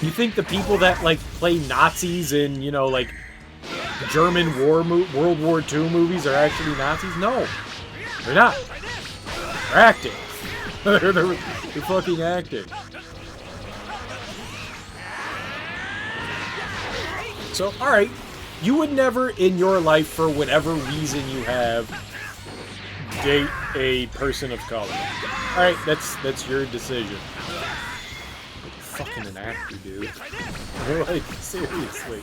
You think the people that, like, play Nazis in, you know, like, German World War II movies are actually Nazis? No. They're not. They're acting. they're fucking acting. So, alright. You would never in your life, for whatever reason you have, date a person of color. Alright, that's your decision. You're fucking an actor, dude. Like, seriously.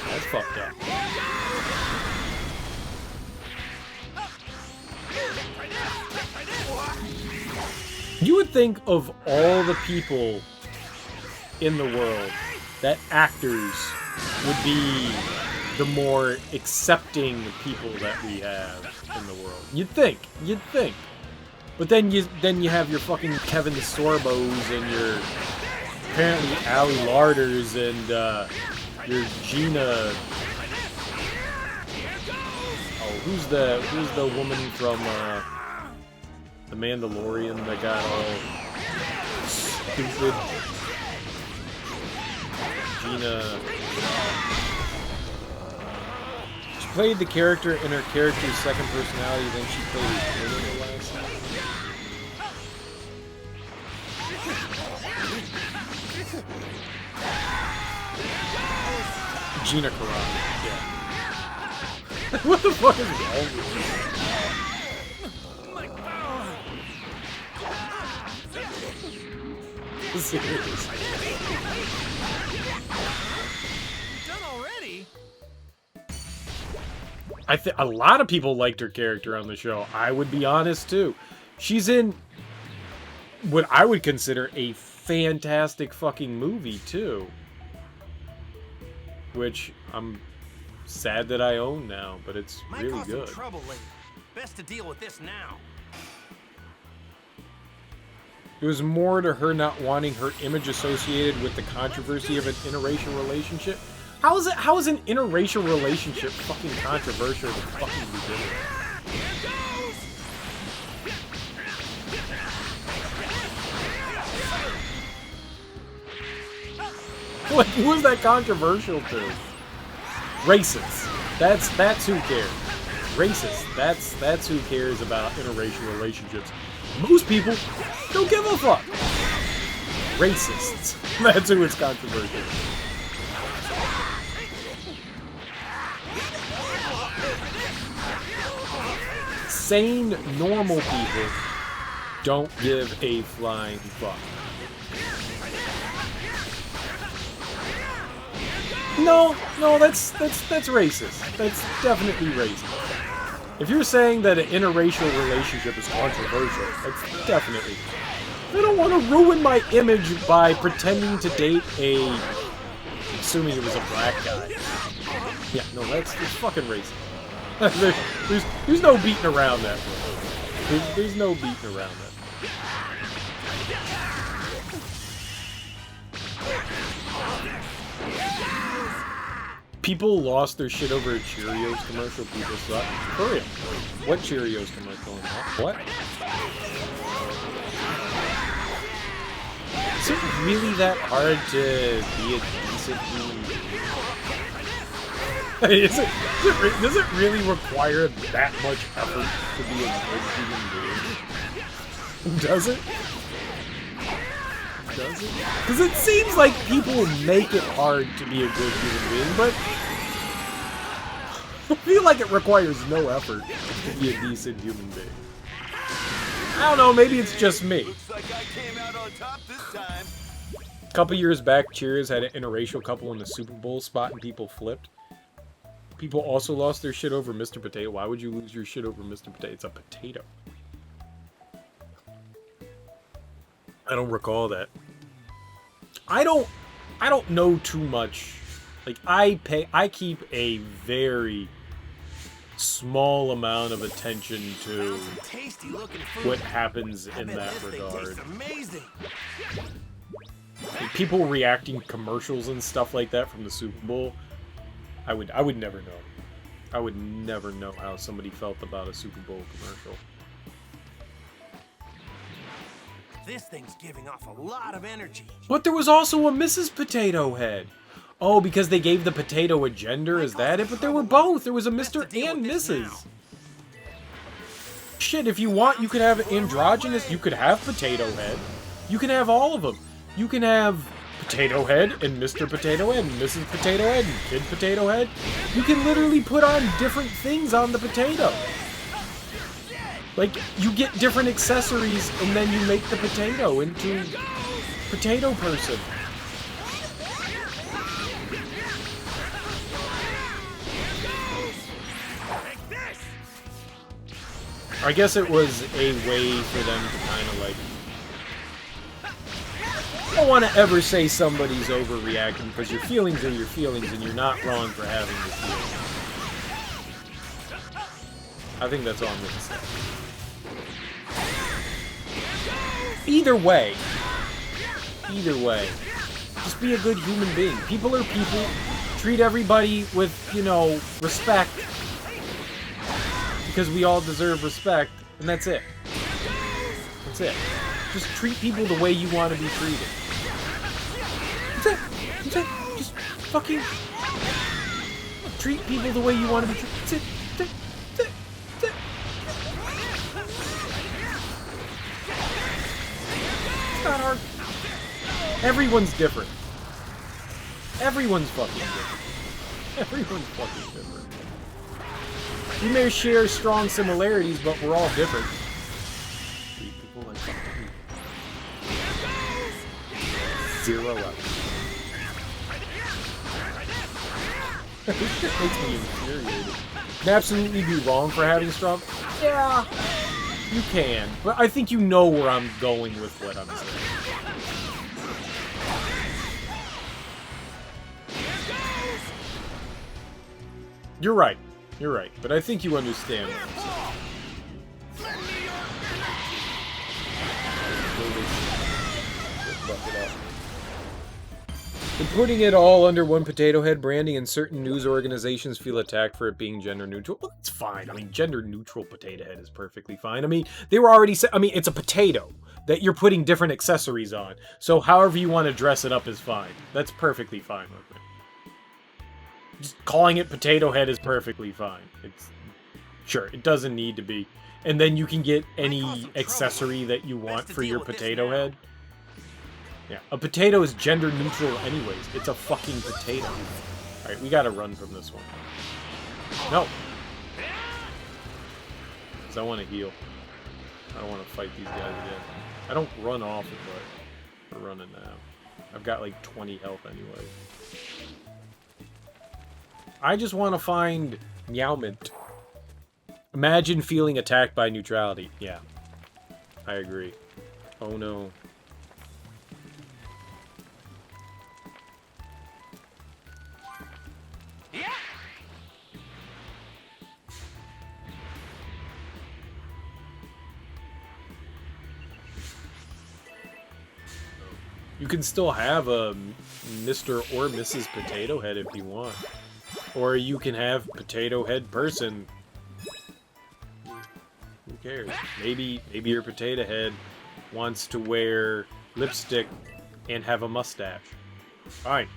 That's fucked up. You would think of all the people in the world that actors would be the more accepting people that we have in the world. You'd think. But then you have your fucking Kevin Sorbos and your apparently Allie Larders and your Gina. Oh, who's the woman from The Mandalorian that got all stupid? Gina. She played the character in her character's second personality, then she played his twin in the last time. Gina Kakarot, yeah. What the fuck is wrong with you? Seriously. Done already? I think a lot of people liked her character on the show. I would be honest too. She's in what I would consider a fantastic fucking movie too, which I'm sad that I own now, but it's Might really cause good. some trouble later. Best to deal with this now. It was more to her not wanting her image associated with the controversy of an interracial relationship. How is an interracial relationship fucking controversial to fucking begin with? What, who is that controversial to? Racists. That's who cares. Racists. That's who cares about interracial relationships. Most people don't give a fuck. Racists. That's who it's controversial. Sane, normal people don't give a flying fuck. No, that's racist. That's definitely racist. If you're saying that an interracial relationship is controversial, that's definitely. I don't want to ruin my image by pretending to date a. Assuming it was a black guy. Yeah, no, it's fucking racist. there's no beating around that. There's no beating around that. People lost their shit over a Cheerios commercial. People suck. For real. What Cheerios commercial? What? Is it really that hard to be a decent human being? Does it really require that much effort to be a good human being? Does it? Does it? Because it seems like people make it hard to be a good human being, but I feel like it requires no effort to be a decent human being. I don't know, maybe it's just me. Looks like I came out on top this time. A couple years back, Cheers had an interracial couple in the Super Bowl spot and people flipped. People also lost their shit over Mr. Potato. Why would you lose your shit over Mr. Potato? It's a potato. I don't recall that. I don't know too much. Like I keep a very small amount of attention to what happens in that regard. Like, people reacting to commercials and stuff like that from the Super Bowl, I would never know. I would never know how somebody felt about a Super Bowl commercial. This thing's giving off a lot of energy. But there was also a Mrs. Potato Head. Oh, because they gave the potato a gender? Is that it? But there were both. There was a Mr. and Mrs. Shit, if you want, you could have androgynous. You could have Potato Head. You can have all of them. You can have Potato Head and Mr. Potato Head and Mrs. Potato Head and Kid Potato Head. You can literally put on different things on the potato. Like, you get different accessories and then you make the potato into potato person. I guess it was a way for them to kind of like... I don't want to ever say somebody's overreacting because your feelings are your feelings and you're not wrong for having your feelings. I think that's all I'm going to say. Either way, just be a good human being. People are people. Treat everybody with, respect. Because we all deserve respect, and that's it. That's it. Just treat people the way you want to be treated. That's it. That's it. Just fucking treat people the way you want to be treated. That's it. That's it. That's it. That's it. It's not hard. Everyone's different. Everyone's fucking different. Everyone's fucking different. We may share strong similarities, but we're all different. Treat people like fucking zero up. This shit makes me infuriated. Can absolutely be wrong for having strong... Yeah, you can. But I think you know where I'm going with what I'm saying. You're right. You're right. But I think you understand what I'm saying. Fuck it up. And putting it all under one Potato Head branding, and certain news organizations feel attacked for it being gender neutral. Well, that's fine. I mean, gender neutral Potato Head is perfectly fine. I mean, they were already I mean, it's a potato that you're putting different accessories on. So however you want to dress it up is fine. That's perfectly fine with me. Just calling it Potato Head is perfectly fine. It's sure, it doesn't need to be. And then you can get any accessory that you want for your potato head. Yeah, a potato is gender neutral anyways. It's a fucking potato. Alright, we gotta run from this one. No! Because I want to heal. I don't want to fight these guys again. I don't run off it, but we're running now. I've got like 20 health anyway. I just want to find Meowmint. Imagine feeling attacked by neutrality. Yeah. I agree. Oh no. You can still have a Mr. or Mrs. Potato Head if you want. Or you can have Potato Head person. Who cares? Maybe your Potato Head wants to wear lipstick and have a mustache. Fine.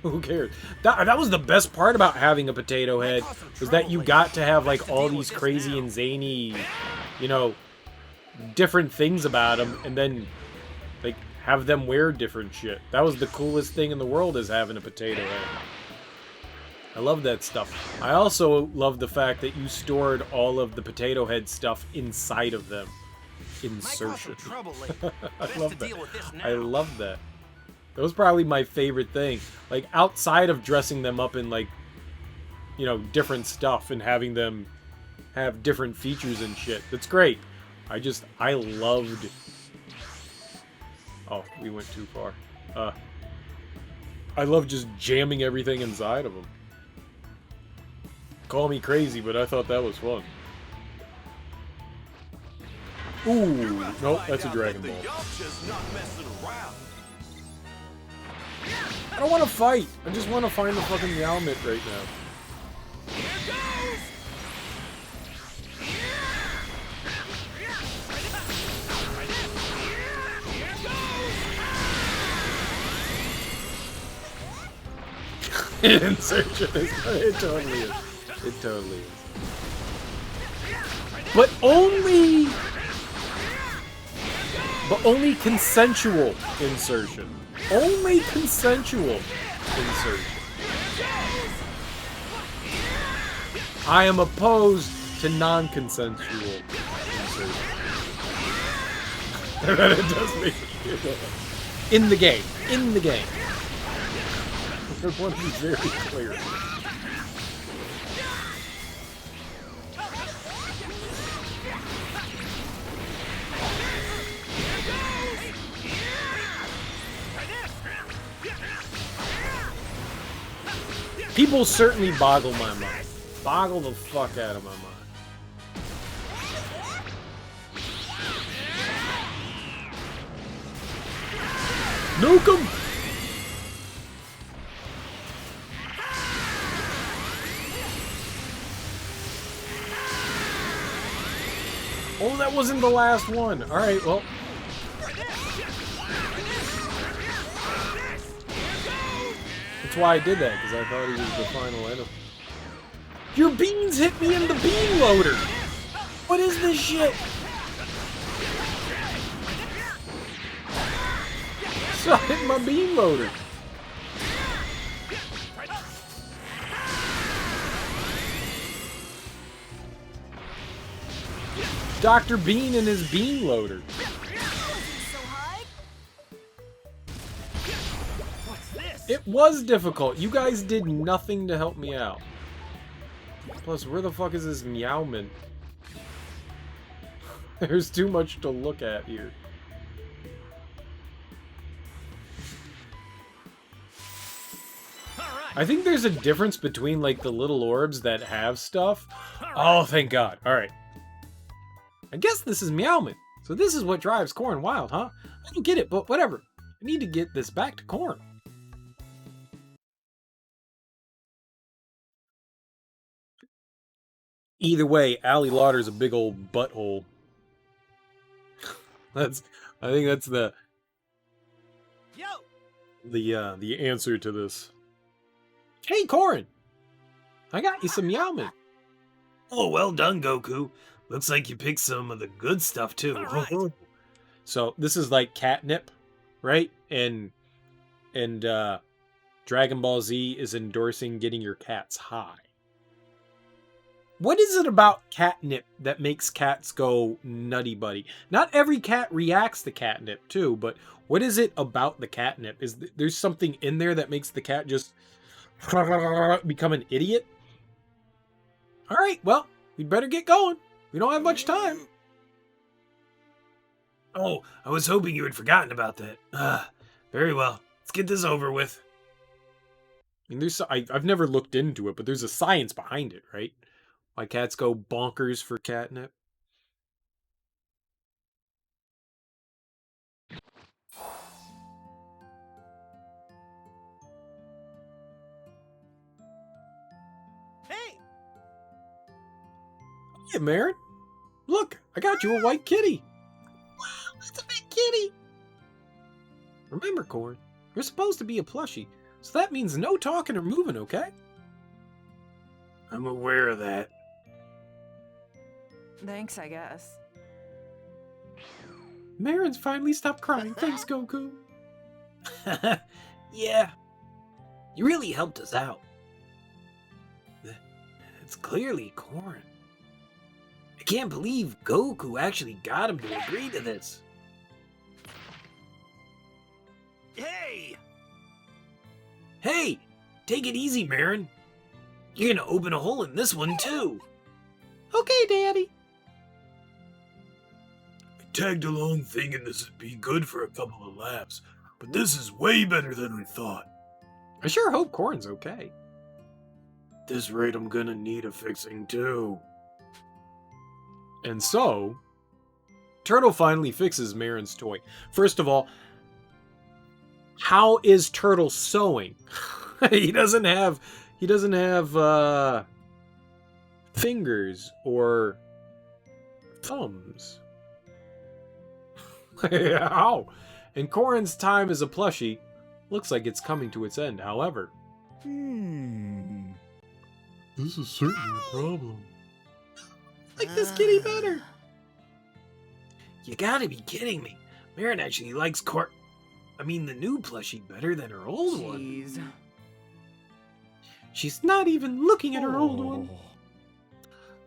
Who cares? That was the best part about having a Potato Head, was that you got to have like all these crazy and zany, you know, different things about them, and then like have them wear different shit. That was the coolest thing in the world, is having a Potato Head. I love that stuff. I also love the fact that you stored all of the Potato Head stuff inside of them. Insertion. I love that. I love that. That was probably my favorite thing. Like, outside of dressing them up in, like, you know, different stuff and having them have different features and shit. That's great. I loved... Oh, we went too far. I love just jamming everything inside of them. Call me crazy, but I thought that was fun. Ooh, nope, that's a Dragon Ball. I don't want to fight. I just want to find the fucking Meowmint right now. Insertion is... It totally is. It totally is. But only consensual insertion. Only consensual insertion. I am opposed to non-consensual insertion. It does make in the game. In the game. I want to be very clear. People certainly boggle my mind. Boggle the fuck out of my mind. Nuke 'em! Oh, that wasn't the last one. Alright, well. That's why I did that, because I thought he was the final enemy. Your beans hit me in the bean loader! What is this shit? Stop hitting my bean loader! Dr. Bean and his bean loader. It was difficult. You guys did nothing to help me out. Plus, where the fuck is this Meowmint? There's too much to look at here. I think there's a difference between, like, the little orbs that have stuff. Oh, thank God. Alright. I guess this is Meowmint. So this is what drives Korin wild, huh? I don't get it, but whatever. I need to get this back to Korin. Either way, Ali Lauder's a big old butthole. I think that's Yo! the answer to this. Hey, Korin! I got you some Yamen. Oh, well done, Goku. Looks like you picked some of the good stuff, too. All right. So this is like catnip, right? And Dragon Ball Z is endorsing getting your cats high. What is it about catnip that makes cats go nutty buddy? Not every cat reacts to catnip too, but what is it about the catnip? There's something in there that makes the cat just become an idiot? All right, well, we'd better get going. We don't have much time. Oh, I was hoping you had forgotten about that. Very well. Let's get this over with. I mean, I've never looked into it, but there's a science behind it, right? Why cats go bonkers for catnip. Hey! Hey, Marin. Look, I got you a white kitty. Wow, that's a big kitty. Remember, Korin, you're supposed to be a plushie, so that means no talking or moving, okay? I'm aware of that. Thanks, I guess. Marin's finally stopped crying. Thanks, Goku. Yeah. You really helped us out. It's clearly Korin. I can't believe Goku actually got him to agree to this. Hey! Hey, take it easy, Marin. You're gonna open a hole in this one, too. Okay, Daddy. I tagged along thinking this would be good for a couple of laps, but this is way better than I thought. I sure hope Korin's okay. At this rate, I'm gonna need a fixing too. And so, Turtle finally fixes Marin's toy. First of all, how is Turtle sewing? he doesn't have fingers or thumbs. How? And Korin's time as a plushie looks like it's coming to its end. However, This is certainly a problem. like this kitty better. You gotta be kidding me. Marin actually likes the new plushie better than her old one. Jeez. She's not even looking at her old one.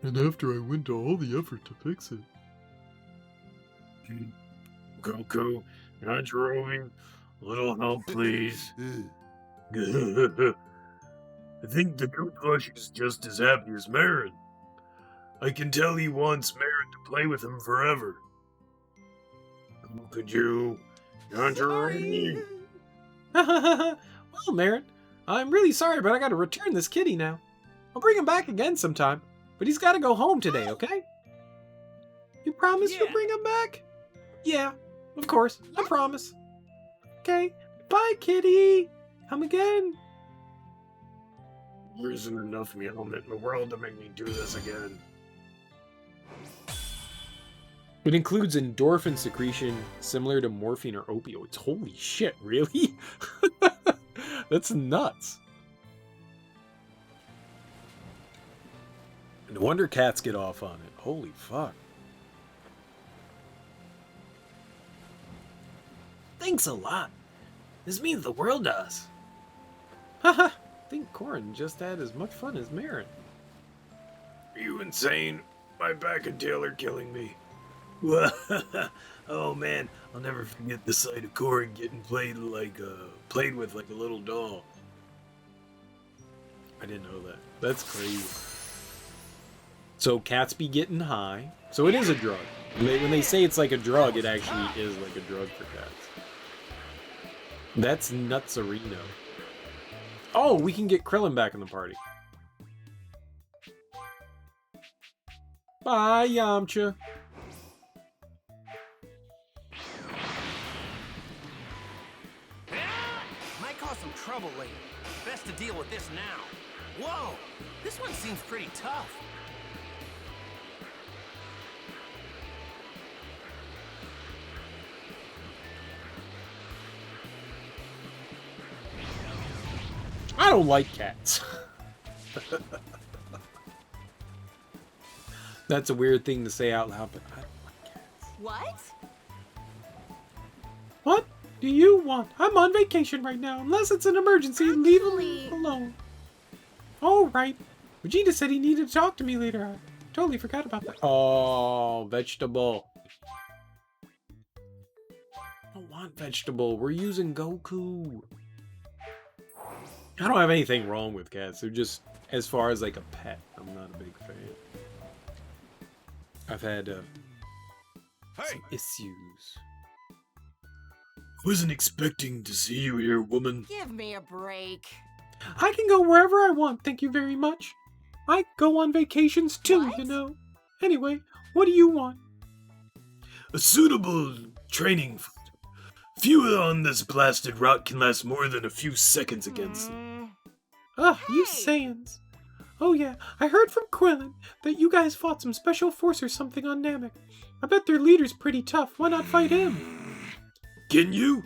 And after I went to all the effort to fix it. Goku, Yajirobe, a little help, please. I think the new plush is just as happy as Marin. I can tell he wants Marin to play with him forever. Could you, Yajirobe? Well, Marin, I'm really sorry, but I gotta return this kitty now. I'll bring him back again sometime, but he's gotta go home today, okay? You promise you'll Yeah. bring him back? Yeah, of course, I promise. Okay, bye, kitty. Come again. There isn't enough Meowment in the world to make me do this again. It includes endorphin secretion similar to morphine or opioids. Holy shit, really? That's nuts. No wonder cats get off on it. Holy fuck. Thanks a lot. This means the world to us. Haha, I think Korin just had as much fun as Marin. Are you insane? My back and tail are killing me. Oh man, I'll never forget the sight of Korin getting played with like a little doll. I didn't know that. That's crazy. So cats be getting high. So it is a drug. When they say it's like a drug, it actually is like a drug for cats. That's nutsarino. Oh, we can get Krillin back in the party. Bye, Yamcha. Might cause some trouble later. Best to deal with this now. Whoa! This one seems pretty tough. I don't like cats. That's a weird thing to say out loud, but I don't like cats. What? What do you want? I'm on vacation right now. Unless it's an emergency, leave Actually- him alone. All right. Vegeta said he needed to talk to me later. I totally forgot about that. Oh, vegetable. I don't want vegetable. We're using Goku. I don't have anything wrong with cats. They're just, as far as like a pet, I'm not a big fan. I've had some issues. Wasn't expecting to see you here, woman. Give me a break. I can go wherever I want, thank you very much. I go on vacations too, What? you know. Anyway, what do you want? A suitable training foot. Few on this blasted rock can last more than a few seconds against them. Ugh, you Hey! Saiyans. Oh yeah, I heard from Quillen that you guys fought some special force or something on Namek. I bet their leader's pretty tough. Why not fight him? Can you?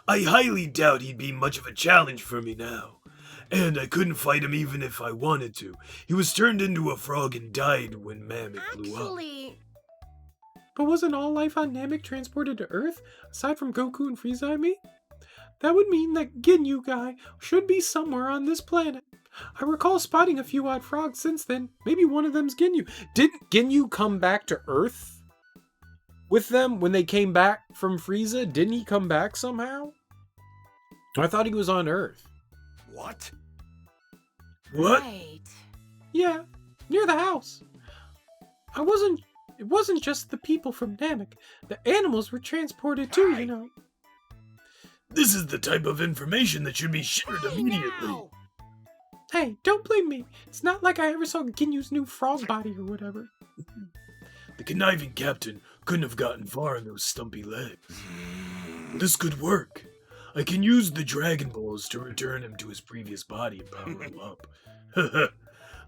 I highly doubt he'd be much of a challenge for me now. And I couldn't fight him even if I wanted to. He was turned into a frog and died when Namek blew up. Actually, But wasn't all life on Namek transported to Earth, aside from Goku and Frieza and me? That would mean that Ginyu guy should be somewhere on this planet. I recall spotting a few odd frogs since then. Maybe one of them's Ginyu. Didn't Ginyu come back to Earth with them when they came back from Frieza? Didn't he come back somehow? I thought he was on Earth. What? What? right. Yeah, near the house. It wasn't just the people from Namek. The animals were transported too, you know. This is the type of information that should be shared Hey, immediately. now. Hey, don't blame me. It's not like I ever saw Ginyu's new frog body or whatever. The conniving captain couldn't have gotten far in those stumpy legs. This could work. I can use the Dragon Balls to return him to his previous body and power him up.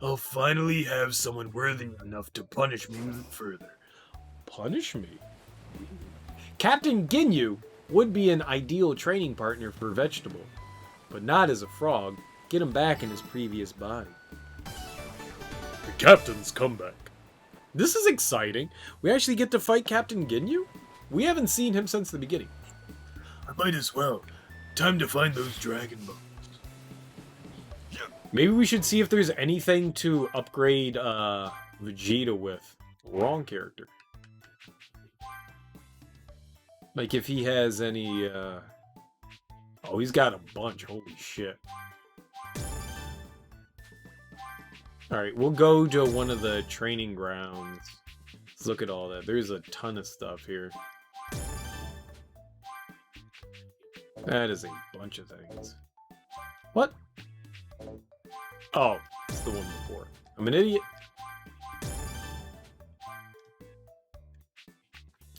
I'll finally have someone worthy enough to punish me even further. Punish me? Captain Ginyu would be an ideal training partner for Vegetable, but not as a frog. Get him back in his previous body. The captain's comeback. This is exciting. We actually get to fight Captain Ginyu? We haven't seen him since the beginning. I might as well. Time to find those Dragon Balls. Maybe we should see if there's anything to upgrade Vegeta with. Wrong character. Like if he has any Oh, he's got a bunch. Holy shit. Alright, we'll go to one of the training grounds. Let's look at all that. There's a ton of stuff here. That is a bunch of things. What? Oh, it's the one before. I'm an idiot.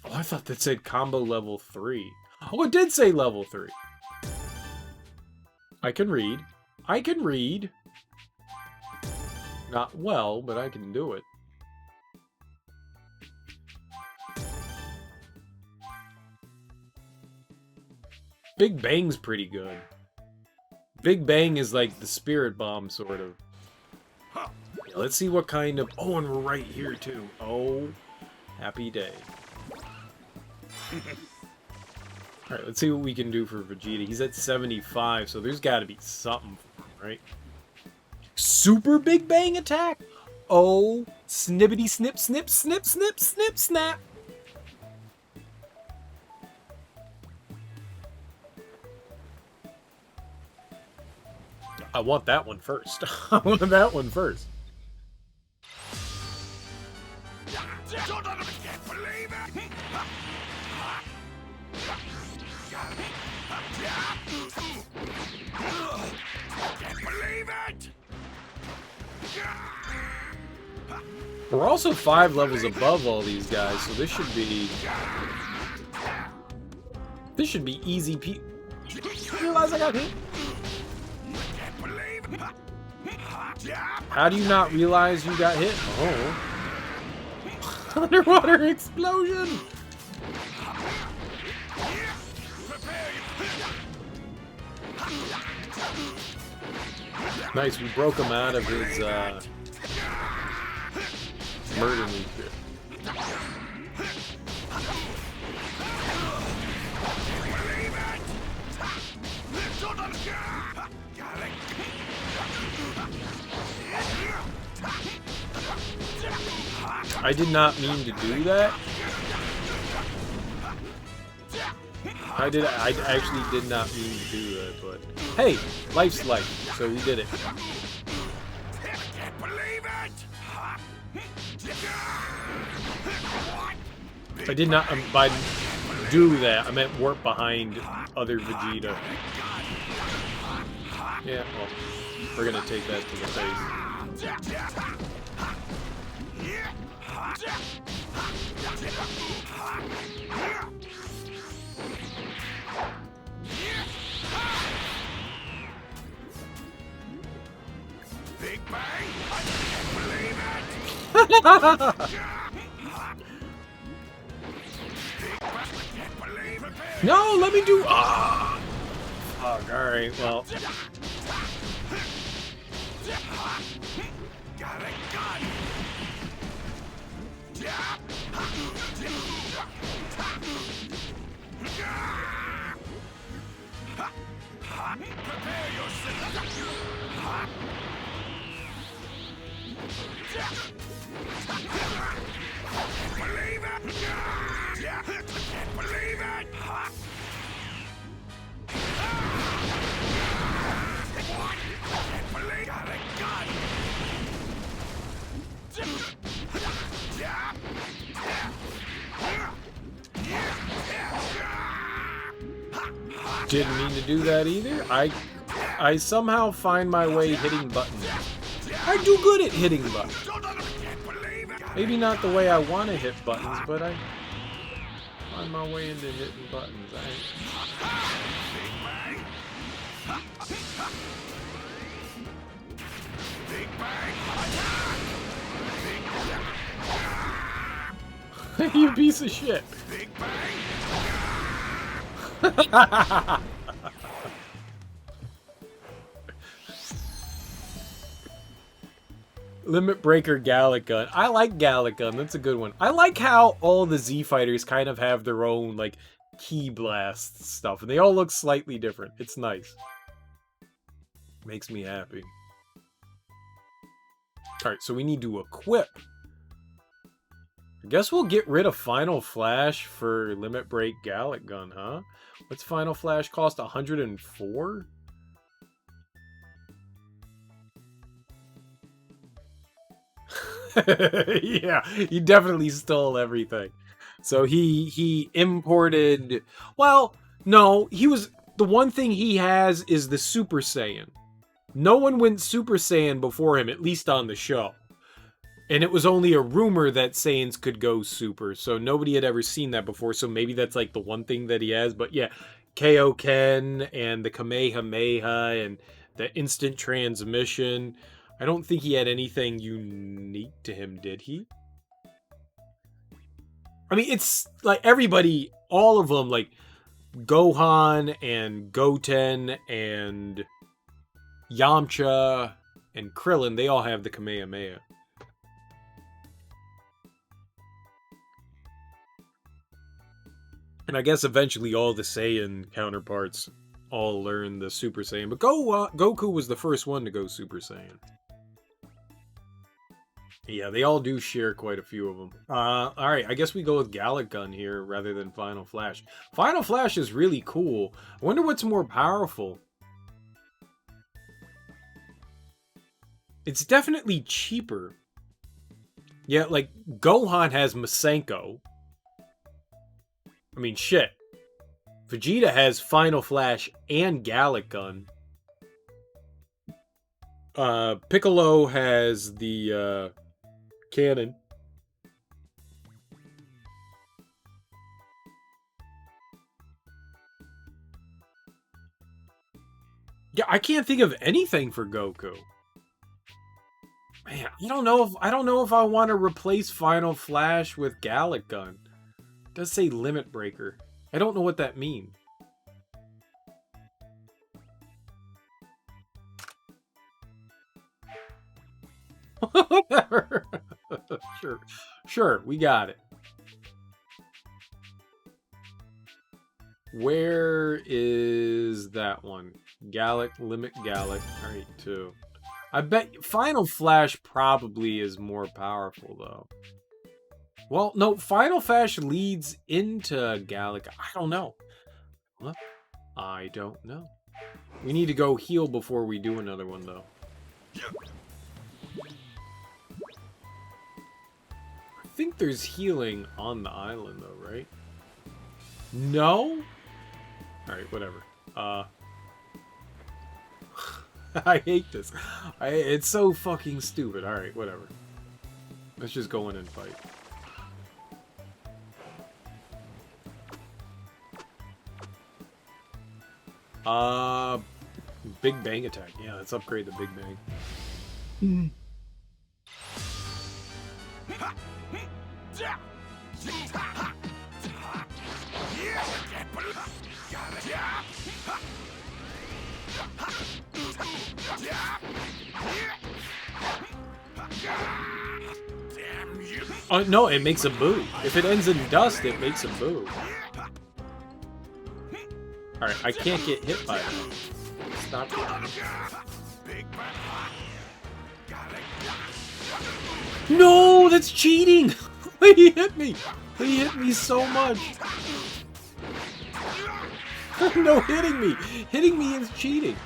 Oh, I thought that said combo level 3. Oh, it did say level 3. I can read. I can read. Not well, but I can do it. Big Bang's pretty good. Big Bang is like the spirit bomb, sort of. Yeah, let's see what kind of... Oh, and we're right here, too. Oh, happy day. Alright, let's see what we can do for Vegeta. He's at 75, so there's got to be something for him, right? Super Big Bang attack! Oh, snippity snip snip snip snip snip snap! I want that one first. I want that one first. We're also 5 levels above all these guys, so this should be... This should be easy realize I got hit? How do you not realize you got hit? Oh. Underwater explosion! Nice, we broke him out of his murder loop here. I did not mean to do that. I actually did not mean to do that, but hey, life's life, so we did it. I did not by do that. I meant warp behind other Vegeta. Yeah, well, we're gonna take that to the face. Big Bang? I can't believe it! No, let me do. Ah. Oh, all right. Well. Got it. Prepare yourself. Believe it! Can't believe it! What? Can't believe got it. Didn't mean to do that either. I somehow find my way hitting buttons. I do good at hitting buttons. Maybe not the way I want to hit buttons, but I find my way into hitting buttons. You piece of shit. Limit Breaker Gallic Gun. I like Gallic Gun. That's a good one. I like how all the Z fighters kind of have their own like key blast stuff, and they all look slightly different. It's nice. Makes me happy. All right, so we need to equip. I guess we'll get rid of Final Flash for Limit Break Gallic Gun, huh? What's Final Flash cost? 104? Yeah, he definitely stole everything. So he imported... Well, no, he was... The one thing he has is the Super Saiyan. No one went Super Saiyan before him, at least on the show. And it was only a rumor that Saiyans could go Super, so nobody had ever seen that before, so maybe that's like the one thing that he has. But yeah, Kaioken and the Kamehameha and the instant transmission. I don't think he had anything unique to him, did he? I mean, it's like everybody, all of them, like Gohan and Goten and Yamcha and Krillin, they all have the Kamehameha. And I guess eventually all the Saiyan counterparts all learn the Super Saiyan. But Goku was the first one to go Super Saiyan. Yeah, they all do share quite a few of them. Alright, I guess we go with Gallic Gun here rather than Final Flash. Final Flash is really cool. I wonder what's more powerful. It's definitely cheaper. Yeah, like, Gohan has Masenko. I mean, shit. Vegeta has Final Flash and Gallic Gun. Piccolo has the, cannon. Yeah, I can't think of anything for Goku. Man, I don't know if I want to replace Final Flash with Gallic Gun. It does say Limit Breaker. I don't know what that means. Whatever. Sure. Sure, we got it. Where is that one? Gallic, limit Gallic. Alright, 2. I bet Final Flash probably is more powerful, though. Well, no, Final Flash leads into Gallic. I don't know. Huh? I don't know. We need to go heal before we do another one, though. I think there's healing on the island, though, right? No? Alright, whatever. I hate this. It's so fucking stupid. Alright, whatever. Let's just go in and fight. Big Bang attack. Yeah, let's upgrade the Big Bang. Oh, no, it makes a boo. If it ends in dust, it makes a boo. Alright, I can't get hit by that. Stop it. No, that's cheating! He hit me! He hit me so much! No, hitting me! Hitting me is cheating!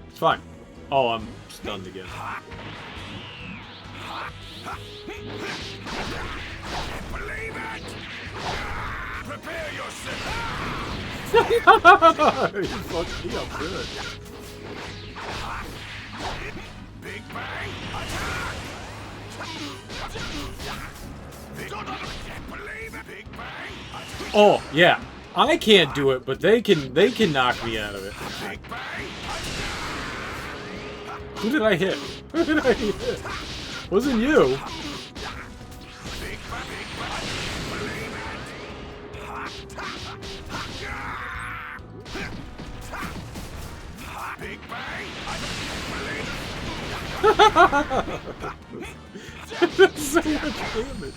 It's fine. Oh, I'm stunned again. Prepare yourself. You fucked me up good. Big Bang attack. Can't believe it. Big Bang attack. Oh, yeah. I can't do it, but they can knock me out of it. Big Bang Who did I hit? Who did I hit? Wasn't you. That's so much damage.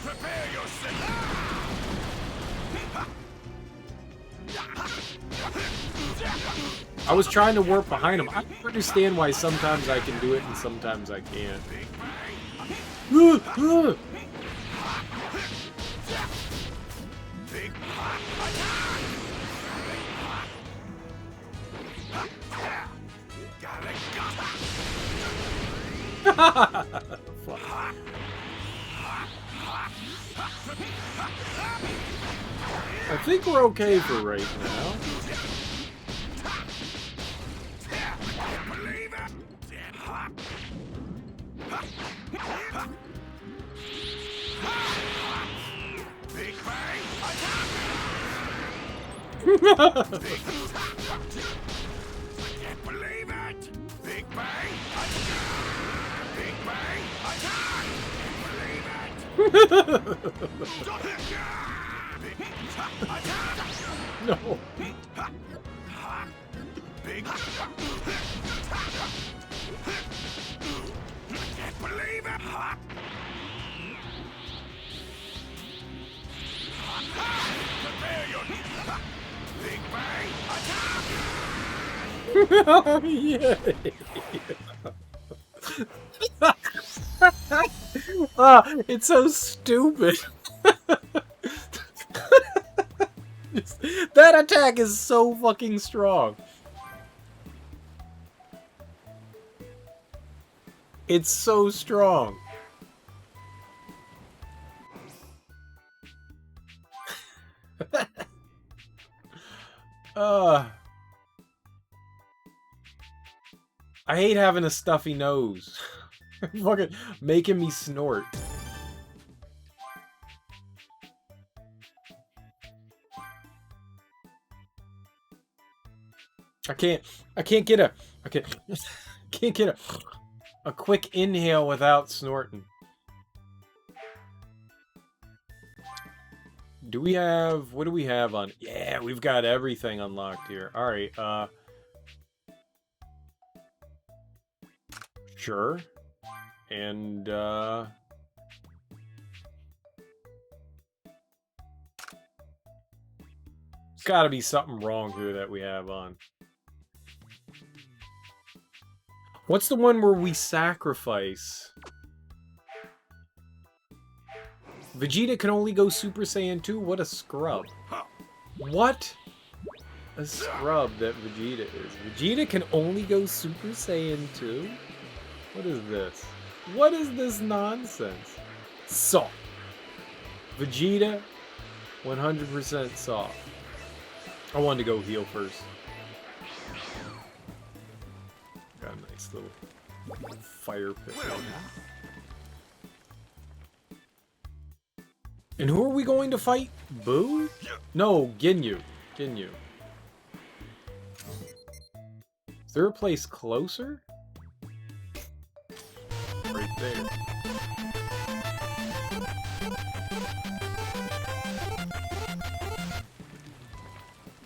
Prepare yourself. I was trying to work behind him. I don't understand why sometimes I can do it and sometimes I can't. I think we're okay for right now. Big Bang can't believe it! Big Bang attack! Big Bang attack! Can't believe it! No. Big can't believe it! Prepare your Big Bang attack! Yeah. Ah, it's so stupid. That attack is so fucking strong. It's so strong. I hate having a stuffy nose. Fucking making me snort. I can't get a can't get a quick inhale without snorting. Do we have, what do we have on? Yeah, we've got everything unlocked here. All right, sure. And there's got to be something wrong here that we have on. What's the one where we sacrifice? Vegeta can only go Super Saiyan 2? What a scrub. What a scrub that Vegeta is. Vegeta can only go Super Saiyan 2? What is this? What is this nonsense? Soft. Vegeta, 100% soft. I wanted to go heal first. Got a nice little fire pit. And who are we going to fight? Boo? No, Ginyu. Ginyu. Is there a place closer? Right there.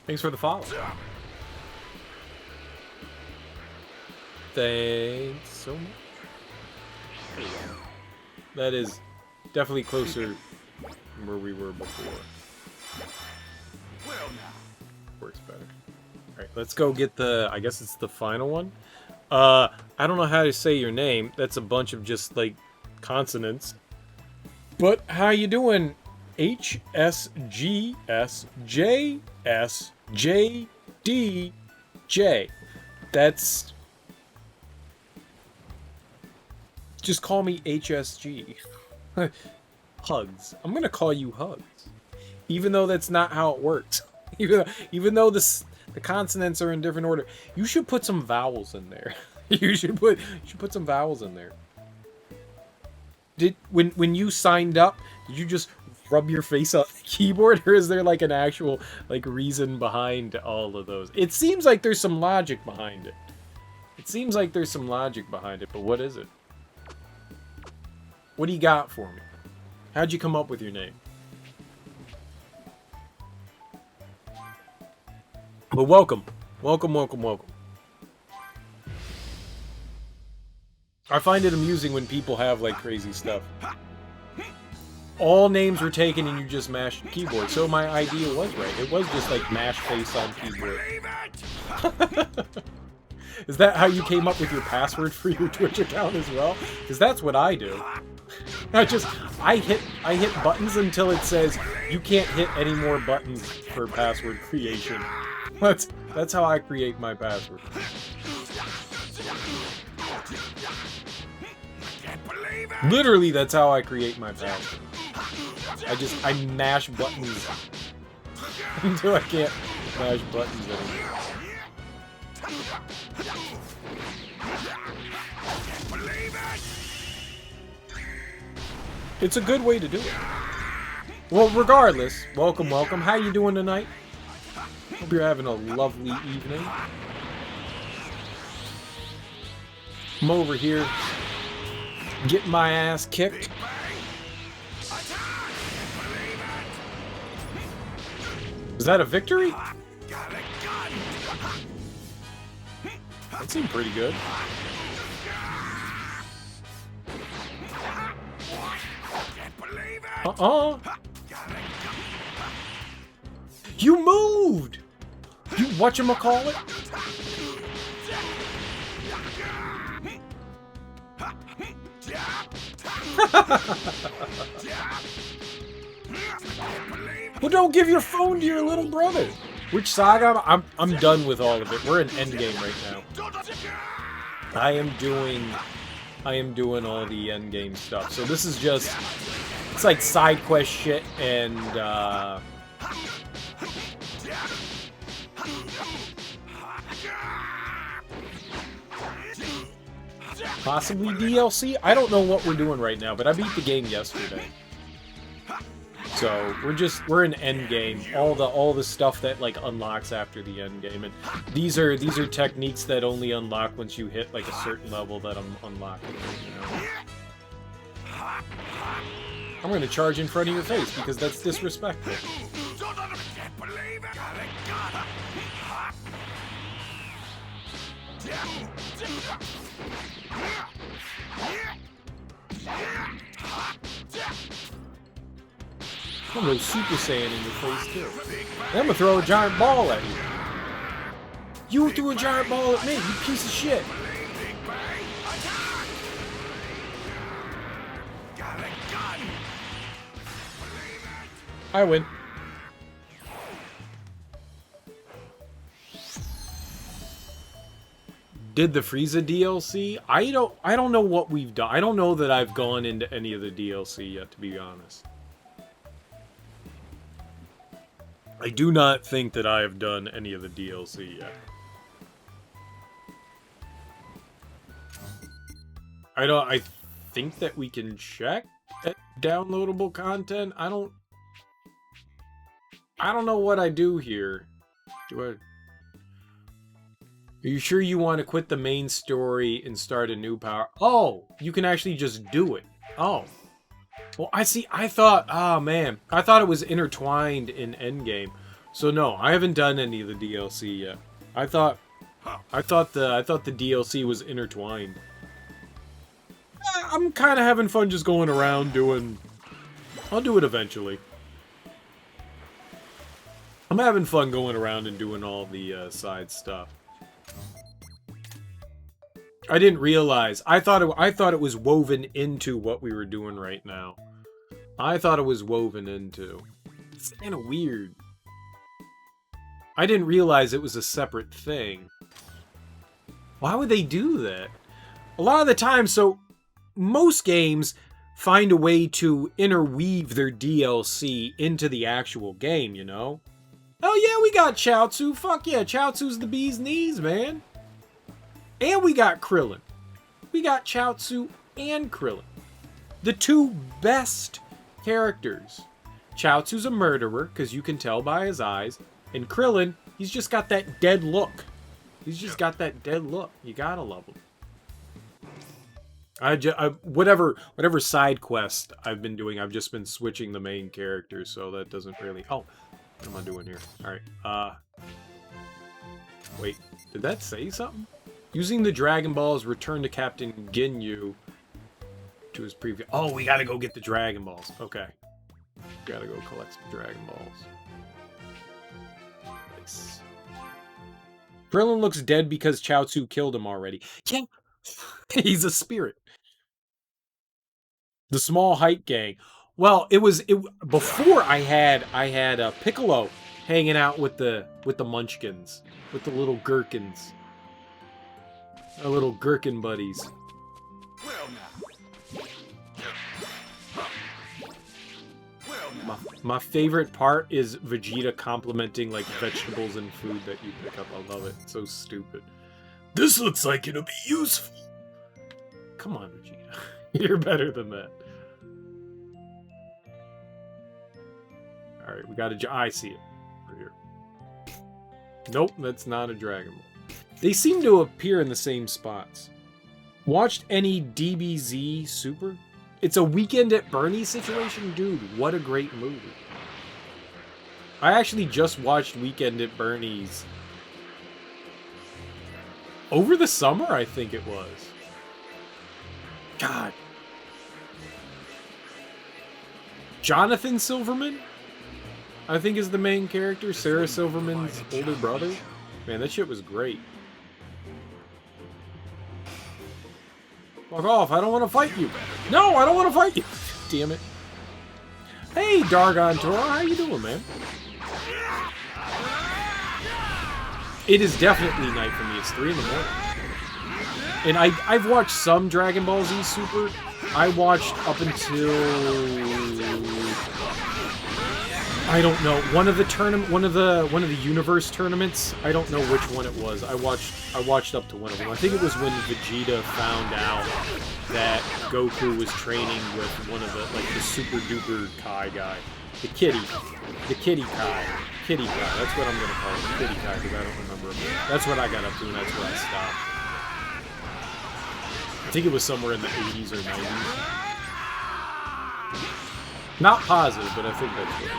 Thanks for the follow. Thanks so much. That is definitely closer from where we were before. Works better. Alright, let's go get the, I guess it's the final one. I don't know how to say your name. That's a bunch of just, like, consonants. But how you doing? HSGSJSJDJ. That's... Just call me HSG. Hugs. I'm gonna call you Hugs. Even though that's not how it works. Even though the consonants are in different order. You should put some vowels in there. you should put some vowels in there. When you signed up, did you just rub your face on the keyboard, or is there like an actual like reason behind all of those? It seems like there's some logic behind it. It seems like there's some logic behind it, but what is it? What do you got for me? How'd you come up with your name? But welcome. Welcome, welcome, welcome. I find it amusing when people have, like, crazy stuff. All names were taken and you just mashed the keyboard, so my idea was right. It was just, like, mash face on keyboard. Is that how you came up with your password for your Twitch account as well? Because that's what I do. I hit buttons until it says you can't hit any more buttons for password creation. That's how I create my password. Literally, that's how I create my password. I mash buttons until I can't mash buttons anymore. It's a good way to do it. Well, regardless, welcome, welcome. How you doing tonight? Hope you're having a lovely evening. I'm over here getting my ass kicked. Is that a victory? That seemed pretty good. You moved! You whatchamacallit? Well, don't give your phone to your little brother. Which saga? I'm done with all of it. We're in endgame right now. I am doing all the endgame stuff. So this is just, it's like side quest shit and possibly DLC? I don't know what we're doing right now, but I beat the game yesterday. So we're in end game. All the stuff that like unlocks after the end game, and these are techniques that only unlock once you hit like a certain level that I'm unlocking. You know? I'm gonna charge in front of your face because that's disrespectful. I'm gonna go Super Saiyan in your face too. And I'm gonna throw a giant ball at you. You threw a giant ball at me, you piece of shit. I win. Did the Frieza DLC? I don't know what we've done. I don't know that I've gone into any of the DLC yet, to be honest. I do not think that I have done any of the DLC yet. I think that we can check at downloadable content. I don't know what I do here. Are you sure you want to quit the main story and start a new power? Oh, you can actually just do it. Oh. Well, I see. I thought, oh man, I thought it was intertwined in Endgame. So no, I haven't done any of the DLC yet. I thought the DLC was intertwined. I'm kind of having fun just going around doing. I'll do it eventually. I'm having fun going around and doing all the side stuff. I didn't realize. I thought it was woven into what we were doing right now. I thought it was woven into. It's kind of weird. I didn't realize it was a separate thing. Why would they do that? A lot of the time, so most games find a way to interweave their DLC into the actual game, you know? Oh yeah, we got Chaozu. Fuck yeah, Chaozu's the bee's knees, man. And we got Krillin. We got Chaozu and Krillin. The two best characters. Chaozu's a murderer, because you can tell by his eyes. And Krillin, he's just got that dead look. He's just got that dead look. You gotta love him. Whatever side quest I've been doing, I've just been switching the main characters, so that doesn't really... Oh, what am I doing here? Alright, wait, did that say something? Using the Dragon Balls, return to Captain Ginyu to his previous... Oh, we gotta go get the Dragon Balls. Okay. Gotta go collect some Dragon Balls. Nice. Krillin looks dead because Chaozu killed him already. Yeah, he's a spirit. The small height gang. Well, it before I had Piccolo hanging out with the Munchkins, with the little Gherkins. Our little Gherkin buddies. My favorite part is Vegeta complimenting like vegetables and food that you pick up. I love it. It's so stupid. This looks like it'll be useful. Come on, Vegeta. You're better than that. Alright, we got a... I see it. Right here. Nope, that's not a Dragon Ball. They seem to appear in the same spots. Watched any DBZ Super? It's a Weekend at Bernie's situation? Dude, what a great movie. I actually just watched Weekend at Bernie's over the summer, I think it was. God. Jonathan Silverman, I think, is the main character. Sarah Silverman's older brother. Man, that shit was great. Fuck off, I don't want to fight you. No, I don't want to fight you. Damn it. Hey, Dargon Toro, how you doing, man? It is definitely night for me. It's 3 in the morning. And I've watched some Dragon Ball Z Super. I watched up until, I don't know, one of the universe tournaments. I don't know which one it was. I watched up to one of them. I think it was when Vegeta found out that Goku was training with one of the super duper Kai guy, the Kitty Kai. Kitty Kai. That's what I'm gonna call him, Kitty Kai, because I don't remember him. That's what I got up to, and that's where I stopped. I think it was somewhere in the 80s or 90s. Not positive, but I think that's what.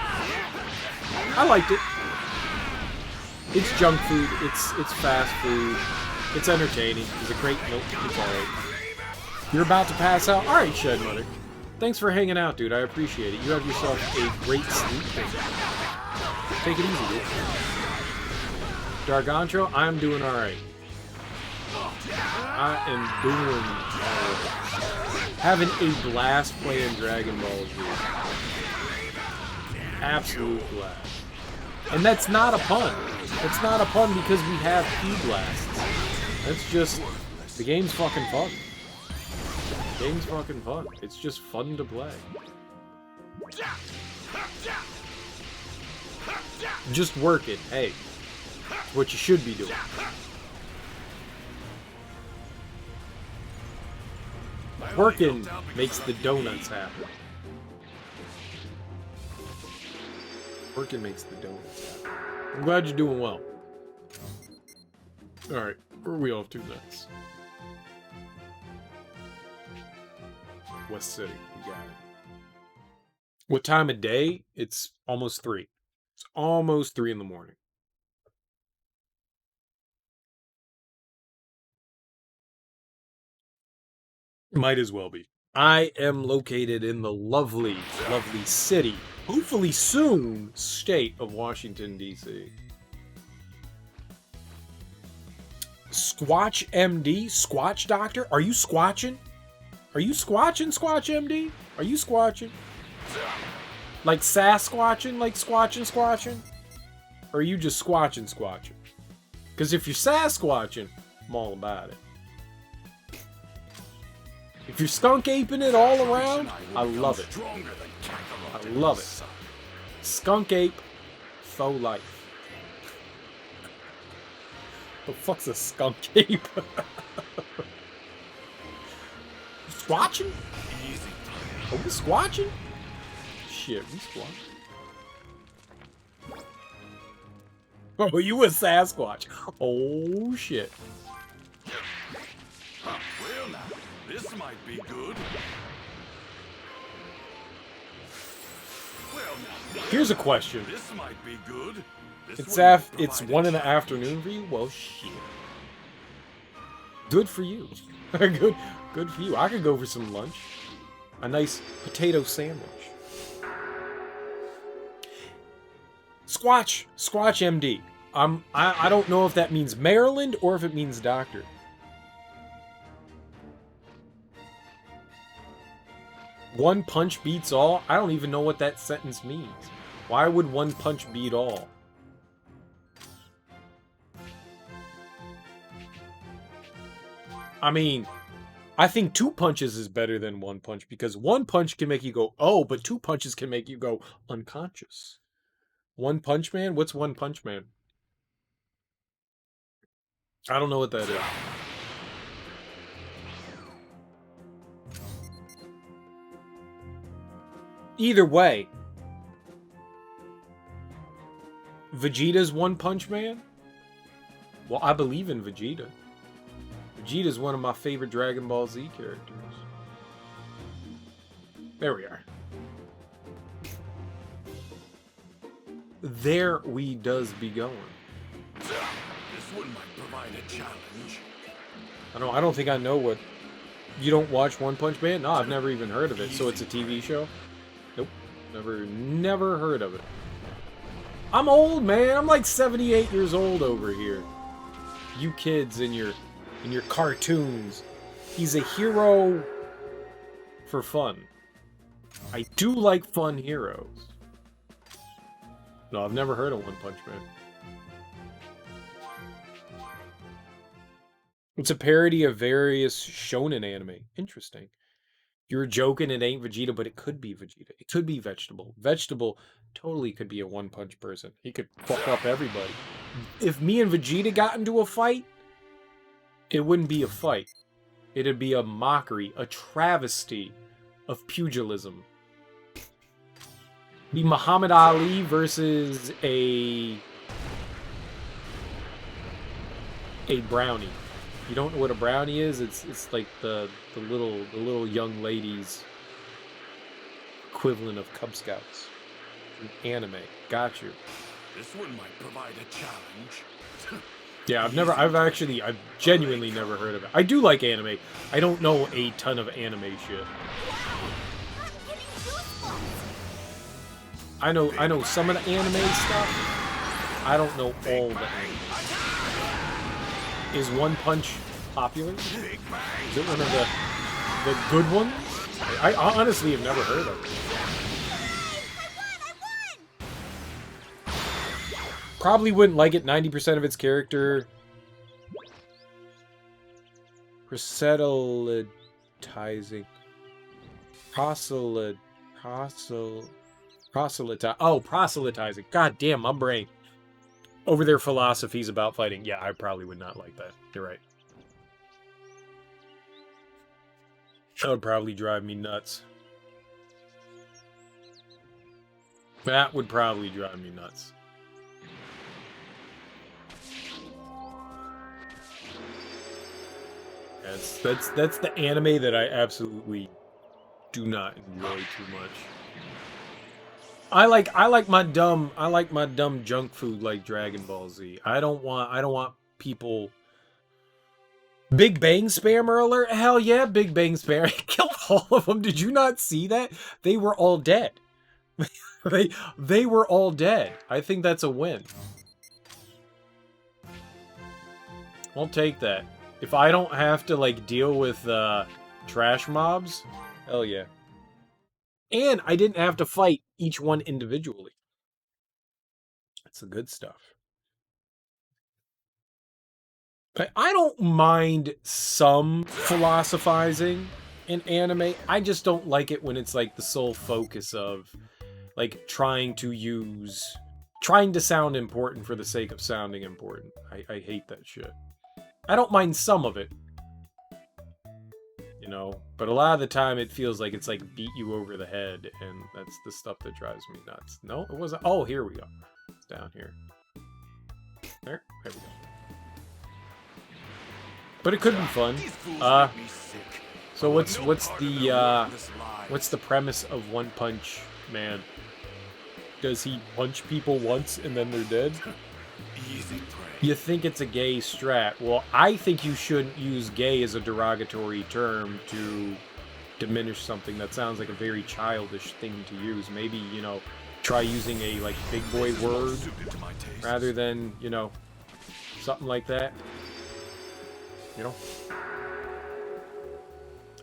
I liked it. It's junk food. It's fast food. It's entertaining. Is it great? Nope. It's alright. You're about to pass out? Alright, Shed Mother. Thanks for hanging out, dude. I appreciate it. You have yourself a great sleep. Take it easy, dude. Gargantro, I'm doing alright. I am doing having a blast playing Dragon Ball Z. Absolute blast. And that's not a pun. It's not a pun because we have P-blasts. That's just, the game's fucking fun. The game's fucking fun. It's just fun to play. Just work it. Hey, it's what you should be doing. Working makes the donuts happen. Working makes the donuts happen. I'm glad you're doing well. Alright, where are we off to next? West City, we got it. What time of day? It's almost 3. It's almost 3 in the morning. Might as well be. I am located in the lovely, lovely city, hopefully soon, state of Washington, D.C. Squatch MD? Squatch Doctor? Are you squatching? Are you squatching, Squatch MD? Are you squatching? Like Sasquatching? Like squatching? Or are you just squatching? Because if you're Sasquatching, I'm all about it. If you're skunk aping it all around, I love it. I love it. Skunk ape, faux life. The fuck's a skunk ape? Squatching? Are we squatching? Shit, we squatching. Oh, you a Sasquatch. Oh, shit. Well, now, this might be good. Well, now, Here's a question. this might be good. This It's wouldn't it's provide 1 in a the afternoon for you? Well, shit. Good for you. Good for you. I could go for some lunch. A nice potato sandwich. Squatch MD. I don't know if that means Maryland or if it means doctor. One punch beats all? I don't even know what that sentence means. Why would one punch beat all? I mean, I think 2 punches is better than 1 punch because 1 punch can make you go, oh, but 2 punches can make you go unconscious. One Punch Man? What's One Punch Man? I don't know what that is. Either way, Vegeta's One Punch Man? Well, I believe in Vegeta. Vegeta's one of my favorite Dragon Ball Z characters. There we are. There we does be going. This one might provide a challenge. I don't think I know what... You don't watch One Punch Man? No, I've never even heard of it. So it's a TV show? Nope. Never heard of it. I'm old, man. I'm like 78 years old over here. You kids in your cartoons. He's a hero for fun. I do like fun heroes. No, I've never heard of One Punch Man. It's a parody of various shonen anime. Interesting. You're joking it ain't Vegeta, but it could be Vegeta. It could be Vegetable. Vegetable totally could be a one-punch person. He could fuck up everybody. If me and Vegeta got into a fight, it wouldn't be a fight. It'd be a mockery, a travesty of pugilism. Be Muhammad Ali versus a brownie. You don't know what a brownie is? It's like the little young ladies equivalent of Cub Scouts. An anime. Got you. This one might provide a challenge. Yeah, I've genuinely never heard of it. I do like anime. I don't know a ton of anime shit. I know some of the anime stuff. I don't know all the anime. Is One Punch popular? Is it one of the good ones? I honestly have never heard of it. Probably wouldn't like it. 90% of its character proselytizing. Proselytizing. God damn, my brain. Over their philosophies about fighting. Yeah, I probably would not like that. You're right. That would probably drive me nuts. That would probably drive me nuts. That's the anime that I absolutely do not enjoy too much. I like my dumb junk food like Dragon Ball Z. I don't want people. Big Bang spammer alert! Hell yeah, Big Bang spammer! Killed all of them. Did you not see that? They were all dead. they were all dead. I think that's a win. I'll take that. If I don't have to like deal with trash mobs, hell yeah. And I didn't have to fight each one individually. That's the good stuff. But I don't mind some philosophizing in anime. I just don't like it when it's like the sole focus of like trying to sound important for the sake of sounding important. I hate that shit. I don't mind some of it. You know, but a lot of the time it feels like it's like beat you over the head, and that's the stuff that drives me nuts. No, it wasn't. Oh, here we go. It's down here. There we go. But it could be fun. So what's the premise of One Punch Man? Does he punch people once and then they're dead? You think it's a gay strat. Well, I think you shouldn't use gay as a derogatory term to diminish something. That sounds like a very childish thing to use. Maybe, you know, try using a, like, big boy word rather than, you know, something like that. You know?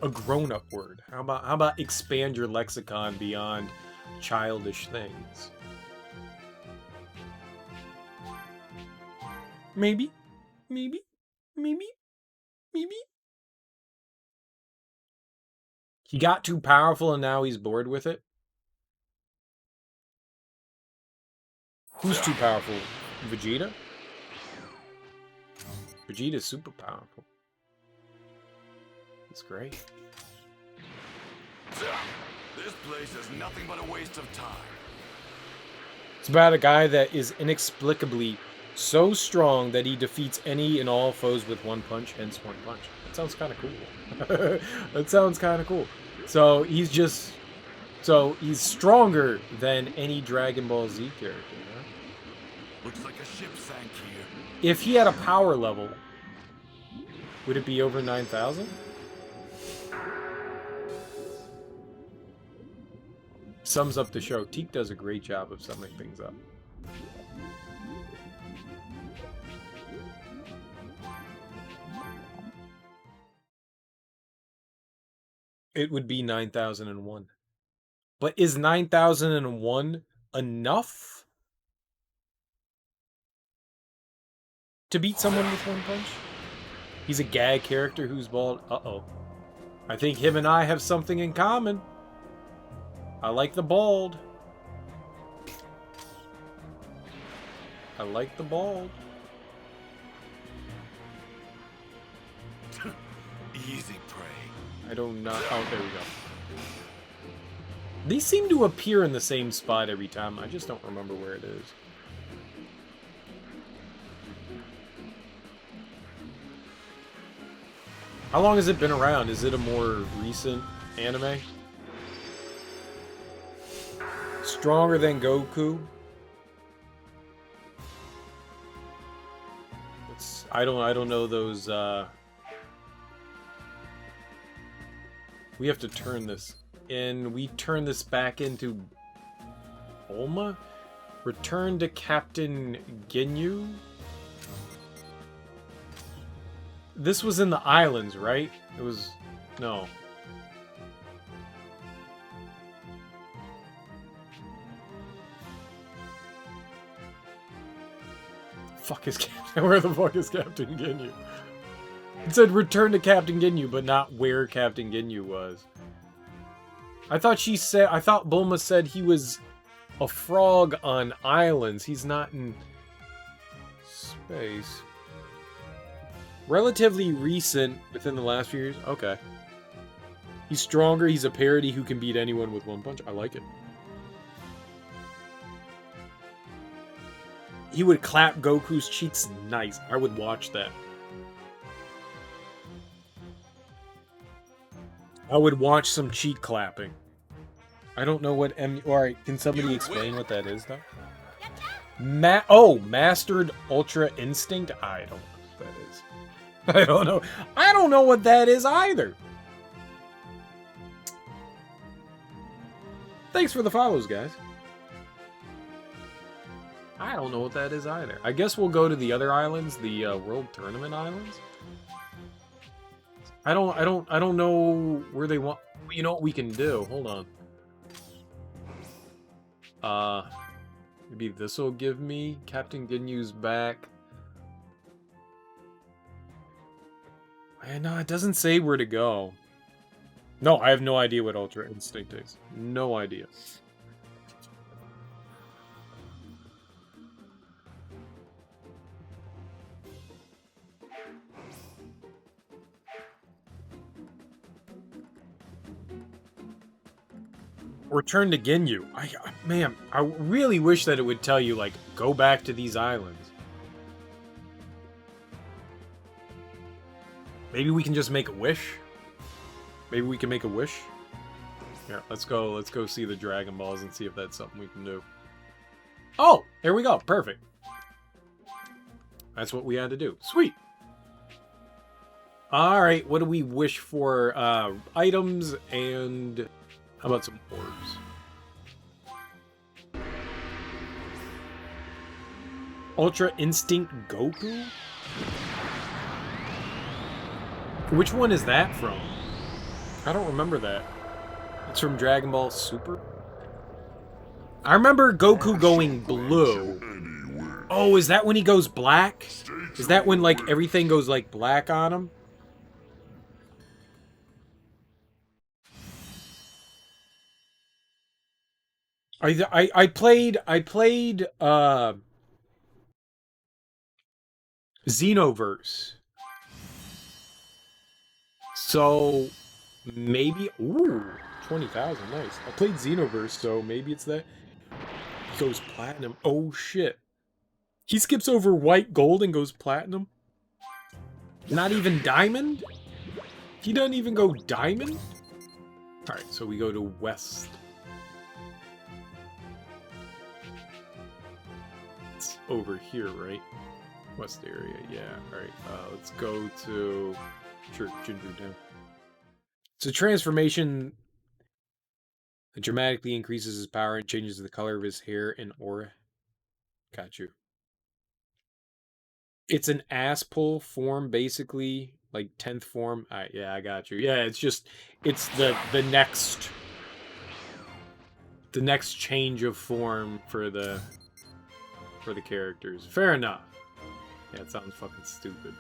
A grown-up word. How about expand your lexicon beyond childish things? Maybe. He got too powerful and now he's bored with it? Who's too powerful? Vegeta? Vegeta's super powerful. It's great. This place is nothing but a waste of time. It's about a guy that is inexplicably so strong that he defeats any and all foes with one punch, hence One Punch. That sounds kind of cool. That sounds kind of cool. So he's stronger than any Dragon Ball Z character. Huh? Looks like a ship sank here. If he had a power level, would it be over 9,000? Sums up the show. Teak does a great job of summing things up. It would be 9,001. But is 9,001 enough to beat someone with one punch? He's a gag character who's bald. Uh-oh. I think him and I have something in common. I like the bald. I like the bald. Easy prey. I don't know. Oh, there we go. These seem to appear in the same spot every time. I just don't remember where it is. How long has it been around? Is it a more recent anime? Stronger than Goku? I don't know those we have to turn this in. We turn this back into Bulma? Return to Captain Ginyu? This was in the islands, right? It was... no. Fuck is Captain... Where the fuck is Captain Ginyu? It said return to Captain Ginyu, but not where Captain Ginyu was. I thought she said... I thought Bulma said he was a frog on islands. He's not in space. Relatively recent, within the last few years. Okay. He's stronger. He's a parody who can beat anyone with one punch. I like it. He would clap Goku's cheeks. Nice. I would watch that. I would watch some cheek clapping. I don't know what Alright, can somebody explain what that is, though? Mastered Ultra Instinct? I don't know what that is. I don't know. I don't know what that is either. Thanks for the follows, guys. I don't know what that is either. I guess we'll go to the other islands, the World Tournament Islands. I don't know where they want. You know what we can do? Hold on. Maybe this will give me Captain Ginyu's back. No, it doesn't say where to go. No, I have no idea what Ultra Instinct is. No idea. Return to Ginyu. Man, I really wish that it would tell you, like, go back to these islands. Maybe we can just make a wish? Maybe we can make a wish? Here, let's go see the Dragon Balls and see if that's something we can do. Oh! Here we go. Perfect. That's what we had to do. Sweet! Alright, what do we wish for? Items and... how about some orbs? Ultra Instinct Goku? Which one is that from? I don't remember that. It's from Dragon Ball Super? I remember Goku going blue. Oh, is that when he goes black? Is that when, like, everything goes, like, black on him? I played Xenoverse. So maybe 20,000, nice. I played Xenoverse, so maybe it's that. He goes platinum. Oh shit. He skips over white, gold, and goes platinum? Not even diamond? He doesn't even go diamond? Alright, so we go to west. It's over here, right? West area, yeah. Alright, let's go to Jinju Town. It's a transformation that dramatically increases his power and changes the color of his hair and aura. Got you. It's an ass pull form, basically, like 10th form. Yeah, I got you. Yeah, it's just, it's the next change of form for the characters. Fair enough. Yeah, it sounds fucking stupid.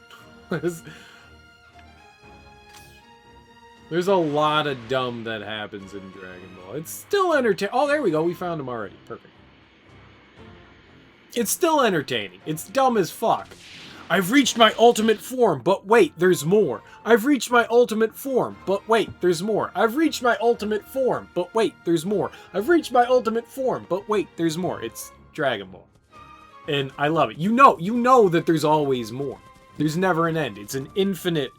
There's a lot of dumb that happens in Dragon Ball. It's still entertaining. Oh, there we go. We found him already. Perfect. It's still entertaining. It's dumb as fuck. I've reached my ultimate form, but wait, there's more. I've reached my ultimate form, but wait, there's more. I've reached my ultimate form, but wait, there's more. I've reached my ultimate form, but wait, there's more. It's Dragon Ball. And I love it. You know that there's always more. There's never an end. It's an infinitely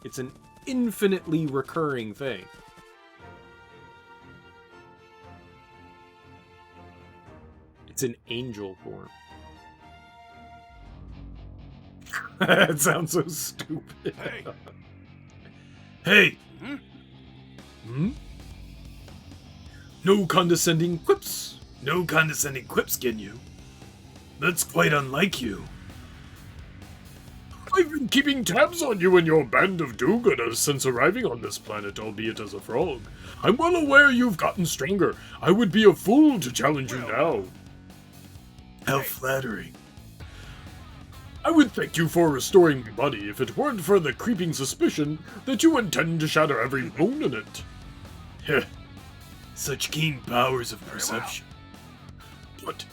recurring thing. It's an angel form. That sounds so stupid. Hey. Hey. No condescending quips. No condescending quips, Ginyu. That's quite unlike you. I've been keeping tabs on you and your band of do-gooders since arriving on this planet, albeit as a frog. I'm well aware you've gotten stronger. I would be a fool to challenge you now. How flattering. I would thank you for restoring my body if it weren't for the creeping suspicion that you intend to shatter every bone in it. Heh. Such keen powers of perception. But,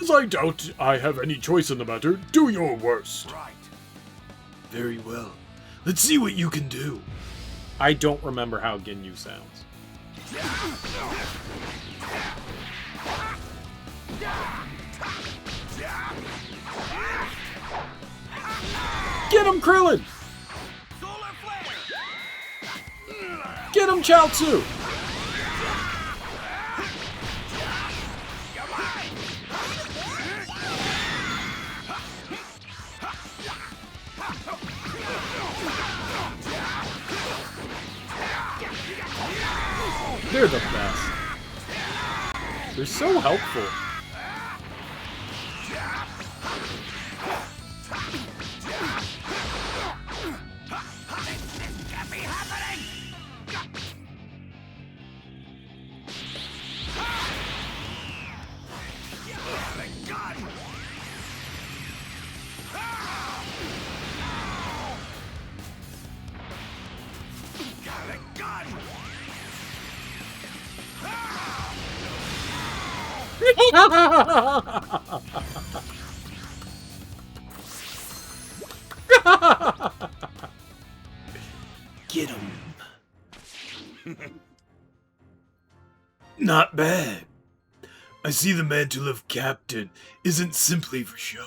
as I doubt I have any choice in the matter, do your worst. Right. Very well. Let's see what you can do. I don't remember how Ginyu sounds. Get him, Krillin! Solar flare. Get him, Chaozu! They're the best. They're so helpful. Get him. Not bad. I see the mantle of captain isn't simply for show.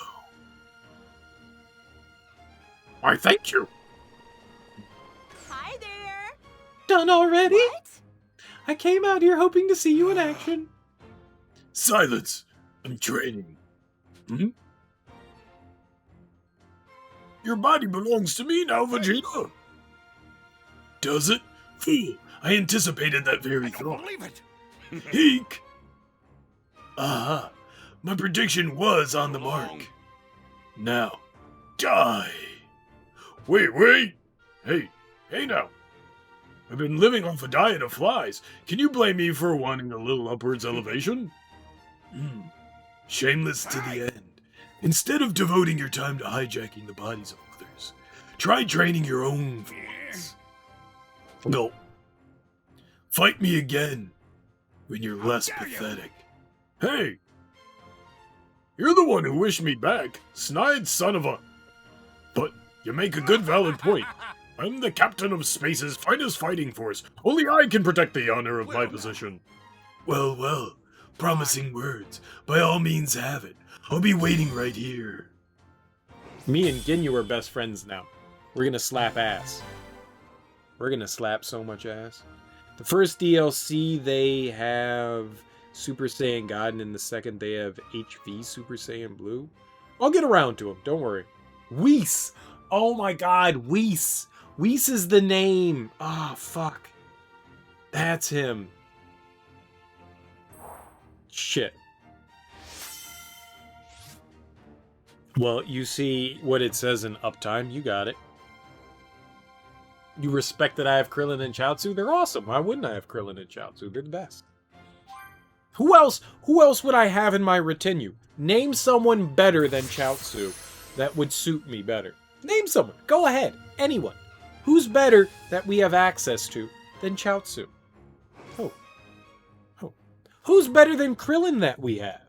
Why, thank you. Hi there. Done already? What? I came out here hoping to see you in action. Silence. I'm training. Your body belongs to me now, Vegeta. Does it? Fool. I anticipated that very thought. Believe it. Eek! Aha! My prediction was on the mark. Now, die! Wait! Hey now! I've been living off a diet of flies. Can you blame me for wanting a little upwards elevation? Shameless to the end. Instead of devoting your time to hijacking the bodies of others, try training your own flies. No. Fight me again when you're less pathetic. Hey! You're the one who wished me back, snide son of a... But you make a good valid point. I'm the captain of space's finest fighting force. Only I can protect the honor of my position. Well. Promising words. By all means have it. I'll be waiting right here. Me and Ginyu are best friends now. We're gonna slap ass. We're gonna slap so much ass. The first DLC, they have Super Saiyan God, and in the second, they have HV Super Saiyan Blue. I'll get around to them, don't worry. Whis! Oh my god, Whis! Whis is the name! Ah, fuck. That's him. Shit. Well, you see what it says in Uptime. You got it. You respect that I have Krillin and Chaozu? They're awesome. Why wouldn't I have Krillin and Chaozu? They're the best. Who else would I have in my retinue? Name someone better than Chaozu that would suit me better. Name someone. Go ahead. Anyone. Who's better that we have access to than Chaozu? Oh. Oh. Who's better than Krillin that we have?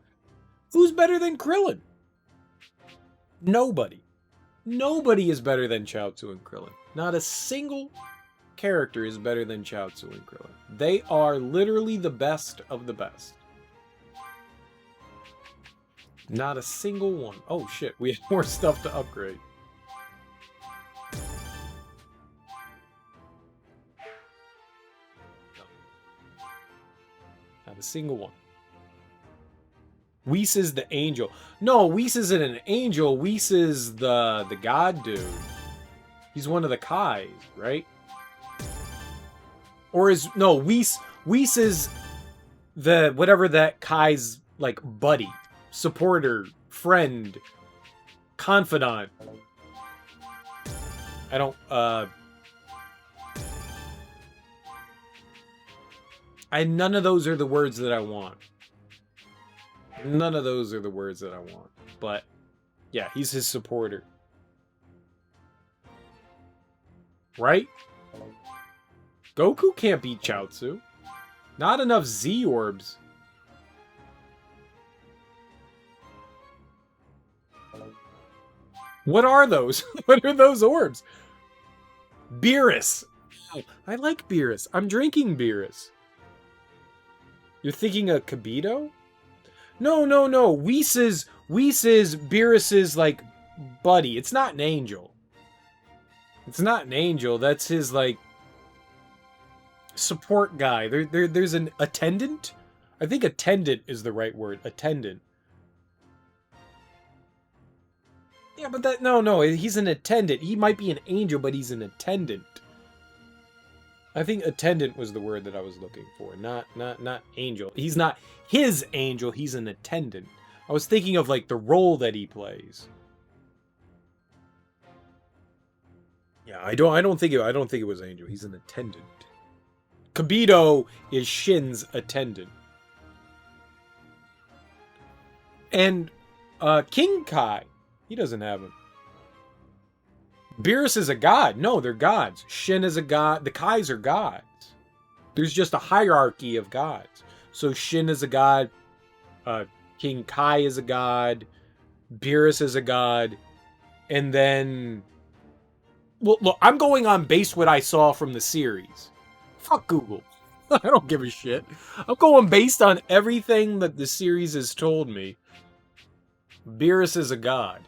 Who's better than Krillin? Nobody. Nobody is better than Chaozu and Krillin. Not a single character is better than Chaozu and Krillin. They are literally the best of the best. Not a single one. Oh shit, we have more stuff to upgrade. Not a single one. Whis is the angel. No, Whis isn't an angel. Whis is the god dude. He's one of the Kais, right? Or is no Whis is the whatever that Kai's like buddy, supporter, friend, confidant. I don't none of those are the words that I want. None of those are the words that I want. But, yeah, he's his supporter. Right? Goku can't beat Chaozu. Not enough Z orbs. What are those? What are those orbs? Beerus. Oh, I like Beerus. I'm drinking Beerus. You're thinking of Kibito? No. Whis is Beerus's, like, buddy. It's not an angel. It's not an angel. That's his, like, support guy. There's an attendant? I think attendant is the right word. Attendant. Yeah, but that... No. He's an attendant. He might be an angel, but he's an attendant. I think attendant was the word that I was looking for. Not angel. He's not his angel. He's an attendant. I was thinking of like the role that he plays. Yeah, I don't think it was angel. He's an attendant. Kibito is Shin's attendant. And King Kai, he doesn't have him. Beerus is a god. No, they're gods. Shin is a god. The Kais are gods. There's just a hierarchy of gods. So Shin is a god. King Kai is a god. Beerus is a god. And then... Well, look, I'm going on base what I saw from the series. Fuck Google. I don't give a shit. I'm going based on everything that the series has told me. Beerus is a god.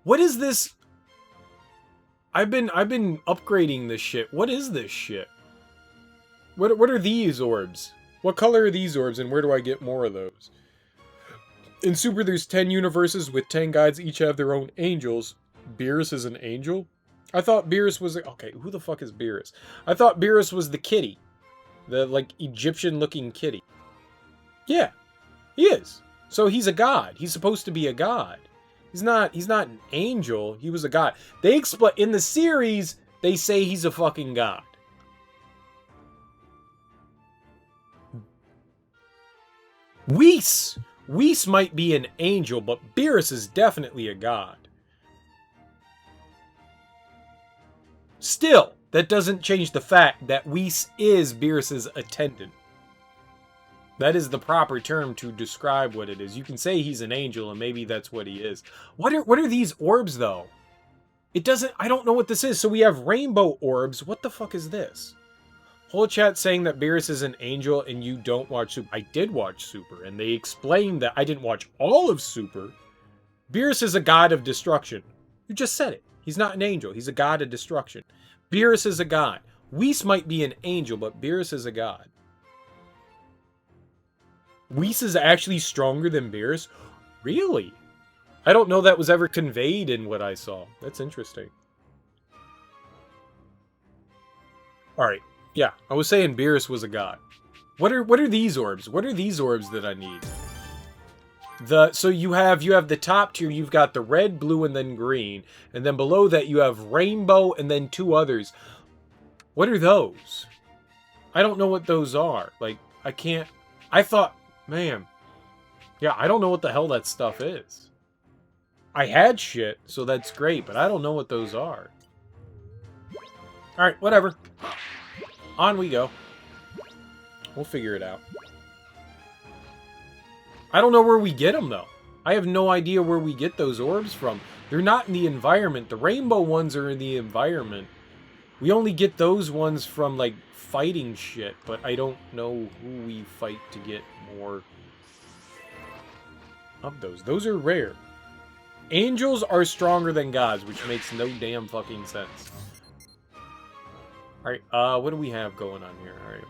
What is this... I've been upgrading this shit. What is this shit? What are these orbs? What color are these orbs, and where do I get more of those? In Super, there's 10 universes with 10 gods. Each have their own angels. Beerus is an angel? I thought Beerus was... Okay, who the fuck is Beerus? I thought Beerus was the kitty. The, like, Egyptian-looking kitty. Yeah, he is. So he's a god. He's supposed to be a god. He's not an angel. He was a god. They explain in the series, they say he's a fucking god. Whis might be an angel, but Beerus is definitely a god. Still, that doesn't change the fact that Whis is Beerus's attendant. That is the proper term to describe what it is. You can say he's an angel, and maybe that's what he is. What are these orbs, though? It doesn't... I don't know what this is. So we have rainbow orbs. What the fuck is this? Whole chat saying that Beerus is an angel and you don't watch Super. I did watch Super, and they explained that I didn't watch all of Super. Beerus is a god of destruction. You just said it. He's not an angel. He's a god of destruction. Beerus is a god. Whis might be an angel, but Beerus is a god. Whis is actually stronger than Beerus? Really? I don't know that was ever conveyed in what I saw. That's interesting. Alright. Yeah, I was saying Beerus was a god. What are these orbs? What are these orbs that I need? So you have the top tier, you've got the red, blue, and then green. And then below that you have rainbow and then two others. What are those? I don't know what those are. Like, I can't... I thought... Man. Yeah, I don't know what the hell that stuff is. I had shit, so that's great, but I don't know what those are. Alright, whatever. On we go. We'll figure it out. I don't know where we get them, though. I have no idea where we get those orbs from. They're not in the environment. The rainbow ones are in the environment. We only get those ones from, like, fighting shit, but I don't know who we fight to get more of those. Those are rare. Angels are stronger than gods, which makes no damn fucking sense. Alright, what do we have going on here? Alright,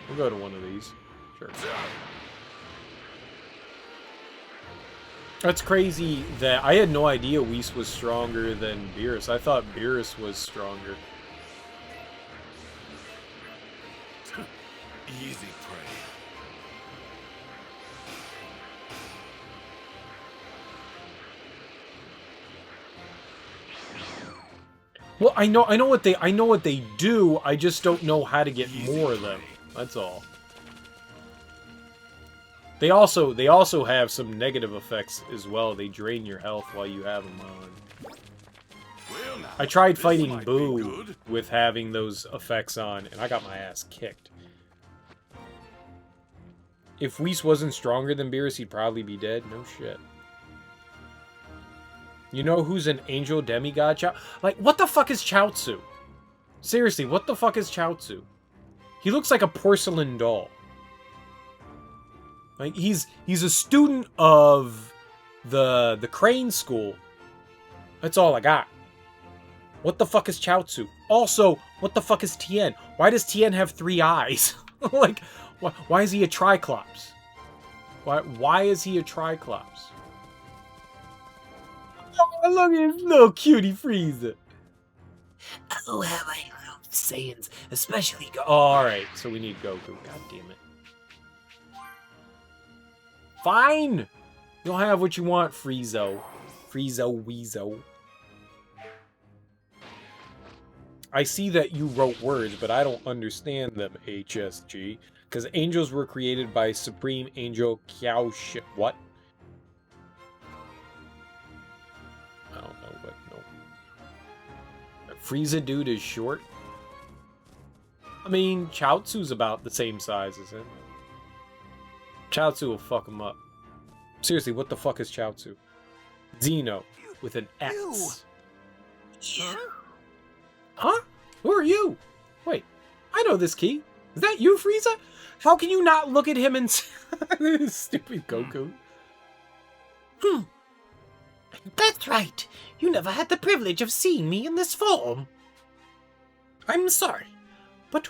we'll go to one of these. Sure. That's crazy that I had no idea Whis was stronger than Beerus. I thought Beerus was stronger. Easy prey. Well, I know what they do. I just don't know how to get more of them. That's all. They also have some negative effects as well. They drain your health while you have them on. Well, now, I tried this fighting might be Boo good. with having those effects on, and I got my ass kicked. If Whis wasn't stronger than Beerus, he'd probably be dead. No shit. You know who's an angel demigod? Like, what the fuck is Chaozu? Seriously, what the fuck is Chaozu? He looks like a porcelain doll. Like, he's a student of the Crane School. That's all I got. What the fuck is Chaozu? Also, what the fuck is Tien? Why does Tien have 3 eyes? Like, why is he a Triclops? Why is he a Triclops? Oh, look at his little cutie Frieza. Oh, how I love Saiyans, especially Alright, so we need Goku. God damn it. Fine! You'll have what you want, Friezo. Weezo. I see that you wrote words, but I don't understand them, HSG. Because angels were created by Supreme Angel Kiao Shi... What? I don't know, but no. That Frieza dude is short? I mean, Chaozu's about the same size as him. Chaozu will fuck him up. Seriously, what the fuck is Chaozu? Xeno, with an X. Huh? Who are you? Wait, I know this key. Is that you, Frieza? How can you not look at him and... Stupid Goku. That's right. You never had the privilege of seeing me in this form. I'm sorry, but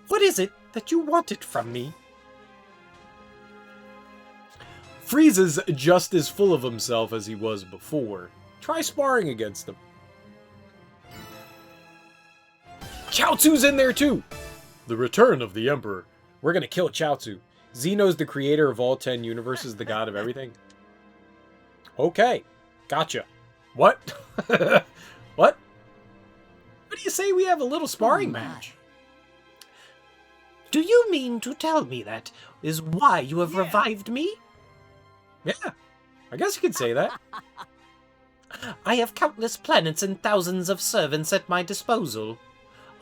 what is it that you wanted from me? Frieza's just as full of himself as he was before. Try sparring against him. Chaozu's in there too! The return of the Emperor. We're gonna kill Chaozu. Xeno's the creator of all 10 universes, the god of everything. Okay, gotcha. What? What? What do you say we have a little sparring match? Do you mean to tell me that is why you have revived me? Yeah, I guess you could say that. I have countless planets and thousands of servants at my disposal.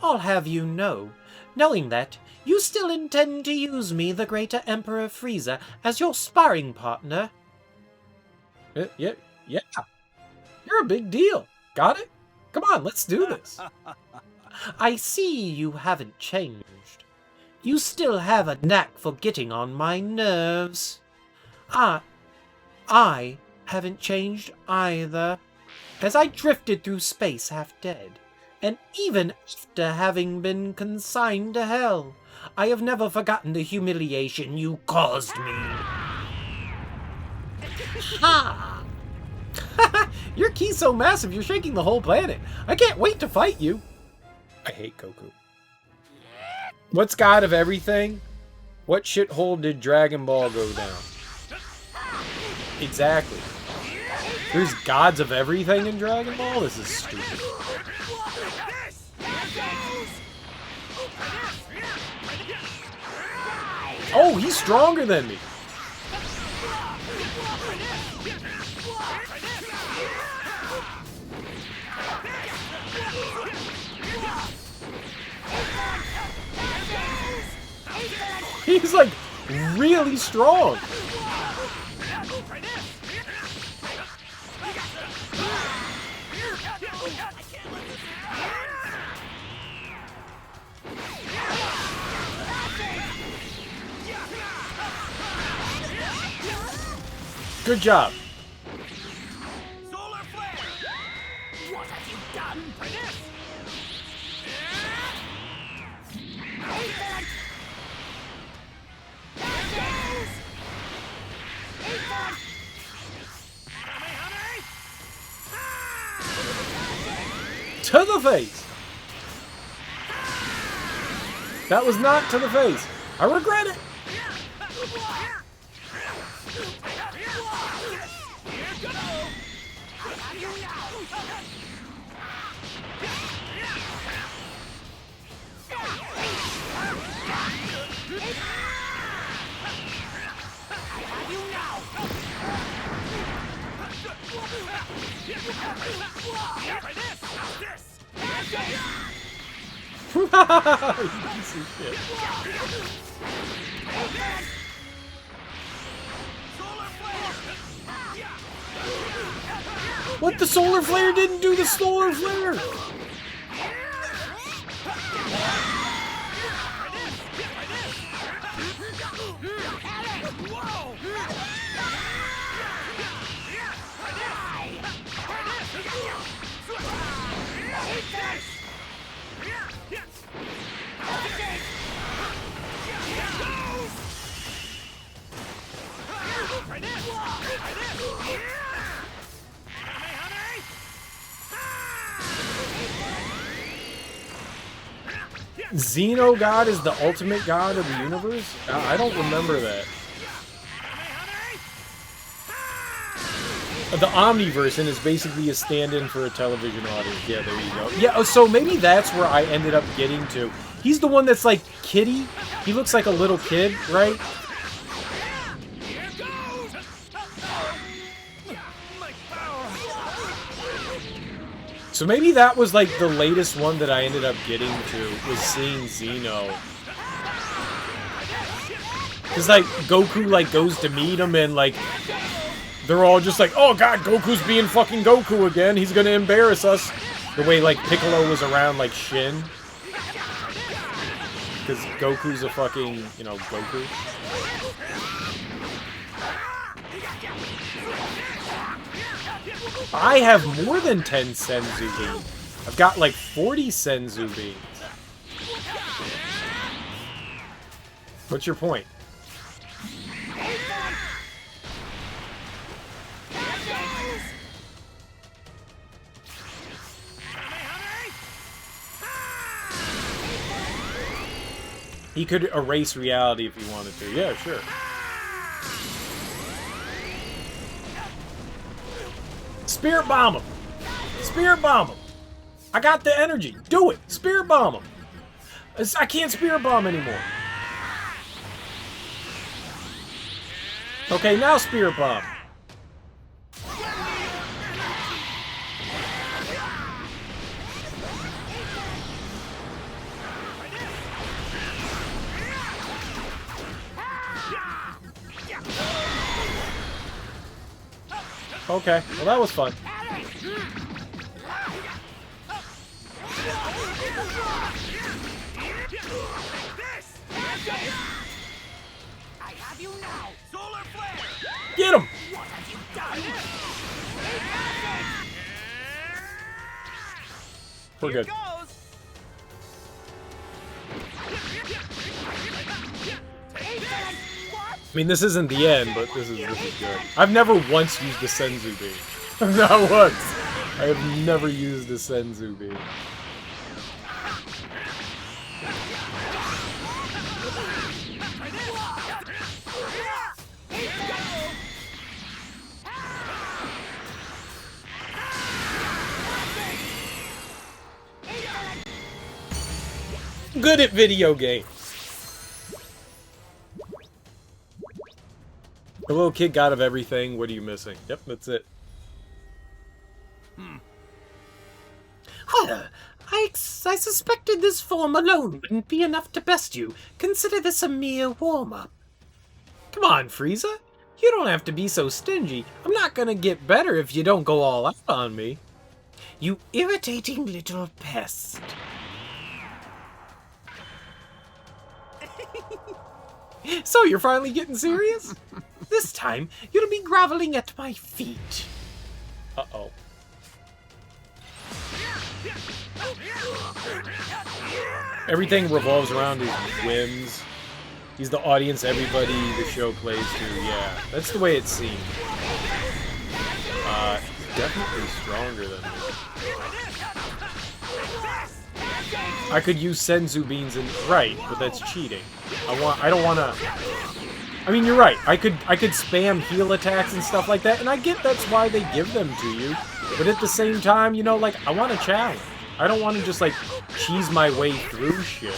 I'll have you know, knowing that, you still intend to use me, the greater Emperor Frieza, as your sparring partner. Yeah. You're a big deal. Got it? Come on, let's do this. I see you haven't changed. You still have a knack for getting on my nerves. I haven't changed either. As I drifted through space half dead, and even after having been consigned to hell, I have never forgotten the humiliation you caused me. Ha! Your key's so massive you're shaking the whole planet. I can't wait to fight you. I hate Goku. What's god of everything? What shithole did Dragon Ball go down? Exactly. There's gods of everything in Dragon Ball? This is stupid. Oh, he's stronger than me. He's like really strong. Good job. Solar flare! What have you done? To the face. That was not to the face. I regret it. You piece of shit. What? The solar flare didn't do the solar flare? Xeno God is the ultimate god of the universe? I don't remember that. The Omniverse and is basically a stand-in for a television audience. Yeah, there you go. Yeah, so maybe that's where I ended up getting to. He's the one that's like kitty. He looks like a little kid, right? So maybe that was like the latest one that I ended up getting to, was seeing Xeno. Cause like Goku like goes to meet him and like they're all just like, oh god, Goku's being fucking Goku again. He's gonna embarrass us. The way like Piccolo was around like Shin. Cause Goku's a fucking, you know, Goku. I have more than 10 Senzu beans. I've got like 40 Senzu beans. What's your point? He could erase reality if he wanted to. Yeah, sure. Spirit bomb him! Spirit bomb him! I got the energy! Do it! Spirit bomb him! I can't spirit bomb anymore. Okay, now spirit bomb. Okay, well that was fun. Get him! We're good. I mean, this isn't the end, but this is good. I've never once used the Senzu beam. Not once. I have never used the Senzu beam. Good at video games. The little kid got of everything. What are you missing? Yep, that's it. I suspected this form alone wouldn't be enough to best you. Consider this a mere warm-up. Come on, Frieza. You don't have to be so stingy. I'm not gonna get better if you don't go all out on me. You irritating little pest. So you're finally getting serious? This time, you'll be groveling at my feet. Uh-oh. Everything revolves around his whims. He's the audience everybody the show plays to. Yeah, that's the way it seems. Definitely stronger than me. I could use Senzu beans and right, but that's cheating. I don't want to. I mean, you're right. I could spam heal attacks and stuff like that, and I get that's why they give them to you. But at the same time, you know, like, I want a challenge. I don't want to just, like, cheese my way through shit.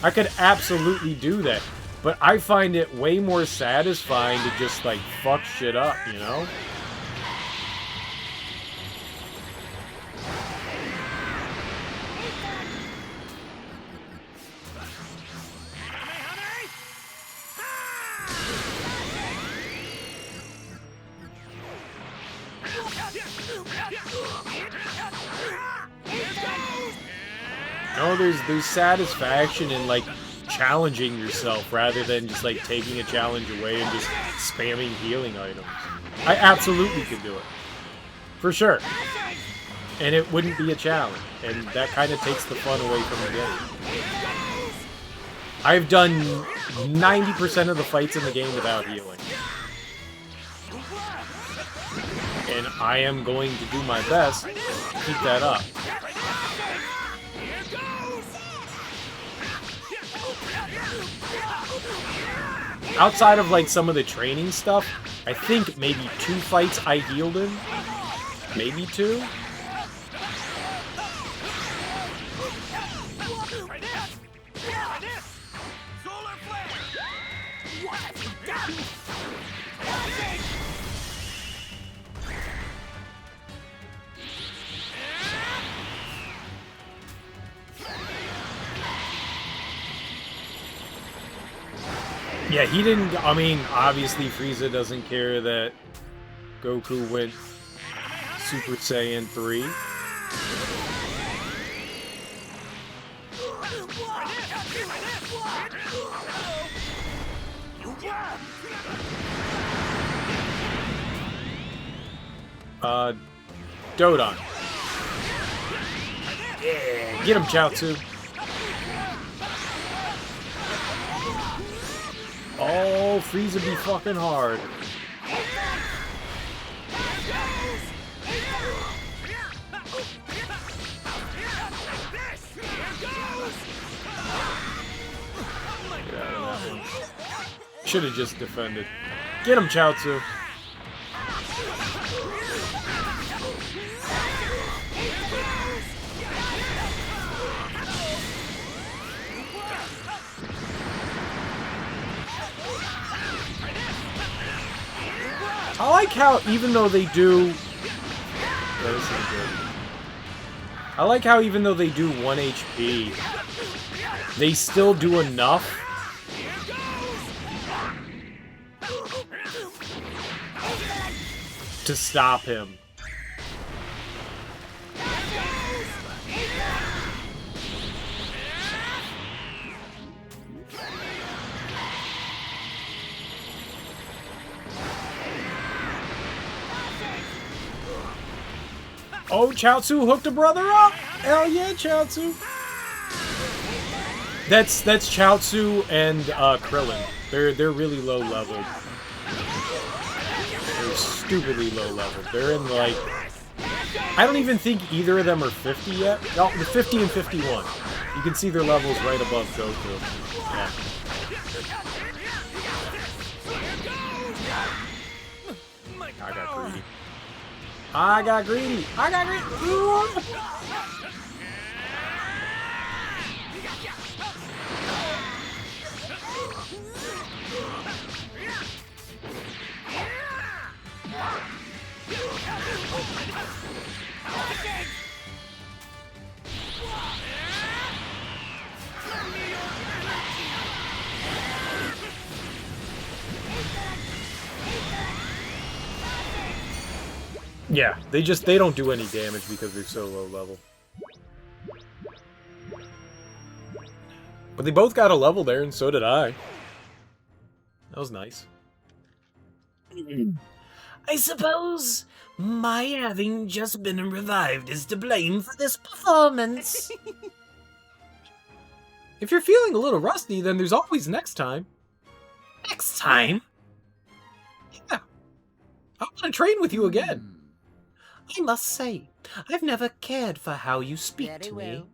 I could absolutely do that. But I find it way more satisfying to just, like, fuck shit up, you know? No, there's satisfaction in, like, challenging yourself rather than just, like, taking a challenge away and just spamming healing items. I absolutely could do it. For sure. And it wouldn't be a challenge. And that kind of takes the fun away from the game. I've done 90% of the fights in the game without healing. And I am going to do my best to keep that up. Outside of, like, some of the training stuff, I think maybe 2 fights I healed in. Maybe 2. Yeah, he didn't. I mean, obviously, Frieza doesn't care that Goku went Super Saiyan 3. Dodon. Yeah, get him, Chaozu. Oh, Frieza be fucking hard. Should have just defended. Get him, Chaozu. I like how, even though they do... Yeah, this is good. I like how, even though they do 1 HP, they still do enough to stop him. Oh, Chaozu hooked a brother up! Hell yeah, Chaozu! That's Chaozu and Krillin. They're really low leveled. They're stupidly low leveled. They're in, like, I don't even think either of them are 50 yet. No, they're 50 and 51. You can see their levels right above Goku. Yeah. I got greedy. I got greedy. I got greedy. Yeah, they don't do any damage because they're so low level. But they both got a level there, and so did I. That was nice. I suppose my having just been revived is to blame for this performance. If you're feeling a little rusty, then there's always next time. Next time? Yeah. I want to train with you again. I must say, I've never cared for how you speak to me.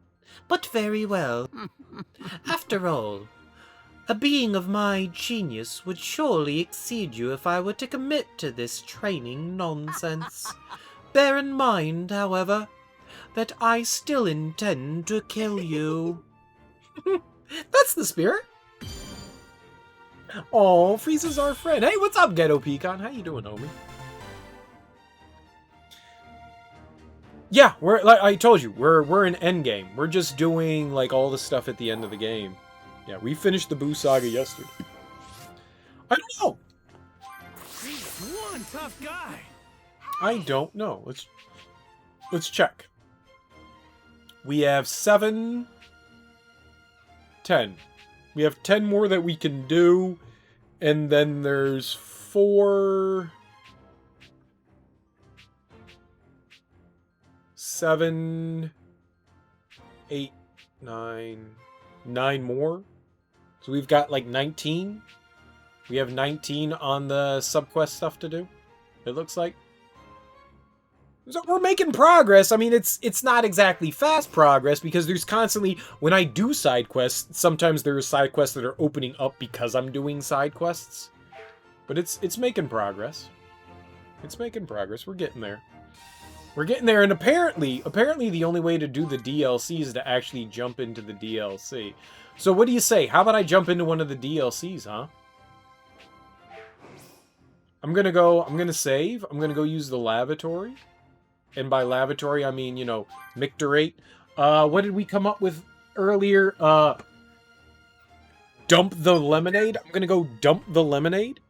But very well. After all, a being of my genius would surely exceed you if I were to commit to this training nonsense. Bear in mind, however, that I still intend to kill you. That's the spirit. Oh, Frieza's our friend. Hey, what's up, Ghetto Pecan? How you doing, homie? Yeah, we're like I told you, we're in endgame. We're just doing like all the stuff at the end of the game. Yeah, we finished the Boo Saga yesterday. I don't know. He's one tough guy. I don't know. Let's check. We have 7, 10. We have 10 more that we can do, and then there's 4, 7, 8, 9 more. So we've got like 19. We have 19 on the subquest stuff to do, it looks like. So we're making progress. I mean, it's not exactly fast progress because there's constantly, when I do side quests, sometimes there are side quests that are opening up because I'm doing side quests. But it's making progress. It's making progress. We're getting there. We're getting there, and apparently the only way to do the DLC is to actually jump into the DLC. So what do you say? How about I jump into one of the DLCs, huh? I'm gonna save. I'm gonna go use the lavatory. And by lavatory, I mean, you know, Micturate. What did we come up with earlier? Dump the lemonade? I'm gonna go dump the lemonade.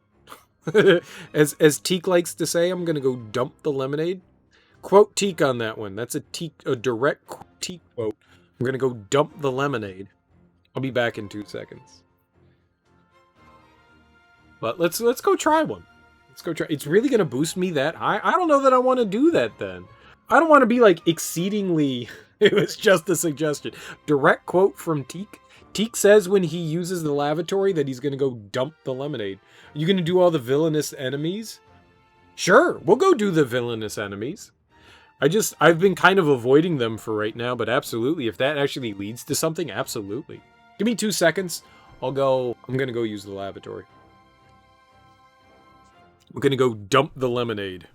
as Teak likes to say, I'm gonna go dump the lemonade. Quote Teak on that one. That's a direct Teak quote. I'm gonna go dump the lemonade. I'll be back in 2 seconds. But let's go try one. Let's go try. It's really gonna boost me that high? I don't know that I want to do that then. I don't want to be like exceedingly. It was just a suggestion. Direct quote from Teak. Teak says when he uses the lavatory that he's gonna go dump the lemonade. Are you gonna do all the villainous enemies? Sure, we'll go do the villainous enemies. I've been kind of avoiding them for right now, but absolutely, if that actually leads to something, absolutely. Give me 2 seconds. I'm gonna go use the lavatory. I'm gonna go dump the lemonade.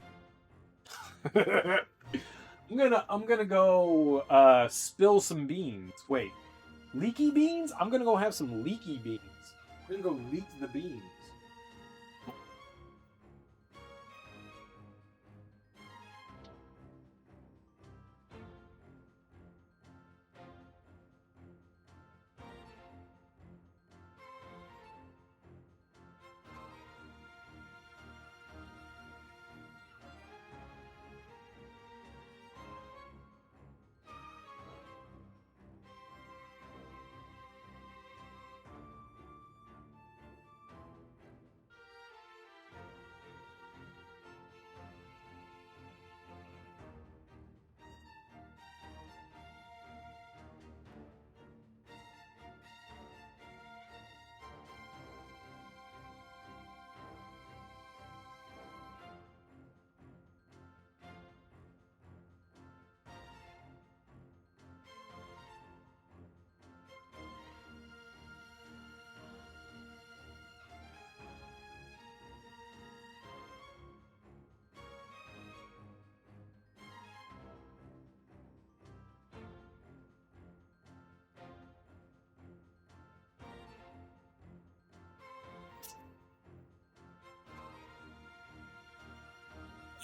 I'm gonna go spill some beans. Wait, leaky beans? I'm gonna go have some leaky beans. I'm gonna go leak the beans.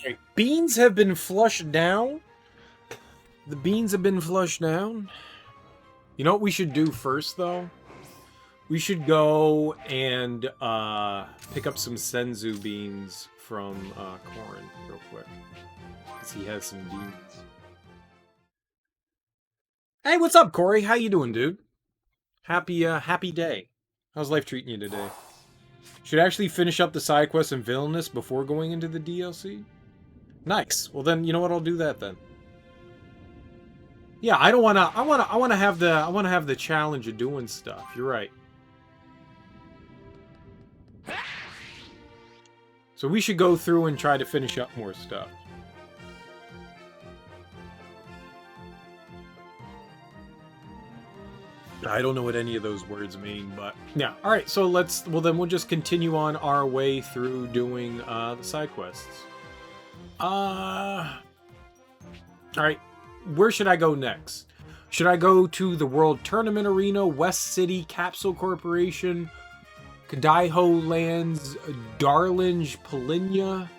Okay, beans have been flushed down. The beans have been flushed down. You know what we should do first, though? We should go and pick up some senzu beans from Korin real quick. Because he has some demons. Hey, what's up, Corey? How you doing, dude? Happy day. How's life treating you today? Should I actually finish up the side quests and villainous before going into the DLC? Nice. Well then, you know what? I'll do that then. Yeah, I wanna have the challenge of doing stuff. You're right. So we should go through and try to finish up more stuff. I don't know what any of those words mean, but yeah. All right, so we'll just continue on our way through doing the side quests. All right, where should I go next? Should I go to the World Tournament Arena, West City, Capsule Corporation, Kadaiho Lands, Darlinge, Polinia,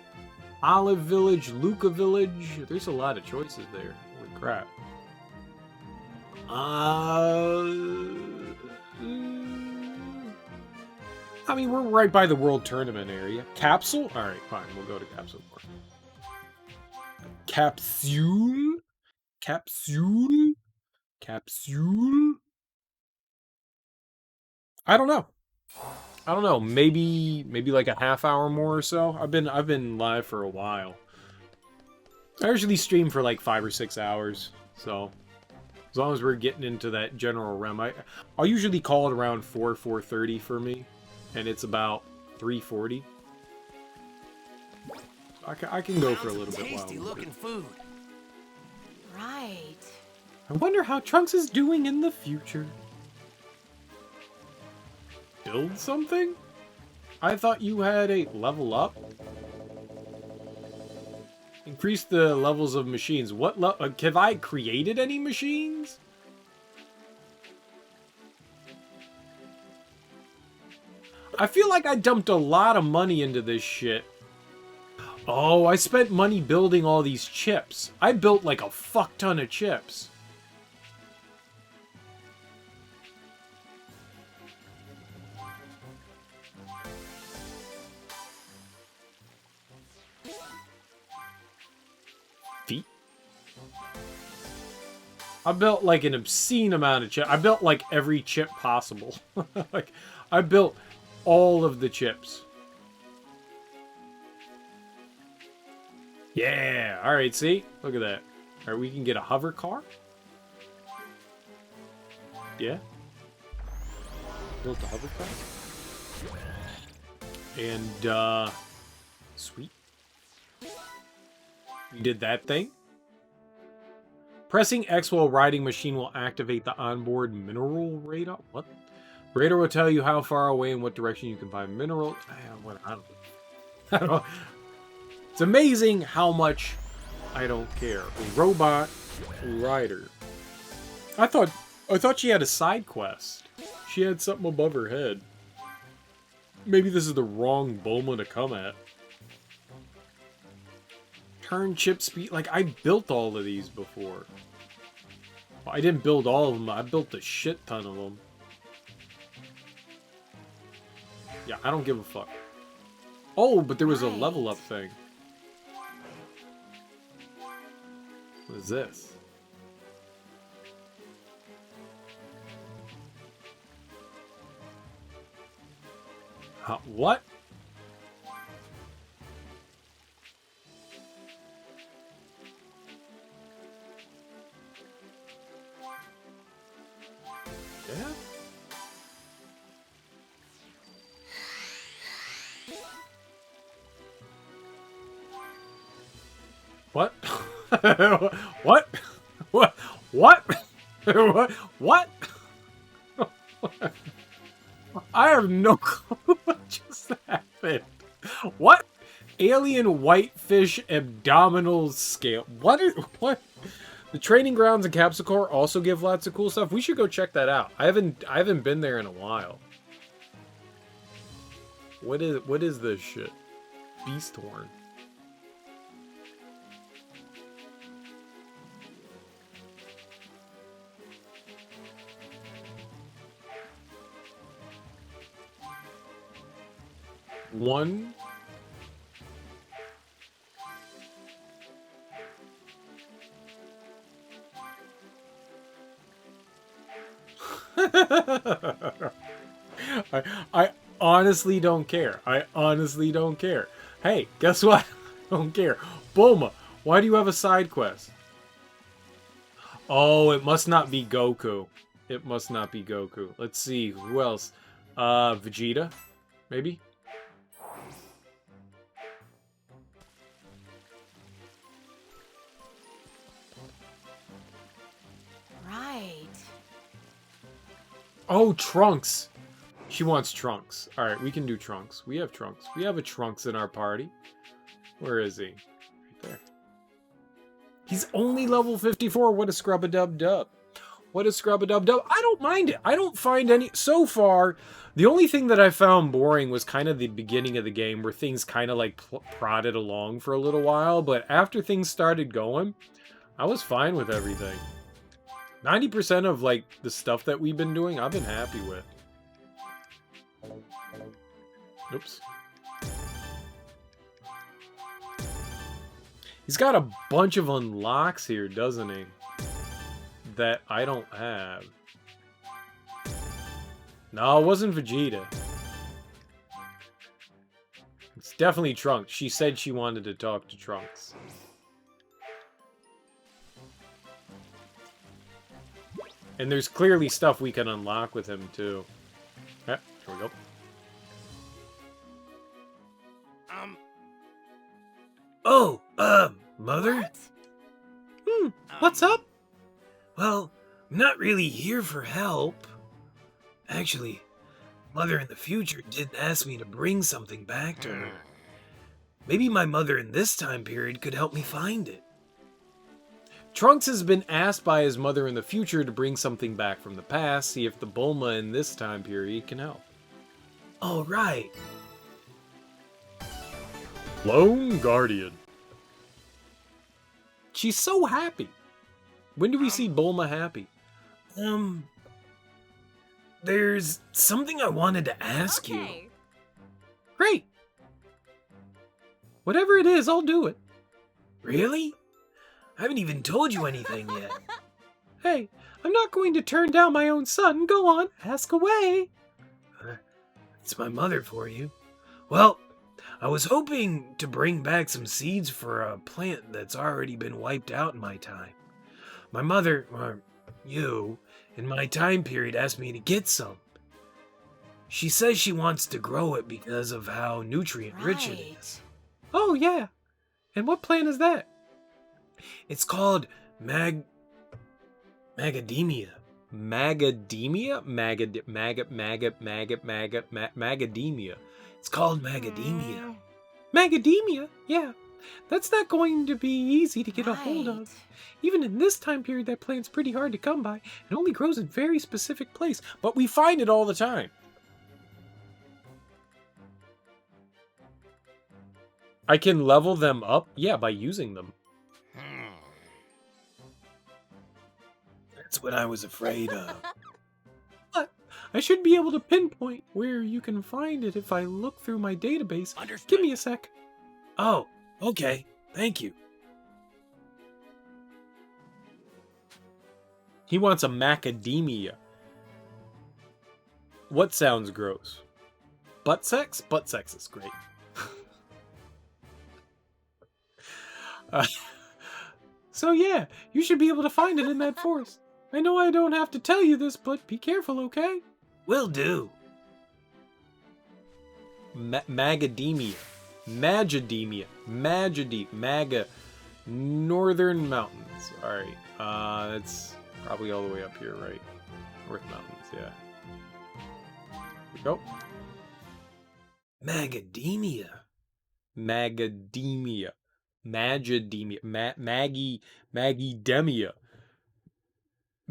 Olive Village, Luca Village? There's a lot of choices there. Holy crap. I mean, we're right by the World Tournament area. Capsule? Alright, fine. We'll go to Capsule. Capsule? Capsule? Capsule? I don't know. Maybe like a half hour more or so. I've been live for a while. I usually stream for like 5 or 6 hours, so as long as we're getting into that general realm, I'll usually call it around 4:30 for me, and it's about 3:40. I can go for a little bit while. Tasty looking food. Right. I wonder how Trunks is doing in the future. Build something? I thought you had a level up. Increase the levels of machines. What have I created any machines? I feel like I dumped a lot of money into this shit. Oh, I spent money building all these chips. I built like a fuck ton of chips. Feet? I built like an obscene amount of chips. I built like every chip possible. Like, I built all of the chips. Yeah, alright, see? Look at that. Alright, we can get a hover car. Yeah. Built a hover car. And, sweet. We did that thing. Pressing X while riding machine will activate the onboard mineral radar. What? Radar will tell you how far away and what direction you can find minerals. I don't. It's amazing how much I don't care. Robot rider. I thought she had a side quest. She had something above her head. Maybe this is the wrong Bulma to come at. Turn chip speed. Like, I built all of these before. Well, I didn't build all of them. I built a shit ton of them. Yeah, I don't give a fuck. Oh, but there was a level up thing. What is this? What? Yeah? What? What? What? What? What? I have no clue what just happened. What? Alien whitefish abdominal scale. What? The training grounds in Capsule Corp also give lots of cool stuff. We should go check that out. I haven't been there in a while. What is this shit? Beast horn. One. I honestly don't care. I honestly don't care. Hey, guess what? I don't care. Bulma, why do you have a side quest? Oh, it must not be Goku. It must not be Goku. Let's see, who else? Vegeta? Maybe? Right. Oh, Trunks! She wants Trunks. Alright, we can do Trunks. We have Trunks. We have a Trunks in our party. Where is he? Right there. He's only level 54. What a scrub-a-dub-dub. What a scrub-a-dub-dub. I don't mind it. I don't find any... So far, the only thing that I found boring was kind of the beginning of the game where things kind of like prodded along for a little while. But after things started going, I was fine with everything. 90% of like the stuff that we've been doing, I've been happy with. Oops. He's got a bunch of unlocks here, doesn't he? That I don't have. No, it wasn't Vegeta. It's definitely Trunks. She said she wanted to talk to Trunks. And there's clearly stuff we can unlock with him, too. Yeah, here we go. Oh, Mother? What? What's up? Well, I'm not really here for help. Actually, Mother in the future did ask me to bring something back to her. Maybe my mother in this time period could help me find it. Trunks has been asked by his mother in the future to bring something back from the past, see if the Bulma in this time period can help. All right. Lone Guardian. She's so happy. When do we see Bulma happy? There's something I wanted to ask you. Okay. Great. Whatever it is, I'll do it. Really? I haven't even told you anything yet. Hey, I'm not going to turn down my own son. Go on, ask away. It's my mother for you. Well, I was hoping to bring back some seeds for a plant that's already been wiped out in my time. My mother, or you, in my time period asked me to get some. She says she wants to grow it because of how nutrient-rich it Right. is. Oh, yeah. And what plant is that? It's called Magademia. Magademia? Magademia. It's called Magademia. Magademia? Yeah. That's not going to be easy to get a hold Right. of. Even in this time period, that plant's pretty hard to come by. It only grows in very specific place, but we find it all the time. I can level them up? Yeah, by using them. That's what I was afraid of. But I should be able to pinpoint where you can find it if I look through my database. Understood. Give me a sec. Oh, okay. Thank you. He wants a macadamia. What sounds gross? Butt sex? Butt sex is great. So yeah, you should be able to find it in that forest. I know I don't have to tell you this, but be careful, okay? Will do. Magademia. Maga. Northern Mountains. Alright, that's probably all the way up here, right? North Mountains, yeah. Here we go. Magademia. Magademia. Magidemia. Magidemia. Magidemia.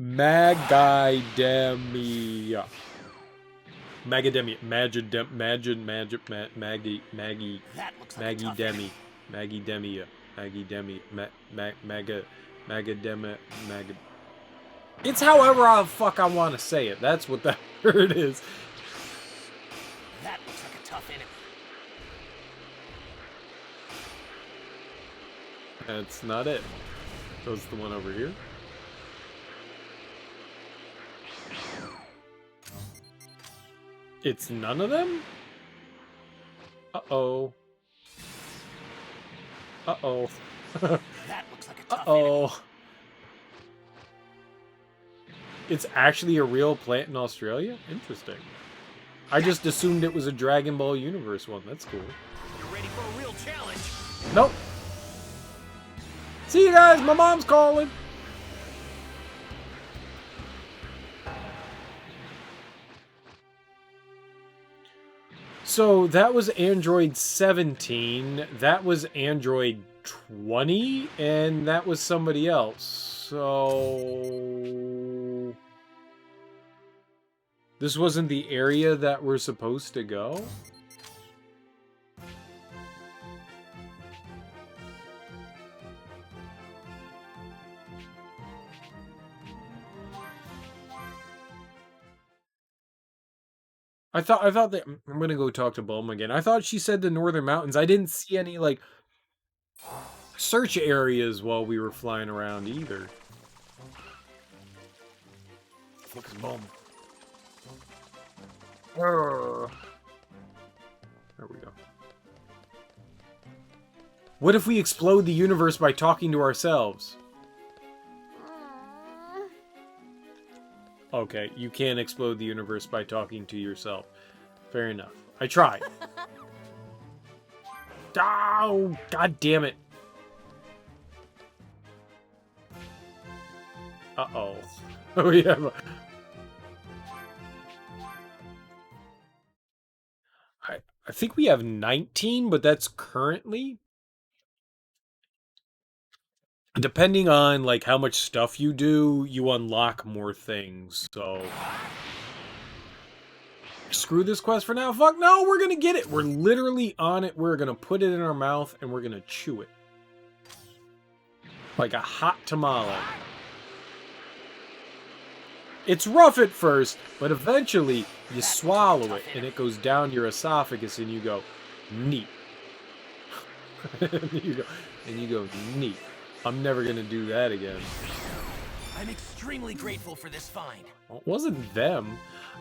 Magademia. That looks like a tough enemy. Magidemia. Magademia. It's however the fuck I want to say it. That's what that word is. That looks like a tough enemy. That's not it. Goes the one over here. It's none of them? Uh-oh. Uh-oh. That looks like a tough Uh-oh. It's actually a real plant in Australia? Interesting. I just assumed it was a Dragon Ball Universe one. That's cool. enemy. You're ready for a real challenge. Nope. See you guys. My mom's calling. So that was Android 17. That was Android 20. And that was somebody else. So... this wasn't the area that we're supposed to go? I thought that I'm gonna go talk to Bulma again. I thought she said the Northern Mountains. I didn't see any like search areas while we were flying around either. Look at Bulma. There we go. What if we explode the universe by talking to ourselves? Okay, you can't explode the universe by talking to yourself. Fair enough. I tried. Oh, god damn it. Uh-oh. Oh, yeah. I think we have 19, but that's currently. Depending on like how much stuff you do, you unlock more things. So screw this quest for now. Fuck no, we're gonna get it. We're literally on it. We're gonna put it in our mouth and we're gonna chew it like a hot tamale. It's rough at first, but eventually you swallow it and it goes down your esophagus and you go neat. and you go neat. I'm never gonna do that again. I'm extremely grateful for this find. Well, it wasn't them.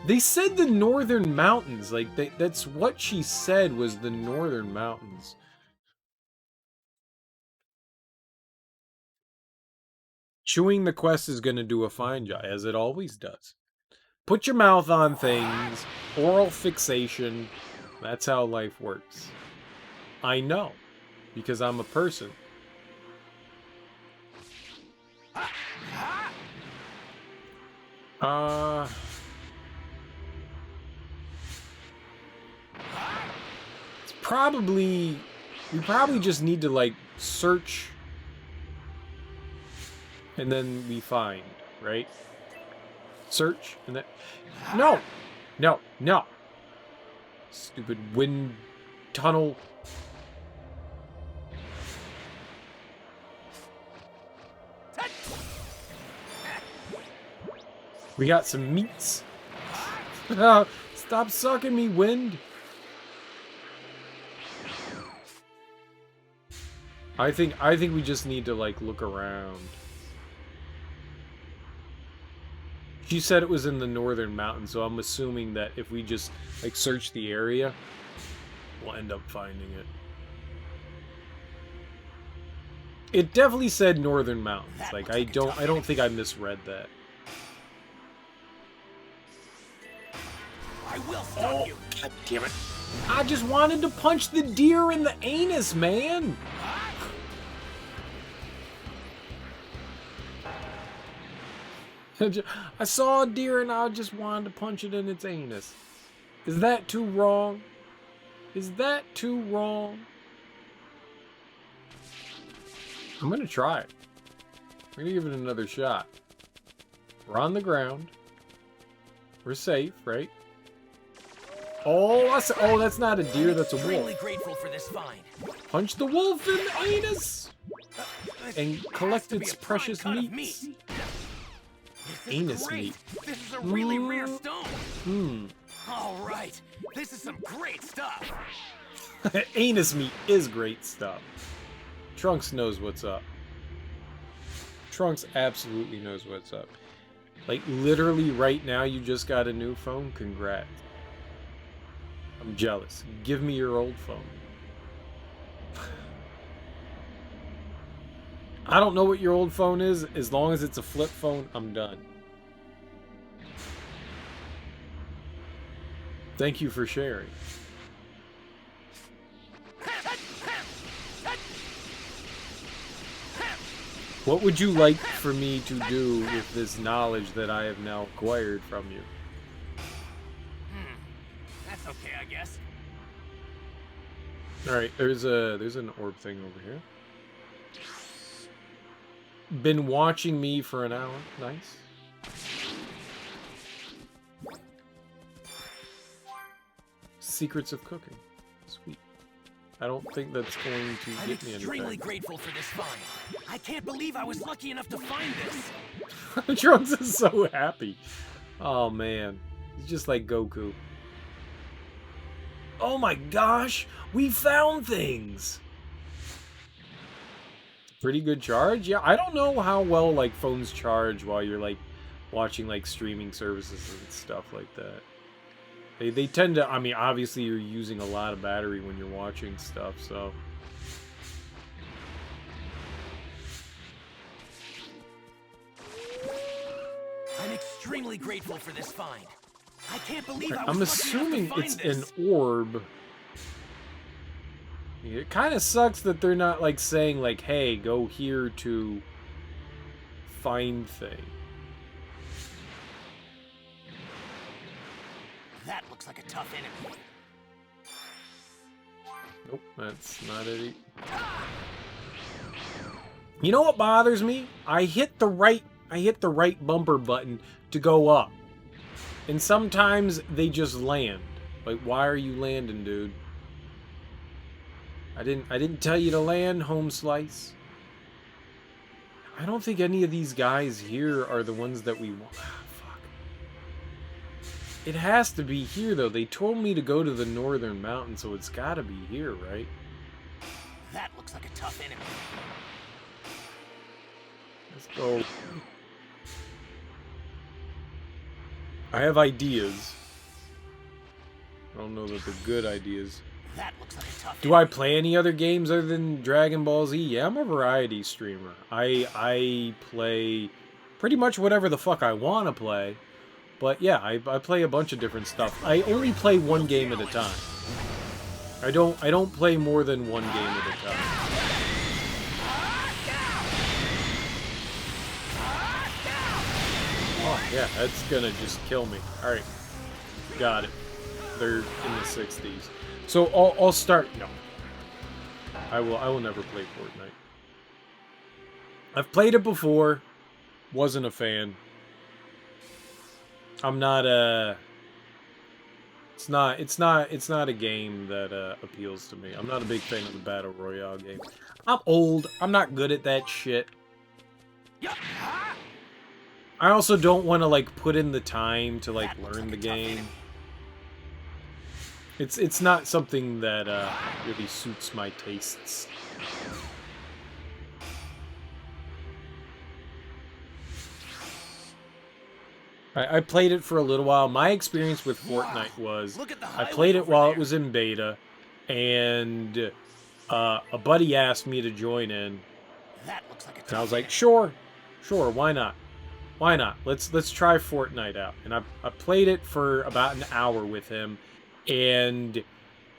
They said the Northern Mountains. Like, that's what she said was the Northern Mountains. Chewing the quest is gonna do a fine job, as it always does. Put your mouth on things. Oral fixation. That's how life works. I know. Because I'm a person. It's probably... we probably just need to, like, search... and then we find, right? Search, and then... No! No, no! Stupid wind tunnel... We got some meats. Stop sucking me, wind. I think we just need to like look around. She said it was in the Northern Mountains, so I'm assuming that if we just like search the area, we'll end up finding it. It definitely said Northern Mountains. Like I don't think I misread that. I will stop you. God damn it. I just wanted to punch the deer in the anus, man. I saw a deer and I just wanted to punch it in its anus. Is that too wrong? Is that too wrong? I'm gonna try it. I'm gonna give it another shot. We're on the ground. We're safe, right? Oh, that's not a deer, that's a Extremely wolf. grateful for this find. Punch the wolf in the anus! And collect its precious meats. Anus meat. This is a really rare stone. All right, this is some great stuff. Anus meat is great stuff. Trunks knows what's up. Trunks absolutely knows what's up. Like, literally right now you just got a new phone? Congrats. I'm jealous. Give me your old phone. I don't know what your old phone is. As long as it's a flip phone, I'm done. Thank you for sharing. What would you like for me to do with this knowledge that I have now acquired from you? That's okay, I guess. Alright, there's an orb thing over here. Been watching me for an hour. Nice. Secrets of cooking. Sweet. I don't think that's going to I'm get me extremely anything. grateful for this find. I can't believe I was lucky enough to find this. Trunks is so happy. Oh man. He's just like Goku. Oh my gosh, we found things. Pretty good charge. Yeah, I don't know how well like phones charge while you're like watching like streaming services and stuff like that. They tend to, I mean, obviously you're using a lot of battery when you're watching stuff, so. I'm extremely grateful for this find. I can't believe I was I'm lucky assuming enough to it's find this. an orb. It kind of sucks that they're not like saying like, hey, go here to find thing. That looks like a tough enemy. Nope, that's not it. You know what bothers me? I hit the right bumper button to go up. And sometimes they just land. Like, why are you landing, dude? I didn't tell you to land, home slice. I don't think any of these guys here are the ones that we want. It has to be here, though. They told me to go to the northern mountain, so it's gotta be here, right? That looks like a tough enemy. Let's go. I have ideas. I don't know that they're good ideas. That looks like a tough Do I play any other games other than Dragon Ball Z? Yeah, I'm a variety streamer. I play pretty much whatever the fuck I want to play. But yeah, I play a bunch of different stuff. I only play one game at a time. I don't play more than one game at a time. Oh yeah, that's gonna just kill me. Alright. Got it. They're in the 60s. So I'll start. No. I will never play Fortnite. I've played it before. Wasn't a fan. I'm not a. It's not a game that appeals to me. I'm not a big fan of the battle royale game. I'm old. I'm not good at that shit. I also don't want to like put in the time to like learn the game. It's not something that really suits my tastes. I played it for a little while. My experience with Fortnite was I played it while it was in beta, and a buddy asked me to join in, and I was like, sure, why not? Why not? Let's try Fortnite out. And I played it for about an hour with him, and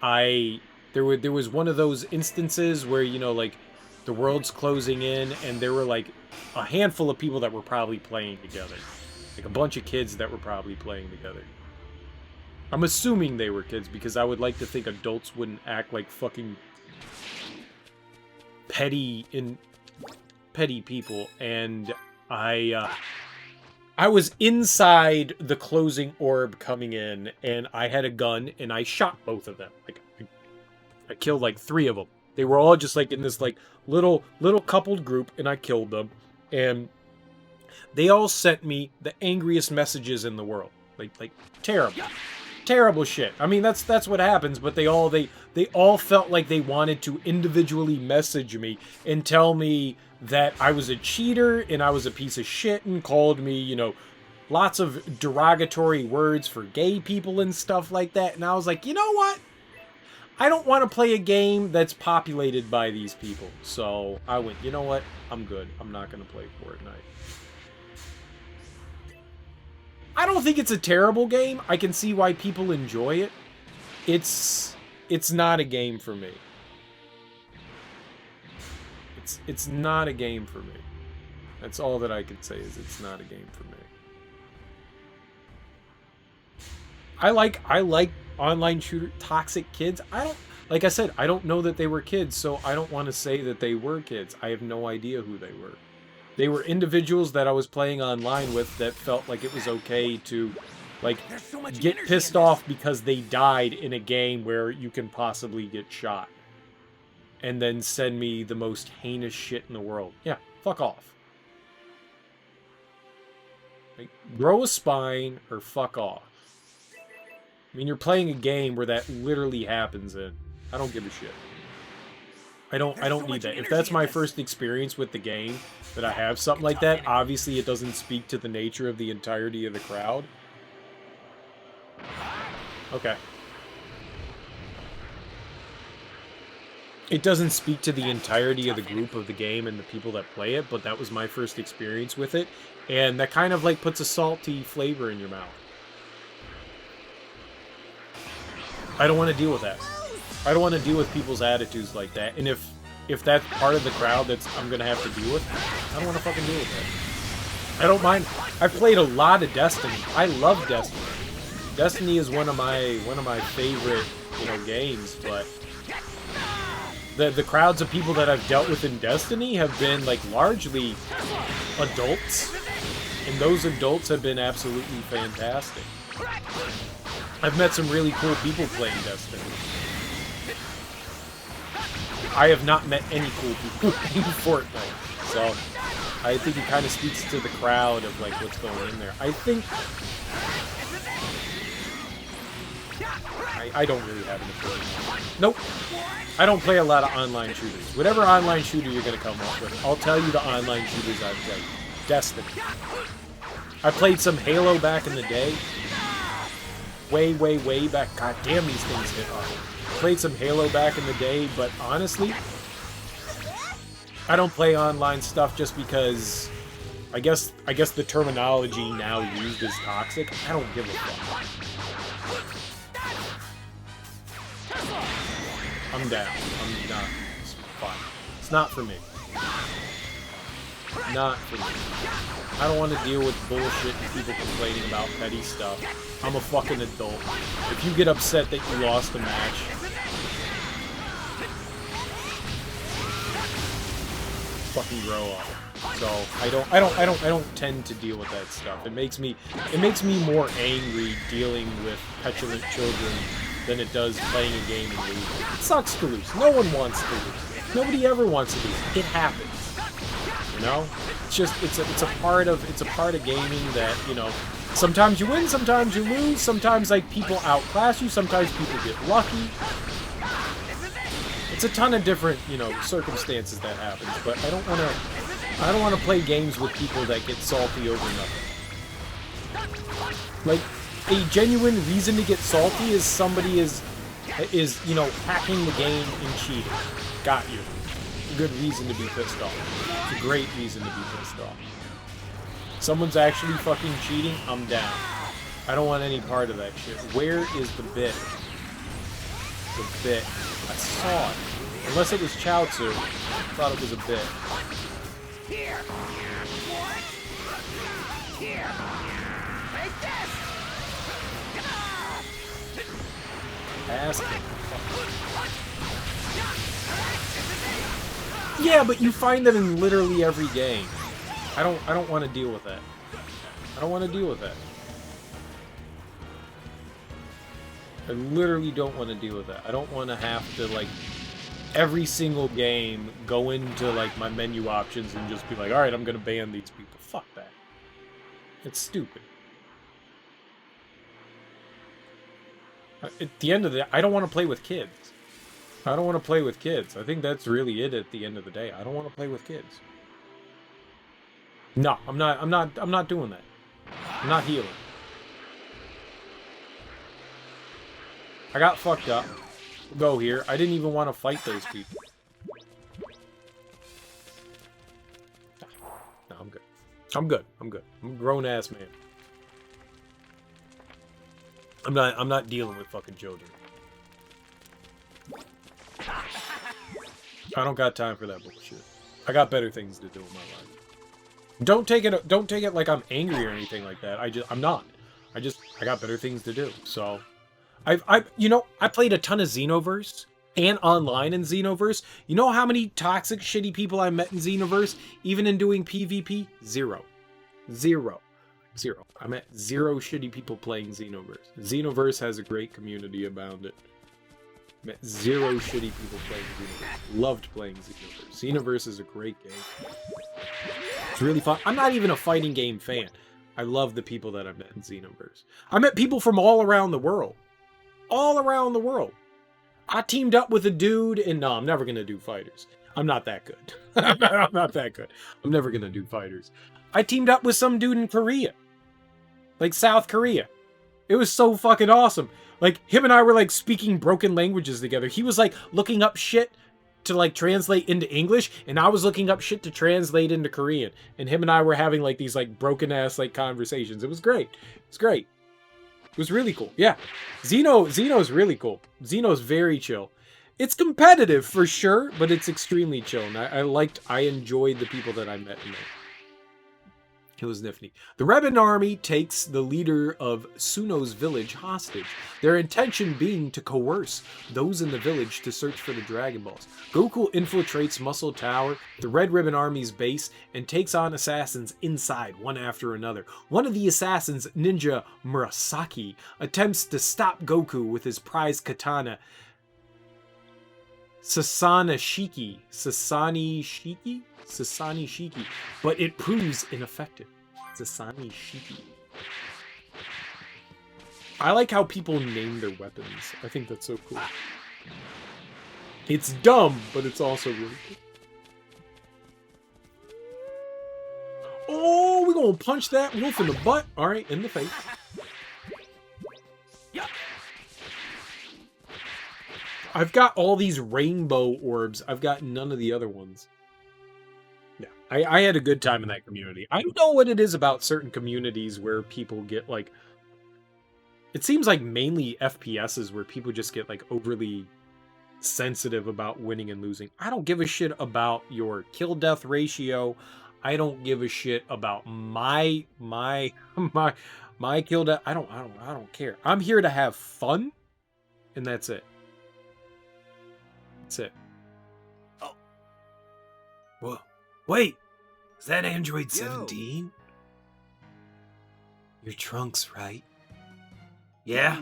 there was one of those instances where, you know, like the world's closing in, and there were like a handful of people that were probably playing together. Like a bunch of kids that were probably playing together. I'm assuming they were kids because I would like to think adults wouldn't act like fucking petty people. And I was inside the closing orb coming in, and I had a gun, and I shot both of them. Like I killed like 3 of them. They were all just like in this like little coupled group, and I killed them. And they all sent me the angriest messages in the world. Like terrible shit. I mean, that's what happens, but they all felt like they wanted to individually message me and tell me that I was a cheater and I was a piece of shit and called me, you know, lots of derogatory words for gay people and stuff like that. And I was like, you know what? I don't want to play a game that's populated by these people. So I went, you know what? I'm good. I'm not going to play Fortnite. I don't think it's a terrible game. I can see why people enjoy it. It's not a game for me. It's not a game for me. That's all that I can say is it's not a game for me. I like online shooter toxic kids. Like I said, I don't know that they were kids, so I don't want to say that they were kids. I have no idea who they were. They were individuals that I was playing online with that felt like it was okay to like get pissed off because they died in a game where you can possibly get shot. And then send me the most heinous shit in the world. Yeah, fuck off. Like, grow a spine or fuck off. I mean, you're playing a game where that literally happens in. I don't give a shit. I don't need that. If that's my first experience with the game, that I have something like that, obviously it doesn't speak to the nature of the entirety of the crowd. Okay. It doesn't speak to the entirety of the group of the game and the people that play it, but that was my first experience with it, and that kind of like puts a salty flavor in your mouth. I don't want to deal with that. I don't want to deal with people's attitudes like that, and if that's part of the crowd that's I'm gonna have to deal with, I don't want to fucking deal with that. I don't mind. I've played a lot of Destiny. I love Destiny. Destiny is one of my favorite, games, but the crowds of people that I've dealt with in Destiny have been like largely adults, and those adults have been absolutely fantastic. I've met some really cool people playing Destiny. I have not met any cool people playing Fortnite, so I think it kind of speaks to the crowd of like what's going in there. I think I don't really have an opinion. Nope. I don't play a lot of online shooters. Whatever online shooter you're going to come up with, I'll tell you the online shooters I've played. Destiny. I played some Halo back in the day. Way back. God damn, these things hit hard. Played some Halo back in the day, but honestly, I don't play online stuff just because I guess the terminology now used is toxic. I don't give a fuck. I'm down. I'm not. It's fine. It's not for me. Not for me. I don't want to deal with bullshit and people complaining about petty stuff. I'm a fucking adult. If you get upset that you lost a match, fucking grow up. So I don't tend to deal with that stuff. It makes me more angry dealing with petulant children than it does playing a game and losing. It sucks to lose. No one wants to lose. Nobody ever wants to lose. It happens. You know? It's just it's a part of gaming that, sometimes you win, sometimes you lose, sometimes like people outclass you, sometimes people get lucky. It's a ton of different, circumstances that happens, but I don't want to play games with people that get salty over nothing. Like, a genuine reason to get salty is somebody is hacking the game and cheating. Got you. A good reason to be pissed off. It's a great reason to be pissed off. Someone's actually fucking cheating, I'm down. I don't want any part of that shit. Where is the bit? The bit. I saw it. Unless it was Chaozu, I thought it was a bit. Here. What? Here. Take this. Ask him. Yeah, but you find that in literally every game. I don't want to deal with that. I don't want to deal with that. I literally don't want to deal with that. I don't want to have to, like, every single game go into, like, my menu options and just be like, alright, I'm going to ban these people. Fuck that. It's stupid. At the end of the day, I don't want to play with kids. I don't want to play with kids. I think that's really it at the end of the day. I don't want to play with kids. No, I'm not doing that. I'm not healing. I got fucked up. Go here. I didn't even want to fight those people. No, I'm good. I'm good. I'm good. I'm a grown-ass man. I'm not dealing with fucking children. I don't got time for that bullshit. I got better things to do in my life. Don't take it like I'm angry or anything like that. I'm not. I got better things to do. So you know, I played a ton of Xenoverse and online in Xenoverse. You know how many toxic, shitty people I met in Xenoverse, even in doing PvP? Zero. I met 0 shitty people playing Xenoverse. Xenoverse has a great community around it. Met 0 shitty people playing Xenoverse. Loved playing Xenoverse. Xenoverse is a great game. It's really fun. I'm not even a fighting game fan. I love the people that I met in Xenoverse. I met people from all around the world. All around the world. I teamed up with a dude, and no, I'm never going to do fighters. I'm not that good. I'm not that good. I'm never going to do fighters. I teamed up with some dude in Korea. Like South Korea. It was so fucking awesome. Like, him and I were, like, speaking broken languages together. He was, like, looking up shit to, like, translate into English, and I was looking up shit to translate into Korean. And him and I were having, like, these, like, broken-ass, like, conversations. It was great. It was great. It was really cool. Yeah. Xeno's really cool. Xeno's very chill. It's competitive, for sure, but it's extremely chill. And I enjoyed the people that I met in there. It was nifty. The Rebel army takes the leader of Suno's village hostage, their intention being to coerce those in the village to search for the Dragon Balls. Goku infiltrates Muscle Tower, the Red Ribbon Army's base, and takes on assassins inside, one after another. One of the assassins, Ninja Murasaki, attempts to stop Goku with his prized katana, Sasani Shiki, but it proves ineffective. Sasani Shiki. I like how people name their weapons. I think that's so cool. It's dumb, but it's also really cool. Oh, we're gonna punch that wolf in the butt. Alright, in the face. I've got all these rainbow orbs. I've got none of the other ones. Yeah, I had a good time in that community. I don't know what it is about certain communities where people get, like... It seems like mainly FPSs where people just get, like, overly sensitive about winning and losing. I don't give a shit about your kill-death ratio. I don't give a shit about my kill-death. I don't care. I'm here to have fun, and that's it. That's it. Oh. Whoa. Wait. Is that Android 17? Your Trunks, right? Yeah?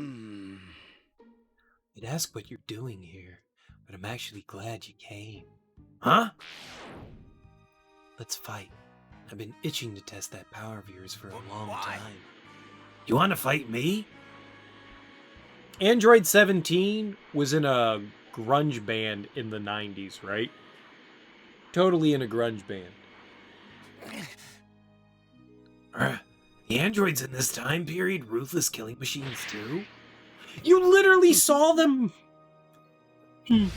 I'd ask what you're doing here, but I'm actually glad you came. Huh? Let's fight. I've been itching to test that power of yours for a long time. You want to fight me? Android 17 was in a grunge band in the 90s, right? Totally in a grunge band. The androids in this time period ruthless killing machines too? You literally saw them! You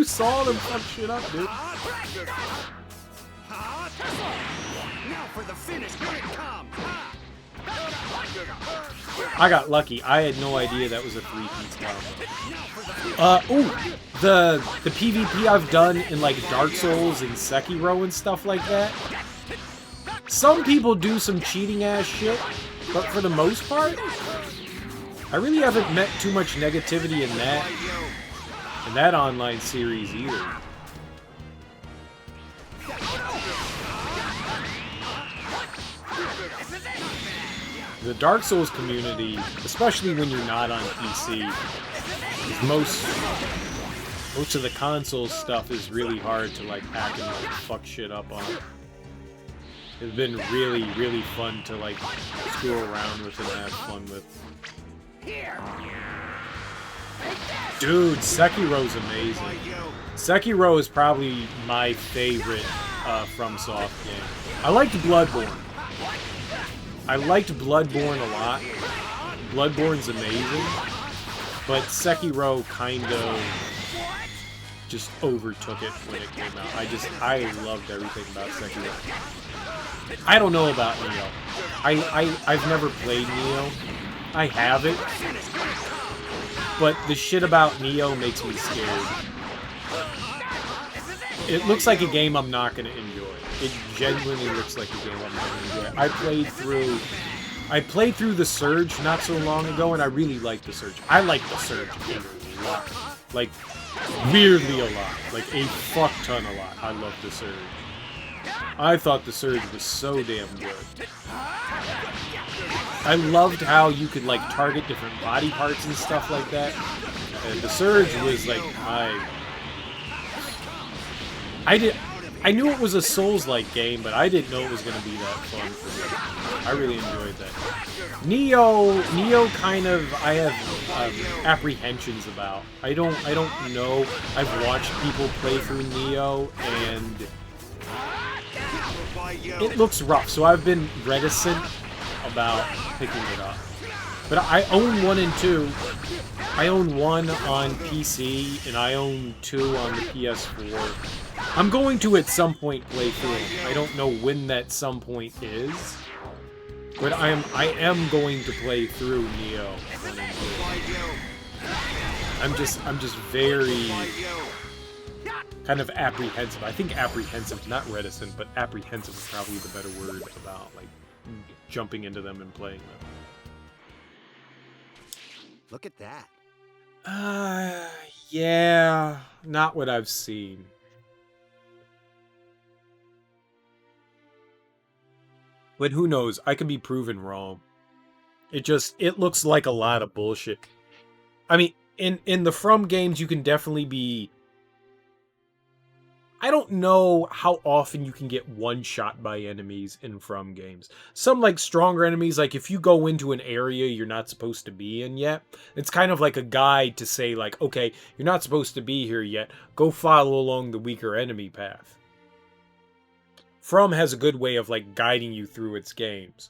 saw them fuck shit up, dude. Now for the finish, here it comes! I got lucky. I had no idea that was a 3-piece combo. The PvP I've done in like Dark Souls and Sekiro and stuff like that. Some people do some cheating ass shit, but for the most part, I really haven't met too much negativity in that online series either. The Dark Souls community, especially when you're not on PC, is most of the console stuff is really hard to like hack and like, fuck shit up on. It's been really, really fun to like screw around with and have fun with. Dude, Sekiro's amazing. Sekiro is probably my favorite FromSoft game. I liked Bloodborne. I liked Bloodborne a lot. Bloodborne's amazing, but Sekiro kind of just overtook it when it came out. I loved everything about Sekiro. I don't know about Neo. I've never played Neo. I have it, but the shit about Neo makes me scared. It looks like a game I'm not going to enjoy. It genuinely looks like a game I'm not going to enjoy. I played through The Surge not so long ago, and I really liked The Surge. I like The Surge a lot. Like, weirdly a lot. Like, a fuck ton a lot. I love The Surge. I thought The Surge was so damn good. I loved how you could, like, target different body parts and stuff like that. And The Surge was, like, I knew it was a Souls-like game, but I didn't know it was going to be that fun for me. I really enjoyed that. Neo kind of, I have apprehensions about. I don't know. I've watched people play through Neo, and it looks rough, so I've been reticent about picking it up. But I own 1 and 2. I own 1 on PC, and I own 2 on the PS4. I'm going to at some point play through them. I don't know when that some point is, but I am going to play through Neo 1 and 2. I'm just very kind of apprehensive. I think apprehensive, not reticent, but apprehensive is probably the better word about like jumping into them and playing them. Look at that. Yeah, not what I've seen. But who knows? I could be proven wrong. It looks like a lot of bullshit. I mean, in the From games, you can definitely be... I don't know how often you can get one-shot by enemies in From games. Some, like, stronger enemies, like, if you go into an area you're not supposed to be in yet, it's kind of like a guide to say, like, okay, you're not supposed to be here yet. Go follow along the weaker enemy path. From has a good way of, like, guiding you through its games.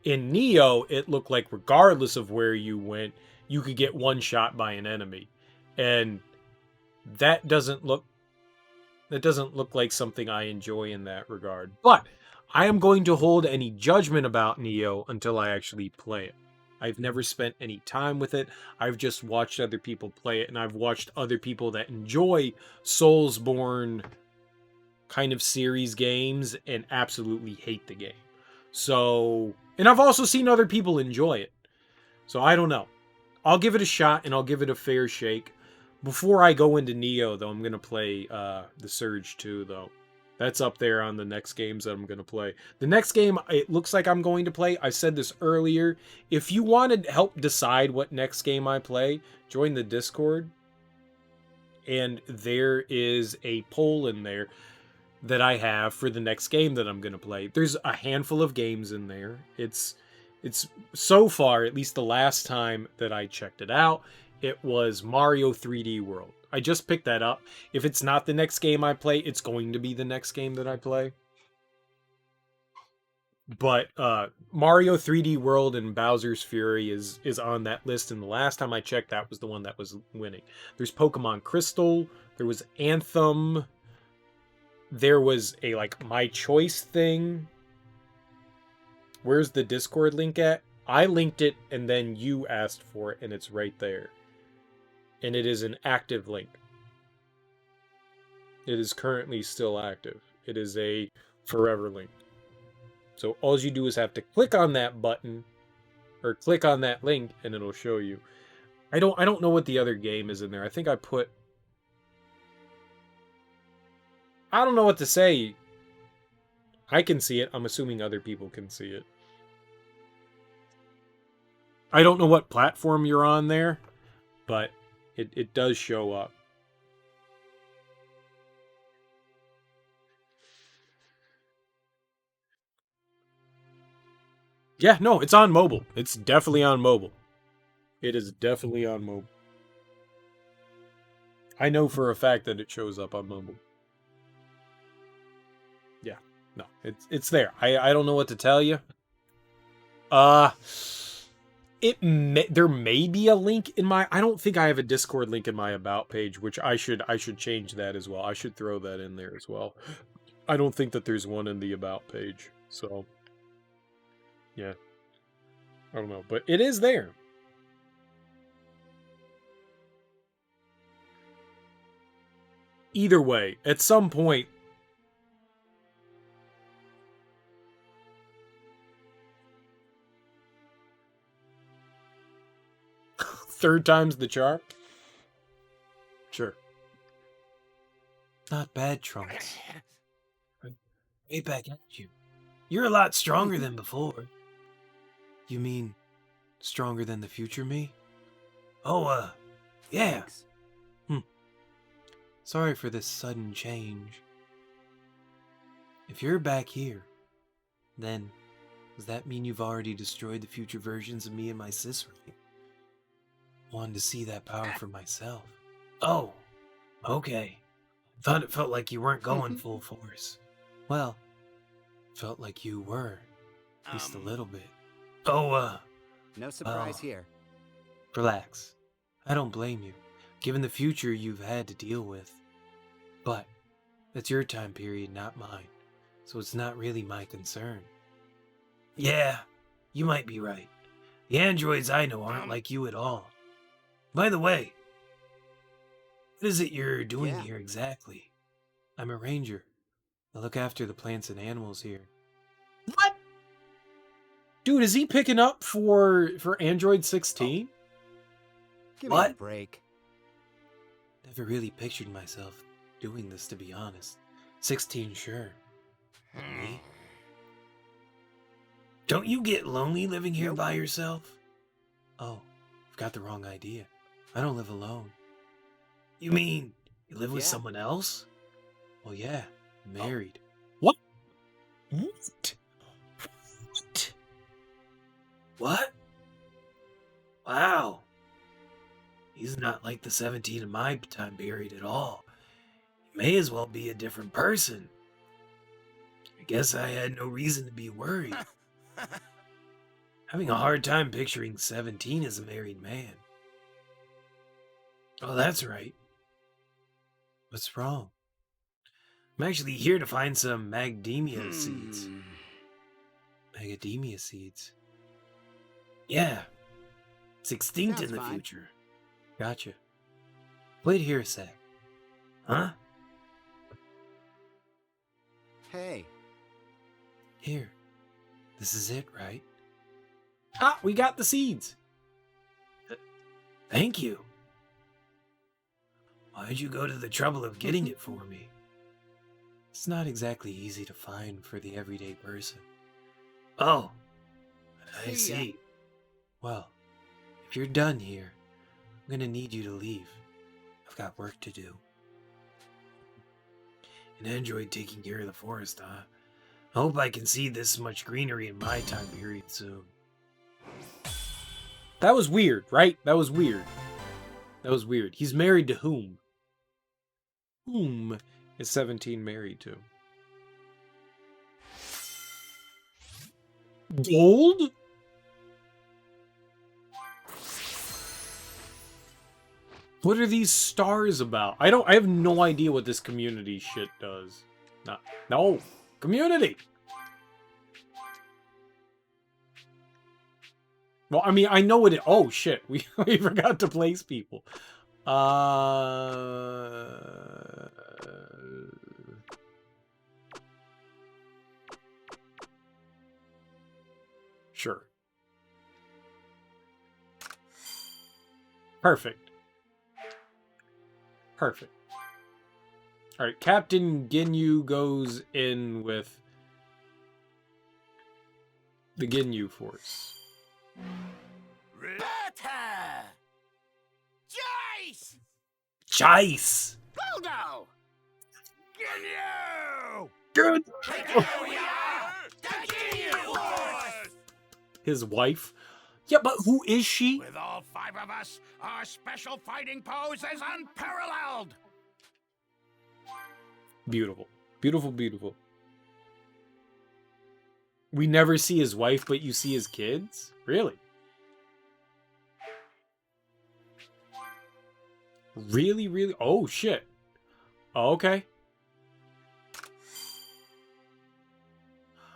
In Neo, it looked like regardless of where you went, you could get one shot by an enemy. And that doesn't look like something I enjoy in that regard. But I am going to hold any judgment about Neo until I actually play it. I've never spent any time with it. I've just watched other people play it, and I've watched other people that enjoy Soulsborne kind of series games and absolutely hate the game. So, and I've also seen other people enjoy it. So I don't know. I'll give it a shot and I'll give it a fair shake. Before I go into Neo, though, I'm going to play The Surge 2, though. That's up there on the next games that I'm going to play. The next game it looks like I'm going to play, I said this earlier, if you want to help decide what next game I play, join the Discord. And there is a poll in there that I have for the next game that I'm going to play. There's a handful of games in there. It's so far, at least the last time that I checked it out, it was Mario 3D World. I just picked that up. If it's not the next game I play, it's going to be the next game that I play. But Mario 3D World and Bowser's Fury is on that list, and the last time I checked, that was the one that was winning. There's Pokemon Crystal, there was Anthem, there was a, like, My Choice thing. Where's the Discord link at? I linked it, and then you asked for it, and it's right there. And it is an active link. It is currently still active. It is a forever link. So all you do is have to click on that button, or click on that link, and it'll show you. I don't know what the other game is in there. I think I put... I don't know what to say. I can see it. I'm assuming other people can see it. I don't know what platform you're on there, but it does show up. Yeah, no, it's on mobile. It's definitely on mobile. It is definitely on mobile. I know for a fact that it shows up on mobile. No, it's there. I don't know what to tell you. There may be a link in my. I don't think I have a Discord link in my about page, which I should change that as well. I should throw that in there as well. I don't think that there's one in the about page, so yeah, I don't know, but it is there. Either way, at some point. Third time's the charm? Sure. Not bad, Trunks. Right back at you. You're a lot stronger than before. You mean stronger than the future me? Oh, yeah. Thanks. Sorry for this sudden change. If you're back here, then does that mean you've already destroyed the future versions of me and my sister? Wanted to see that power for myself. Oh, okay. Thought it felt like you weren't going full force. Well, felt like you were, at least a little bit. Oh, No surprise here. relax. I don't blame you, given the future you've had to deal with. But that's your time period, not mine, so it's not really my concern. Yeah, you might be right. The androids I know aren't like you at all. By the way, what is it you're doing here exactly? I'm a ranger. I look after the plants and animals here. What? Dude, is he picking up for Android 16? Give me a break. Never really pictured myself doing this, to be honest. 16, sure. But me? Don't you get lonely living here by yourself? Oh, I've got the wrong idea. I don't live alone. You mean you live with someone else? Well, yeah, I'm married. What? What? What? Wow. He's not like the 17 in my time period at all. He may as well be a different person. I guess I had no reason to be worried. Having a hard time picturing 17 as a married man. Oh, that's right. What's wrong? I'm actually here to find some macadamia seeds. Macadamia seeds? Yeah. It's extinct in the future. Gotcha. Wait here a sec. Huh? Hey. Here. This is it, right? Ah, we got the seeds. Thank you. Why'd you go to the trouble of getting it for me? It's not exactly easy to find for the everyday person. Oh, I see. Well, if you're done here, I'm gonna need you to leave. I've got work to do. An android taking care of the forest, huh? I hope I can see this much greenery in my time period soon. That was weird, right? That was weird. That was weird. He's married to whom? Whom is 17 married to? Gold? What are these stars about? I have no idea what this community shit does. No. Community! Well, I mean, I know what it... Oh, shit. We forgot to place people. Sure. Perfect. Perfect. Alright, Captain Ginyu goes in with the Ginyu Force. Better! Jace! Chice! Baldo! Ginyu! Good! Here we are! The Ginyu Force! His wife? Yeah, but who is she? With all 5 of us, our special fighting pose is unparalleled! Beautiful. Beautiful, beautiful. We never see his wife, but you see his kids? Really? Really, really? Oh, shit. Oh, okay.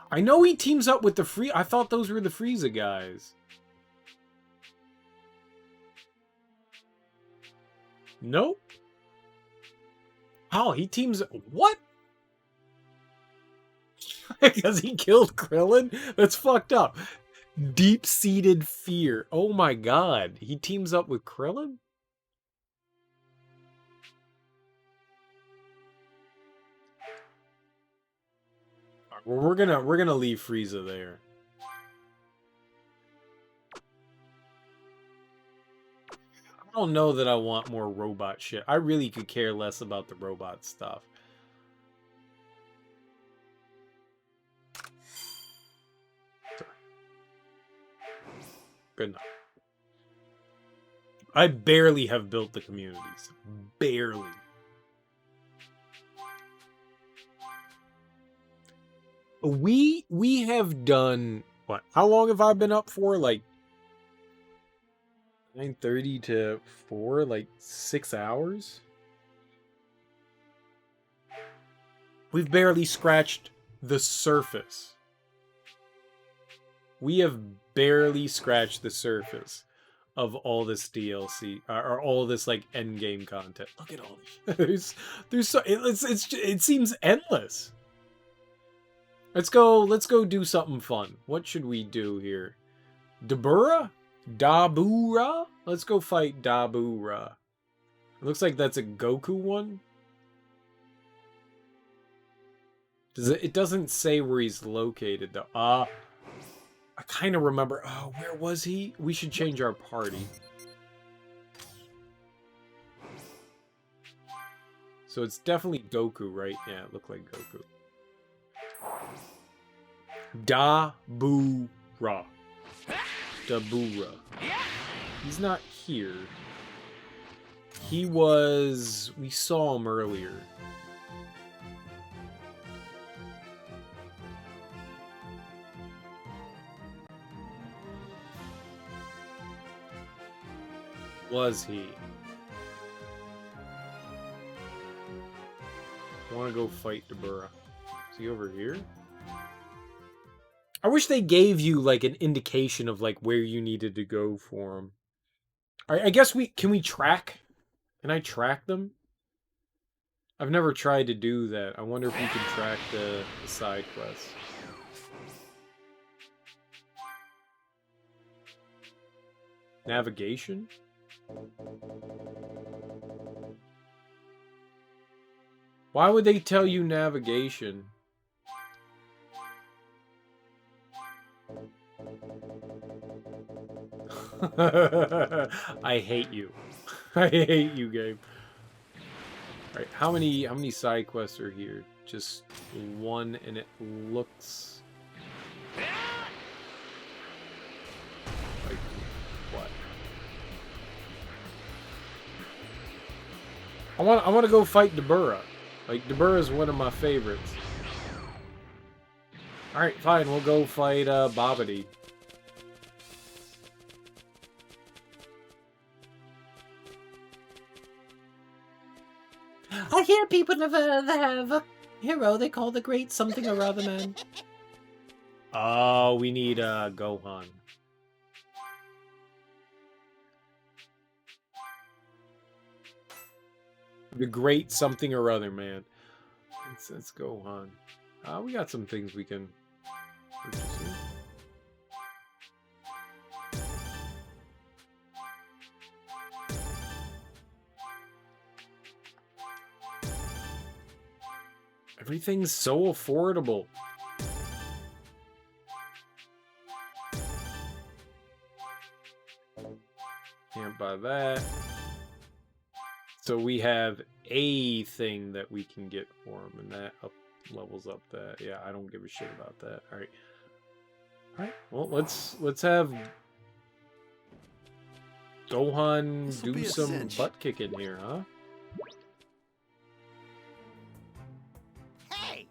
I know he teams up with the Free... I thought those were the Frieza guys. Nope. Oh, he teams... What? Because he killed Krillin? That's fucked up. Deep-seated fear. Oh my god. He teams up with Krillin? Well, we're gonna leave Frieza there. I don't know that I want more robot shit. I really could care less about the robot stuff. Good enough. I barely have built the communities. Barely. We have done what? How long have I been up for? Like 9:30 to 4, like 6 hours? We've barely scratched the surface. We have barely scratched the surface of all this DLC or all this like end game content. Look at all this. there's so it seems endless. Let's go do something fun. What should we do here? Dabura? Dabura? Let's go fight Dabura. It looks like that's a Goku one. It doesn't say where he's located though. I kind of remember. Oh, where was he? We should change our party. So it's definitely Goku, right? Yeah, it looked like Goku. Dabura. Dabura. He's not here. He was... We saw him earlier. Was he? I want to go fight Dabura. Is he over here? I wish they gave you like an indication of like where you needed to go for him. I guess can we track? Can I track them? I've never tried to do that. I wonder if we can track the side quests. Navigation? Why would they tell you navigation? I hate you. I hate you, game. Alright, how many side quests are here? Just one, and it looks like what? I want to go fight Dabura. Like Dabura is one of my favorites. Alright, fine, we'll go fight Babidi. I hear people have a hero they call the Great Something or Other Man. Oh, we need Gohan. The Great Something or Other Man. Let's Gohan. We got some things we can... Everything's so affordable. Can't buy that. So we have a thing that we can get for him, and that levels up that. Yeah, I don't give a shit about that. All right. All right. Well, let's have Gohan do some butt kicking here, huh? Hey!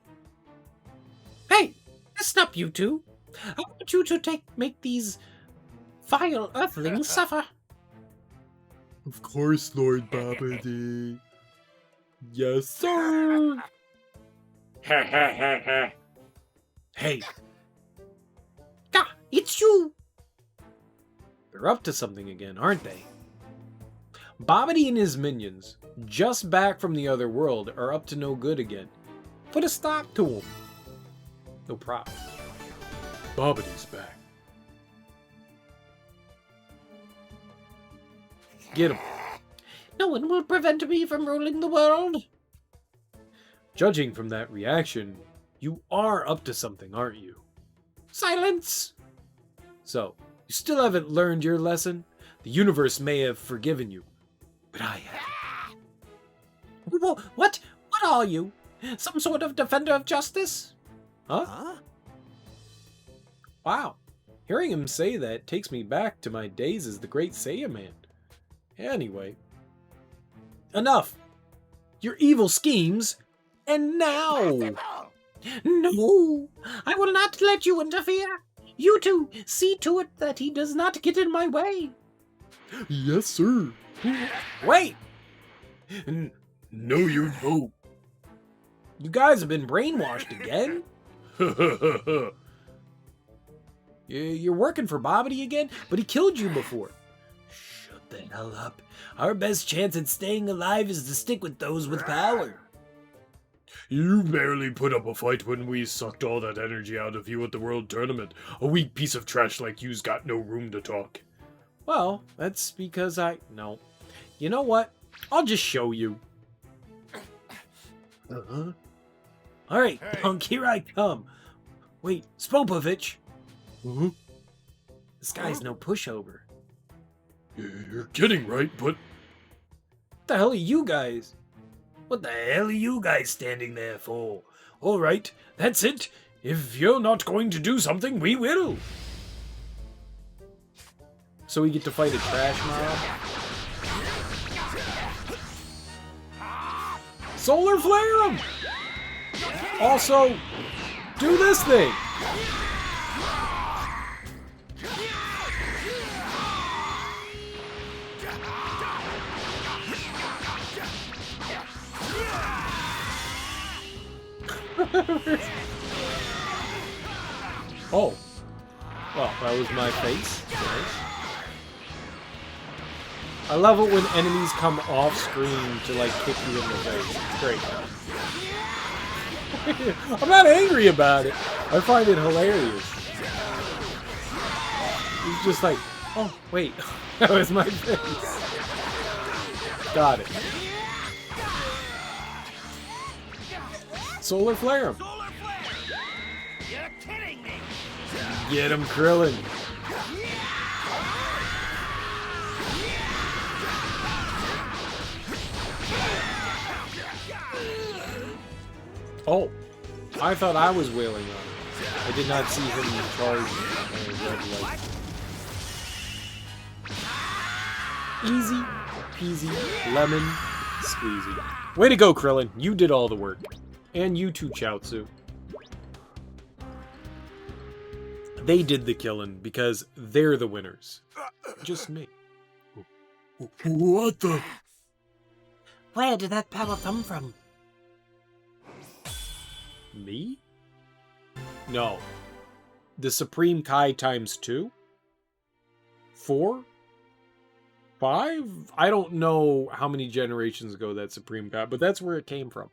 Hey, listen up, you two. I want you to make these vile earthlings suffer. Of course, Lord Babidi. Yes, sir. Hey. Ah, it's you. They're up to something again, aren't they? Babidi and his minions, just back from the other world, are up to no good again. Put a stop to them. No problem. Babidi's back. Get him. No one will prevent me from ruling the world. Judging from that reaction, you are up to something, aren't you? Silence! So, you still haven't learned your lesson? The universe may have forgiven you, but I haven't. What? What are you? Some sort of defender of justice? Huh? Wow. Hearing him say that takes me back to my days as the Great Saiyaman. Anyway. Enough! Your evil schemes, and now! No! I will not let you interfere! You two, see to it that he does not get in my way! Yes, sir. Wait! No, you don't. You guys have been brainwashed again? You're working for Babidi again? But he killed you before. Shut the hell up. Our best chance at staying alive is to stick with those with power. You barely put up a fight when we sucked all that energy out of you at the World Tournament. A weak piece of trash like you's got no room to talk. Well, that's because No. You know what? I'll just show you. Alright, punk, here I come. Wait, Spopovich. This guy's no pushover. You're kidding, right? But What the hell are you guys? What the hell are you guys standing there for? Alright, that's it. If you're not going to do something, we will. So we get to fight a trash mob? Solar flare him! Also, do this thing! Oh. Well, that was my face. Nice. I love it when enemies come off screen to, like, kick you in the face. It's great. I'm not angry about it. I find it hilarious. He's just like, oh, wait. That was my face. Got it. Solar flare him. You're kidding me! Get him, Krillin. Oh, I thought I was wailing on him. I did not see him charge red light. Easy peasy lemon squeezy. Way to go, Krillin. You did all the work. And you too, Chaozu. They did the killing because they're the winners. Just me. what the? Where did that power come from? Me? No. The Supreme Kai times 2? 4? 5? I don't know how many generations ago that Supreme Kai, but that's where it came from.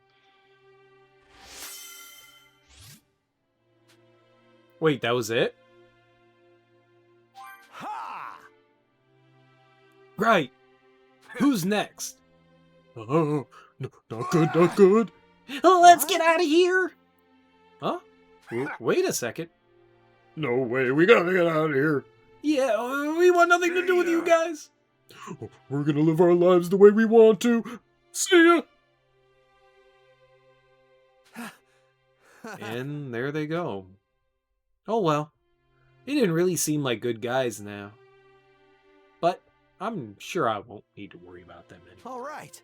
Wait, that was it? Ha! Right. Who's next? Oh, no, not good, not good. Let's get out of here! Huh? Wait a second. No way, we gotta get out of here. Yeah, we want nothing to do with you guys. We're gonna live our lives the way we want to. See ya! And there they go. Oh well. They didn't really seem like good guys now. But I'm sure I won't need to worry about them anymore. All right.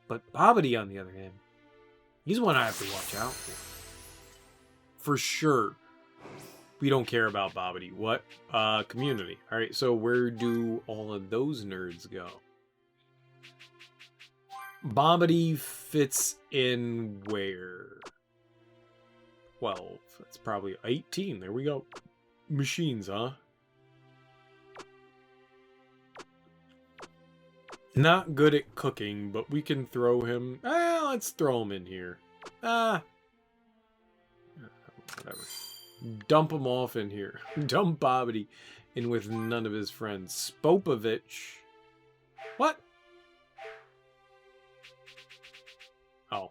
But Babidi, on the other hand, he's one I have to watch out for. For sure. We don't care about Bobbity. What? Community. Alright, so where do all of those nerds go? Bobbity fits in where? 12. That's probably 18. There we go. Machines, huh? Not good at cooking, but we can throw him. Let's throw him in here. Whatever. Dump him off in here. Dump Bobbity in with none of his friends. Spopovich. What? Oh.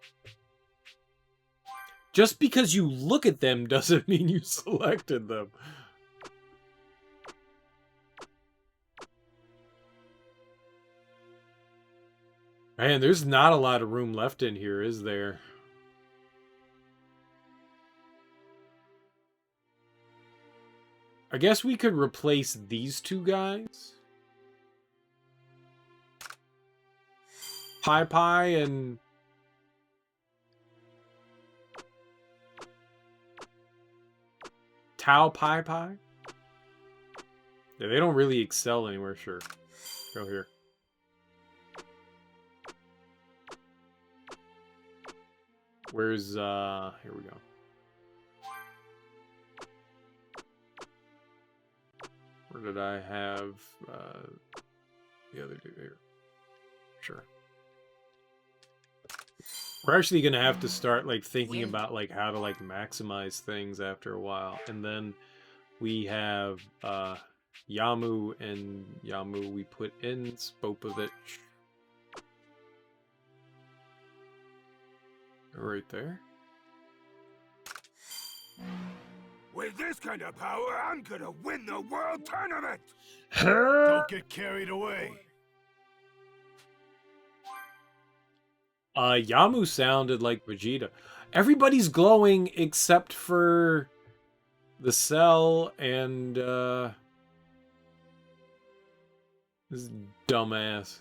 Just because you look at them doesn't mean you selected them. Man, there's not a lot of room left in here, is there? I guess we could replace these two guys. Pie Pie and... Tao Pie Pie? Yeah, they don't really excel anywhere, sure. Go here. Where's, here we go. Where did I have, the other two here? Sure. We're actually gonna have to start, like, thinking about, like, how to, like, maximize things after a while. And then we have, Yamu, and Yamu we put in Spopovich. Right there. With this kind of power, I'm gonna win the world tournament! Don't get carried away. Yamu sounded like Vegeta. Everybody's glowing except for the Cell and this dumbass.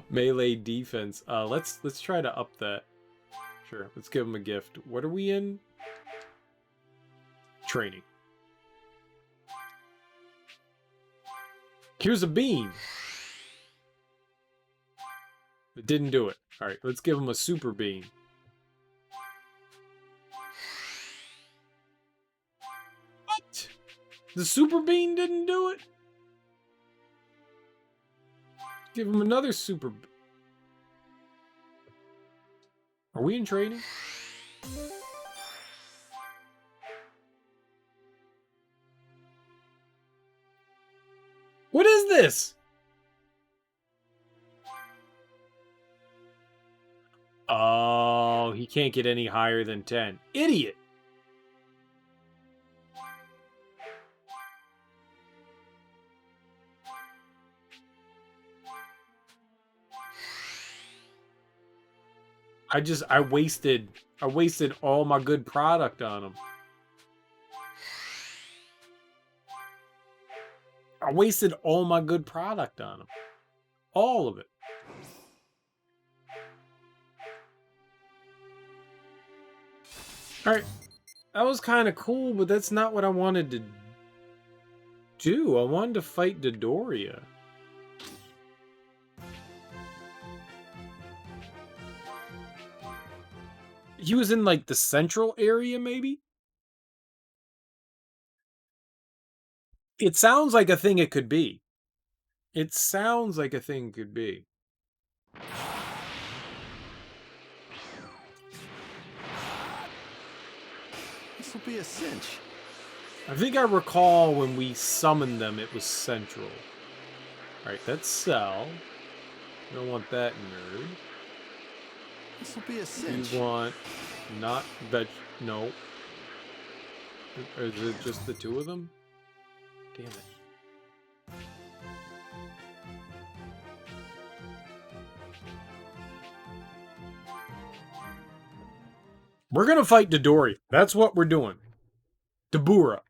Melee defense. Let's try to up that. Sure, let's give him a gift. What are we in? Training. Here's a beam. It didn't do it. Alright, let's give him a super beam. What? The super beam didn't do it? Give him another super... Are we in training? What is this? Oh, he can't get any higher than 10. Idiot! I wasted all my good product on him. I wasted all my good product on him. All of it. Alright. That was kind of cool, but that's not what I wanted to do. I wanted to fight Dodoria. He was in, like, the central area, maybe? It sounds like a thing it could be. It sounds like a thing could be. This will be a cinch. I think I recall when we summoned them, it was central. Alright, that's Cell. We don't want that nerd. This will be a cinch. You want not no. Or is it just the two of them? Damn it. We're gonna fight Dodoria. That's what we're doing. Dodoria.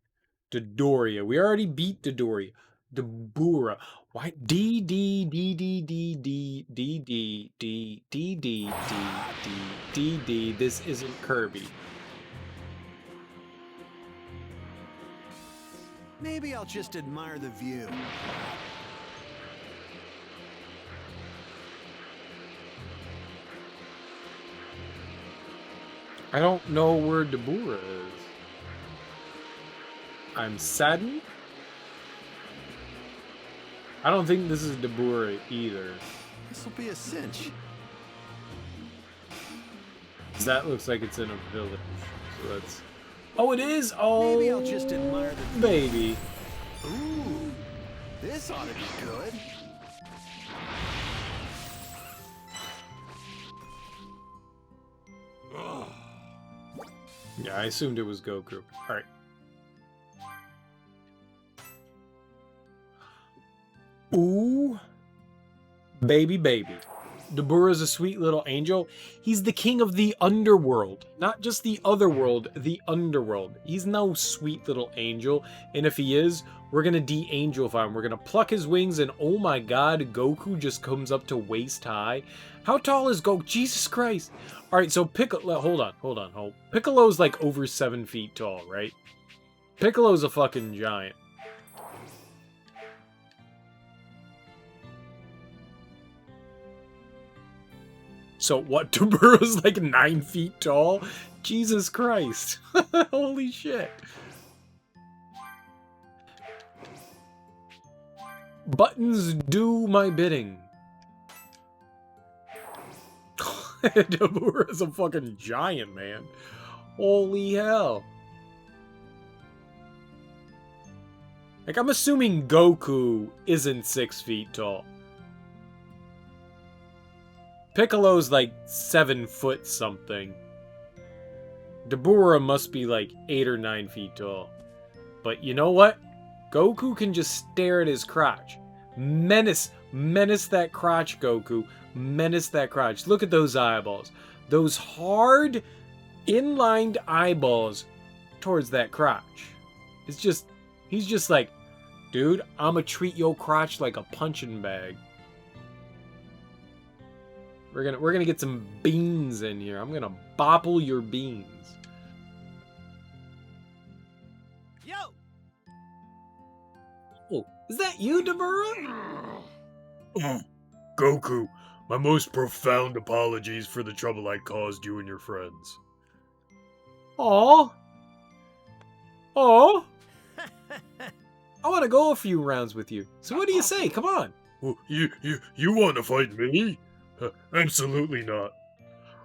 We already beat Dodoria. Dodoria. Why D D D D D D D D D D D D D D D. This isn't Kirby. Maybe I'll just admire the view. I don't know where Dabura is. I'm saddened. I don't think this is Dabura either. This'll be a cinch. 'Cause that looks like it's in a village. So that's... Oh, it is? Oh, Maybe I'll just admire the view. baby. Ooh, this ought to be good. Yeah, I assumed it was Goku. Alright. Ooh. Baby, baby. Dabura's a sweet little angel. He's the king of the underworld. Not just the other world, the underworld. He's no sweet little angel. And if he is, we're gonna de-angelify him. We're gonna pluck his wings and oh my god, Goku just comes up to waist high. How tall is Goku? Jesus Christ. Alright, so Piccolo... Hold on. Piccolo's like over 7 feet tall, right? Piccolo's a fucking giant. So what, Dabura's like 9 feet tall? Jesus Christ. Holy shit. Buttons do my bidding. Dabura's a fucking giant, man. Holy hell. Like, I'm assuming Goku isn't 6 feet tall. Piccolo's like 7 foot something. Dabura must be like 8 or 9 feet tall. But you know what? Goku can just stare at his crotch. Menace that crotch, Goku. Menace that crotch. Look at those eyeballs. Those hard, inlined eyeballs towards that crotch. It's just, he's just like, dude, I'ma treat your crotch like a punching bag. We're gonna get some beans in here. I'm gonna bopple your beans. Yo! Oh, is that you, Dabura? Oh, Goku, my most profound apologies for the trouble I caused you and your friends. Aw. Aw. I want to go a few rounds with you. So what do you say? Come on. Oh, you want to fight me? Absolutely not.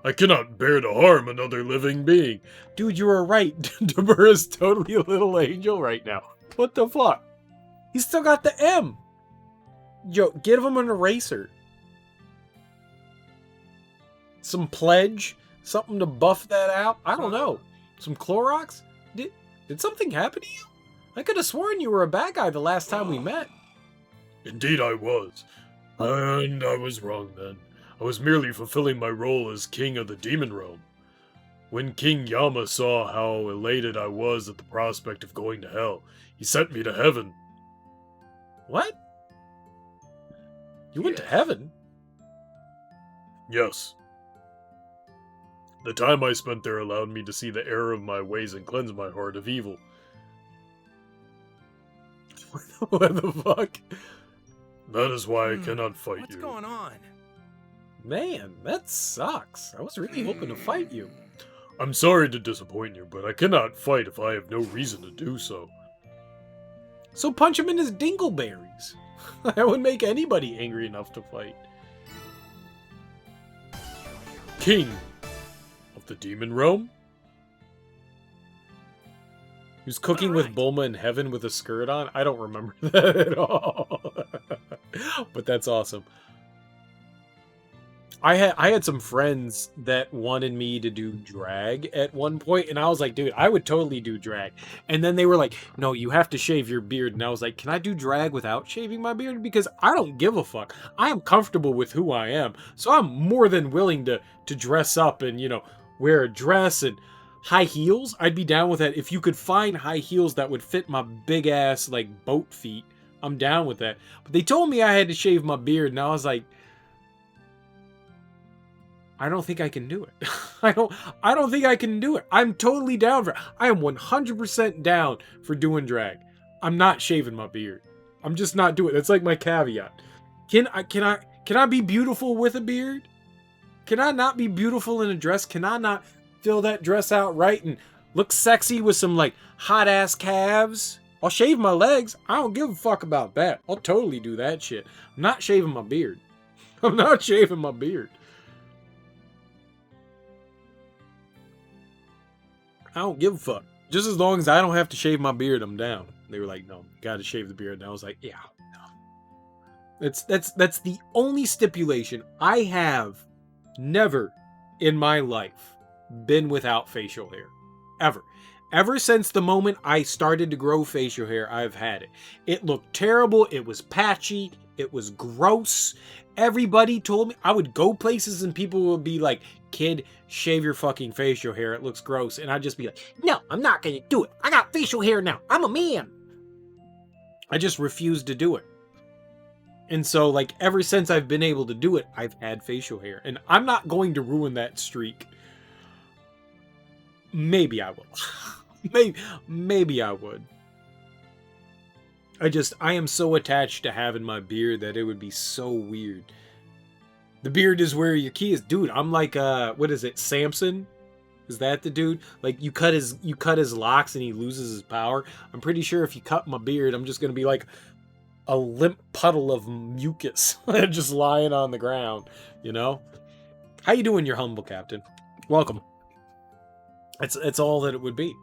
I cannot bear to harm another living being. Dude, you were right. Dabura's totally a little angel right now. What the fuck? He's still got the M. Yo, give him an eraser. Some pledge? Something to buff that out? I don't know. Some Clorox? Did something happen to you? I could have sworn you were a bad guy the last time we met. Indeed I was. And I was wrong then. I was merely fulfilling my role as king of the demon realm. When King Yama saw how elated I was at the prospect of going to hell, he sent me to heaven. What? You went to heaven? Yes. The time I spent there allowed me to see the error of my ways and cleanse my heart of evil. What the fuck? That is why I cannot fight What's you. going on? Man, that sucks. I was really hoping to fight you. I'm sorry to disappoint you, but I cannot fight if I have no reason to do so. So punch him in his dingleberries. That would make anybody angry enough to fight. King of the demon realm? Who's cooking with Bulma in heaven with a skirt on? I don't remember that at all. But that's awesome. I had some friends that wanted me to do drag at one point, and I was like, dude, I would totally do drag. And then they were like, no, you have to shave your beard. And I was like, can I do drag without shaving my beard? Because I don't give a fuck. I am comfortable with who I am. So I'm more than willing to dress up and, you know, wear a dress and high heels. I'd be down with that. If you could find high heels that would fit my big ass, like, boat feet, I'm down with that. But they told me I had to shave my beard, and I was like, I don't think I can do it. I don't think I can do it. I'm totally down for it. I am 100% down for doing drag. I'm not shaving my beard. I'm just not doing it. That's like my caveat. Can I be beautiful with a beard? Can I not be beautiful in a dress? Can I not fill that dress out right and look sexy with some like hot ass calves? I'll shave my legs. I don't give a fuck about that. I'll totally do that shit. I'm not shaving my beard. I'm not shaving my beard. I don't give a fuck. Just as long as I don't have to shave my beard, I'm down. They were like, no, you gotta shave the beard. And I was like, yeah, no. That's the only stipulation. I have never in my life been without facial hair. Ever. Ever since the moment I started to grow facial hair, I've had it. It looked terrible. It was patchy. It was gross. Everybody told me. I would go places and people would be like, kid, shave your fucking facial hair. It looks gross. And I'd just be like, no, I'm not going to do it. I got facial hair now. I'm a man. I just refused to do it. And so, like, ever since I've been able to do it, I've had facial hair. And I'm not going to ruin that streak. Maybe I will. Maybe I would. I am so attached to having my beard that it would be so weird. The beard is where your key is. Dude, I'm like, what is it, Samson? Is that the dude? Like, you cut his locks and he loses his power. I'm pretty sure if you cut my beard, I'm just gonna be like a limp puddle of mucus just lying on the ground, you know? How you doing, your humble captain? Welcome. It's all that it would be.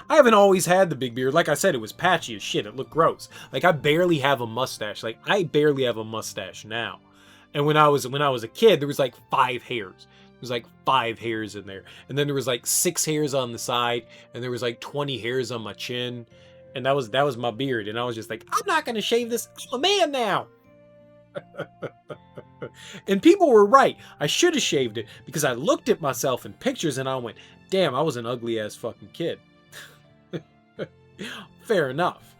I haven't always had the big beard. Like I said, it was patchy as shit. It looked gross. Like, I barely have a mustache. Like, I barely have a mustache now. And when I was a kid, there was like 5 hairs. There was like 5 hairs in there. And then there was like 6 hairs on the side, and there was like 20 hairs on my chin. And that was my beard. And I was just like, I'm not gonna shave this. I'm a man now. And people were right. I should have shaved it because I looked at myself in pictures and I went, damn, I was an ugly ass fucking kid. Fair enough.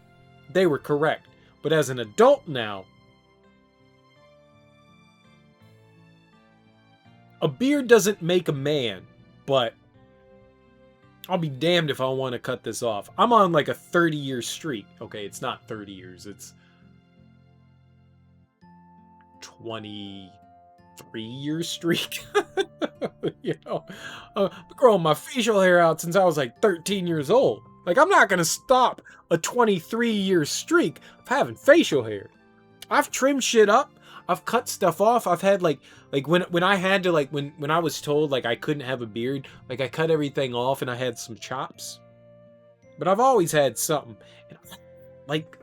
They were correct. But as an adult now, a beard doesn't make a man, but I'll be damned if I want to cut this off. I'm on like a 30-year streak. Okay, it's not 30 years. It's 23-year streak. You know, I've been growing my facial hair out since I was like 13 years old. Like, I'm not going to stop a 23-year streak of having facial hair. I've trimmed shit up. I've cut stuff off. I've had like when I had to, like, when I was told like I couldn't have a beard, like I cut everything off and I had some chops. But I've always had something. And like,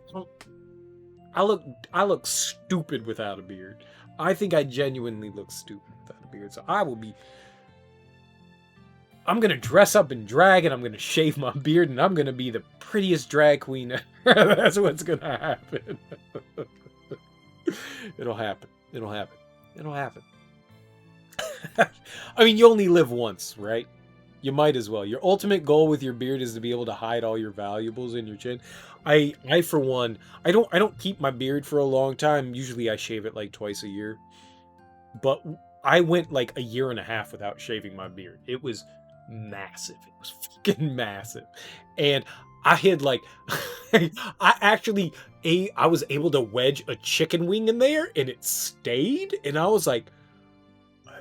I look stupid without a beard. I think I genuinely look stupid without a beard. So I'm going to dress up in drag and I'm going to shave my beard and I'm going to be the prettiest drag queen ever. That's what's going to happen. It'll happen. It'll happen. It'll happen. I mean, you only live once, right? You might as well. Your ultimate goal with your beard is to be able to hide all your valuables in your chin. I for one, I don't keep my beard for a long time. Usually I shave it like twice a year. But I went like a year and a half without shaving my beard. It was massive. It was fucking massive. And I had like I was able to wedge a chicken wing in there and it stayed, and I was like,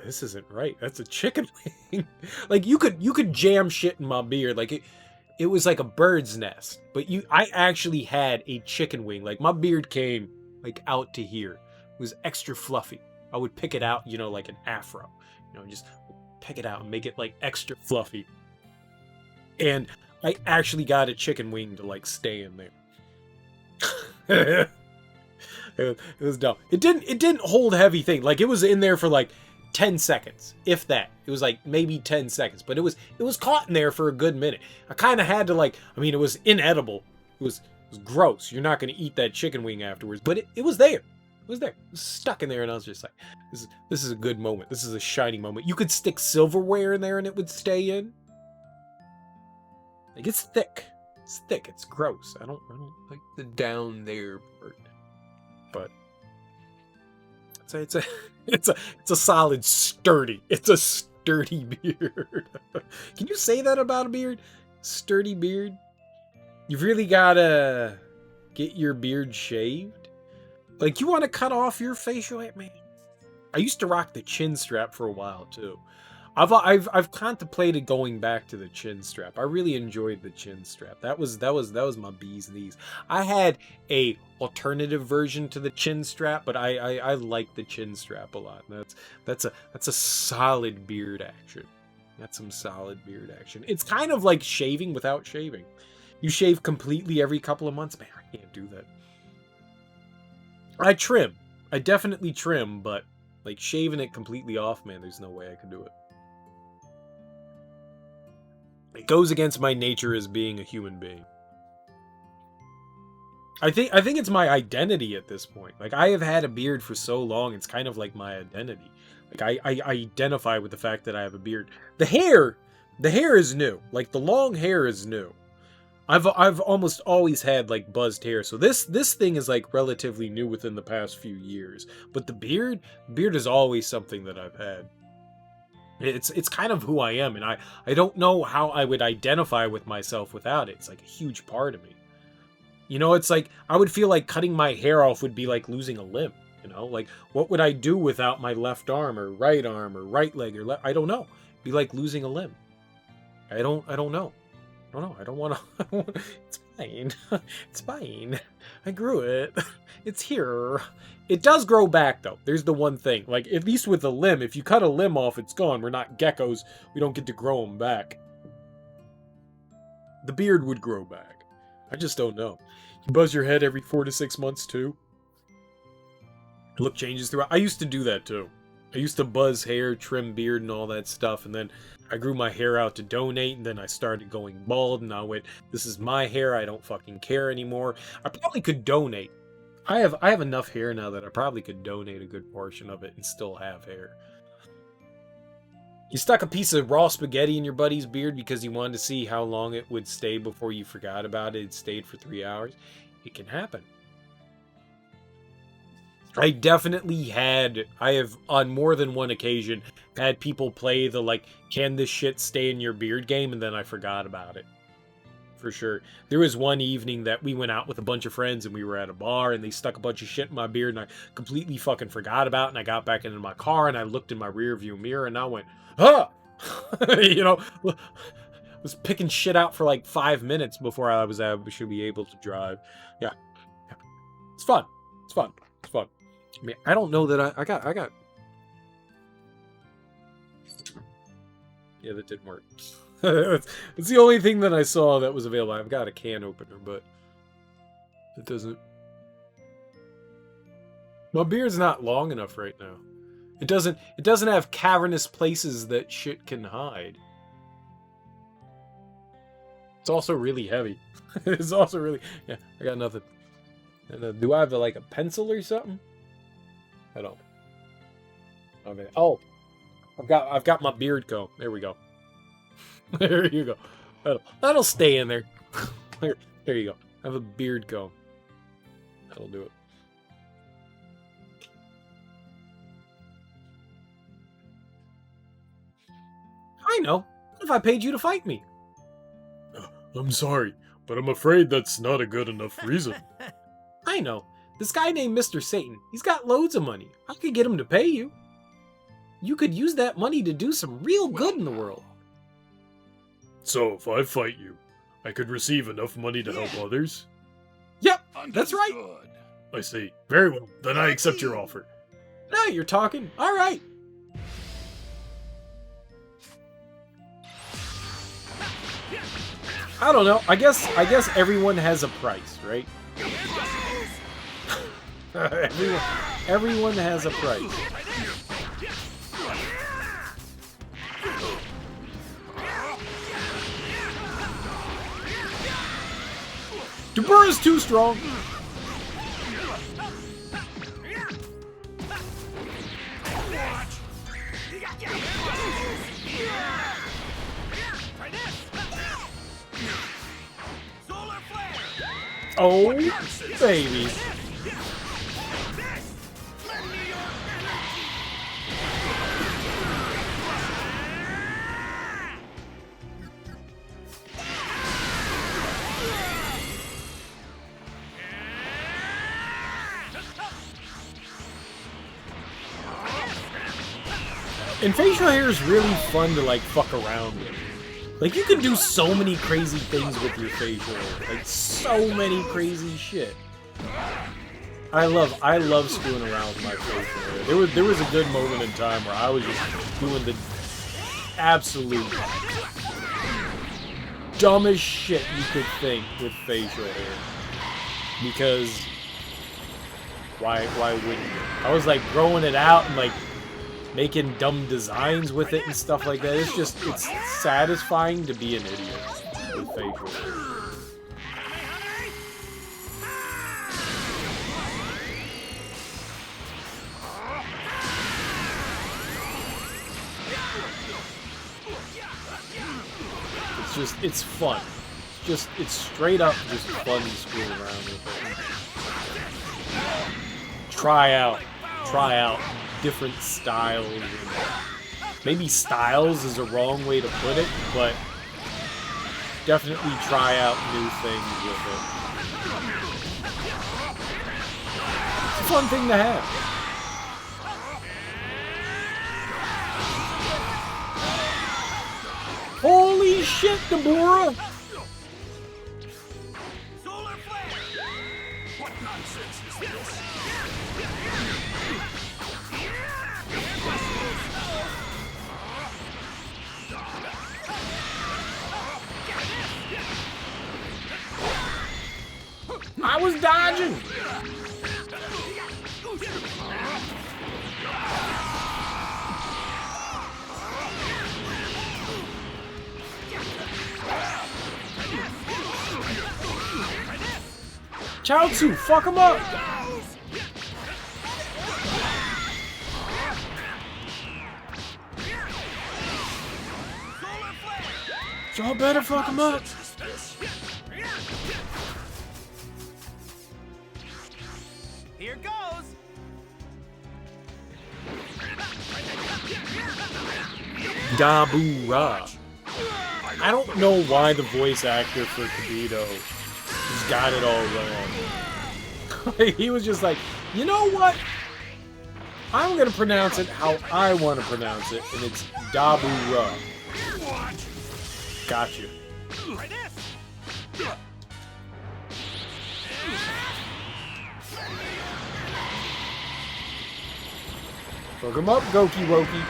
this isn't right. That's a chicken wing. Like, you could jam shit in my beard. Like, it was like a bird's nest. But I actually had a chicken wing. Like, my beard came like out to here. It was extra fluffy. I would pick it out, you know, like an afro. You know, just pick it out and make it like extra fluffy. And I actually got a chicken wing to like stay in there. It was dumb. It didn't hold heavy thing. Like, it was in there for like 10 seconds, if that. It was like maybe 10 seconds, but it was caught in there for a good minute. I kind of had to, like, I mean, it was inedible. It was gross. You're not going to eat that chicken wing afterwards, but it was there. It was there. It was stuck in there, and I was just like, this is a good moment. This is a shining moment. You could stick silverware in there and it would stay in. Like, it's thick. It's thick. It's gross. I don't like the down there part. But it's a solid sturdy. It's a sturdy beard. Can you say that about a beard? Sturdy beard? You've really gotta get your beard shaved? Like, you want to cut off your facial hair? Man, I used to rock the chin strap for a while, too. I've contemplated going back to the chin strap. I really enjoyed the chin strap. That was my bee's knees. I had a alternative version to the chin strap, but I like the chin strap a lot. That's a solid beard action. That's some solid beard action. It's kind of like shaving without shaving. You shave completely every couple of months. Man, I can't do that. I trim. I definitely trim, but like shaving it completely off, man, there's no way I could do it. It goes against my nature as being a human being. I think it's my identity at this point. Like, I have had a beard for so long, it's kind of like my identity. Like, I identify with the fact that I have a beard. The hair is new. Like, the long hair is new. I've almost always had like buzzed hair, so this thing is like relatively new within the past few years. But the beard is always something that I've had. It's kind of who I am, and I don't know how I would identify with myself without it. It's like a huge part of me. You know, it's like I would feel like cutting my hair off would be like losing a limb. You know, like what would I do without my left arm or right leg or I don't know. It'd be like losing a limb. I don't know. I don't want to. It's fine. It's fine. I grew it. It's here. It does grow back, though. There's the one thing. Like, at least with a limb, if you cut a limb off, it's gone. We're not geckos. We don't get to grow them back. The beard would grow back. I just don't know. You buzz your head every 4 to 6 months, too. Look changes throughout. I used to do that, too. I used to buzz hair, trim beard, and all that stuff, and then I grew my hair out to donate, and then I started going bald, and I went, this is my hair, I don't fucking care anymore. I probably could donate. I have enough hair now that I probably could donate a good portion of it and still have hair. You stuck a piece of raw spaghetti in your buddy's beard because you wanted to see how long it would stay before you forgot about it. It stayed for 3 hours. It can happen. I have on more than one occasion had people play the like, can this shit stay in your beard game, and then I forgot about it. For sure. There was one evening that we went out with a bunch of friends and we were at a bar and they stuck a bunch of shit in my beard and I completely fucking forgot about it, and I got back into my car and I looked in my rear view mirror and I went, ah! You know, was picking shit out for like 5 minutes before I should be able to drive. Yeah. It's fun. It's fun. It's fun. I mean, I don't know that I got. Yeah, that didn't work. It's the only thing that I saw that was available. I've got a can opener, but it doesn't. My beard's not long enough right now. It doesn't have cavernous places that shit can hide. It's also really heavy. It's also really, yeah, I got nothing. And, do I have like a pencil or something? I don't. Okay. Oh, I've got my beard comb. There we go. There you go. That'll stay in there. There you go. I have a beard comb. That'll do it. I know. What if I paid you to fight me? I'm sorry, but I'm afraid that's not a good enough reason. I know. This guy named Mr. Satan, he's got loads of money. I could get him to pay you. You could use that money to do some real good in the world. So if I fight you, I could receive enough money to help others? Yep, that's right. I see. Very well, then I accept your offer. Now you're talking. All right. I don't know. I guess everyone has a price, right? everyone has a price. Dabura's too strong. Oh, baby. And facial hair is really fun to, like, fuck around with. Like, you can do so many crazy things with your facial hair. Like, so many crazy shit. I love screwing around with my facial hair. There was a good moment in time where I was just doing the absolute dumbest shit you could think with facial hair. Because why wouldn't you? I was like growing it out and like making dumb designs with it and stuff like that. It's satisfying to be an idiot with facial hair. It's fun. It's straight up just fun to screw around with it. Try out different styles. Maybe styles is a wrong way to put it, but definitely try out new things with it. It's a fun thing to have. Holy shit, Deborah! Solar flare! What nonsense is this? I was dodging! Chaozu, fuck him up! Y'all better fuck him up! Here goes! Dabura. I don't know why the voice actor for Kibito just got it all wrong. He was just like, you know what? I'm gonna pronounce it how I want to pronounce it, and it's Dabura. Gotcha. Fuck him up, Goki Woki.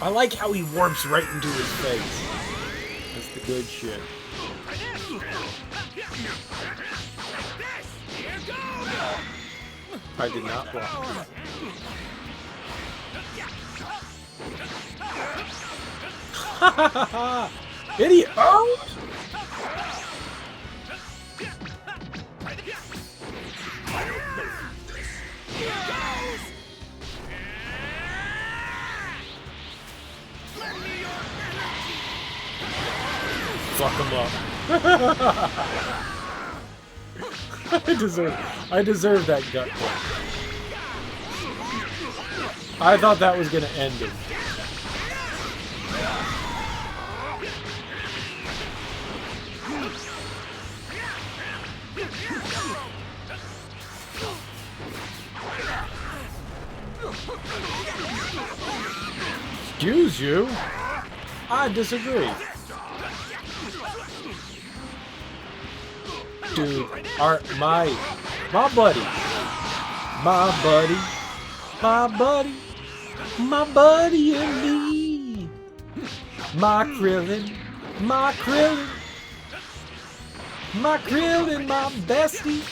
I like how he warps right into his face. That's the good shit. I did not block. Ha ha ha ha! Idiot! Oh! Fuck him up. I deserve that gut punch. I thought that was gonna end him. Excuse you? I disagree. Dude, my buddy and me, my Krillin, my bestie.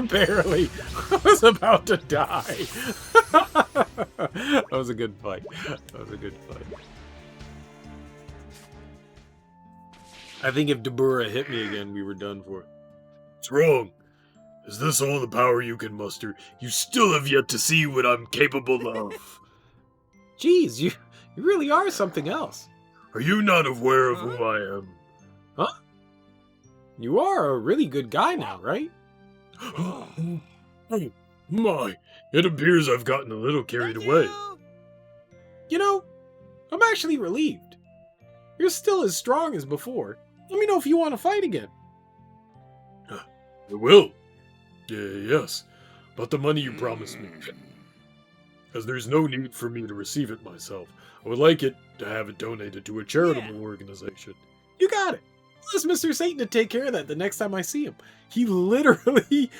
Barely. I was about to die. That was a good fight. I think if Dabura hit me again, we were done for. What's wrong? Is this all the power you can muster? You still have yet to see what I'm capable of. Jeez, you really are something else. Are you not aware of who I am? Huh? You are a really good guy now, right? My, it appears I've gotten a little carried away. You know, I'm actually relieved. You're still as strong as before. Let me know if you want to fight again. I will. Yes, but the money you promised me. As there's no need for me to receive it myself. I would like it to have it donated to a charitable organization. You got it. Ask Mr. Satan to take care of that the next time I see him. He literally...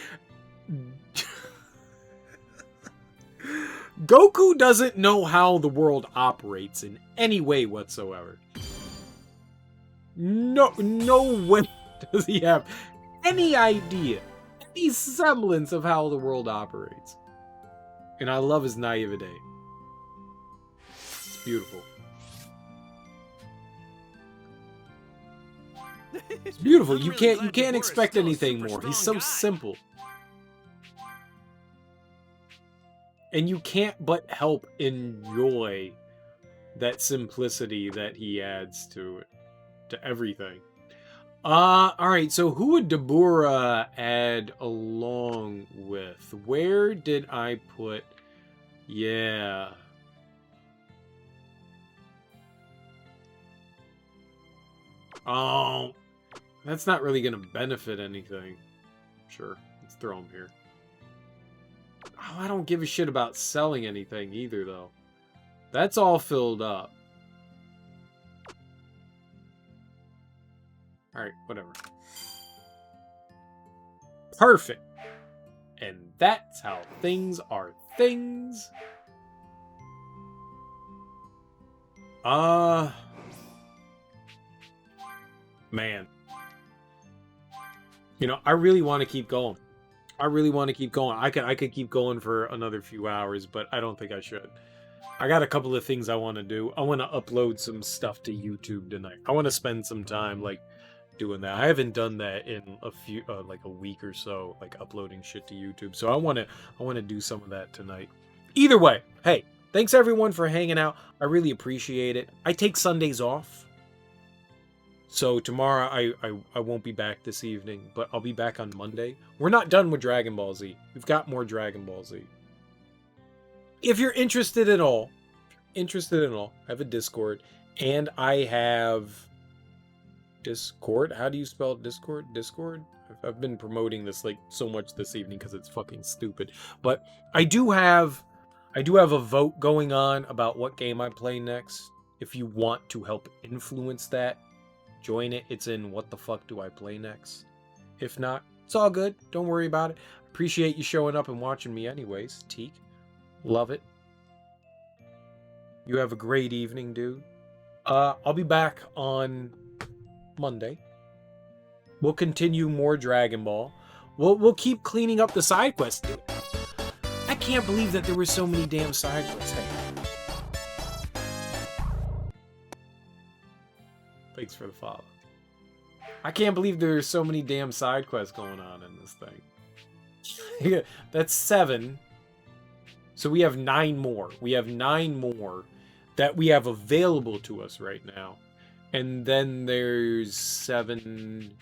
Goku doesn't know how the world operates in any way whatsoever. No way does he have any idea, any semblance of how the world operates. And I love his naivete. It's beautiful. It's beautiful. You can't expect anything more. He's so simple. And you can't but help enjoy that simplicity that he adds to it, to everything. Alright, so who would Dabura add along with? Where did I put... Yeah. Oh, that's not really going to benefit anything. Sure, let's throw him here. Oh, I don't give a shit about selling anything either, though. That's all filled up. Alright, whatever. Perfect. And that's how things are things. Man. You know, I really want to keep going. I could keep going for another few hours, but I don't think I should. I got a couple of things I want to do. I want to upload some stuff to YouTube tonight. I want to spend some time, like, doing that. I haven't done that in a few, like a week or so, like uploading shit to YouTube. So I want to do some of that tonight. Either way, hey, thanks everyone for hanging out. I really appreciate it. I take Sundays off. So tomorrow I won't be back this evening, but I'll be back on Monday. We're not done with Dragon Ball Z. We've got more Dragon Ball Z. If you're interested at all, I have a Discord, and I have Discord. How do you spell Discord? Discord? I've been promoting this like so much this evening because it's fucking stupid. But I do have a vote going on about what game I play next. If you want to help influence that, join it. It's in What the Fuck Do I Play Next? If not, it's all good. Don't worry about it. Appreciate you showing up and watching me anyways, Teak. Love it. You have a great evening, dude. I'll be back on Monday. We'll continue more Dragon Ball. We'll keep cleaning up the side quests, dude. I can't believe that there were so many damn side quests. Hey. Thanks for the follow. I can't believe there's so many damn side quests going on in this thing. That's 7. So we have 9 more. We have 9 more that we have available to us right now. And then there's 7...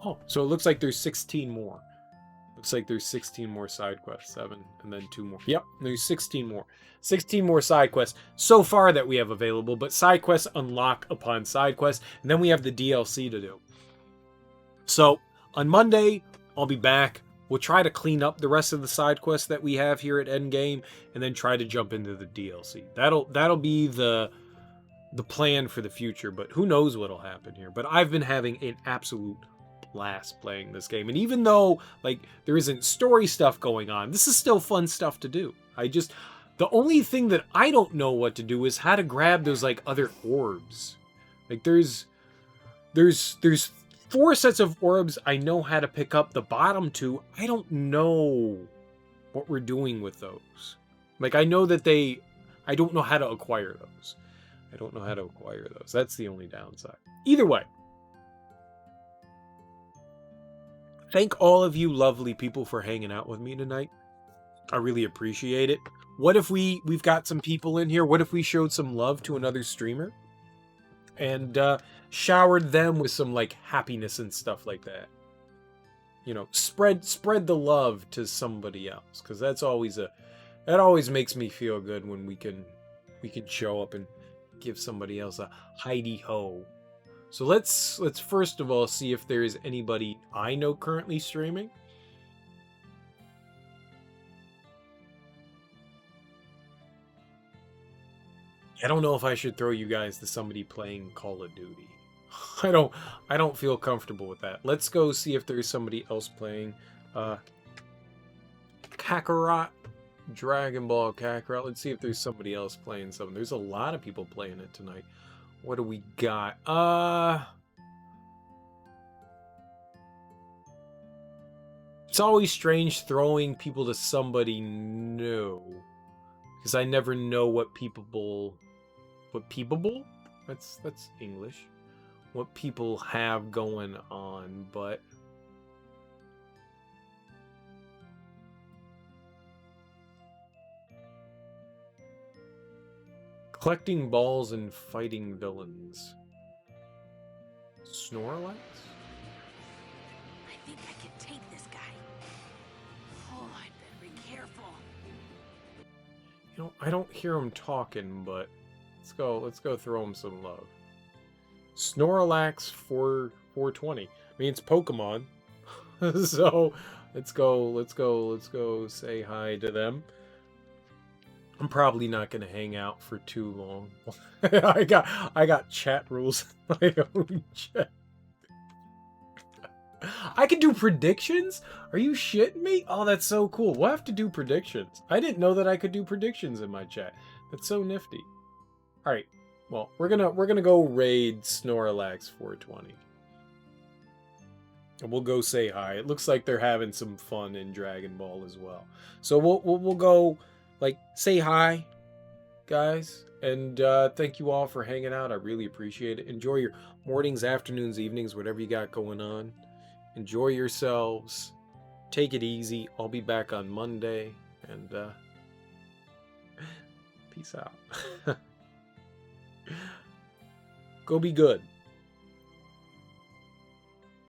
Oh, so it looks like there's 16 more. Looks like there's 16 more side quests. 7 and then 2 more. Yep, there's 16 more. 16 more side quests so far that we have available, but side quests unlock upon side quests, and then we have the DLC to do. So, on Monday, I'll be back. We'll try to clean up the rest of the side quests that we have here at Endgame, and then try to jump into the DLC. That'll be the plan for the future, but who knows what'll happen here. But I've been having an absolute blast playing this game, and even though like there isn't story stuff going on, this is still fun stuff to do. The only thing that I don't know what to do is how to grab those like other orbs. Like there's 4 sets of orbs I know how to pick up. The bottom 2, I don't know what we're doing with those. Like I know that I don't know how to acquire those. That's the only downside. Either way, thank all of you lovely people for hanging out with me tonight. I really appreciate it. What if we've got some people in here? What if we showed some love to another streamer? And showered them with some like happiness and stuff like that. you know, spread the love to somebody else, because that always makes me feel good when we can show up and give somebody else a Heidi ho. So let's first of all see if there is anybody I know currently streaming. I don't know if I should throw you guys to somebody playing Call of Duty. I don't feel comfortable with that. Let's go see if there's somebody else playing Kakarot, Dragon Ball Kakarot. Let's see if there's somebody else playing something. There's a lot of people playing it tonight. What do we got? It's always strange throwing people to somebody new, because I never know what people that's English, what people have going on. But collecting balls and fighting villains. Snorlax? I think I can take this guy. Oh, I'd better be careful. You know, I don't hear him talking, but let's go throw him some love. Snorlax 420. I mean, it's Pokemon. So let's go say hi to them. I'm probably not gonna hang out for too long. I got chat rules. My own chat. I can do predictions? Are you shitting me? Oh, that's so cool. We'll have to do predictions. I didn't know that I could do predictions in my chat. That's so nifty. Alright. Well, we're gonna go raid Snorlax 420. And we'll go say hi. It looks like they're having some fun in Dragon Ball as well. So we'll go, like, say hi, guys, and thank you all for hanging out. I really appreciate it. Enjoy your mornings, afternoons, evenings, whatever you got going on. Enjoy yourselves. Take it easy. I'll be back on Monday, and peace out. Go be good.